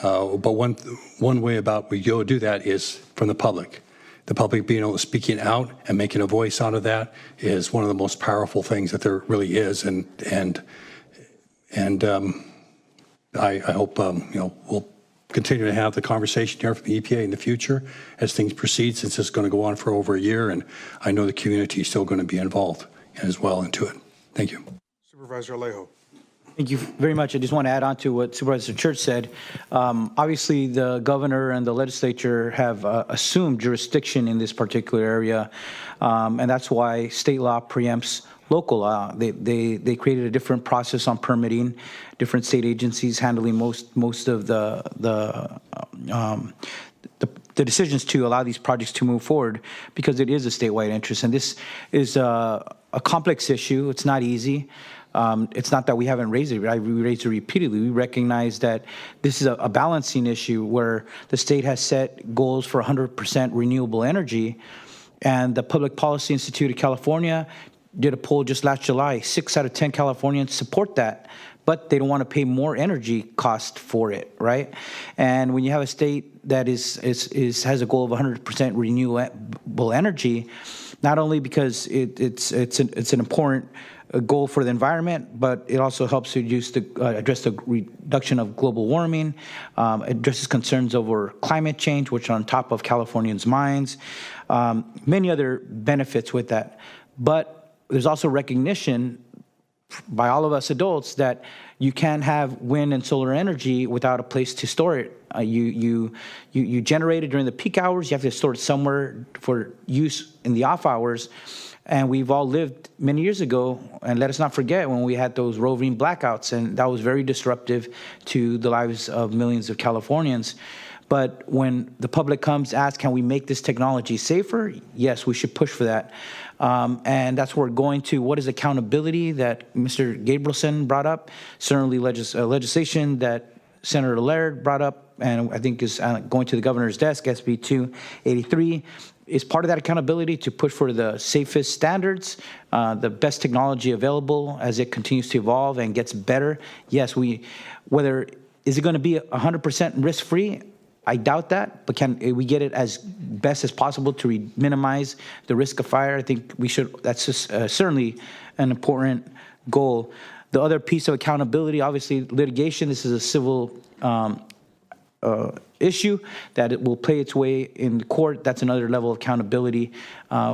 But one way about we go do that is from the public. The public being able to speaking out and making a voice out of that is one of the most powerful things that there really is. And I hope we'll continue to have the conversation here from the EPA in the future as things proceed, since it's going to go on for over a year, and I know the community is still going to be involved as well into it. Thank you. Supervisor Alejo. Thank you very much. I just want to add on to what Supervisor Church said. Obviously, the governor and the legislature have assumed jurisdiction in this particular area, and that's why state law preempts local law. They created a different process on permitting, different state agencies handling most of the decisions to allow these projects to move forward, because it is a statewide interest. And this is a complex issue. It's not easy. It's not that we haven't raised it. We raised it repeatedly. We recognize that this is a balancing issue where the state has set goals for 100% renewable energy, and the Public Policy Institute of California did a poll just last July. 6 out of 10 Californians support that, but they don't want to pay more energy cost for it, right? And when you have a state that has a goal of 100% renewable energy, not only because it's an important goal for the environment, but it also helps to address the reduction of global warming, addresses concerns over climate change, which are on top of Californians' minds, many other benefits with that. But there's also recognition by all of us adults that you can't have wind and solar energy without a place to store it. You generate it during the peak hours. You have to store it somewhere for use in the off hours. And we've all lived many years ago, and let us not forget when we had those roving blackouts, and that was very disruptive to the lives of millions of Californians. But when the public comes, asks, can we make this technology safer? Yes, we should push for that. And that's where we're going to. What is accountability that Mr. Gabrielson brought up? Certainly legislation that Senator Laird brought up, and I think is going to the governor's desk, SB 283, is part of that accountability to push for the safest standards, the best technology available as it continues to evolve and gets better. Yes, is it going to be 100% risk-free? I doubt that, but can we get it as best as possible to minimize the risk of fire? I think we should. That's just certainly an important goal. The other piece of accountability, obviously, litigation. This is a civil issue that it will play its way in court. That's another level of accountability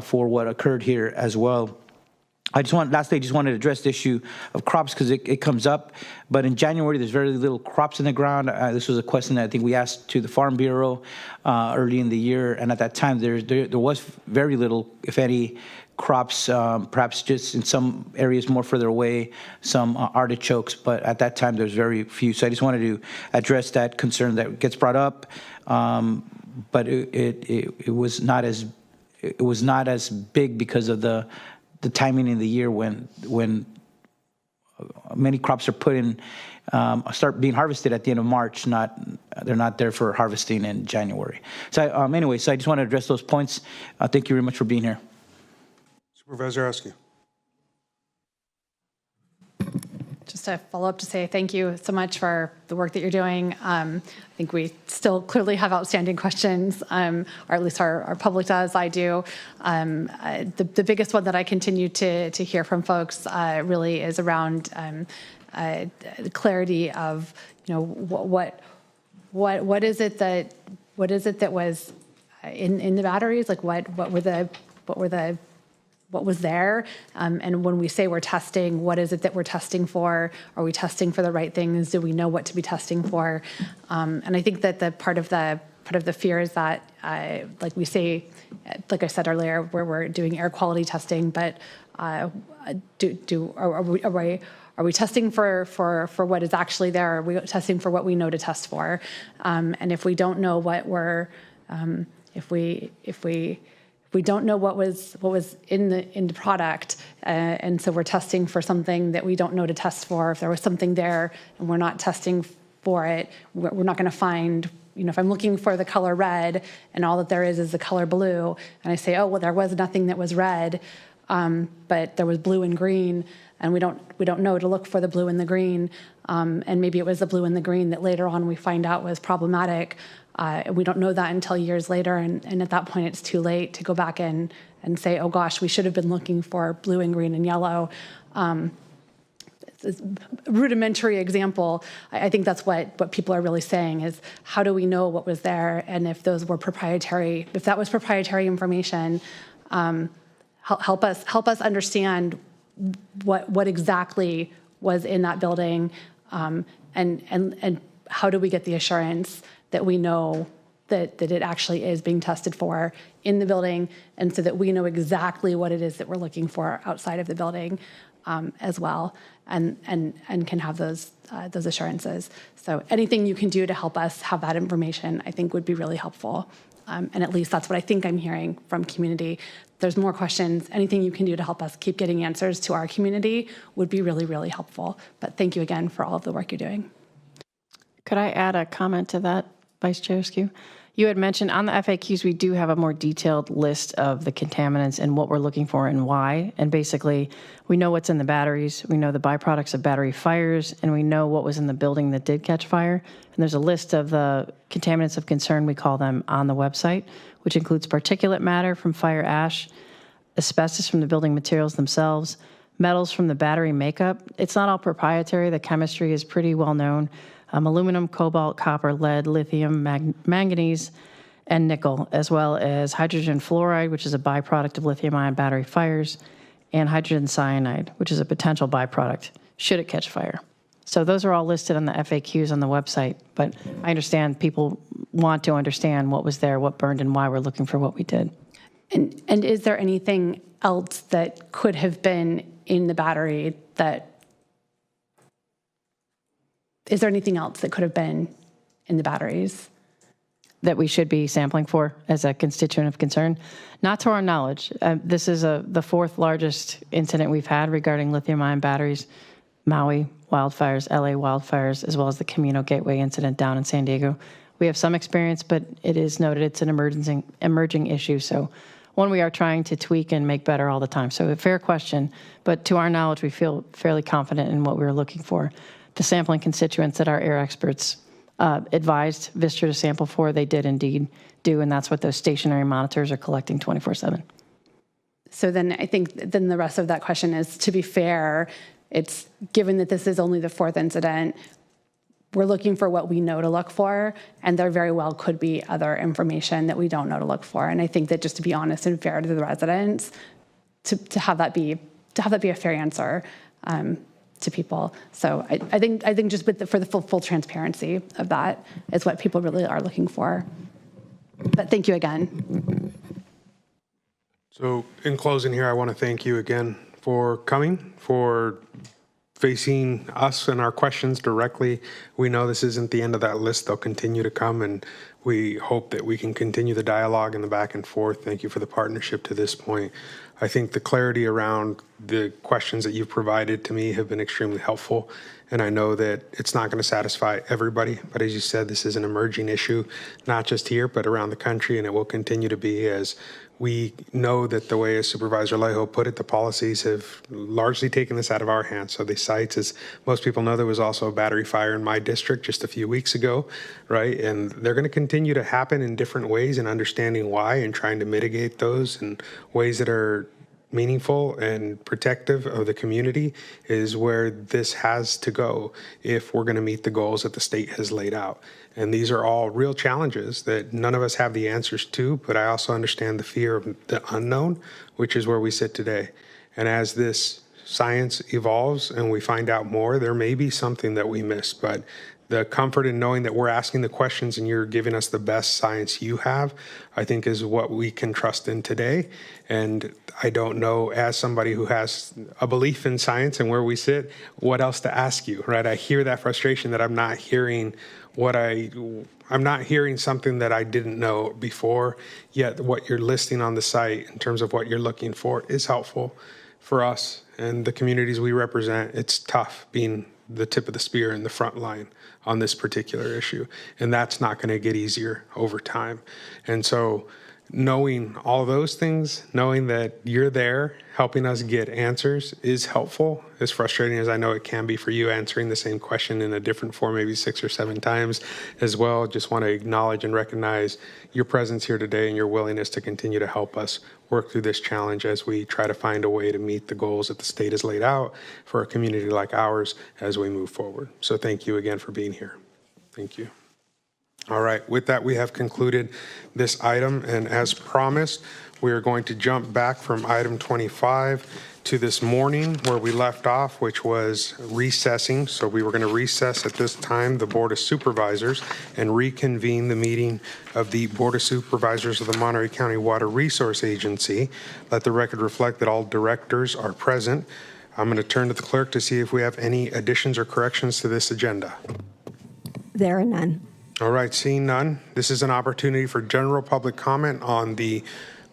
for what occurred here as well. Lastly, I just wanted to address the issue of crops because it comes up. But in January, there's very little crops in the ground. This was a question that I think we asked to the Farm Bureau early in the year. And at that time, there was very little, if any, crops, perhaps just in some areas more further away, some artichokes. But at that time, there's very few. So I just wanted to address that concern that gets brought up. But it was not as it was not as big because of the timing in the year when many crops are put in, start being harvested at the end of March. They're not there for harvesting in January. So anyway, so I just want to address those points. Thank you very much for being here. Supervisor Askew. Just to follow up to say thank you so much for the work that you're doing. I think we still clearly have outstanding questions, or at least our public does, I do. The biggest one that I continue to hear from folks really is around the clarity of, what is it that was in the batteries? Like what was there, and when we say we're testing, what is it that we're testing for? Are we testing for the right things? Do we know what to be testing for? And I think that the part of the fear is that, like we say, like I said earlier, where we're doing air quality testing, but are we testing for what is actually there? Are we testing for what we know to test for? And if we don't know what we're, if we don't know what was in the product, and so we're testing for something that we don't know to test for. If there was something there and we're not testing for it, we're not going to find. If I'm looking for the color red and all that there is the color blue, and I say, oh well, there was nothing that was red, but there was blue and green, and we don't know to look for the blue and the green, and maybe it was the blue and the green that later on we find out was problematic. We don't know that until years later, and at that point it's too late to go back and say, oh gosh, we should have been looking for blue and green and yellow. It's a rudimentary example. I think that's what people are really saying is, how do we know what was there, and if those were proprietary, if that was proprietary information, help us understand what exactly was in that building, and how do we get the assurance that we know that it actually is being tested for in the building, and so that we know exactly what it is that we're looking for outside of the building, as well, and can have those assurances. So anything you can do to help us have that information, I think would be really helpful. And at least that's what I think I'm hearing from community. There's more questions. Anything you can do to help us keep getting answers to our community would be really, really helpful. But thank you again for all of the work you're doing. Could I add a comment to that, Vice Chair Askew? You had mentioned on the FAQs, we do have a more detailed list of the contaminants and what we're looking for and why. And basically, we know what's in the batteries, we know the byproducts of battery fires, and we know what was in the building that did catch fire. And there's a list of the contaminants of concern, we call them, on the website, which includes particulate matter from fire ash, asbestos from the building materials themselves, metals from the battery makeup. It's not all proprietary. The chemistry is pretty well known. Aluminum, cobalt, copper, lead, lithium, manganese, and nickel, as well as hydrogen fluoride, which is a byproduct of lithium-ion battery fires, and hydrogen cyanide, which is a potential byproduct should it catch fire. So those are all listed on the FAQs on the website, but I understand people want to understand what was there, what burned, and why we're looking for what we did. And is there anything else that could have been in the battery is there anything else that could have been in the batteries? That we should be sampling for as a constituent of concern? Not to our knowledge. This is the fourth largest incident we've had regarding lithium-ion batteries, Maui wildfires, LA wildfires, as well as the Camino Gateway incident down in San Diego. We have some experience, but it is noted it's an emerging issue. So one we are trying to tweak and make better all the time. So a fair question, but to our knowledge, we feel fairly confident in what we were looking for. The sampling constituents that our air experts advised Vistra to sample for, they did indeed do, and that's what those stationary monitors are collecting 24/7. So then I think then the rest of that question is, to be fair, it's given that this is only the fourth incident, we're looking for what we know to look for, and there very well could be other information that we don't know to look for. And I think that, just to be honest and fair to the residents, to have that be a fair answer to people. So I think just for the full transparency of that is what people really are looking for. But thank you again. So in closing here, I want to thank you again for coming, for facing us and our questions directly. We know this isn't the end of that list. They'll continue to come, and we hope that we can continue the dialogue and the back and forth. Thank you for the partnership to this point. I think the clarity around the questions that you've provided to me have been extremely helpful. And I know that it's not going to satisfy everybody, but as you said, this is an emerging issue, not just here, but around the country, and it will continue to be, as we know that the way, as Supervisor Alejo put it, the policies have largely taken this out of our hands. So the sites, as most people know, there was also a battery fire in my district just a few weeks ago, right? And they're going to continue to happen in different ways, and understanding why and trying to mitigate those in ways that are meaningful and protective of the community is where this has to go if we're going to meet the goals that the state has laid out. And these are all real challenges that none of us have the answers to, but I also understand the fear of the unknown, which is where we sit today. And as this science evolves and we find out more, there may be something that we miss, but the comfort in knowing that we're asking the questions and you're giving us the best science you have, I think is what we can trust in today. And I don't know, as somebody who has a belief in science and where we sit, what else to ask you, right? I hear that frustration that I'm not hearing I'm not hearing something that I didn't know before, yet what you're listing on the site in terms of what you're looking for is helpful for us and the communities we represent. It's tough being the tip of the spear in the front line on this particular issue, and that's not going to get easier over time. And so knowing all those things, knowing that you're there helping us get answers is helpful, as frustrating as I know it can be for you answering the same question in a different form, maybe 6 or 7 times as well. Just want to acknowledge and recognize your presence here today and your willingness to continue to help us work through this challenge as we try to find a way to meet the goals that the state has laid out for a community like ours as we move forward. So thank you again for being here. Thank you. All right, with that, we have concluded this item, and as promised, we are going to jump back from item 25 to this morning where we left off, which was recessing. So we were going to recess at this time the Board of Supervisors and reconvene the meeting of the Board of Supervisors of the Monterey County Water Resource Agency. Let the record reflect that all directors are present. I'm going to turn to the clerk to see if we have any additions or corrections to this agenda. There are none. All right, seeing none, this is an opportunity for general public comment on the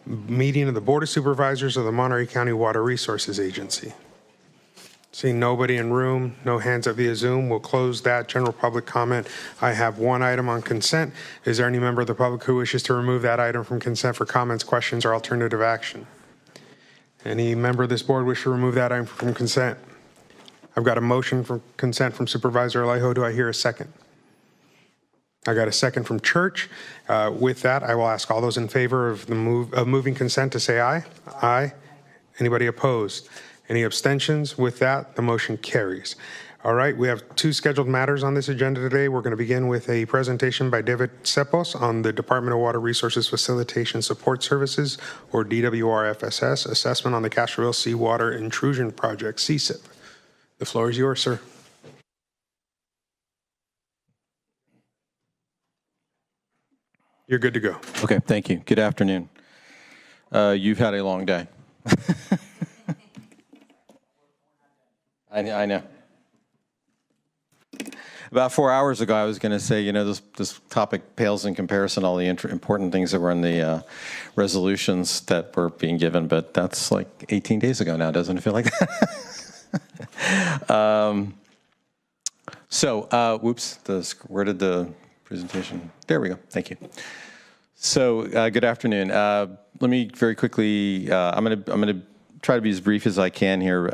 meeting of the Board of Supervisors of the Monterey County Water Resources Agency. Seeing nobody in room, no hands up via Zoom, we'll close that general public comment. I have one item on consent. Is there any member of the public who wishes to remove that item from consent for comments, questions, or alternative action? Any member of this board wish to remove that item from consent? I've got a motion for consent from Supervisor Alejo. Do I hear a second? I got a second from Church. With that, I will ask all those in favor of the moving consent to say aye. Aye. Anybody opposed? Any abstentions? With that, the motion carries. All right, we have 2 scheduled matters on this agenda today. We're going to begin with a presentation by David Cepos on the Department of Water Resources Facilitation Support Services, or DWRFSS, assessment on the Castroville Seawater Intrusion Project, CSIP. The floor is yours, sir. You're good to go. Okay, thank you. Good afternoon. You've had a long day. I know. About 4 hours ago, I was going to say, you know, this topic pales in comparison to all the important things that were in the resolutions that were being given, but that's like 18 days ago now, doesn't it feel like that? Whoops, where did the presentation? There we go. Thank you. So, good afternoon. Let me very quickly. I'm going to try to be as brief as I can here.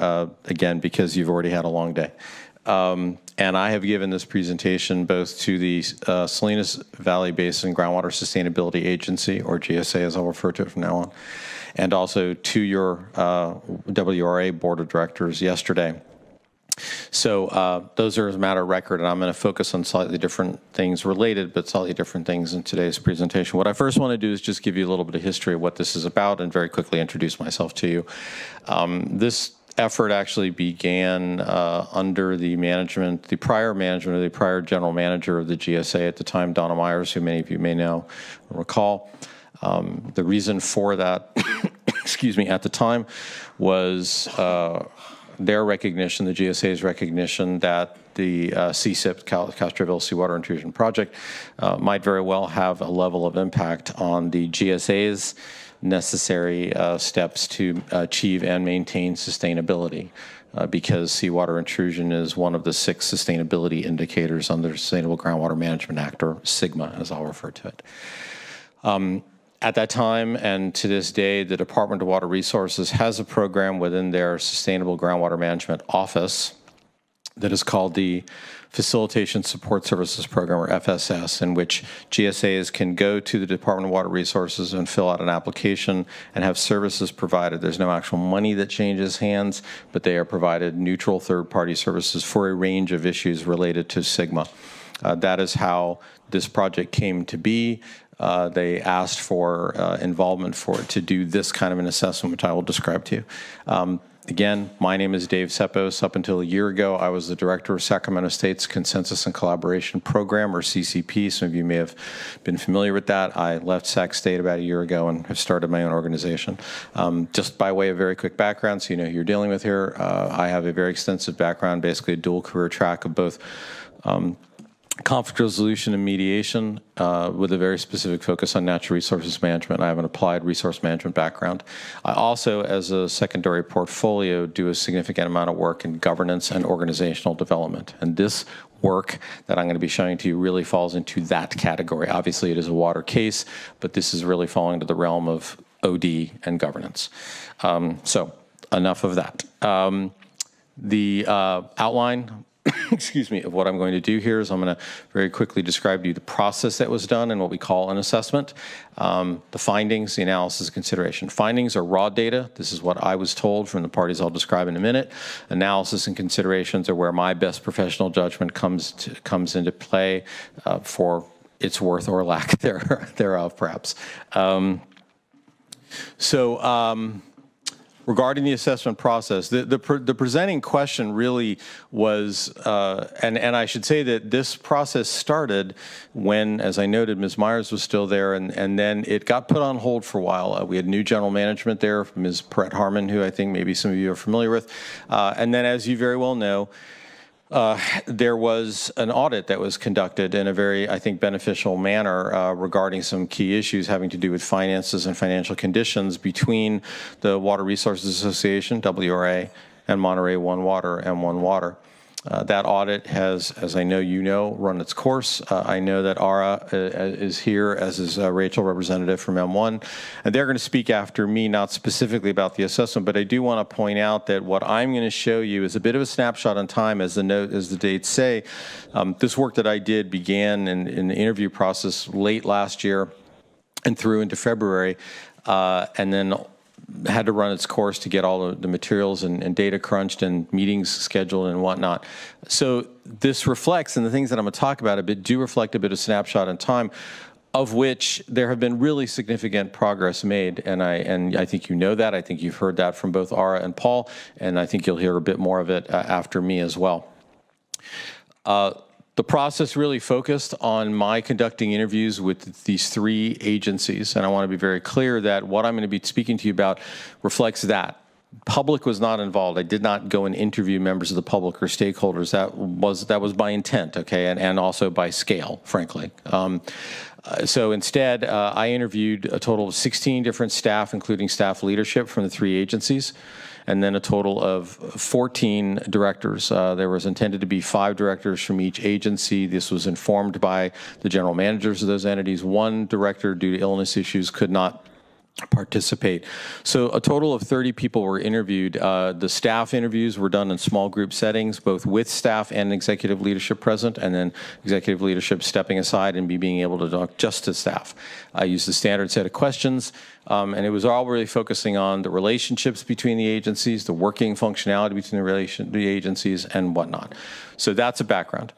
Again, because you've already had a long day, and I have given this presentation both to the Salinas Valley Basin Groundwater Sustainability Agency, or GSA, as I'll refer to it from now on, and also to your WRA Board of Directors yesterday. So those are as a matter of record, and I'm going to focus on slightly different things related, but slightly different things in today's presentation. What I first want to do is just give you a little bit of history of what this is about and very quickly introduce myself to you. This effort actually began under the prior management of the prior general manager of the GSA at the time, Donna Myers, who many of you may know or recall. The reason for that, excuse me, at the time was their recognition, the GSA's recognition, that the CSIP, Castroville Seawater Intrusion Project, might very well have a level of impact on the GSA's necessary steps to achieve and maintain sustainability. Because seawater intrusion is one of the 6 sustainability indicators under the Sustainable Groundwater Management Act, or SGMA, as I'll refer to it. At that time and to this day, the Department of Water Resources has a program within their Sustainable Groundwater Management Office that is called the Facilitation Support Services Program, or FSS, in which GSAs can go to the Department of Water Resources and fill out an application and have services provided. There's no actual money that changes hands, but they are provided neutral third-party services for a range of issues related to SGMA. That is how this project came to be. They asked for involvement to do this kind of an assessment, which I will describe to you. Again, my name is Dave Sepos. Up until a year ago, I was the director of Sacramento State's Consensus and Collaboration Program, or CCP. Some of you may have been familiar with that. I left Sac State about a year ago and have started my own organization. Just by way of very quick background, so you know who you're dealing with here, I have a very extensive background, basically a dual career track of both conflict resolution and mediation, with a very specific focus on natural resources management. I have an applied resource management background. I also, as a secondary portfolio, do a significant amount of work in governance and organizational development. And this work that I'm going to be showing to you really falls into that category. Obviously, it is a water case, but this is really falling into the realm of OD and governance. So enough of that. The outline excuse me, of what I'm going to do here is I'm going to very quickly describe to you the process that was done and what we call an assessment, the findings, the analysis, consideration. Findings are raw data. This is what I was told from the parties I'll describe in a minute. Analysis and considerations are where my best professional judgment comes into play for its worth or lack thereof, perhaps. Regarding the assessment process, the presenting question really was, and I should say that this process started when, as I noted, Ms. Myers was still there, and then it got put on hold for a while. We had new general management there, Ms. Brett Harmon, who I think maybe some of you are familiar with. And then, as you very well know, there was an audit that was conducted in a very, I think, beneficial manner regarding some key issues having to do with finances and financial conditions between the Water Resources Association, WRA, and Monterey One Water and One Water. That audit has, as I know you know, run its course. I know that Ara is here, as is Rachel, representative from M1. And they're going to speak after me, not specifically about the assessment, but I do want to point out that what I'm going to show you is a bit of a snapshot in time, as the dates say. This work that I did began in the interview process late last year and through into February, and then had to run its course to get all the materials and data crunched and meetings scheduled and whatnot. So this reflects, and the things that I'm going to talk about a bit do reflect a bit of snapshot in time, of which there have been really significant progress made. And I think you know that. I think you've heard that from both Ara and Paul, and I think you'll hear a bit more of it after me as well. The process really focused on my conducting interviews with these 3 agencies, and I want to be very clear that what I'm going to be speaking to you about reflects that. Public was not involved. I did not go and interview members of the public or stakeholders. That was by intent, okay, and also by scale, frankly. So instead, I interviewed a total of 16 different staff, including staff leadership from the 3 agencies, and then a total of 14 directors. There was intended to be 5 directors from each agency. This was informed by the general managers of those entities. 1 director, due to illness issues, could not participate. So a total of 30 people were interviewed. The staff interviews were done in small group settings, both with staff and executive leadership present, and then executive leadership stepping aside and being able to talk just to staff. I used the standard set of questions, and it was all really focusing on the relationships between the agencies, the working functionality between the agencies, and whatnot. So that's a background.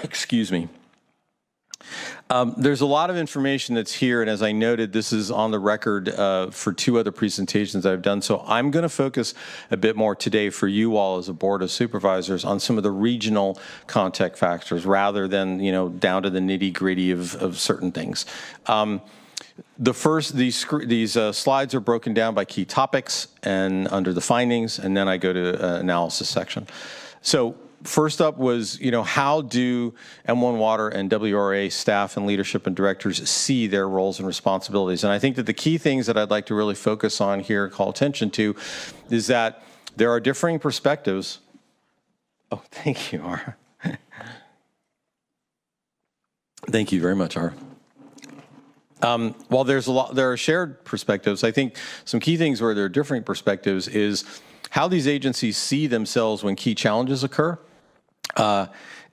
Excuse me. There's a lot of information that's here, and as I noted, this is on the record for 2 other presentations I've done. So I'm going to focus a bit more today for you all as a board of supervisors on some of the regional contact factors rather than, down to the nitty-gritty of certain things. These slides are broken down by key topics and under the findings, and then I go to analysis section. So first up was, how do M1 Water and WRA staff and leadership and directors see their roles and responsibilities? And I think that the key things that I'd like to really focus on here, call attention to, is that there are differing perspectives. Oh, thank you, Ara. Thank you very much, Ara. While there are shared perspectives, I think some key things where there are differing perspectives is how these agencies see themselves when key challenges occur.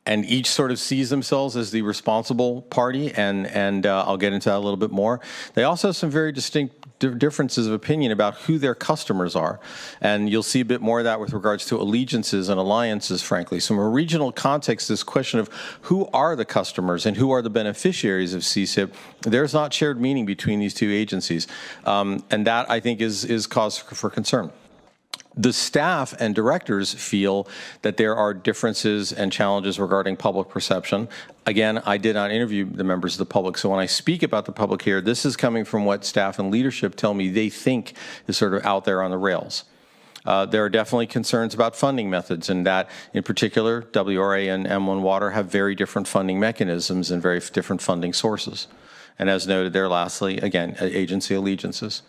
And each sort of sees themselves as the responsible party, and I'll get into that a little bit more. They also have some very distinct differences of opinion about who their customers are, and you'll see a bit more of that with regards to allegiances and alliances, frankly. So from a regional context, this question of who are the customers and who are the beneficiaries of CSIP, there's not shared meaning between these two agencies, and that, I think, is cause for concern. The staff and directors feel that there are differences and challenges regarding public perception. Again, I did not interview the members of the public, so when I speak about the public here, this is coming from what staff and leadership tell me they think is sort of out there on the rails. There are definitely concerns about funding methods, and that, in particular, WRA and M1 Water have very different funding mechanisms and very different funding sources. And as noted there, lastly, again, agency allegiances.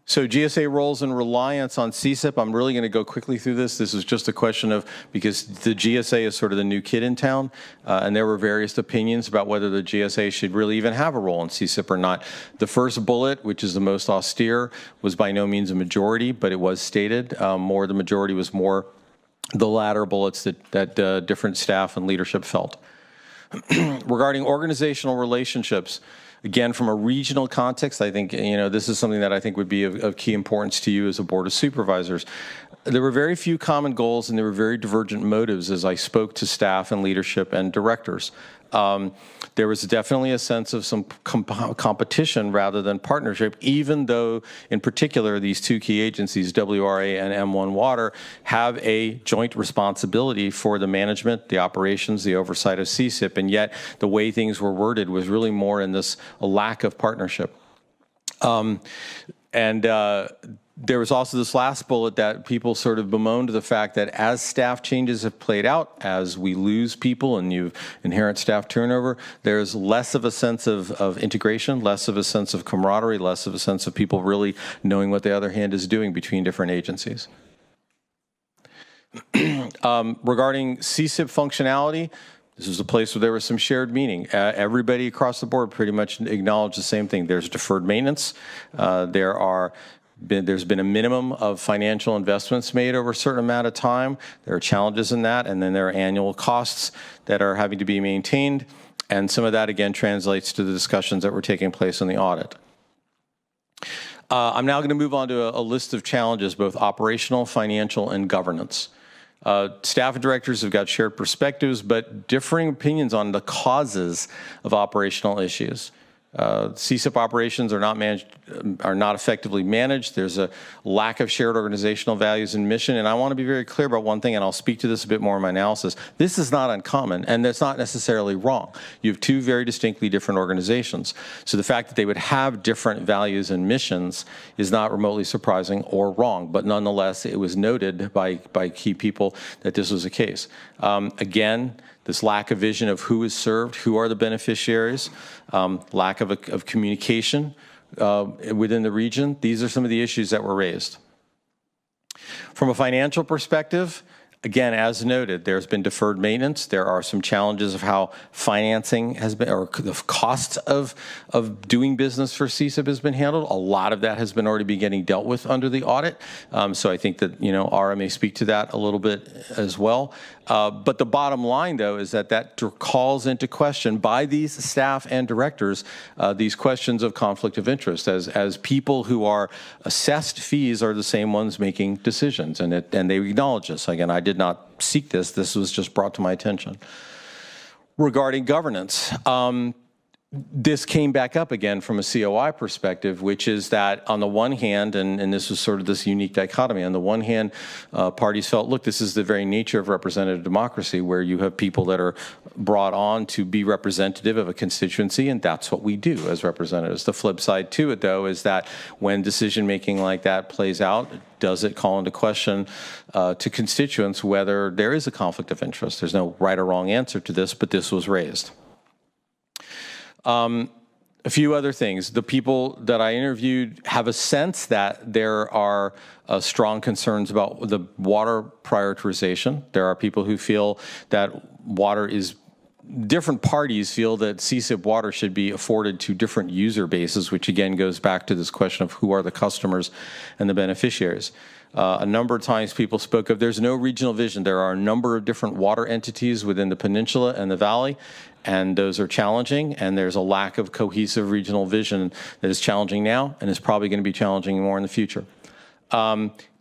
So GSA roles and reliance on CSIP, I'm really going to go quickly through this. This is just a question of, because the GSA is sort of the new kid in town, and there were various opinions about whether the GSA should really even have a role in CSIP or not. The first bullet, which is the most austere, was by no means a majority, but it was stated. The majority was more the latter bullets that different staff and leadership felt. Regarding organizational relationships, again, from a regional context, I think, this is something that I think would be of key importance to you as a Board of Supervisors. There were very few common goals, and there were very divergent motives as I spoke to staff and leadership and directors. There was definitely a sense of some competition rather than partnership, even though, in particular, these two key agencies, WRA and M1 Water, have a joint responsibility for the management, the operations, the oversight of CSIP, and yet the way things were worded was really more in this lack of partnership. There was also this last bullet that people sort of bemoaned the fact that as staff changes have played out, as we lose people and you inherent staff turnover, there's less of a sense of integration, less of a sense of camaraderie, less of a sense of people really knowing what the other hand is doing between different agencies. Regarding CSIP functionality, this was a place where there was some shared meaning. Everybody across the board pretty much acknowledged the same thing. There's deferred maintenance. There's been a minimum of financial investments made over a certain amount of time. There are challenges in that, and then there are annual costs that are having to be maintained, and some of that, again, translates to the discussions that were taking place in the audit. I'm now going to move on to a list of challenges, both operational, financial, and governance. Staff and directors have got shared perspectives, but differing opinions on the causes of operational issues. CSIP operations are not effectively managed. There's a lack of shared organizational values and mission, and I want to be very clear about one thing, and I'll speak to this a bit more in my analysis. This is not uncommon, and that's not necessarily wrong. You have two very distinctly different organizations, so the fact that they would have different values and missions is not remotely surprising or wrong, but nonetheless, it was noted by key people that this was the case. Again, this lack of vision of who is served, who are the beneficiaries, lack of communication within the region. These are some of the issues that were raised. From a financial perspective, again, as noted, there's been deferred maintenance. There are some challenges of how financing has been, or the costs of doing business for CSIP has been handled. A lot of that has been already getting dealt with under the audit. So I think that, Ara may speak to that a little bit as well. But the bottom line, though, is that calls into question by these staff and directors these questions of conflict of interest, as people who are assessed fees are the same ones making decisions, and they acknowledge this. Again, I did not seek this. This was just brought to my attention. Regarding governance, this came back up again from a COI perspective, which is that on the one hand, and this was sort of this unique dichotomy, on the one hand, parties felt, look, this is the very nature of representative democracy, where you have people that are brought on to be representative of a constituency, and that's what we do as representatives. The flip side to it, though, is that when decision-making like that plays out, does it call into question to constituents whether there is a conflict of interest? There's no right or wrong answer to this, but this was raised. A few other things. The people that I interviewed have a sense that there are strong concerns about the water prioritization. There are people who feel that water is, different parties feel that CSIP water should be afforded to different user bases, which again goes back to this question of who are the customers and the beneficiaries. A number of times people spoke of there's no regional vision. There are a number of different water entities within the peninsula and the valley, and those are challenging, and there's a lack of cohesive regional vision that is challenging now and is probably going to be challenging more in the future.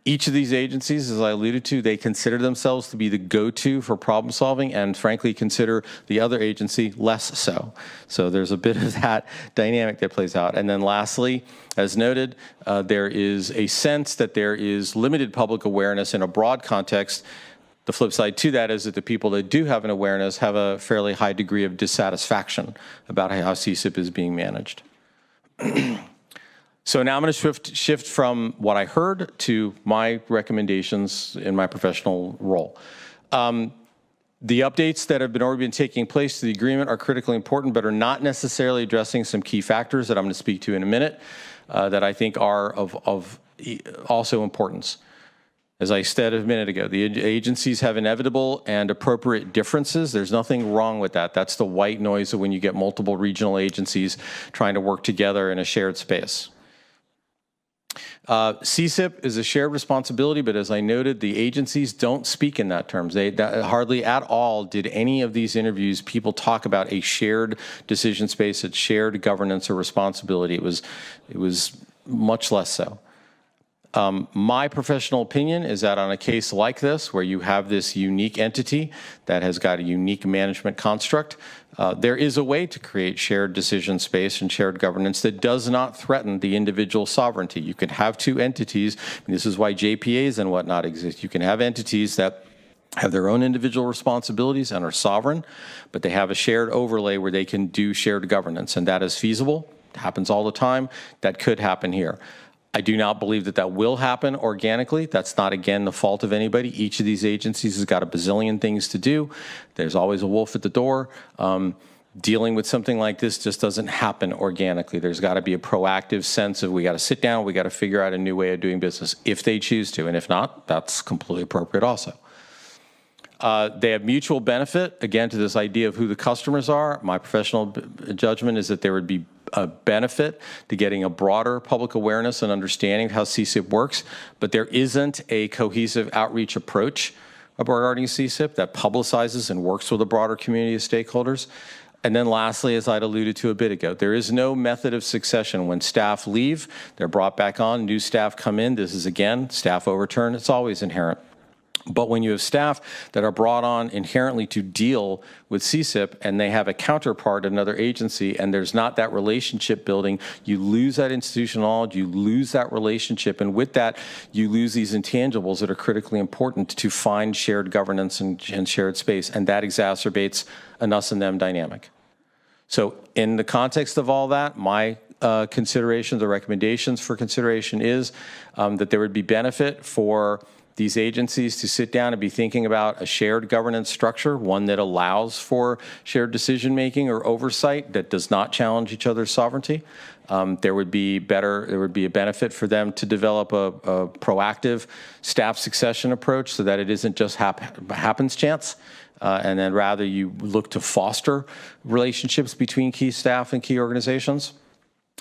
Each of these agencies, as I alluded to, they consider themselves to be the go-to for problem solving, and frankly consider the other agency less so. So there's a bit of that dynamic that plays out. And then lastly, as noted, there is a sense that there is limited public awareness in a broad context. The flip side to that is that the people that do have an awareness have a fairly high degree of dissatisfaction about how CSIP is being managed. So now I'm going to shift from what I heard to my recommendations in my professional role. The updates that have already been taking place to the agreement are critically important, but are not necessarily addressing some key factors that I'm going to speak to in a minute that I think are of also importance. As I said a minute ago, the agencies have inevitable and appropriate differences. There's nothing wrong with that. That's the white noise of when you get multiple regional agencies trying to work together in a shared space. CSIP is a shared responsibility, but as I noted, the agencies don't speak in that terms. Hardly at all did any of these interviews people talk about a shared decision space, a shared governance or responsibility. It was much less so. My professional opinion is that on a case like this, where you have this unique entity that has got a unique management construct, there is a way to create shared decision space and shared governance that does not threaten the individual sovereignty. You can have two entities, and this is why JPAs and whatnot exist. You can have entities that have their own individual responsibilities and are sovereign, but they have a shared overlay where they can do shared governance, and that is feasible. It happens all the time. That could happen here. I do not believe that that will happen organically. That's not, again, the fault of anybody. Each of these agencies has got a bazillion things to do. There's always a wolf at the door. Dealing with something like this just doesn't happen organically. There's got to be a proactive sense of we got to sit down, we got to figure out a new way of doing business if they choose to, and if not, that's completely appropriate also. They have mutual benefit, again, to this idea of who the customers are. My professional judgment is that there would be a benefit to getting a broader public awareness and understanding of how CSIP works, but there isn't a cohesive outreach approach regarding CSIP that publicizes and works with a broader community of stakeholders. And then lastly, as I'd alluded to a bit ago, there is no method of succession. When staff leave, they're brought back on, new staff come in. This is, again, staff overturn. It's always inherent. But when you have staff that are brought on inherently to deal with CSIP and they have a counterpart at another agency and there's not that relationship building, you lose that institutional knowledge, you lose that relationship, and with that, you lose these intangibles that are critically important to find shared governance and shared space, and that exacerbates an us and them dynamic. So in the context of all that, my considerations or recommendations for consideration is that there would be benefit for these agencies to sit down and be thinking about a shared governance structure, one that allows for shared decision-making or oversight that does not challenge each other's sovereignty. There would be a benefit for them to develop a proactive staff succession approach so that it isn't just happens chance. And then rather you look to foster relationships between key staff and key organizations.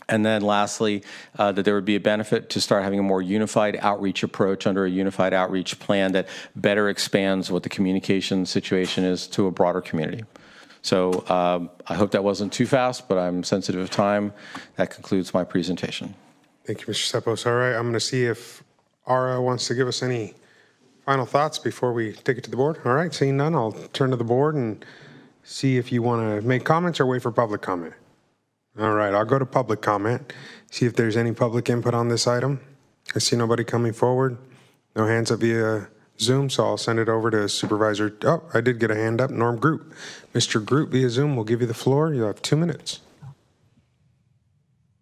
And then lastly, that there would be a benefit to start having a more unified outreach approach under a unified outreach plan that better expands what the communication situation is to a broader community. So I hope that wasn't too fast, but I'm sensitive of time. That concludes my presentation. Thank you, Mr. Ceppos. All right, I'm going to see if Ara wants to give us any final thoughts before we take it to the board. All right, seeing none, I'll turn to the board and see if you want to make comments or wait for public comment. All right, I'll go to public comment, see if there's any public input on this item. I see nobody coming forward. No hands up via Zoom, so I'll send it over to Supervisor. Oh, I did get a hand up, Norm Groot. Mr. Groot via Zoom, we'll give you the floor. You'll have 2 minutes.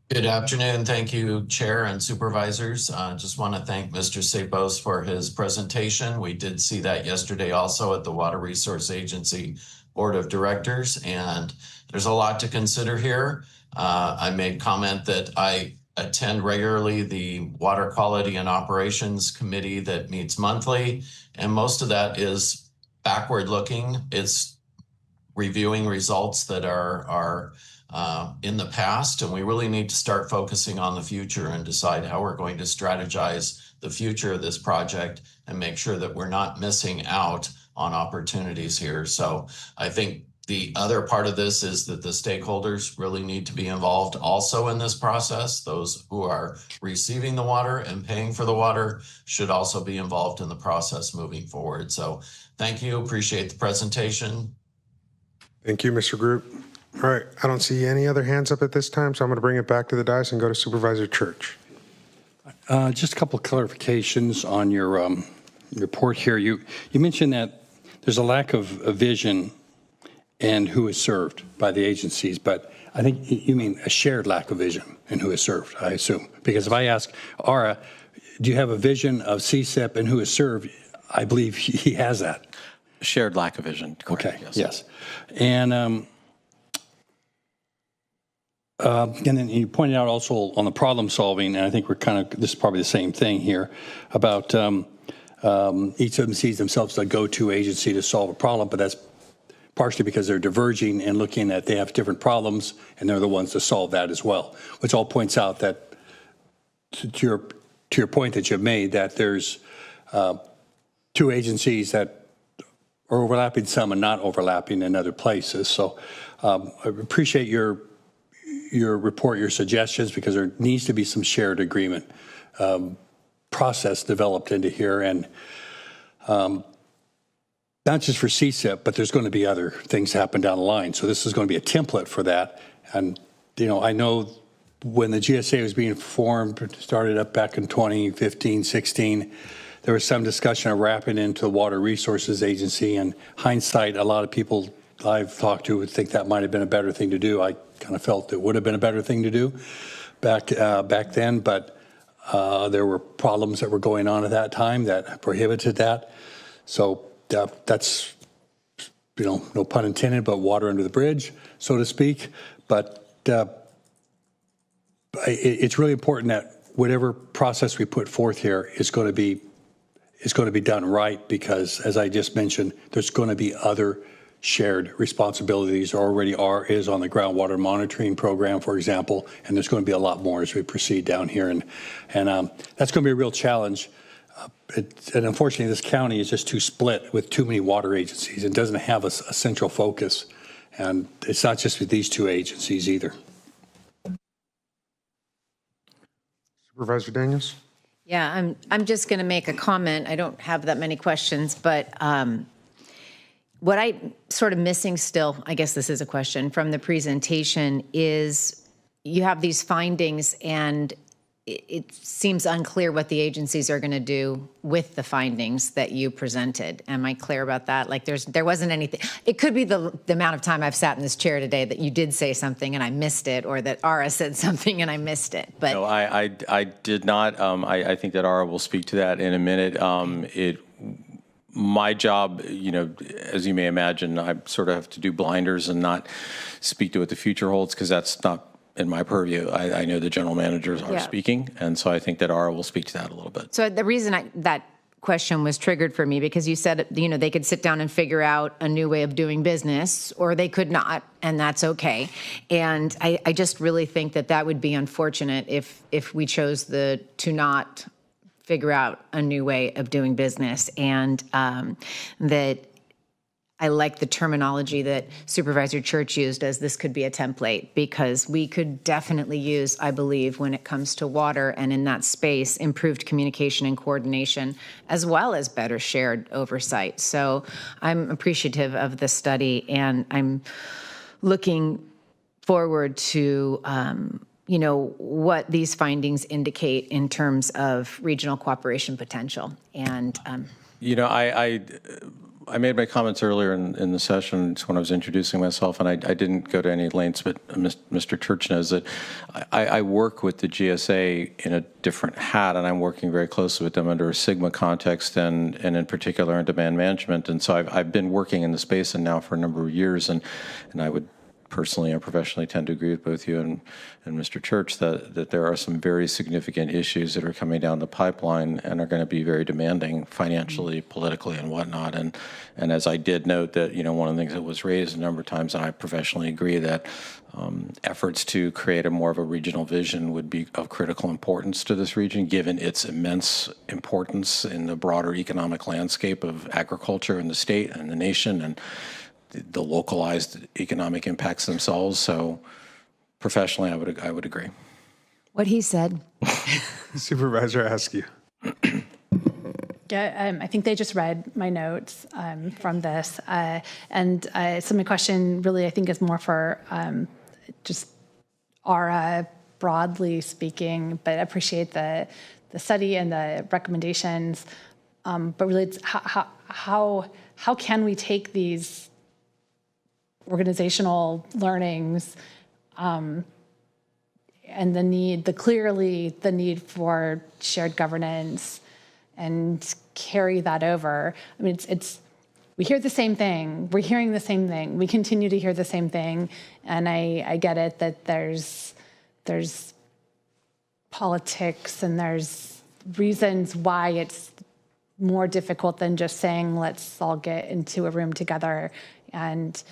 Good afternoon. Thank you, Chair and Supervisors. Just want to thank Mr. Cepos for his presentation. We did see that yesterday also at the Water Resource Agency Board of Directors, and there's a lot to consider here. I made comment that I attend regularly the Water Quality and Operations Committee that meets monthly, and most of that is backward looking. It's reviewing results that are in the past, and we really need to start focusing on the future and decide how we're going to strategize the future of this project and make sure that we're not missing out on opportunities here. So I think the other part of this is that the stakeholders really need to be involved also in this process. Those who are receiving the water and paying for the water should also be involved in the process moving forward. So thank you, appreciate the presentation. Thank you, Mr. Groot. All right, I don't see any other hands up at this time, so I'm going to bring it back to the dais and go to Supervisor Church. Just a couple of clarifications on your report here. You mentioned that there's a lack of vision and who is served by the agencies, but I think you mean a shared lack of vision and who is served, I assume. Because if I ask Ara, do you have a vision of CSIP and who is served, I believe he has that. Shared lack of vision. Correct, okay, yes. And then you pointed out also on the problem solving, and I think we're this is probably the same thing here, about each of them sees themselves as a go-to agency to solve a problem, but that's partially because they're diverging and looking at they have different problems, and they're the ones to solve that as well, which all points out that, to your point that you've made, that there's two agencies that are overlapping some and not overlapping in other places. So I appreciate your report, your suggestions, because there needs to be some shared agreement process developed into here, and not just for CSIP, but there's going to be other things happen down the line. So this is going to be a template for that. And, I know when the GSA was being formed, started up back in 2015, 16, there was some discussion of wrapping into the Water Resources Agency. And hindsight, a lot of people I've talked to would think that might have been a better thing to do. I kind of felt it would have been a better thing to do back then, but there were problems that were going on at that time that prohibited that. So that's, no pun intended, but water under the bridge, so to speak. But it's really important that whatever process we put forth here is going to be done right, because, as I just mentioned, there's going to be other shared responsibilities. Already is on the groundwater monitoring program, for example, and there's going to be a lot more as we proceed down here, and that's going to be a real challenge. And unfortunately, this county is just too split with too many water agencies. It doesn't have a central focus, and it's not just with these two agencies either. Supervisor Daniels? Yeah, I'm just going to make a comment. I don't have that many questions, but what I'm sort of missing still, I guess this is a question, from the presentation is you have these findings, and it seems unclear what the agencies are going to do with the findings that you presented. Am I clear about that? Like there wasn't anything. It could be the amount of time I've sat in this chair today that you did say something and I missed it, or that Ara said something and I missed it. But no, I did not. I think that Ara will speak to that in a minute. My job, as you may imagine, I sort of have to do blinders and not speak to what the future holds, because that's not in my purview. I know the general managers are speaking, and so I think that Ara will speak to that a little bit. So the reason that question was triggered for me, because you said, they could sit down and figure out a new way of doing business, or they could not, and that's okay. And I just really think that would be unfortunate if we chose to not figure out a new way of doing business, and that I like the terminology that Supervisor Church used as this could be a template, because we could definitely use, I believe, when it comes to water and in that space, improved communication and coordination, as well as better shared oversight. So I'm appreciative of the study, and I'm looking forward to, what these findings indicate in terms of regional cooperation potential. And I made my comments earlier in the session when I was introducing myself, and I didn't go to any lengths, but Mr. Church knows that I work with the GSA in a different hat, and I'm working very closely with them under a Sigma context and in particular in demand management. And so I've been working in the space and now for a number of years, and I would personally and professionally tend to agree with both you and Mr. Church that there are some very significant issues that are coming down the pipeline and are going to be very demanding financially, politically, and whatnot. And as I did note that, one of the things that was raised a number of times, and I professionally agree that efforts to create a more of a regional vision would be of critical importance to this region, given its immense importance in the broader economic landscape of agriculture in the state and the nation, and the localized economic impacts themselves. So professionally, I would agree. What he said. Supervisor Askew. Yeah, I think they just read my notes from this. So my question really, I think, is more for just Ara, broadly speaking, but I appreciate the study and the recommendations. But really, it's how can we take these organizational learnings and the need for shared governance and carry that over. I mean, we hear the same thing. We're hearing the same thing. We continue to hear the same thing. And I get it that there's politics and there's reasons why it's more difficult than just saying, let's all get into a room together and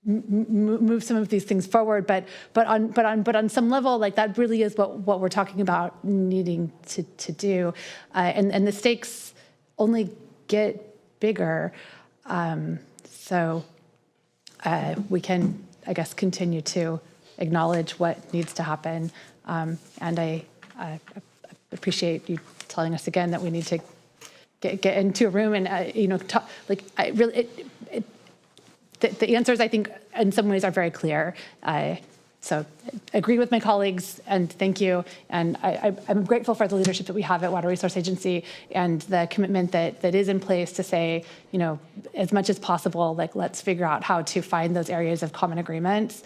move some of these things forward, but on some level, like that really is what we're talking about needing to do, and the stakes only get bigger, so we can, I guess, continue to acknowledge what needs to happen, and I appreciate you telling us again that we need to get into a room and talk, the answers, I think, in some ways are very clear. So agree with my colleagues and thank you. And I'm grateful for the leadership that we have at Water Resource Agency and the commitment that is in place to say, as much as possible, let's figure out how to find those areas of common agreements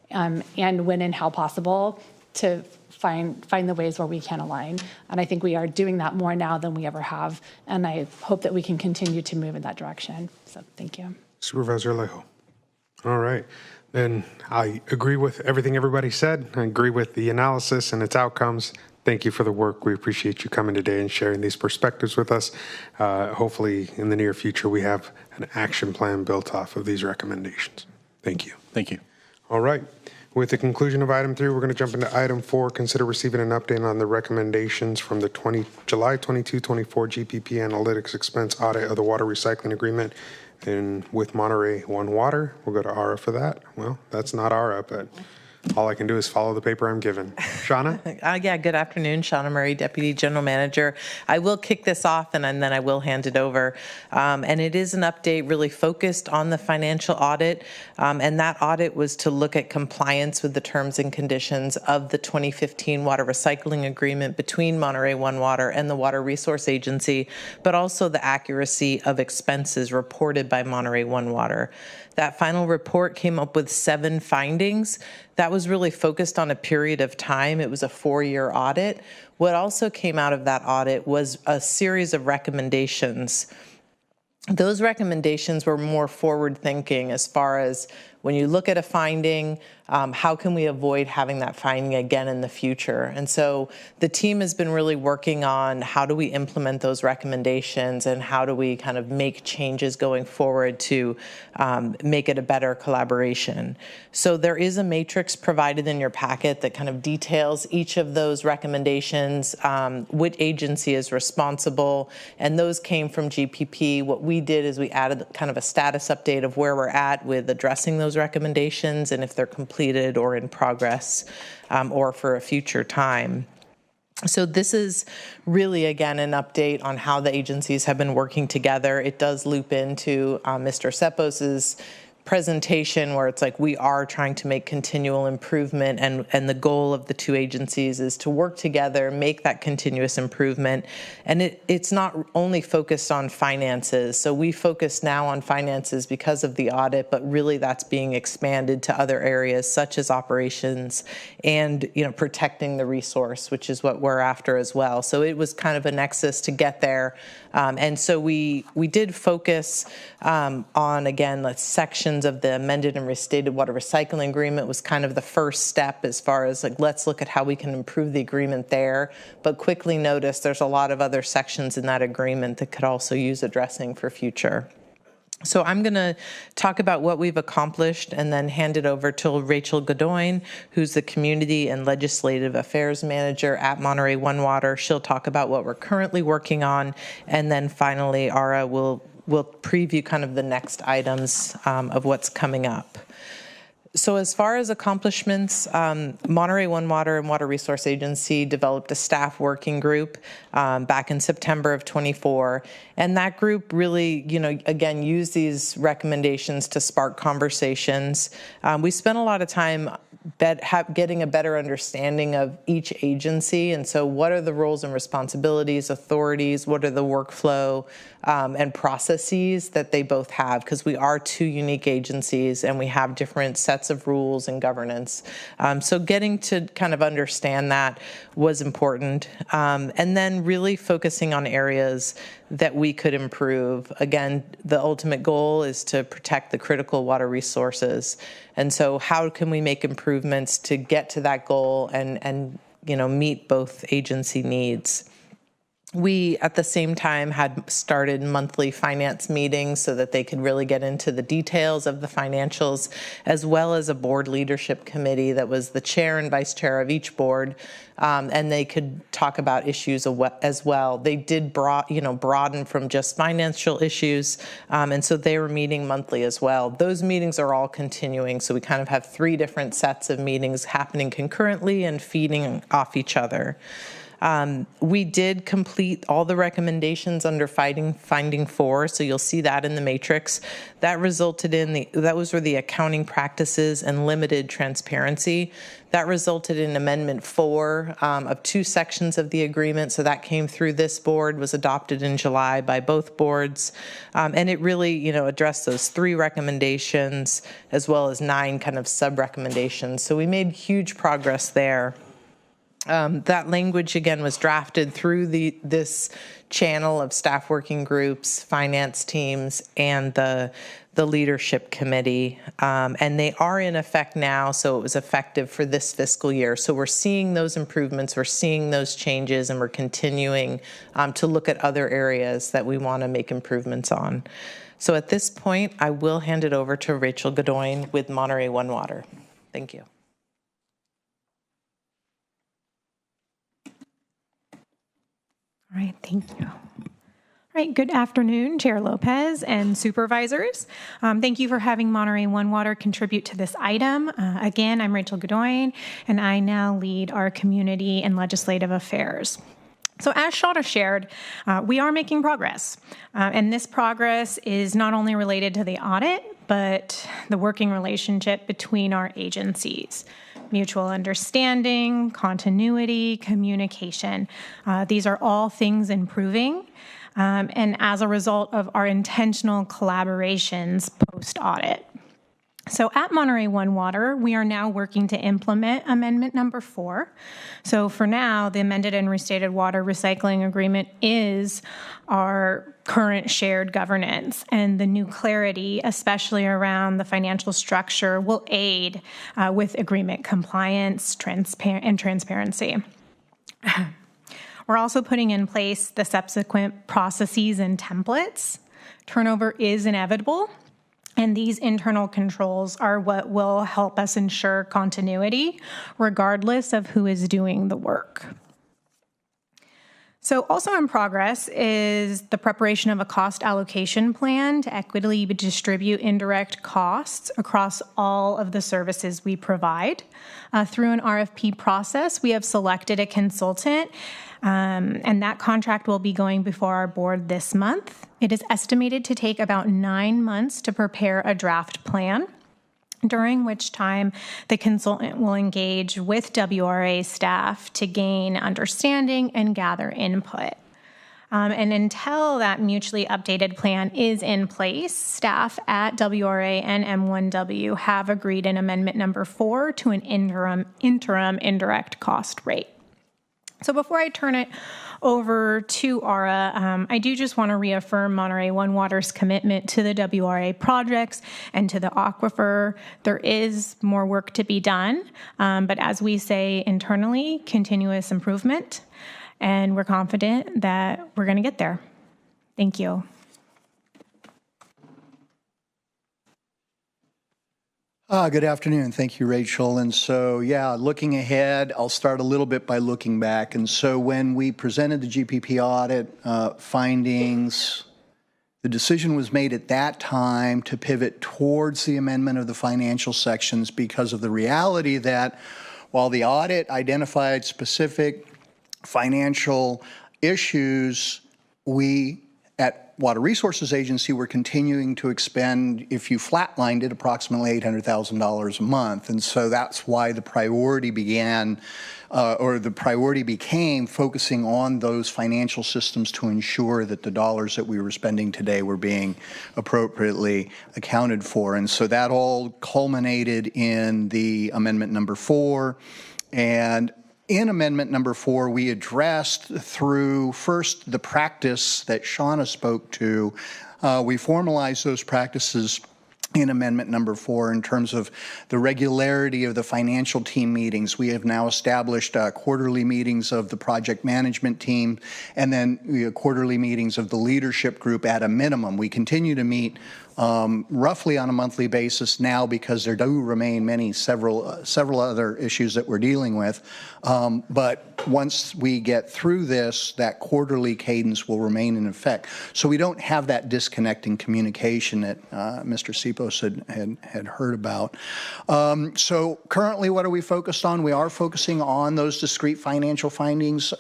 and when and how possible to find the ways where we can align. And I think we are doing that more now than we ever have. And I hope that we can continue to move in that direction. So thank you. Supervisor Alejo. All right. Then I agree with everything everybody said. I agree with the analysis and its outcomes. Thank you for the work. We appreciate you coming today and sharing these perspectives with us. Hopefully in the near future, we have an action plan built off of these recommendations. Thank you. Thank you. All right. With the conclusion of item 3, we're going to jump into item 4, consider receiving an update on the recommendations from the July 22-24 GPP Analytics Expense Audit of the Water Recycling Agreement and with Monterey One Water. We'll go to Ara for that. Well, that's not Ara, but all I can do is follow the paper I'm given. Shauna? Yeah, good afternoon. Shauna Murray, Deputy General Manager. I will kick this off and then I will hand it over. And it is an update really focused on the financial audit. And that audit was to look at compliance with the terms and conditions of the 2015 Water Recycling Agreement between Monterey One Water and the Water Resource Agency, but also the accuracy of expenses reported by Monterey One Water. That final report came up with 7 findings. That was really focused on a period of time. It was a 4-year audit. What also came out of that audit was a series of recommendations. Those recommendations were more forward-thinking as far as when you look at a finding, how can we avoid having that finding again in the future? And so the team has been really working on how do we implement those recommendations and how do we kind of make changes going forward to make it a better collaboration. So there is a matrix provided in your packet that kind of details each of those recommendations, which agency is responsible, and those came from GPP. What we did is we added kind of a status update of where we're at with addressing those recommendations and if they're completed or in progress or for a future time. So this is really, again, an update on how the agencies have been working together. It does loop into Mr. Sepos's presentation where it's like we are trying to make continual improvement, and the goal of the two agencies is to work together, make that continuous improvement. And it's not only focused on finances. So we focus now on finances because of the audit, but really that's being expanded to other areas such as operations and, you know, protecting the resource, which is what we're after as well. So it was kind of a nexus to get there. And so we did focus on, again, the sections of the amended and restated water recycling agreement was kind of the first step as far as like, let's look at how we can improve the agreement there. But quickly notice there's a lot of other sections in that agreement that could also use addressing for future. So I'm going to talk about what we've accomplished and then hand it over to Rachel Godoyne, who's the Community and Legislative Affairs Manager at Monterey One Water. She'll talk about what we're currently working on. And then finally, Ara will preview kind of the next items of what's coming up. So as far as accomplishments, Monterey One Water and Water Resource Agency developed a staff working group back in September of 24. And that group really, you know, again, used these recommendations to spark conversations. We spent a lot of time getting a better understanding of each agency. And so what are the roles and responsibilities, authorities, what are the workflow and processes that they both have? Because we are two unique agencies and we have different sets of rules and governance. So getting to kind of understand that was important. And then really focusing on areas that we could improve. Again, the ultimate goal is to protect the critical water resources. And so how can we make improvements to get to that goal and you know, meet both agency needs? We, at the same time, had started monthly finance meetings so that they could really get into the details of the financials, as well as a board leadership committee that was the chair and vice chair of each board, and they could talk about issues as well. They did broaden from just financial issues, and so they were meeting monthly as well. Those meetings are all continuing, so we kind of have 3 different sets of meetings happening concurrently and feeding off each other. We did complete all the recommendations under finding 4, so you'll see that in the matrix. That resulted in those were the accounting practices and limited transparency. That resulted in Amendment 4 of 2 sections of the agreement. So that came through this board, was adopted in July by both boards, and it really, you know, addressed those 3 recommendations as well as 9 kind of sub-recommendations. So we made huge progress there. That language, again, was drafted through this channel of staff working groups, finance teams, and the leadership committee. And they are in effect now, so it was effective for this fiscal year. So we're seeing those improvements, we're seeing those changes, and we're continuing to look at other areas that we want to make improvements on. So at this point, I will hand it over to Rachel Godoyne with Monterey One Water. Thank you. All right, thank you. All right, good afternoon, Chair Lopez and supervisors. Thank you for having Monterey One Water contribute to this item. Again, I'm Rachel Godoyne, and I now lead our community and legislative affairs. So as Shawna shared, we are making progress. And this progress is not only related to the audit, but the working relationship between our agencies. Mutual understanding, continuity, communication. These are all things improving, and as a result of our intentional collaborations post-audit. So at Monterey One Water, we are now working to implement Amendment number 4. So for now, the amended and restated water recycling agreement is our current shared governance, and the new clarity, especially around the financial structure, will aid with agreement compliance and transparency. We're also putting in place the subsequent processes and templates. Turnover is inevitable, and these internal controls are what will help us ensure continuity, regardless of who is doing the work. So also in progress is the preparation of a cost allocation plan to equitably distribute indirect costs across all of the services we provide. Through an RFP process, we have selected a consultant, and that contract will be going before our board this month. It is estimated to take about 9 months to prepare a draft plan, during which time the consultant will engage with WRA staff to gain understanding and gather input. And until that mutually updated plan is in place, staff at WRA and M1W have agreed in Amendment Number 4 to an interim indirect cost rate. So before I turn it over to Aura, I do just want to reaffirm Monterey One Water's commitment to the WRA projects and to the aquifer. There is more work to be done, but as we say internally, continuous improvement, and we're confident that we're going to get there. Thank you. Good afternoon. Thank you, Rachel. And so, yeah, looking ahead, I'll start a little bit by looking back. And so when we presented the GPP audit findings, the decision was made at that time to pivot towards the amendment of the financial sections because of the reality that while the audit identified specific financial issues, we at Water Resources Agency were continuing to expend, if you flatlined it, approximately $800,000 a month. And so that's why the priority began, or the priority became focusing on those financial systems to ensure that the dollars that we were spending today were being appropriately accounted for. And so that all culminated in the Amendment Number 4. And in Amendment Number 4, we addressed through first the practice that Shauna spoke to. We formalized those practices in Amendment Number 4 in terms of the regularity of the financial team meetings. We have now established quarterly meetings of the project management team and then quarterly meetings of the leadership group at a minimum. We continue to meet roughly on a monthly basis now because there do remain several other issues that we're dealing with. But once we get through this, that quarterly cadence will remain in effect. So we don't have that disconnecting communication that Mr. Sipos had heard about. So currently, what are we focused on? We are focusing on those discrete financial findings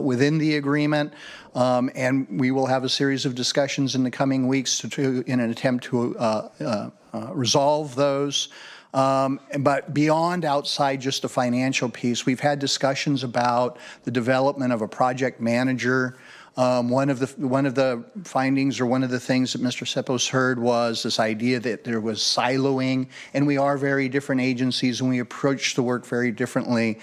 within the agreement. And we will have a series of discussions in the coming weeks in an attempt to resolve those. But beyond outside just the financial piece, we've had discussions about the development of a project manager. One of the findings or one of the things that Mr. Sipos heard was this idea that there was siloing, and we are very different agencies and we approach the work very differently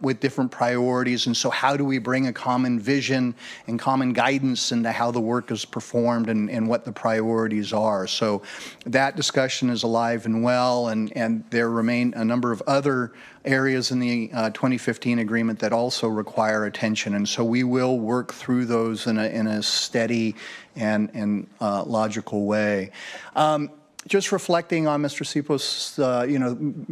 with different priorities. And so how do we bring a common vision and common guidance into how the work is performed and what the priorities are? So that discussion is alive and well, and there remain a number of other areas in the 2015 agreement that also require attention. And so we will work through those in a steady and logical way. Just reflecting on Mr. Sipos,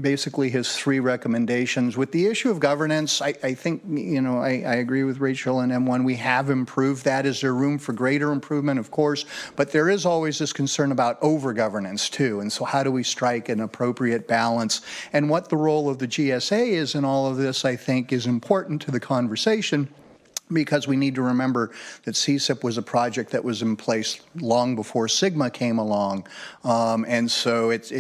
basically his 3 recommendations. With the issue of governance, I think, I agree with Rachel and M1. We have improved that. Is there room for greater improvement? Of course. But there is always this concern about over-governance, too. And so how do we strike an appropriate balance? And what the role of the GSA is in all of this, I think, is important to the conversation, because we need to remember that CSIP was a project that was in place long before Sigma came along. And so it's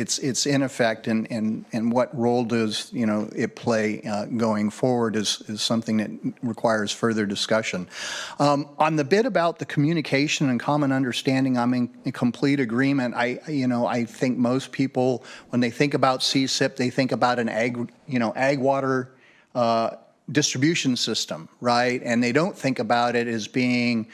in effect, and what role does it play going forward is something that requires further discussion. On the bit about the communication and common understanding, I'm in complete agreement. I think most people, when they think about CSIP, they think about an ag water distribution system, right? And they don't think about it as being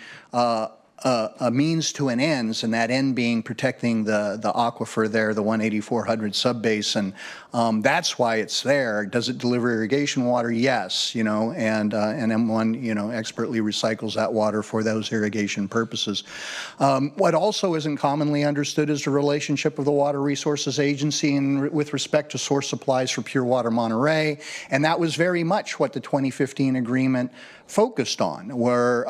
a means to an ends, and that end being protecting the aquifer there, the 18400 subbasin. That's why it's there. Does it deliver irrigation water? Yes, and M1, expertly recycles that water for those irrigation purposes. What also isn't commonly understood is the relationship of the Water Resources Agency with respect to source supplies for Pure Water Monterey, and that was very much what the 2015 agreement focused on, were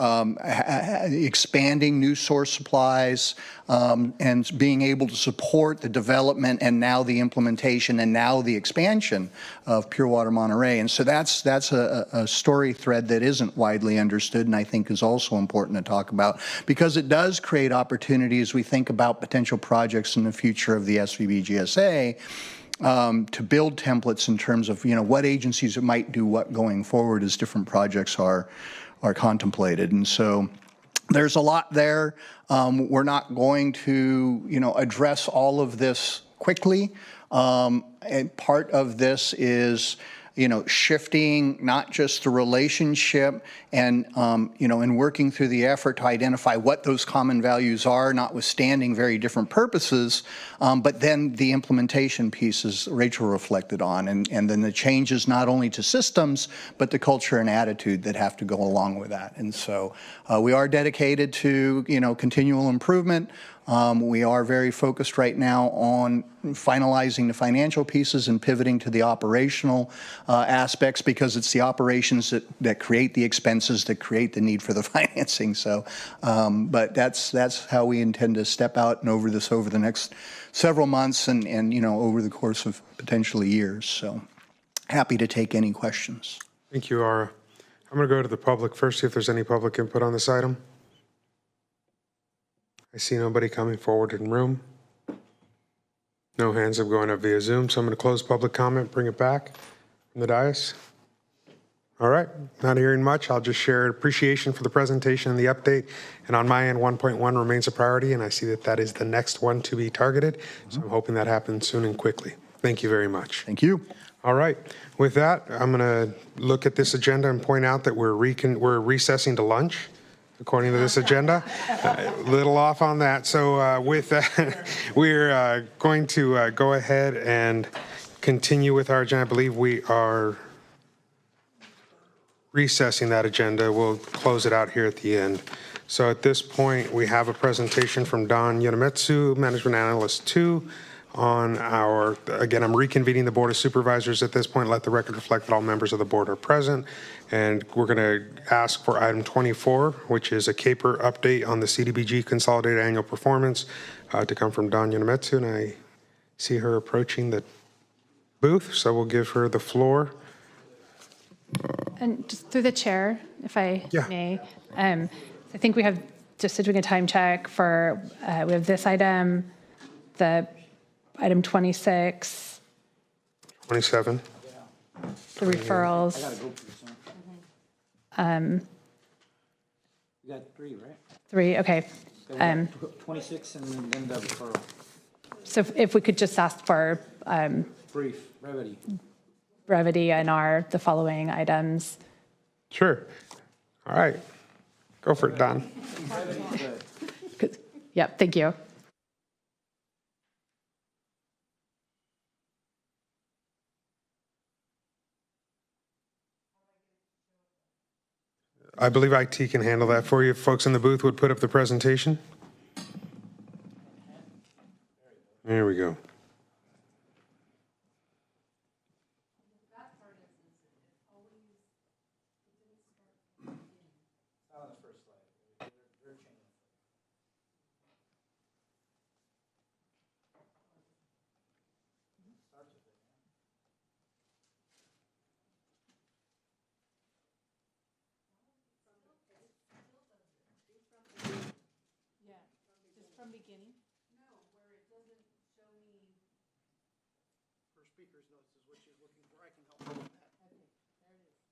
expanding new source supplies and being able to support the development and now the implementation and now the expansion of Pure Water Monterey. And so that's a story thread that isn't widely understood and I think is also important to talk about, because it does create opportunities. We think about potential projects in the future of the SVB-GSA to build templates in terms of what agencies might do what going forward as different projects are contemplated. And so there's a lot there. We're not going to address all of this quickly. And part of this is shifting not just the relationship and, and working through the effort to identify what those common values are, notwithstanding very different purposes, but then the implementation pieces Rachel reflected on, and then the changes not only to systems, but the culture and attitude that have to go along with that. And so we are dedicated to, continual improvement. We are very focused right now on finalizing the financial pieces and pivoting to the operational aspects, because it's the operations that create the expenses, that create the need for the financing. So, but that's how we intend to step out and over the next several months and over the course of potentially years. So happy to take any questions. Thank you, Ara. I'm going to go to the public first, see if there's any public input on this item. I see nobody coming forward in room. No hands up going up via Zoom, so I'm going to close public comment, bring it back from the dais. All right, not hearing much. I'll just share appreciation for the presentation and the update. And on my end, 1.1 remains a priority, and I see that is the next one to be targeted. So I'm hoping that happens soon and quickly. Thank you very much. Thank you. All right, with that, I'm going to look at this agenda and point out that we're recessing to lunch, according to this agenda. A little off on that. So with that, we're going to go ahead and continue with our agenda. I believe we are recessing that agenda. We'll close it out here at the end. So at this point, we have a presentation from Don Yonemitsu, Management Analyst 2, on again, I'm reconvening the Board of Supervisors at this point. Let the record reflect that all members of the board are present. And we're going to ask for item 24, which is a CAPER update on the CDBG Consolidated Annual Performance, to come from Don Yonemitsu. And I see her approaching the booth, so we'll give her the floor. And just through the chair, if I may, I think we have, just doing a time check for, we have this item, the item 26. 27. The referrals. I gotta go through some. You got 3, right? 3, okay. 26 and then the referral. So if we could just ask for brevity in the following items. Sure. All right. Go for it, Don. Yep, thank you. I believe IT can handle that for you. If folks in the booth would put up the presentation. There we go. From beginning? No, where it doesn't show me. For speaker's notes is what she's looking for. I can help her with that. Okay, there it is.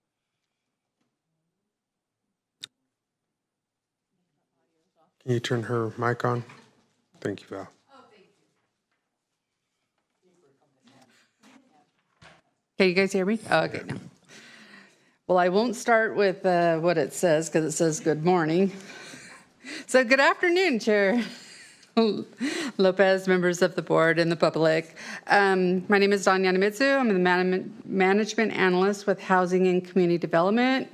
Can you turn her mic on? Thank you, Val. Oh, thank you. Can you guys hear me? Oh, okay, now. Well, I won't start with what it says, because it says good morning. So good afternoon, Chair Lopez, members of the board, and the public. My name is Dawn Yanamitsu. I'm the management analyst with Housing and Community Development.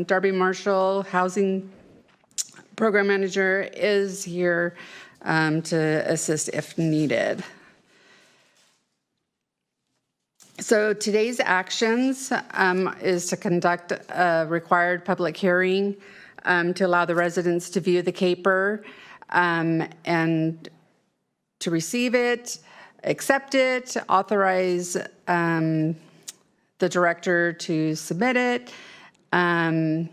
Darby Marshall, Housing Program Manager, is here to assist if needed. So today's actions is to conduct a required public hearing to allow the residents to view the CAPER and to receive it, accept it, authorize the director to submit it. Now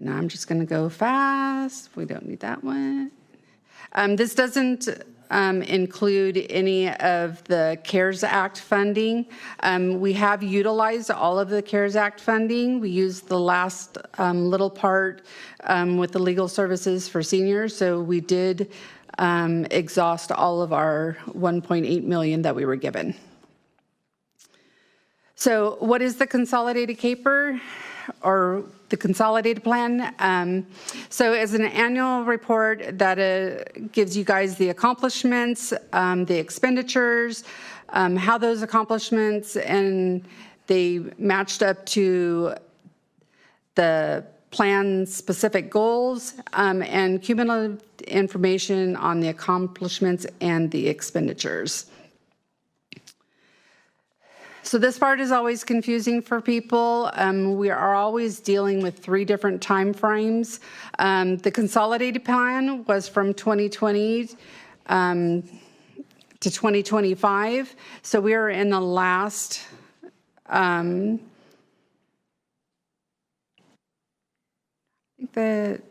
I'm just going to go fast. We don't need that one. This doesn't include any of the CARES Act funding. We have utilized all of the CARES Act funding. We used the last little part with the legal services for seniors, so we did exhaust all of our $1.8 million that we were given. So what is the consolidated CAPER or the consolidated plan? So as an annual report that gives you guys the accomplishments, the expenditures, how those accomplishments and they matched up to the plan specific goals, and cumulative information on the accomplishments and the expenditures. So this part is always confusing for people. We are always dealing with 3 different time frames. The consolidated plan was from 2020 to 2025. So we are in the last I think that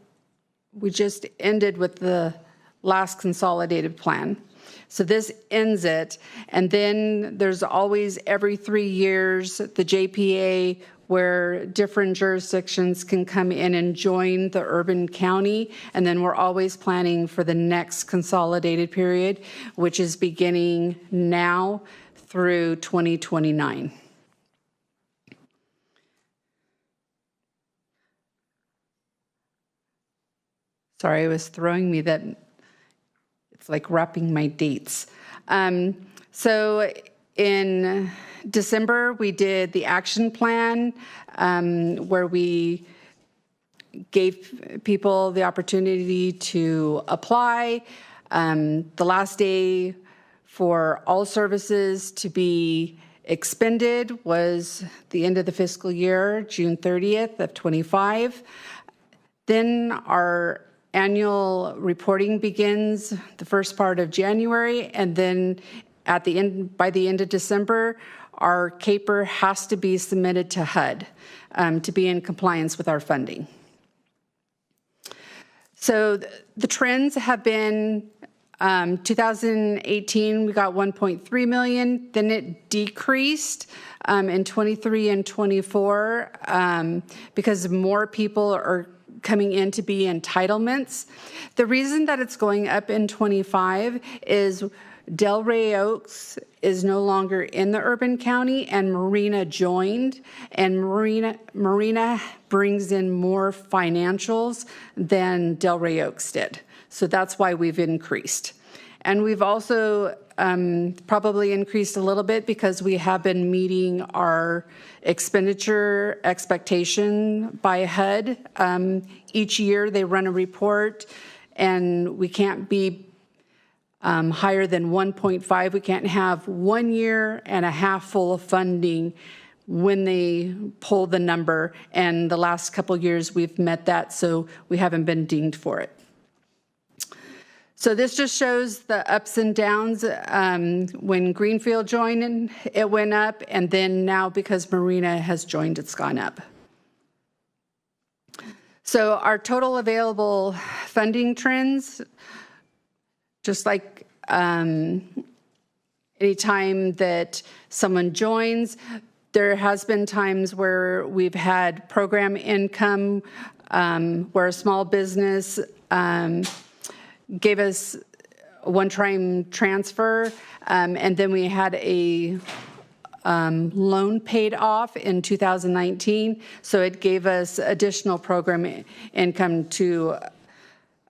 we just ended with the last consolidated plan. So this ends it, and then there's always every 3 years the JPA where different jurisdictions can come in and join the urban county, and then we're always planning for the next consolidated period, which is beginning now through 2029. Sorry, it was throwing me that it's like wrapping my dates. So in December, we did the action plan where we gave people the opportunity to apply. The last day for all services to be expended was the end of the fiscal year, June 30th of 25. Then our annual reporting begins the first part of January, and then at the end, by the end of December, our CAPER has to be submitted to HUD to be in compliance with our funding. So the trends have been 2018, we got 1.3 million, then it decreased in 23 and 24 because more people are coming in to be entitlements. The reason that it's going up in 25 is Delray Oaks is no longer in the urban county and Marina joined, and Marina brings in more financials than Delray Oaks did. So that's why we've increased. And we've also probably increased a little bit because we have been meeting our expenditure expectation by HUD. Each year they run a report and we can't be higher than 1.5. We can't have 1 year and a half full of funding when they pull the number. And the last couple of years we've met that, so we haven't been dinged for it. So this just shows the ups and downs. When Greenfield joined, it went up, and then now because Marina has joined, it's gone up. So our total available funding trends, just like any time that someone joins, there has been times where we've had program income where a small business gave us a one-time transfer, and then we had a loan paid off in 2019, so it gave us additional program income to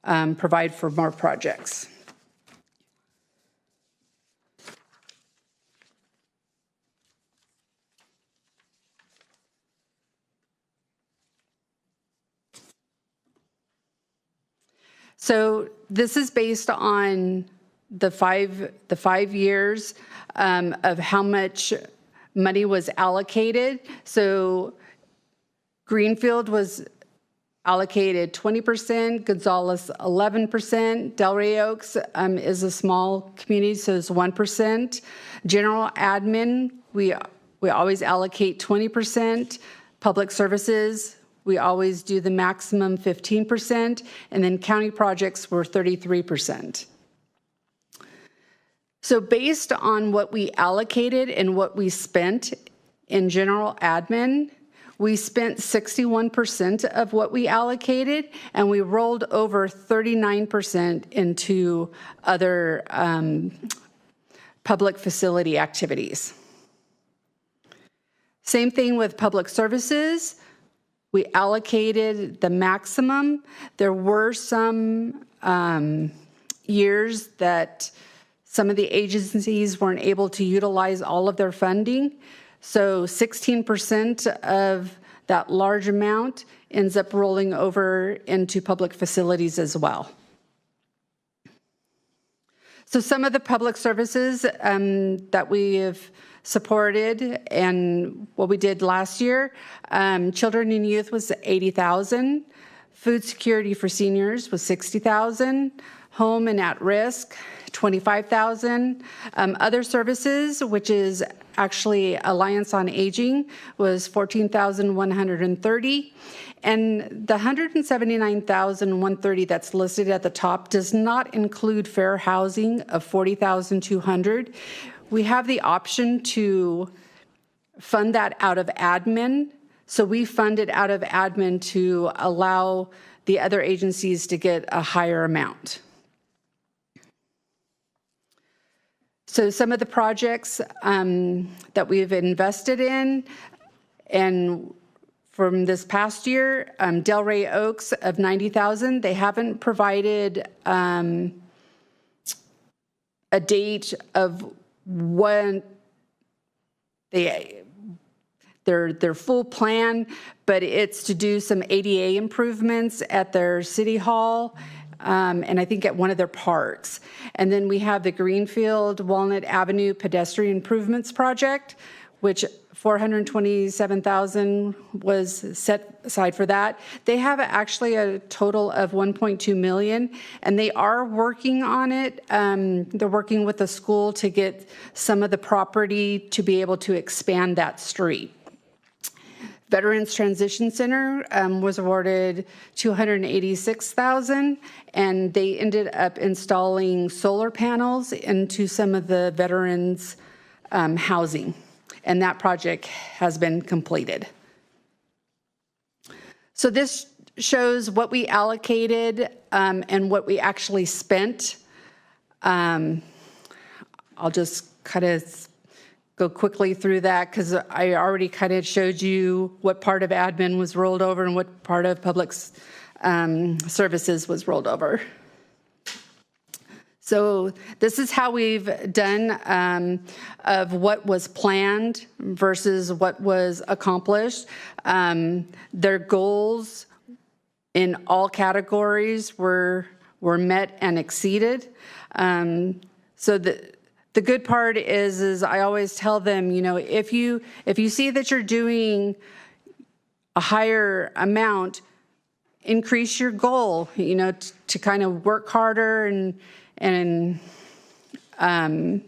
provide for more projects. So this is based on the five years of how much money was allocated. So Greenfield was allocated 20%, Gonzales 11%, Delray Oaks is a small community, so it's 1%. General admin, we always allocate 20%. Public services, we always do the maximum 15%, and then county projects were 33%. So based on what we allocated and what we spent in general admin, we spent 61% of what we allocated, and we rolled over 39% into other public facility activities. Same thing with public services. We allocated the maximum. There were some years that some of the agencies weren't able to utilize all of their funding. So 16% of that large amount ends up rolling over into public facilities as well. So some of the public services that we have supported and what we did last year, children and youth was $80,000, food security for seniors was $60,000, home and at risk $25,000, other services, which is actually Alliance on Aging, was $14,130. And the $179,130 that's listed at the top does not include fair housing of $40,200. We have the option to fund that out of admin. So we fund it out of admin to allow the other agencies to get a higher amount. So some of the projects that we've invested in, and from this past year, Delray Oaks of $90,000, they haven't provided a date of when their full plan, but it's to do some ADA improvements at their city hall, and I think at one of their parks. And then we have the Greenfield Walnut Avenue Pedestrian Improvements Project, which $427,000 was set aside for that. They have actually a total of $1.2 million, and they are working on it. They're working with the school to get some of the property to be able to expand that street. Veterans Transition Center was awarded $286,000, and they ended up installing solar panels into some of the veterans' housing. And that project has been completed. So this shows what we allocated and what we actually spent. I'll just kind of go quickly through that because I already kind of showed you what part of admin was rolled over and what part of public services was rolled over. So this is how we've done of what was planned versus what was accomplished. Their goals in all categories were met and exceeded. So the good part is I always tell them, you know, if you see that you're doing a higher amount, increase your goal, you know, to kind of work harder and then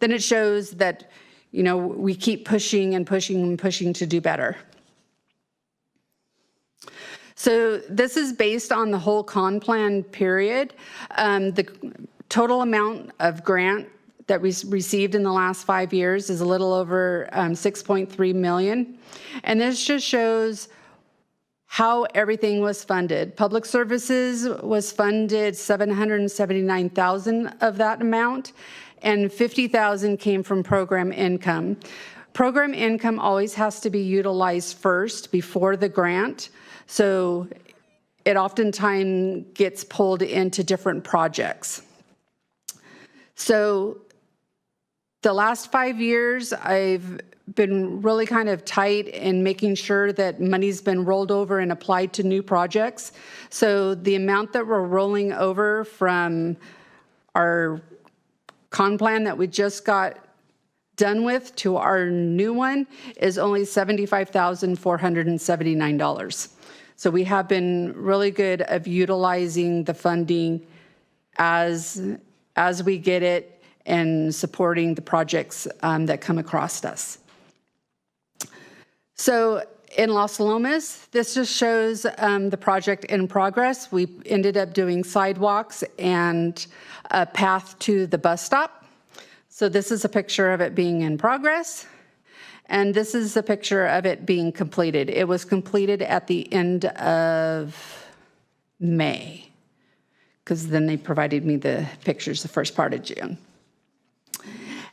it shows that, you know, we keep pushing and pushing and pushing to do better. So this is based on the whole con plan period. The total amount of grant that we received in the last 5 years is a little over 6.3 million. And this just shows how everything was funded. Public services was funded $779,000 of that amount, and $50,000 came from program income. Program income always has to be utilized first before the grant. So it oftentimes gets pulled into different projects. So the last 5 years, I've been really kind of tight in making sure that money's been rolled over and applied to new projects. So the amount that we're rolling over from our con plan that we just got done with to our new one is only $75,479. So we have been really good of utilizing the funding as we get it and supporting the projects that come across us. So in Los Lomas, this just shows the project in progress. We ended up doing sidewalks and a path to the bus stop. So this is a picture of it being in progress. And this is a picture of it being completed. It was completed at the end of May, because then they provided me the pictures the first part of June.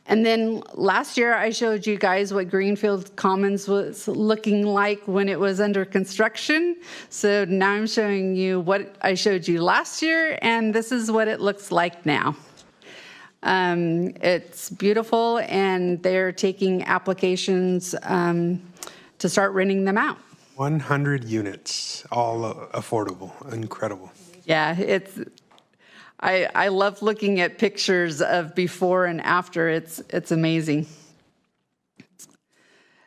And then last year, I showed you guys what Greenfield Commons was looking like when it was under construction. So now I'm showing you what I showed you last year, and this is what it looks like now. It's beautiful, and they're taking applications to start renting them out. 100 units, all affordable, incredible. Yeah, I love looking at pictures of before and after. It's amazing.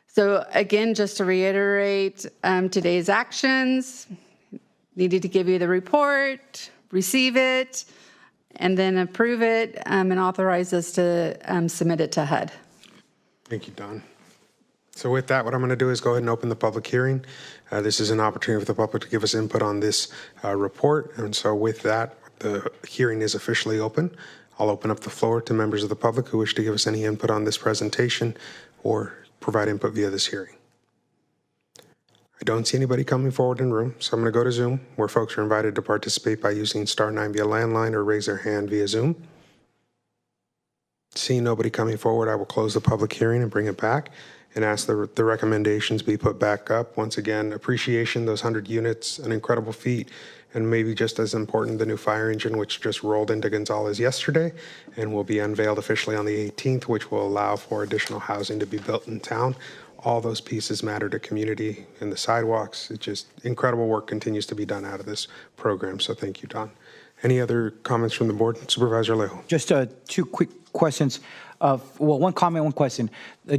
So again, just to reiterate, today's actions, needed to give you the report, receive it, and then approve it and authorize us to submit it to HUD. Thank you, Don. So with that, what I'm going to do is go ahead and open the public hearing. This is an opportunity for the public to give us input on this report. And so with that, the hearing is officially open. I'll open up the floor to members of the public who wish to give us any input on this presentation or provide input via this hearing. I don't see anybody coming forward in the room, so I'm going to go to Zoom, where folks are invited to participate by using *9 via landline or raise their hand via Zoom. Seeing nobody coming forward, I will close the public hearing and bring it back and ask the recommendations be put back up. Once again, appreciation, those 100 units, an incredible feat, and maybe just as important, the new fire engine, which just rolled into Gonzales yesterday and will be unveiled officially on the 18th, which will allow for additional housing to be built in town. All those pieces matter to community and the sidewalks. It's just incredible work continues to be done out of this program. So thank you, Don. Any other comments from the board? Supervisor Alejo. Just two quick questions. Well, one comment, one question.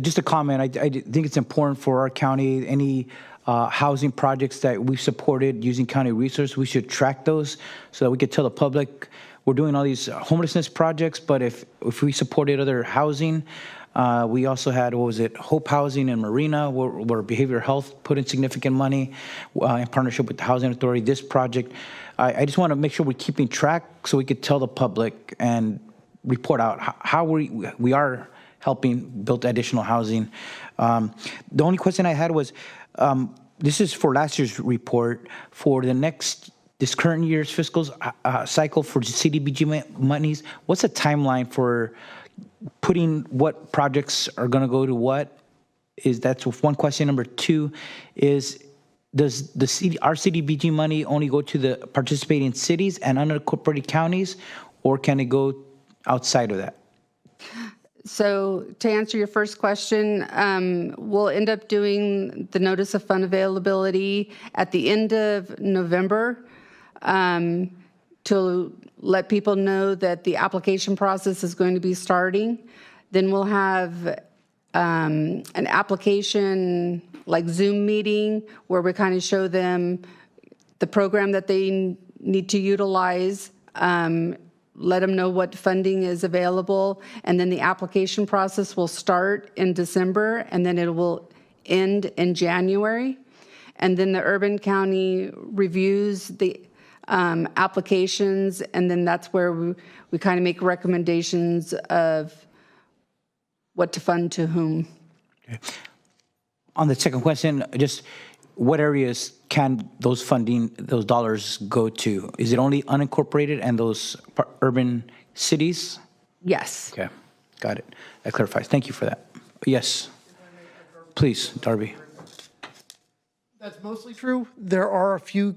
Just a comment. I think it's important for our county, any housing projects that we've supported using county resources, we should track those so that we could tell the public we're doing all these homelessness projects, but if we supported other housing, we also had, Hope Housing in Marina, where behavioral health put in significant money in partnership with the Housing Authority. This project, I just want to make sure we're keeping track so we could tell the public and report out how we are helping build additional housing. The only question I had was, this is for last year's report. For this current year's fiscal cycle for CDBG monies, what's the timeline for putting what projects are going to go to what? That's one question. Number two is, does our CDBG money only go to the participating cities and unincorporated counties, or can it go outside of that? So to answer your first question, we'll end up doing the notice of fund availability at the end of November to let people know that the application process is going to be starting. Then we'll have an application like Zoom meeting where we kind of show them the program that they need to utilize, let them know what funding is available, and then the application process will start in December, and then it will end in January. And then the urban county reviews the applications, and then that's where we kind of make recommendations of what to fund to whom. Okay. On the second question, just what areas can those dollars go to? Is it only unincorporated and those urban cities? Yes. Okay, got it. That clarifies. Thank you for that. Yes, please, Darby. That's mostly true. There are a few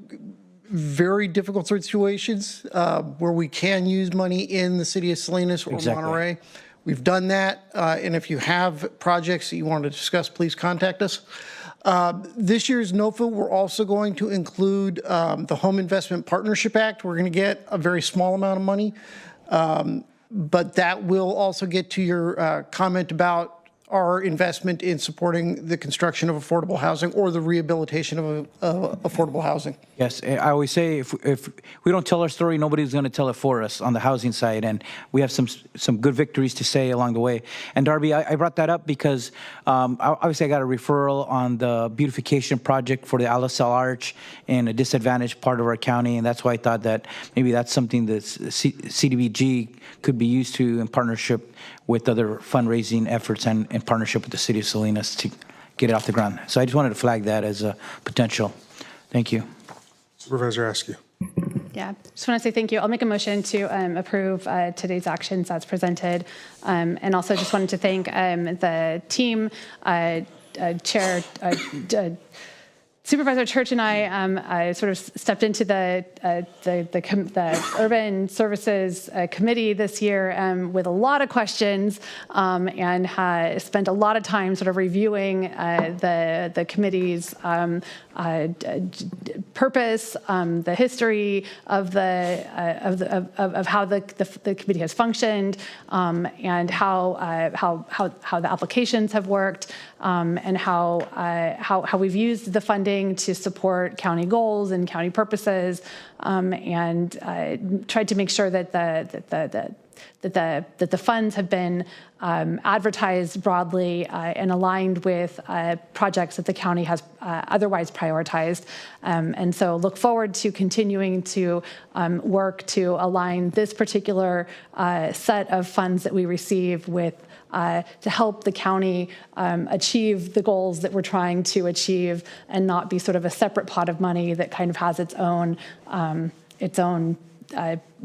very difficult situations where we can use money in the city of Salinas or Exactly. Monterey. We've done that, and if you have projects that you want to discuss, please contact us. This year's NOFA, we're also going to include the Home Investment Partnership Act. We're going to get a very small amount of money, but that will also get to your comment about our investment in supporting the construction of affordable housing or the rehabilitation of affordable housing. Yes, I always say if we don't tell our story, nobody's going to tell it for us on the housing side, and we have some good victories to say along the way. And Darby, I brought that up because obviously I got a referral on the beautification project for the Alisal Arch in a disadvantaged part of our county, and that's why I thought that maybe that's something that CDBG could be used to in partnership with other fundraising efforts and in partnership with the city of Salinas to get it off the ground. So I just wanted to flag that as a potential. Thank you. Supervisor Askew. Yeah, just want to say thank you. I'll make a motion to approve today's actions as presented. And also just wanted to thank the team, Chair, Supervisor Church and I sort of stepped into the Urban Services Committee this year with a lot of questions and spent a lot of time sort of reviewing the committee's purpose, the history of how the committee has functioned, and how the applications have worked, and how we've used the funding to support county goals and county purposes, and tried to make sure that the funds have been advertised broadly and aligned with projects that the county has otherwise prioritized. And so look forward to continuing to work to align this particular set of funds that we receive with to help the county achieve the goals that we're trying to achieve and not be sort of a separate pot of money that kind of has its own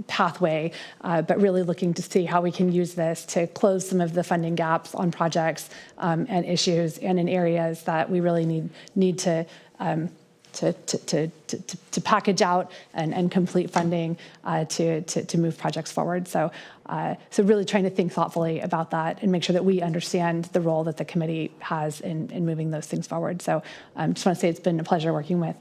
pathway, but really looking to see how we can use this to close some of the funding gaps on projects and issues and in areas that we really need to package out and complete funding to move projects forward. So really trying to think thoughtfully about that and make sure that we understand the role that the committee has in moving those things forward. So just want to say it's been a pleasure working with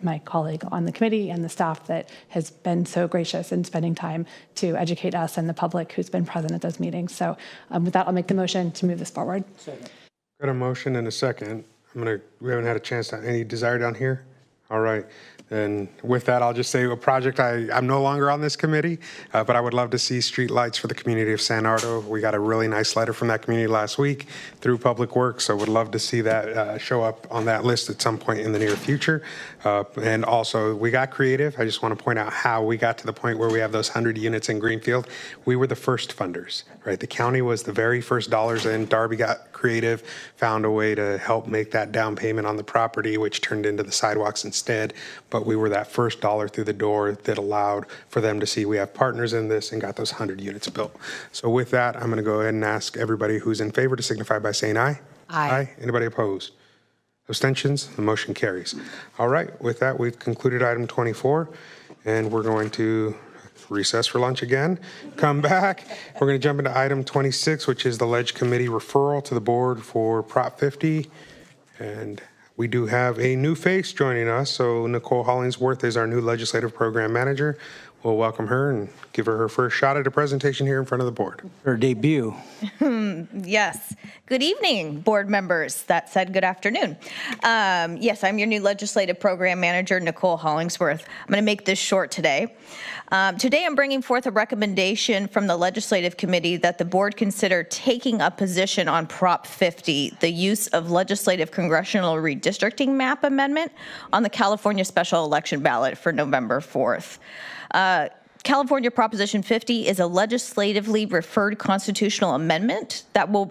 my colleague on the committee and the staff that has been so gracious in spending time to educate us and the public who's been present at those meetings. So with that, I'll make the motion to move this forward. Second. Got a motion and a second. We haven't had a chance to, any desire down here? All right. And with that, I'll just say a project, I'm no longer on this committee, but I would love to see street lights for the community of San Nardo. We got a really nice letter from that community last week through Public Works, so would love to see that show up on that list at some point in the near future. And also, we got creative. I just want to point out how we got to the point where we have those 100 units in Greenfield. We were the first funders, right? The county was the very first dollars in. Darby got creative, found a way to help make that down payment on the property, which turned into the sidewalks instead. But we were that first dollar through the door that allowed for them to see we have partners in this and got those 100 units built. So with that, I'm going to go ahead and ask everybody who's in favor to signify by saying aye. Aye. Anybody opposed? Abstentions? The motion carries. All right. With that, we've concluded item 24, and we're going to recess for lunch again, come back. We're going to jump into item 26, which is the Ledge Committee referral to the board for Prop 50. And we do have a new face joining us. So Nicole Hollingsworth is our new legislative program manager. We'll welcome her and give her her first shot at a presentation here in front of the board. Her debut. Yes. Good evening, board members. That said, good afternoon. Yes, I'm your new legislative program manager, Nicole Hollingsworth. I'm going to make this short today. Today, I'm bringing forth a recommendation from the Legislative Committee that the board consider taking a position on Prop 50, the use of legislative congressional redistricting map amendment on the California special election ballot for November 4th. California Proposition 50 is a legislatively referred constitutional amendment that will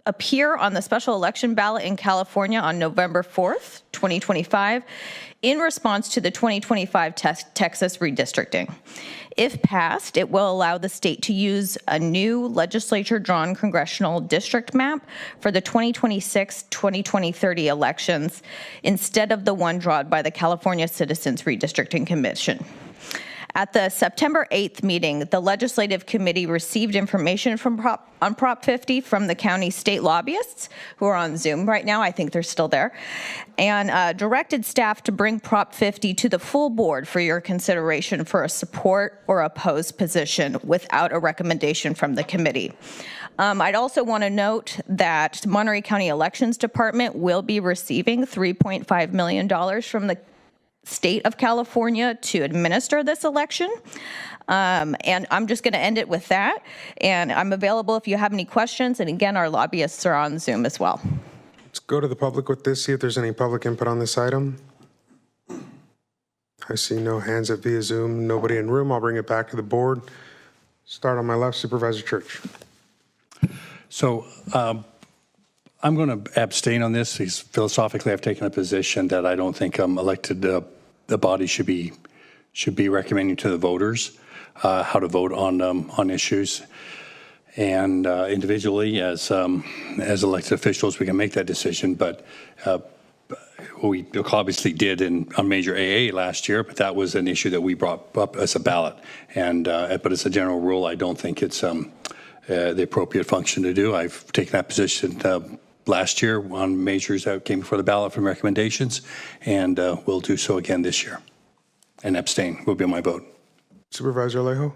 appear on the special election ballot in California on November 4th, 2025, in response to the 2025 Texas redistricting. If passed, it will allow the state to use a new legislature-drawn congressional district map for the 2026-2030 elections instead of the one drawn by the California Citizens Redistricting Commission. At the September 8th meeting, the Legislative Committee received information on Prop 50 from the county state lobbyists who are on Zoom right now. I think they're still there, and directed staff to bring Prop 50 to the full board for your consideration for a support or opposed position without a recommendation from the committee. I'd also want to note that Monterey County Elections Department will be receiving $3.5 million from the state of California to administer this election. And I'm just going to end it with that. And I'm available if you have any questions. And again, our lobbyists are on Zoom as well. Let's go to the public with this, see if there's any public input on this item. I see no hands up via Zoom, nobody in room. I'll bring it back to the board. Start on my left, Supervisor Church. So I'm going to abstain on this. Because philosophically, I've taken a position that I don't think the body should be recommending to the voters how to vote on issues. And individually, as elected officials, we can make that decision. But we obviously did on Major AA last year, but that was an issue that we brought up as a ballot. And but as a general rule, I don't think it's the appropriate function to do. I've taken that position last year on measures that came before the ballot from recommendations, and we'll do so again this year. And abstain will be my vote. Supervisor Alejo?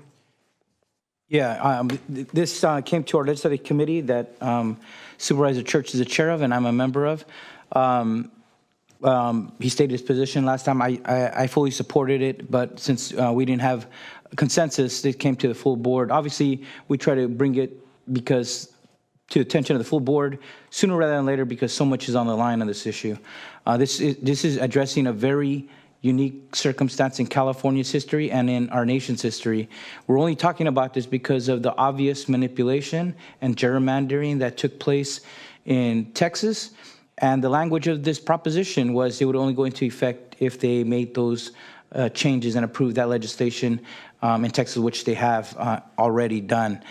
Yeah, this came to our legislative committee that Supervisor Church is the chair of and I'm a member of. He stated his position last time. I fully supported it, but since we didn't have consensus, it came to the full board. Obviously, we try to bring it to the attention of the full board sooner rather than later because so much is on the line on this issue. This is addressing a very unique circumstance in California's history and in our nation's history. We're only talking about this because of the obvious manipulation and gerrymandering that took place in Texas. And the language of this proposition was it would only go into effect if they made those changes and approved that legislation in Texas, which they have already done.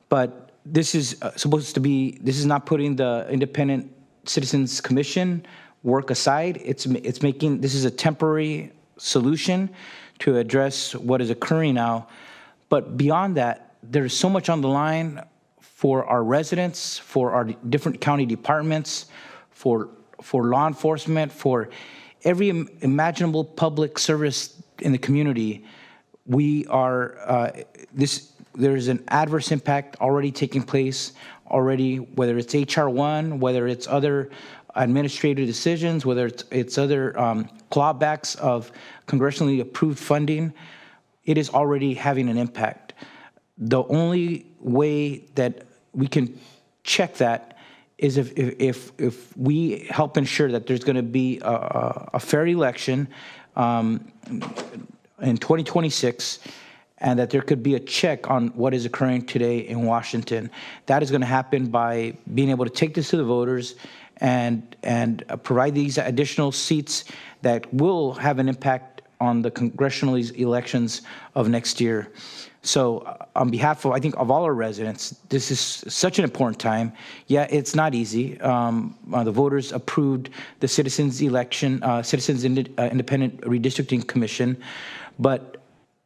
But this is this is not putting the Independent Citizens Commission work aside. This is a temporary solution to address what is occurring now. But beyond that, there's so much on the line for our residents, for our different county departments, for law enforcement, for every imaginable public service in the community. There's an adverse impact already taking place already, whether it's HR 1, whether it's other administrative decisions, whether it's other clawbacks of congressionally approved funding. It is already having an impact. The only way that we can check that is if we help ensure that there's going to be a fair election in 2026, and that there could be a check on what is occurring today in Washington. That is going to happen by being able to take this to the voters and provide these additional seats that will have an impact on the congressional elections of next year. So on behalf of, I think, of all our residents, this is such an important time. Yeah, it's not easy. The voters approved the Citizens Independent Redistricting Commission, but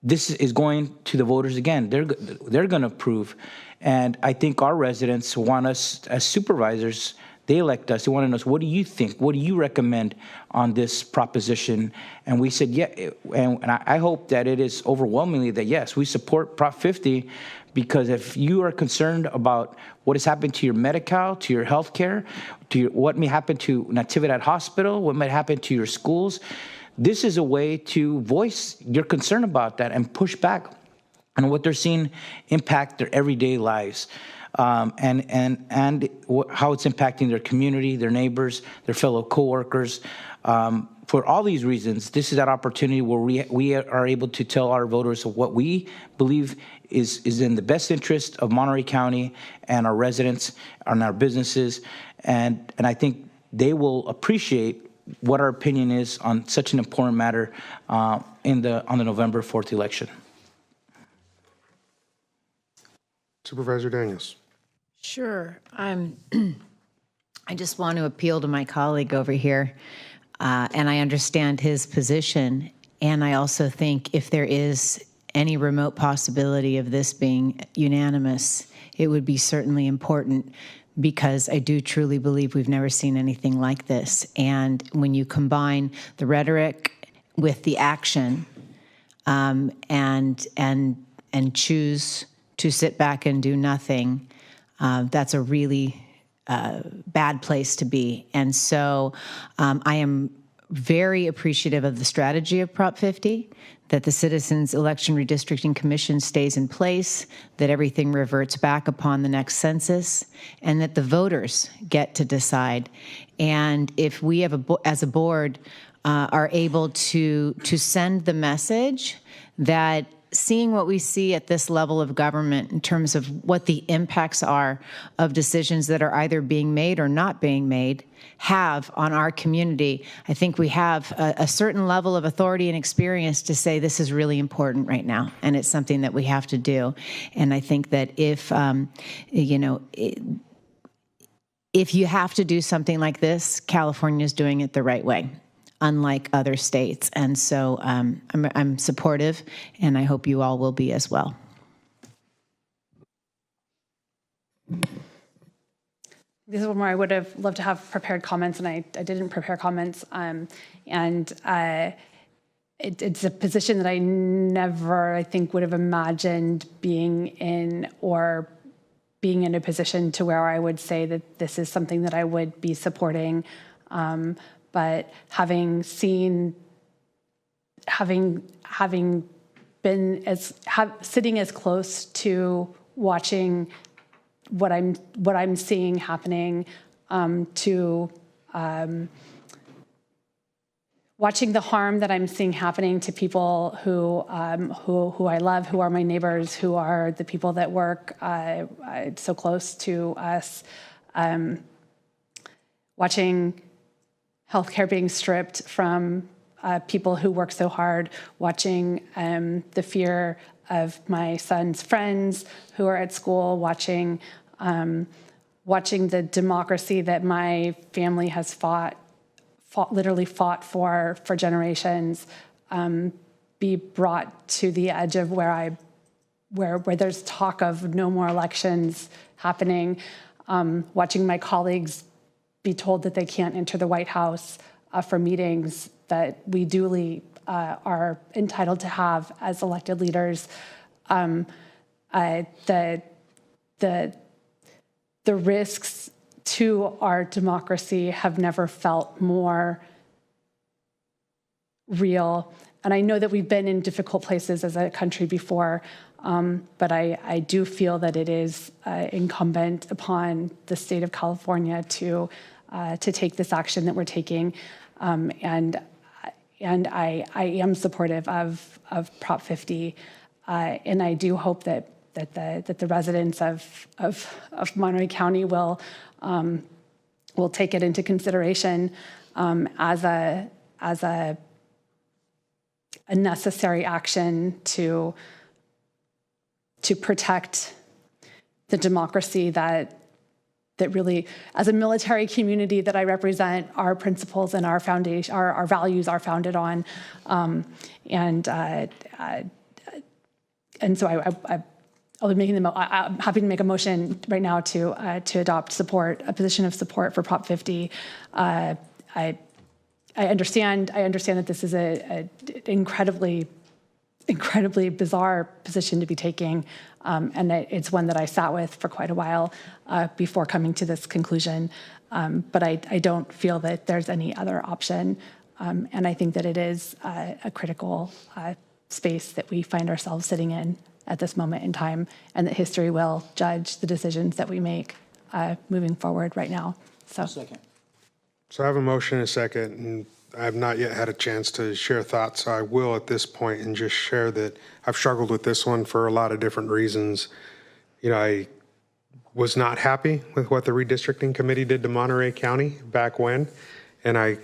this is going to the voters again. They're going to approve. And I think our residents want us as supervisors, they elect us. They want to know, what do you think? What do you recommend on this proposition? And we said, yeah. And I hope that it is overwhelmingly that, yes, we support Prop 50, because if you are concerned about what has happened to your Medi-Cal, to your health care, what may happen to Natividad Hospital, what might happen to your schools, this is a way to voice your concern about that and push back on what they're seeing impact their everyday lives. and how it's impacting their community, their neighbors, their fellow coworkers. For all these reasons, this is that opportunity where we are able to tell our voters what we believe is in the best interest of Monterey County and our residents and our businesses. And I think they will appreciate what our opinion is on such an important matter on the November 4th election. Supervisor Daniels. Sure. I just want to appeal to my colleague over here, and I understand his position. And I also think if there is any remote possibility of this being unanimous, it would be certainly important, because I do truly believe we've never seen anything like this. And when you combine the rhetoric with the action, and choose to sit back and do nothing, that's a really bad place to be. And so I am very appreciative of the strategy of Prop 50, that the Citizens Election Redistricting Commission stays in place, that everything reverts back upon the next census, and that the voters get to decide. And if we have as a board are able to send the message that seeing what we see at this level of government in terms of what the impacts are of decisions that are either being made or not being made have on our community, I think we have a certain level of authority and experience to say this is really important right now, and it's something that we have to do. And I think that if you have to do something like this, California is doing it the right way, unlike other states. And so I'm supportive, and I hope you all will be as well. This is one where I would have loved to have prepared comments, and I didn't prepare comments. It's a position that I never, I think, would have imagined being in, or being in a position to where I would say that this is something that I would be supporting. But having been sitting as close to watching what I'm seeing happening, to watching the harm that I'm seeing happening to people who I love, who are my neighbors, who are the people that work so close to us, watching healthcare being stripped from people who work so hard, watching the fear of my son's friends who are at school, watching the democracy that my family has literally fought for generations, be brought to the edge of where there's talk of no more elections happening, watching my colleagues be told that they can't enter the White House for meetings that we duly are entitled to have as elected leaders. The risks to our democracy have never felt more real. And I know that we've been in difficult places as a country before, but I do feel that it is incumbent upon the state of California to take this action that we're taking. And I am supportive of Prop 50, and I do hope that the residents of Monterey County will take it into consideration as a necessary action to protect the democracy that really, as a military community that I represent, our principles and our foundation, our values are founded on, and so I'll be making I'm happy to make a motion right now to adopt a position of support for Prop 50. I understand that this is an incredibly bizarre position to be taking, and it's one that I sat with for quite a while before coming to this conclusion. But I don't feel that there's any other option, and I think that it is a critical space that we find ourselves sitting in at this moment in time, and that history will judge the decisions that we make moving forward right now. So. So I have a motion and a second, and I have not yet had a chance to share thoughts. So I will at this point and just share that I've struggled with this one for a lot of different reasons. I was not happy with what the redistricting committee did to Monterey County back when. And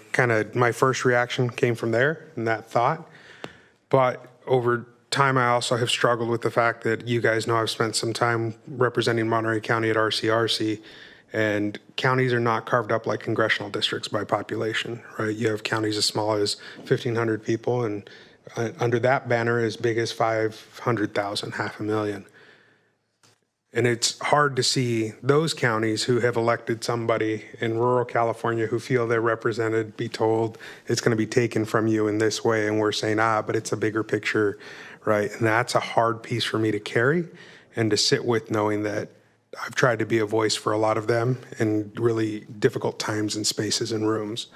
my first reaction came from there and that thought. But over time, I also have struggled with the fact that you guys know I've spent some time representing Monterey County at RCRC, and counties are not carved up like congressional districts by population, right? You have counties as small as 1,500 people, and under that banner as big as 500,000, 500,000. And it's hard to see those counties who have elected somebody in rural California who feel they're represented be told it's going to be taken from you in this way. And we're saying, but it's a bigger picture, right? And that's a hard piece for me to carry and to sit with, knowing that I've tried to be a voice for a lot of them in really difficult times and spaces and rooms.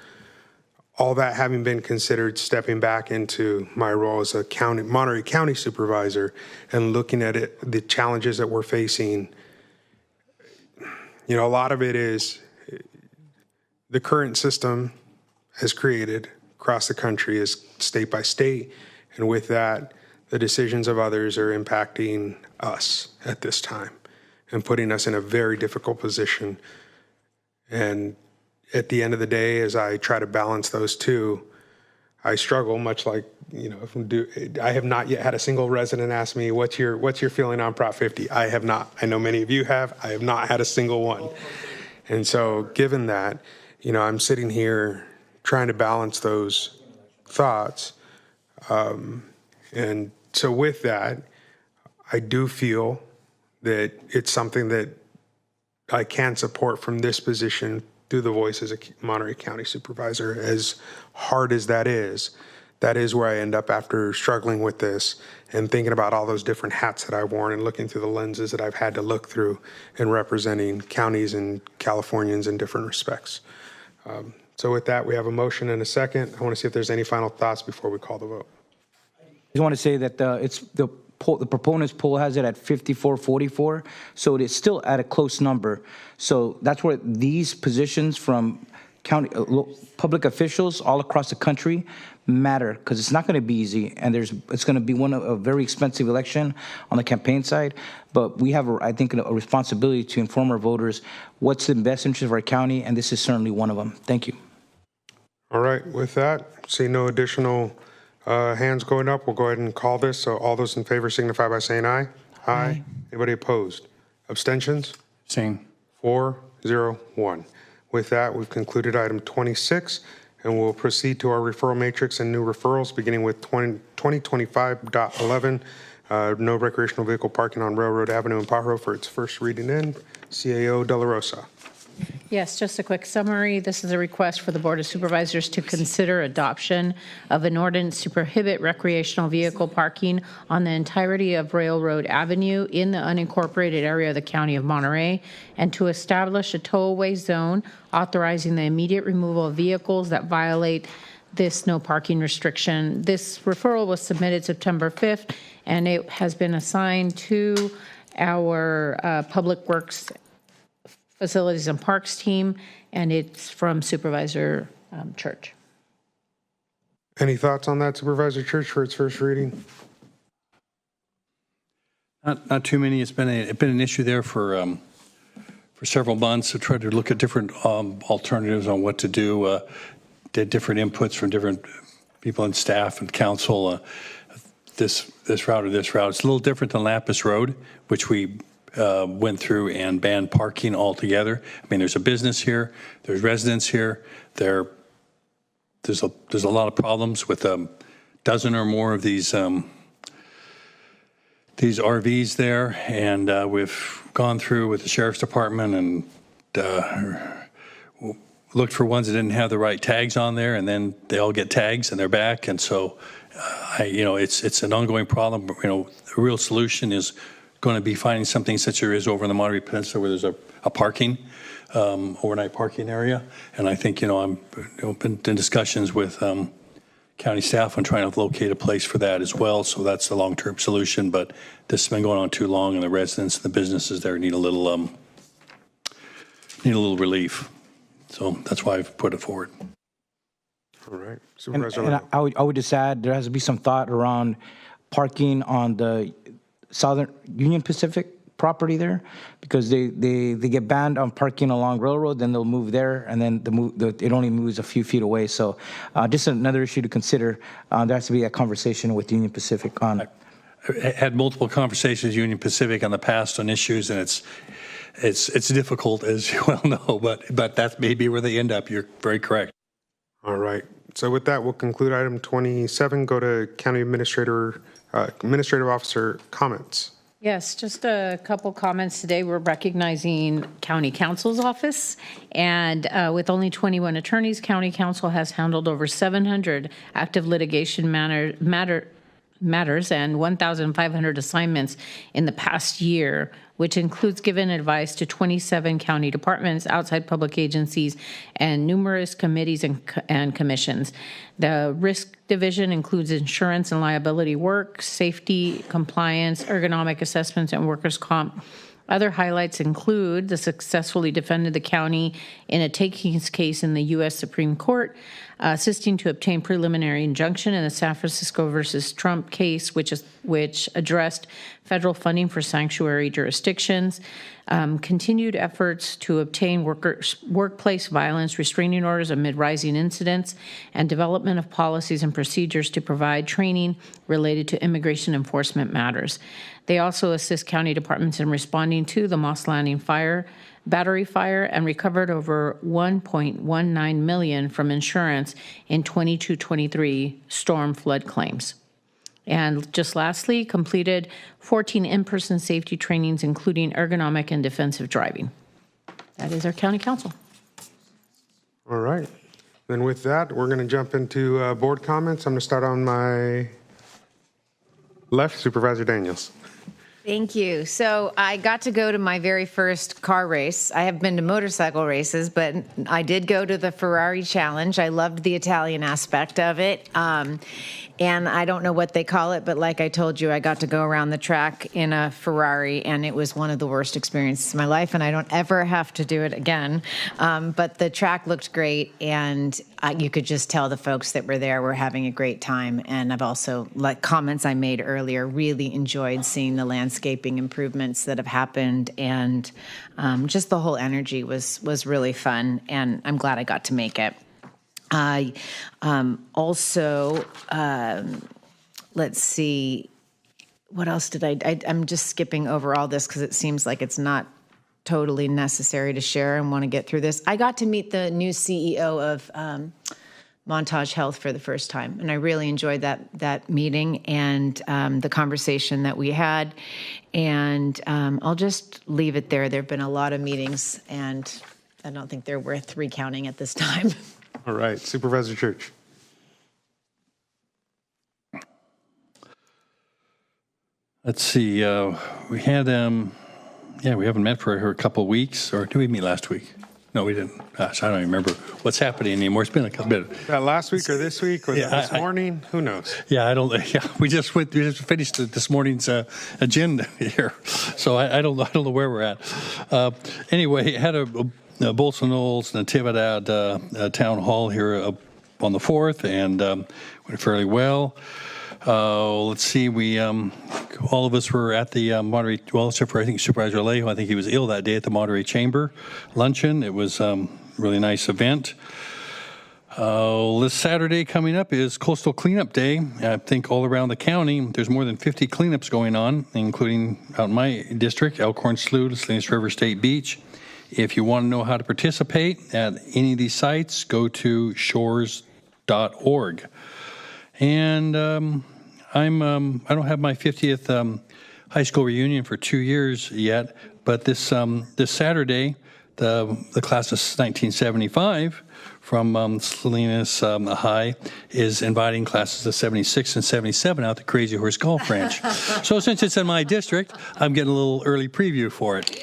All that having been considered, stepping back into my role as a Monterey County supervisor and looking at it, the challenges that we're facing, a lot of it is the current system has created across the country is state by state. And with that, the decisions of others are impacting us at this time and putting us in a very difficult position. And at the end of the day, as I try to balance those two, I struggle, much like, I have not yet had a single resident ask me, what's your feeling on Prop 50? I have not. I know many of you have. I have not had a single one. And so given that, I'm sitting here trying to balance those thoughts. And so with that, I do feel that it's something that I can support from this position through the voice as a Monterey County supervisor. As hard as that is where I end up after struggling with this and thinking about all those different hats that I've worn and looking through the lenses that I've had to look through in representing counties and Californians in different respects. So with that, we have a motion and a second. I want to see if there's any final thoughts before we call the vote. I just want to say that the proponent's poll has it at 54-44, so it is still at a close number. So that's where these positions from county public officials all across the country matter, because it's not going to be easy, and it's going to be a very expensive election on the campaign side. But we have, I think, a responsibility to inform our voters what's in the best interest of our county, and this is certainly one of them. Thank you. All right, with that, see no additional hands going up. We'll go ahead and call this. So all those in favor signify by saying aye. Aye. Anybody opposed? Abstentions? Same. 4-0-1. With that, we've concluded item 26, and we'll proceed to our referral matrix and new referrals, beginning with 2025.11, no recreational vehicle parking on Railroad Avenue in Pajaro for its first reading in. CAO De La Rosa. Yes, just a quick summary. This is a request for the Board of Supervisors to consider adoption of an ordinance to prohibit recreational vehicle parking on the entirety of Railroad Avenue in the unincorporated area of the County of Monterey, and to establish a tow-away zone authorizing the immediate removal of vehicles that violate this no parking restriction. This referral was submitted September 5th, and it has been assigned to our Public Works Facilities and Parks team, and it's from Supervisor Church. Any thoughts on that, Supervisor Church, for its first reading? Not too many. It's been an issue there for several months. So tried to look at different alternatives on what to do. Did different inputs from different people and staff and council. This route or this route. It's a little different than Lapis Road, which we went through and banned parking altogether. I mean, there's a business here, there's residents here. There's a lot of problems with a dozen or more of these RVs there, and we've gone through with the sheriff's department and looked for ones that didn't have the right tags on there, and then they all get tags and they're back, and so it's an ongoing problem. The real solution is going to be finding something such as there is over in the Monterey Peninsula, where there's a parking, overnight parking area. And I think, I've been in discussions with county staff on trying to locate a place for that as well. So that's the long-term solution. But this has been going on too long, and the residents and the businesses there need a little relief. So that's why I've put it forward. All right. And Supervisor. I would just add, there has to be some thought around parking on the Southern Union Pacific property there, because they get banned on parking along Railroad, then they'll move there, and then it only moves a few feet away. So just another issue to consider. There has to be a conversation with Union Pacific on it. I had multiple conversations with Union Pacific in the past on issues, and it's difficult, as you well know, but that may be where they end up. You're very correct. All right. So with that, we'll conclude item 27. Go to County Administrative Officer comments. Yes, just a couple comments today. We're recognizing County Counsel's office, and with only 21 attorneys, County Counsel has handled over 700 active litigation matters and 1,500 assignments in the past year, which includes giving advice to 27 county departments, outside public agencies, and numerous committees and commissions. The risk division includes insurance and liability work, safety, compliance, ergonomic assessments, and workers' comp. Other highlights include the successfully defended the county in a takings case in the U.S. Supreme Court, assisting to obtain preliminary injunction in the San Francisco versus Trump case, which addressed federal funding for sanctuary jurisdictions, continued efforts to obtain workplace violence restraining orders amid rising incidents, and development of policies and procedures to provide training related to immigration enforcement matters. They also assist county departments in responding to the Moss Landing battery fire, and recovered over $1.19 million from insurance in 22-23 storm flood claims. And just lastly, completed 14 in-person safety trainings, including ergonomic and defensive driving. That is our county council. All right. Then with that, we're going to jump into board comments. I'm going to start on my left, Supervisor Daniels. Thank you. So I got to go to my very first car race. I have been to motorcycle races, but I did go to the Ferrari Challenge. I loved the Italian aspect of it. And I don't know what they call it, but like I told you, I got to go around the track in a Ferrari, and it was one of the worst experiences of my life, and I don't ever have to do it again. But the track looked great, and you could just tell the folks that were there were having a great time. And I've also, like comments I made earlier, really enjoyed seeing the landscaping improvements that have happened, and just the whole energy was really fun, and I'm glad I got to make it. I also, let's see, what else did I'm just skipping over all this because it seems like it's not totally necessary to share and want to get through this. I got to meet the new CEO of Montage Health for the first time, and I really enjoyed that meeting and the conversation that we had. And I'll just leave it there. There have been a lot of meetings, and I don't think they're worth recounting at this time. All right, Supervisor Church. Let's see. We had, we haven't met for a couple of weeks, or did we meet last week? No, we didn't. Gosh, I don't even remember what's happening anymore. It's been a couple bit. Last week or this week or this morning? Who knows? Yeah, I don't. Yeah, we just finished this morning's agenda here, so I don't know where we're at. Anyway, had a Bolsono's Natividad town hall here on the 4th, and went fairly well. Let's see, we all of us were at the Monterey, well, except for I think Supervisor Alejo. I think he was ill that day at the Monterey Chamber luncheon. It was a really nice event. This Saturday coming up is Coastal Cleanup Day. I think all around the county, there's more than 50 cleanups going on, including out in my district, Elkhorn Slough, Salinas River State Beach. If you want to know how to participate at any of these sites, go to shores.org. And I don't have my 50th high school reunion for 2 years yet, but this Saturday, the class of 1975 from Salinas High is inviting classes of 76 and 77 out to Crazy Horse Golf Ranch. So since it's in my district, I'm getting a little early preview for it.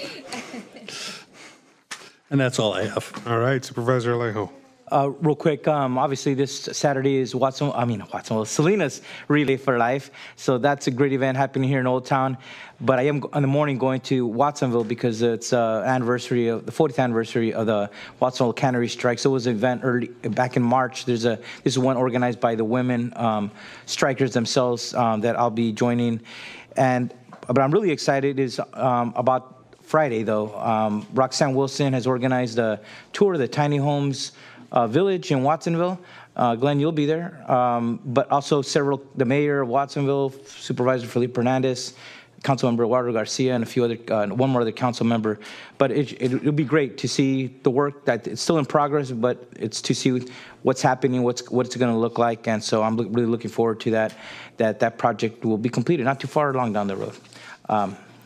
And that's all I have. All right, Supervisor Alejo. Real quick, obviously this Saturday is Selena's Relay for Life. So that's a great event happening here in Old Town. But I am in the morning going to Watsonville because it's the 40th anniversary of the Watsonville Cannery strike. So it was an event back in March. This is one organized by the women strikers themselves that I'll be joining. But I'm really excited about Friday, though. Roxanne Wilson has organized a tour of the tiny homes village in Watsonville. Glenn, you'll be there. But also the mayor of Watsonville, Supervisor Felipe Hernandez, Councilmember Eduardo Garcia, and a few other, one more other council member. But it'll be great to see the work that it's still in progress, but it's to see what's happening, what it's going to look like. And so I'm really looking forward to that project will be completed not too far along down the road.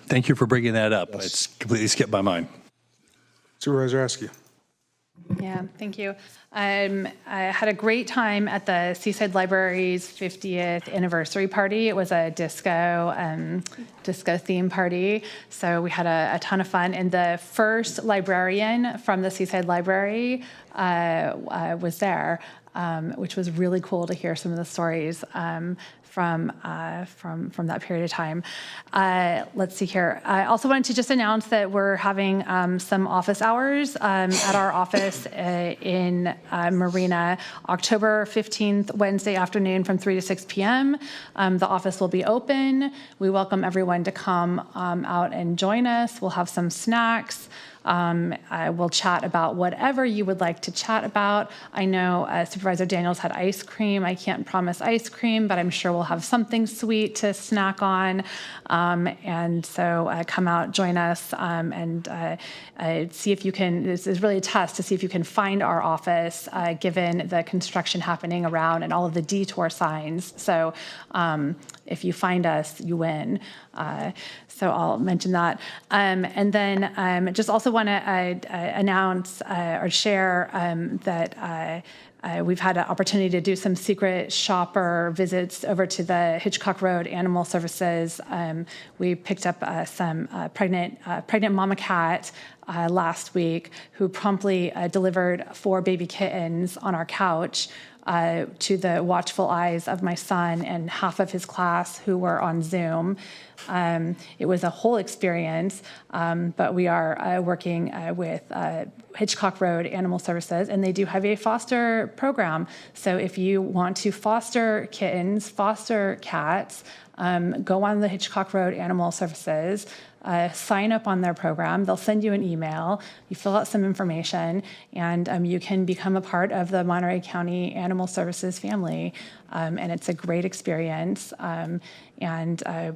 Thank you for bringing that up. Yes. It's completely skipped my mind. Supervisor Askew. Yeah, thank you. I had a great time at the Seaside Library's 50th anniversary party. It was a disco theme party, so we had a ton of fun. And the first librarian from the Seaside Library was there, which was really cool to hear some of the stories from that period of time. Let's see here. I also wanted to just announce that we're having some office hours at our office in Marina, October 15th, Wednesday afternoon from 3 to 6 p.m. The office will be open. We welcome everyone to come out and join us. We'll have some snacks. We'll chat about whatever you would like to chat about. I know Supervisor Daniels had ice cream. I can't promise ice cream, but I'm sure we'll have something sweet to snack on. And so come out, join us, and see if you can, this is really a test to see if you can find our office given the construction happening around and all of the detour signs. So if you find us, you win. So I'll mention that. And then just also want to announce or share that we've had an opportunity to do some secret shopper visits over to the Hitchcock Road Animal Services. We picked up some pregnant mama cat last week who promptly delivered 4 baby kittens on our couch to the watchful eyes of my son and half of his class who were on Zoom. It was a whole experience, but we are working with Hitchcock Road Animal Services, and they do have a foster program. So if you want to foster kittens, foster cats, go on the Hitchcock Road Animal Services, sign up on their program. They'll send you an email. You fill out some information, and you can become a part of the Monterey County Animal Services family. And it's a great experience. And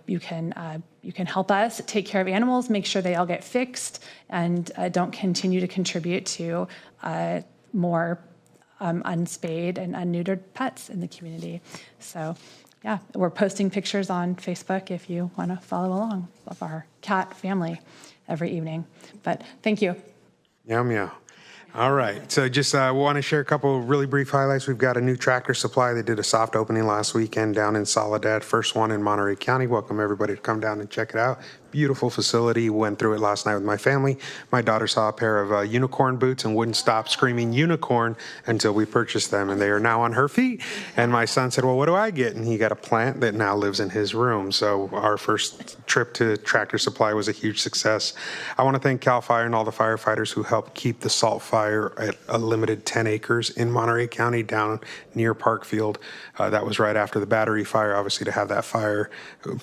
you can help us take care of animals, make sure they all get fixed, and don't continue to contribute to more unspayed and unneutered pets in the community. So. Yeah, we're posting pictures on Facebook if you want to follow along of our cat family every evening. But thank you. Meow, meow. All right. So just want to share a couple really brief highlights. We've got a new Tractor Supply. They did a soft opening last weekend down in Soledad. First one in Monterey County. Welcome everybody to come down and check it out. Beautiful facility. Went through it last night with my family. My daughter saw a pair of unicorn boots and wouldn't stop screaming unicorn until we purchased them, and they are now on her feet. And my son said, well, what do I get? And he got a plant that now lives in his room. So our first trip to Tractor Supply was a huge success. I want to thank CAL FIRE and all the firefighters who helped keep the salt fire at a limited 10 acres in Monterey County down near Parkfield. That was right after the battery fire. Obviously, to have that fire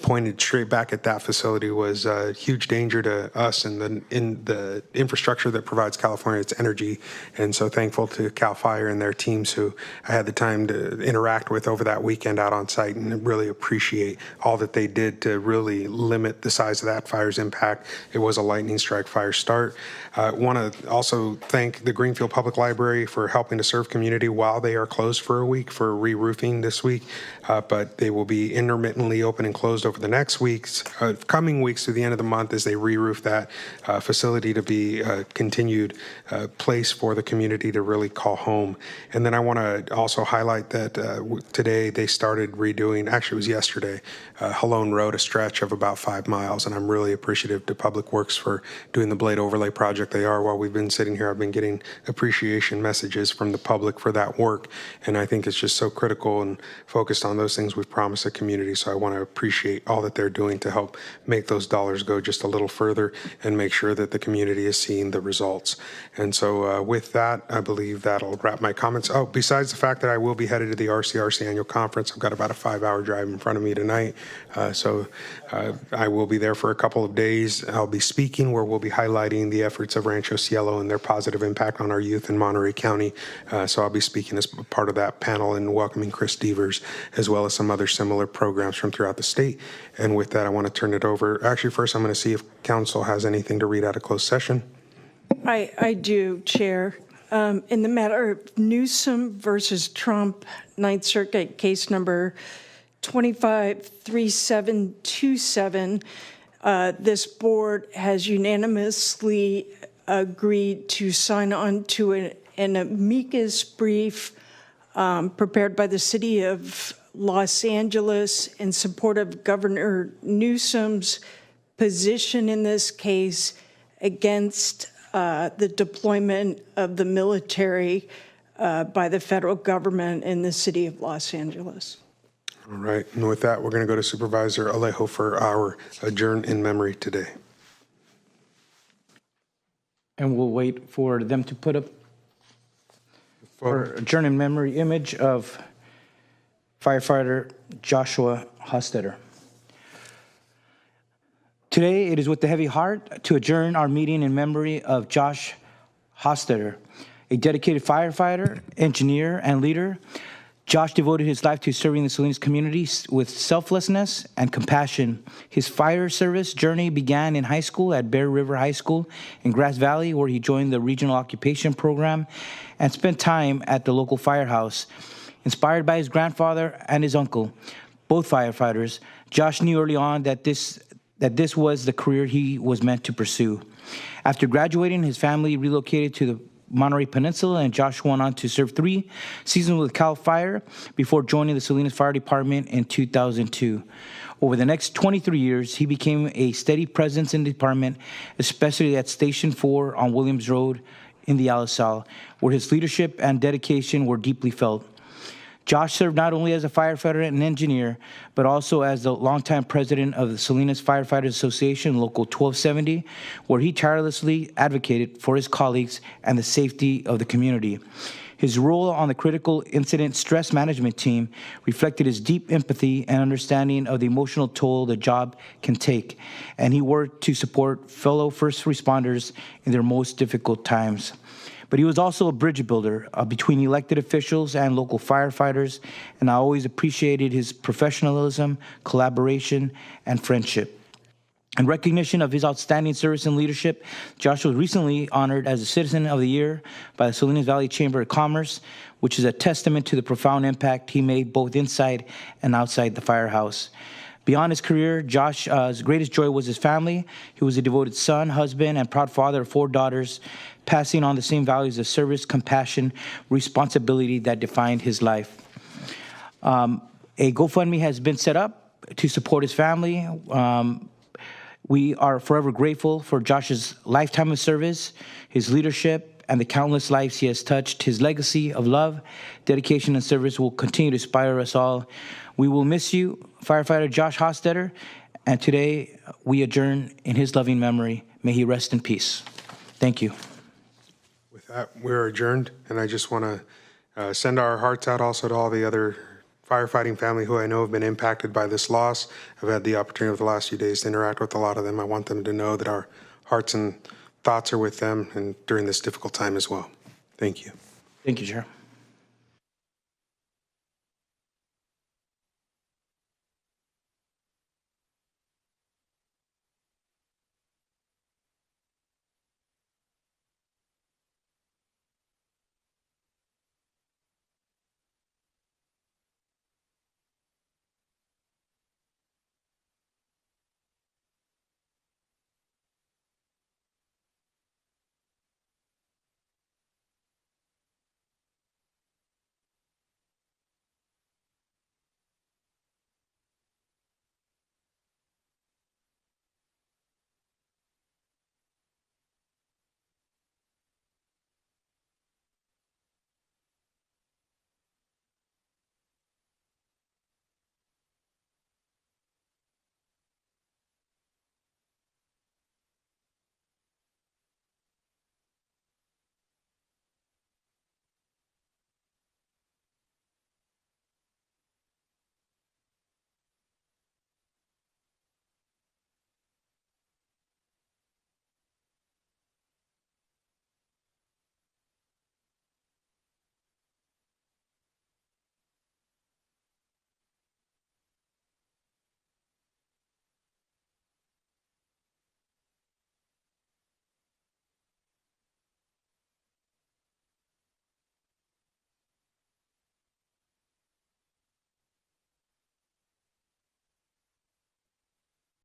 pointed straight back at that facility was a huge danger to us and the infrastructure that provides California its energy. And so thankful to CAL FIRE and their teams who I had the time to interact with over that weekend out on site, and really appreciate all that they did to really limit the size of that fire's impact. It was a lightning strike fire start. Want to also thank the Greenfield Public Library for helping to serve community while they are closed for a week for re-roofing this week, but they will be intermittently open and closed over the next coming weeks weeks to the end of the month as they re-roof that facility to be a continued place for the community to really call home. And then I want to also highlight that today they started redoing, actually it was yesterday, Halone Road, a stretch of about 5 miles. And I'm really appreciative to Public Works for doing the blade overlay project they are. While we've been sitting here, I've been getting appreciation messages from the public for that work. And I think it's just so critical and focused on those things we've promised the community. So I want to appreciate all that they're doing to help make those dollars go just a little further and make sure that the community is seeing the results. And so with that, I believe that'll wrap my comments. Oh, besides the fact that I will be headed to the RCRC annual conference, I've got about a 5-hour drive in front of me tonight. So I will be there for a couple of days. I'll be speaking where we'll be highlighting the efforts of Rancho Cielo and their positive impact on our youth in Monterey County. So I'll be speaking as part of that panel and welcoming Chris Devers, as well as some other similar programs from throughout the state. And with that, I want to turn it over. Actually, first, I'm going to see if council has anything to read out of closed session. I do, Chair. In the matter of Newsom versus Trump, Ninth Circuit case number 253727, this board has unanimously agreed to sign on to an amicus brief prepared by the city of Los Angeles in support of Governor Newsom's position in this case against the deployment of the military by the federal government in the city of Los Angeles. All right. And with that, we're going to go to Supervisor Alejo for our adjourn in memory today. And we'll wait for them to put up our adjourn in memory image of firefighter Joshua Hostetter. Today, it is with a heavy heart to adjourn our meeting in memory of Josh Hostetter, a dedicated firefighter, engineer, and leader. Josh devoted his life to serving the Salinas community with selflessness and compassion. His fire service journey began in high school at Bear River High School in Grass Valley, where he joined the regional occupation program and spent time at the local firehouse. Inspired by his grandfather and his uncle, both firefighters, Josh knew early on that this was the career he was meant to pursue. After graduating, his family relocated to the Monterey Peninsula, and Josh went on to serve 3 seasons with Cal Fire before joining the Salinas Fire Department in 2002. Over the next 23 years, he became a steady presence in the department, especially at Station 4 on Williams Road in the Alisal, where his leadership and dedication were deeply felt. Josh served not only as a firefighter and engineer, but also as the longtime president of the Salinas Firefighters Association, Local 1270, where he tirelessly advocated for his colleagues and the safety of the community. His role on the critical incident stress management team reflected his deep empathy and understanding of the emotional toll the job can take, and he worked to support fellow first responders in their most difficult times. But he was also a bridge builder between elected officials and local firefighters, and I always appreciated his professionalism, collaboration, and friendship. In recognition of his outstanding service and leadership, Josh was recently honored as a Citizen of the Year by the Salinas Valley Chamber of Commerce, which is a testament to the profound impact he made both inside and outside the firehouse. Beyond his career, Josh's greatest joy was his family. He was a devoted son, husband, and proud father of 4 daughters, passing on the same values of service, compassion, responsibility that defined his life. A GoFundMe has been set up to support his family. We are forever grateful for Josh's lifetime of service, his leadership, and the countless lives he has touched. His legacy of love, dedication, and service will continue to inspire us all. We will miss you, firefighter Josh Hostetter, and today we adjourn in his loving memory. May he rest in peace. Thank you. With that, we're adjourned, and I just want to send our hearts out also to all the other firefighting family who I know have been impacted by this loss. I've had the opportunity over the last few days to interact with a lot of them. I want them to know that our hearts and thoughts are with them and during this difficult time as well. Thank you. Thank you, Chair.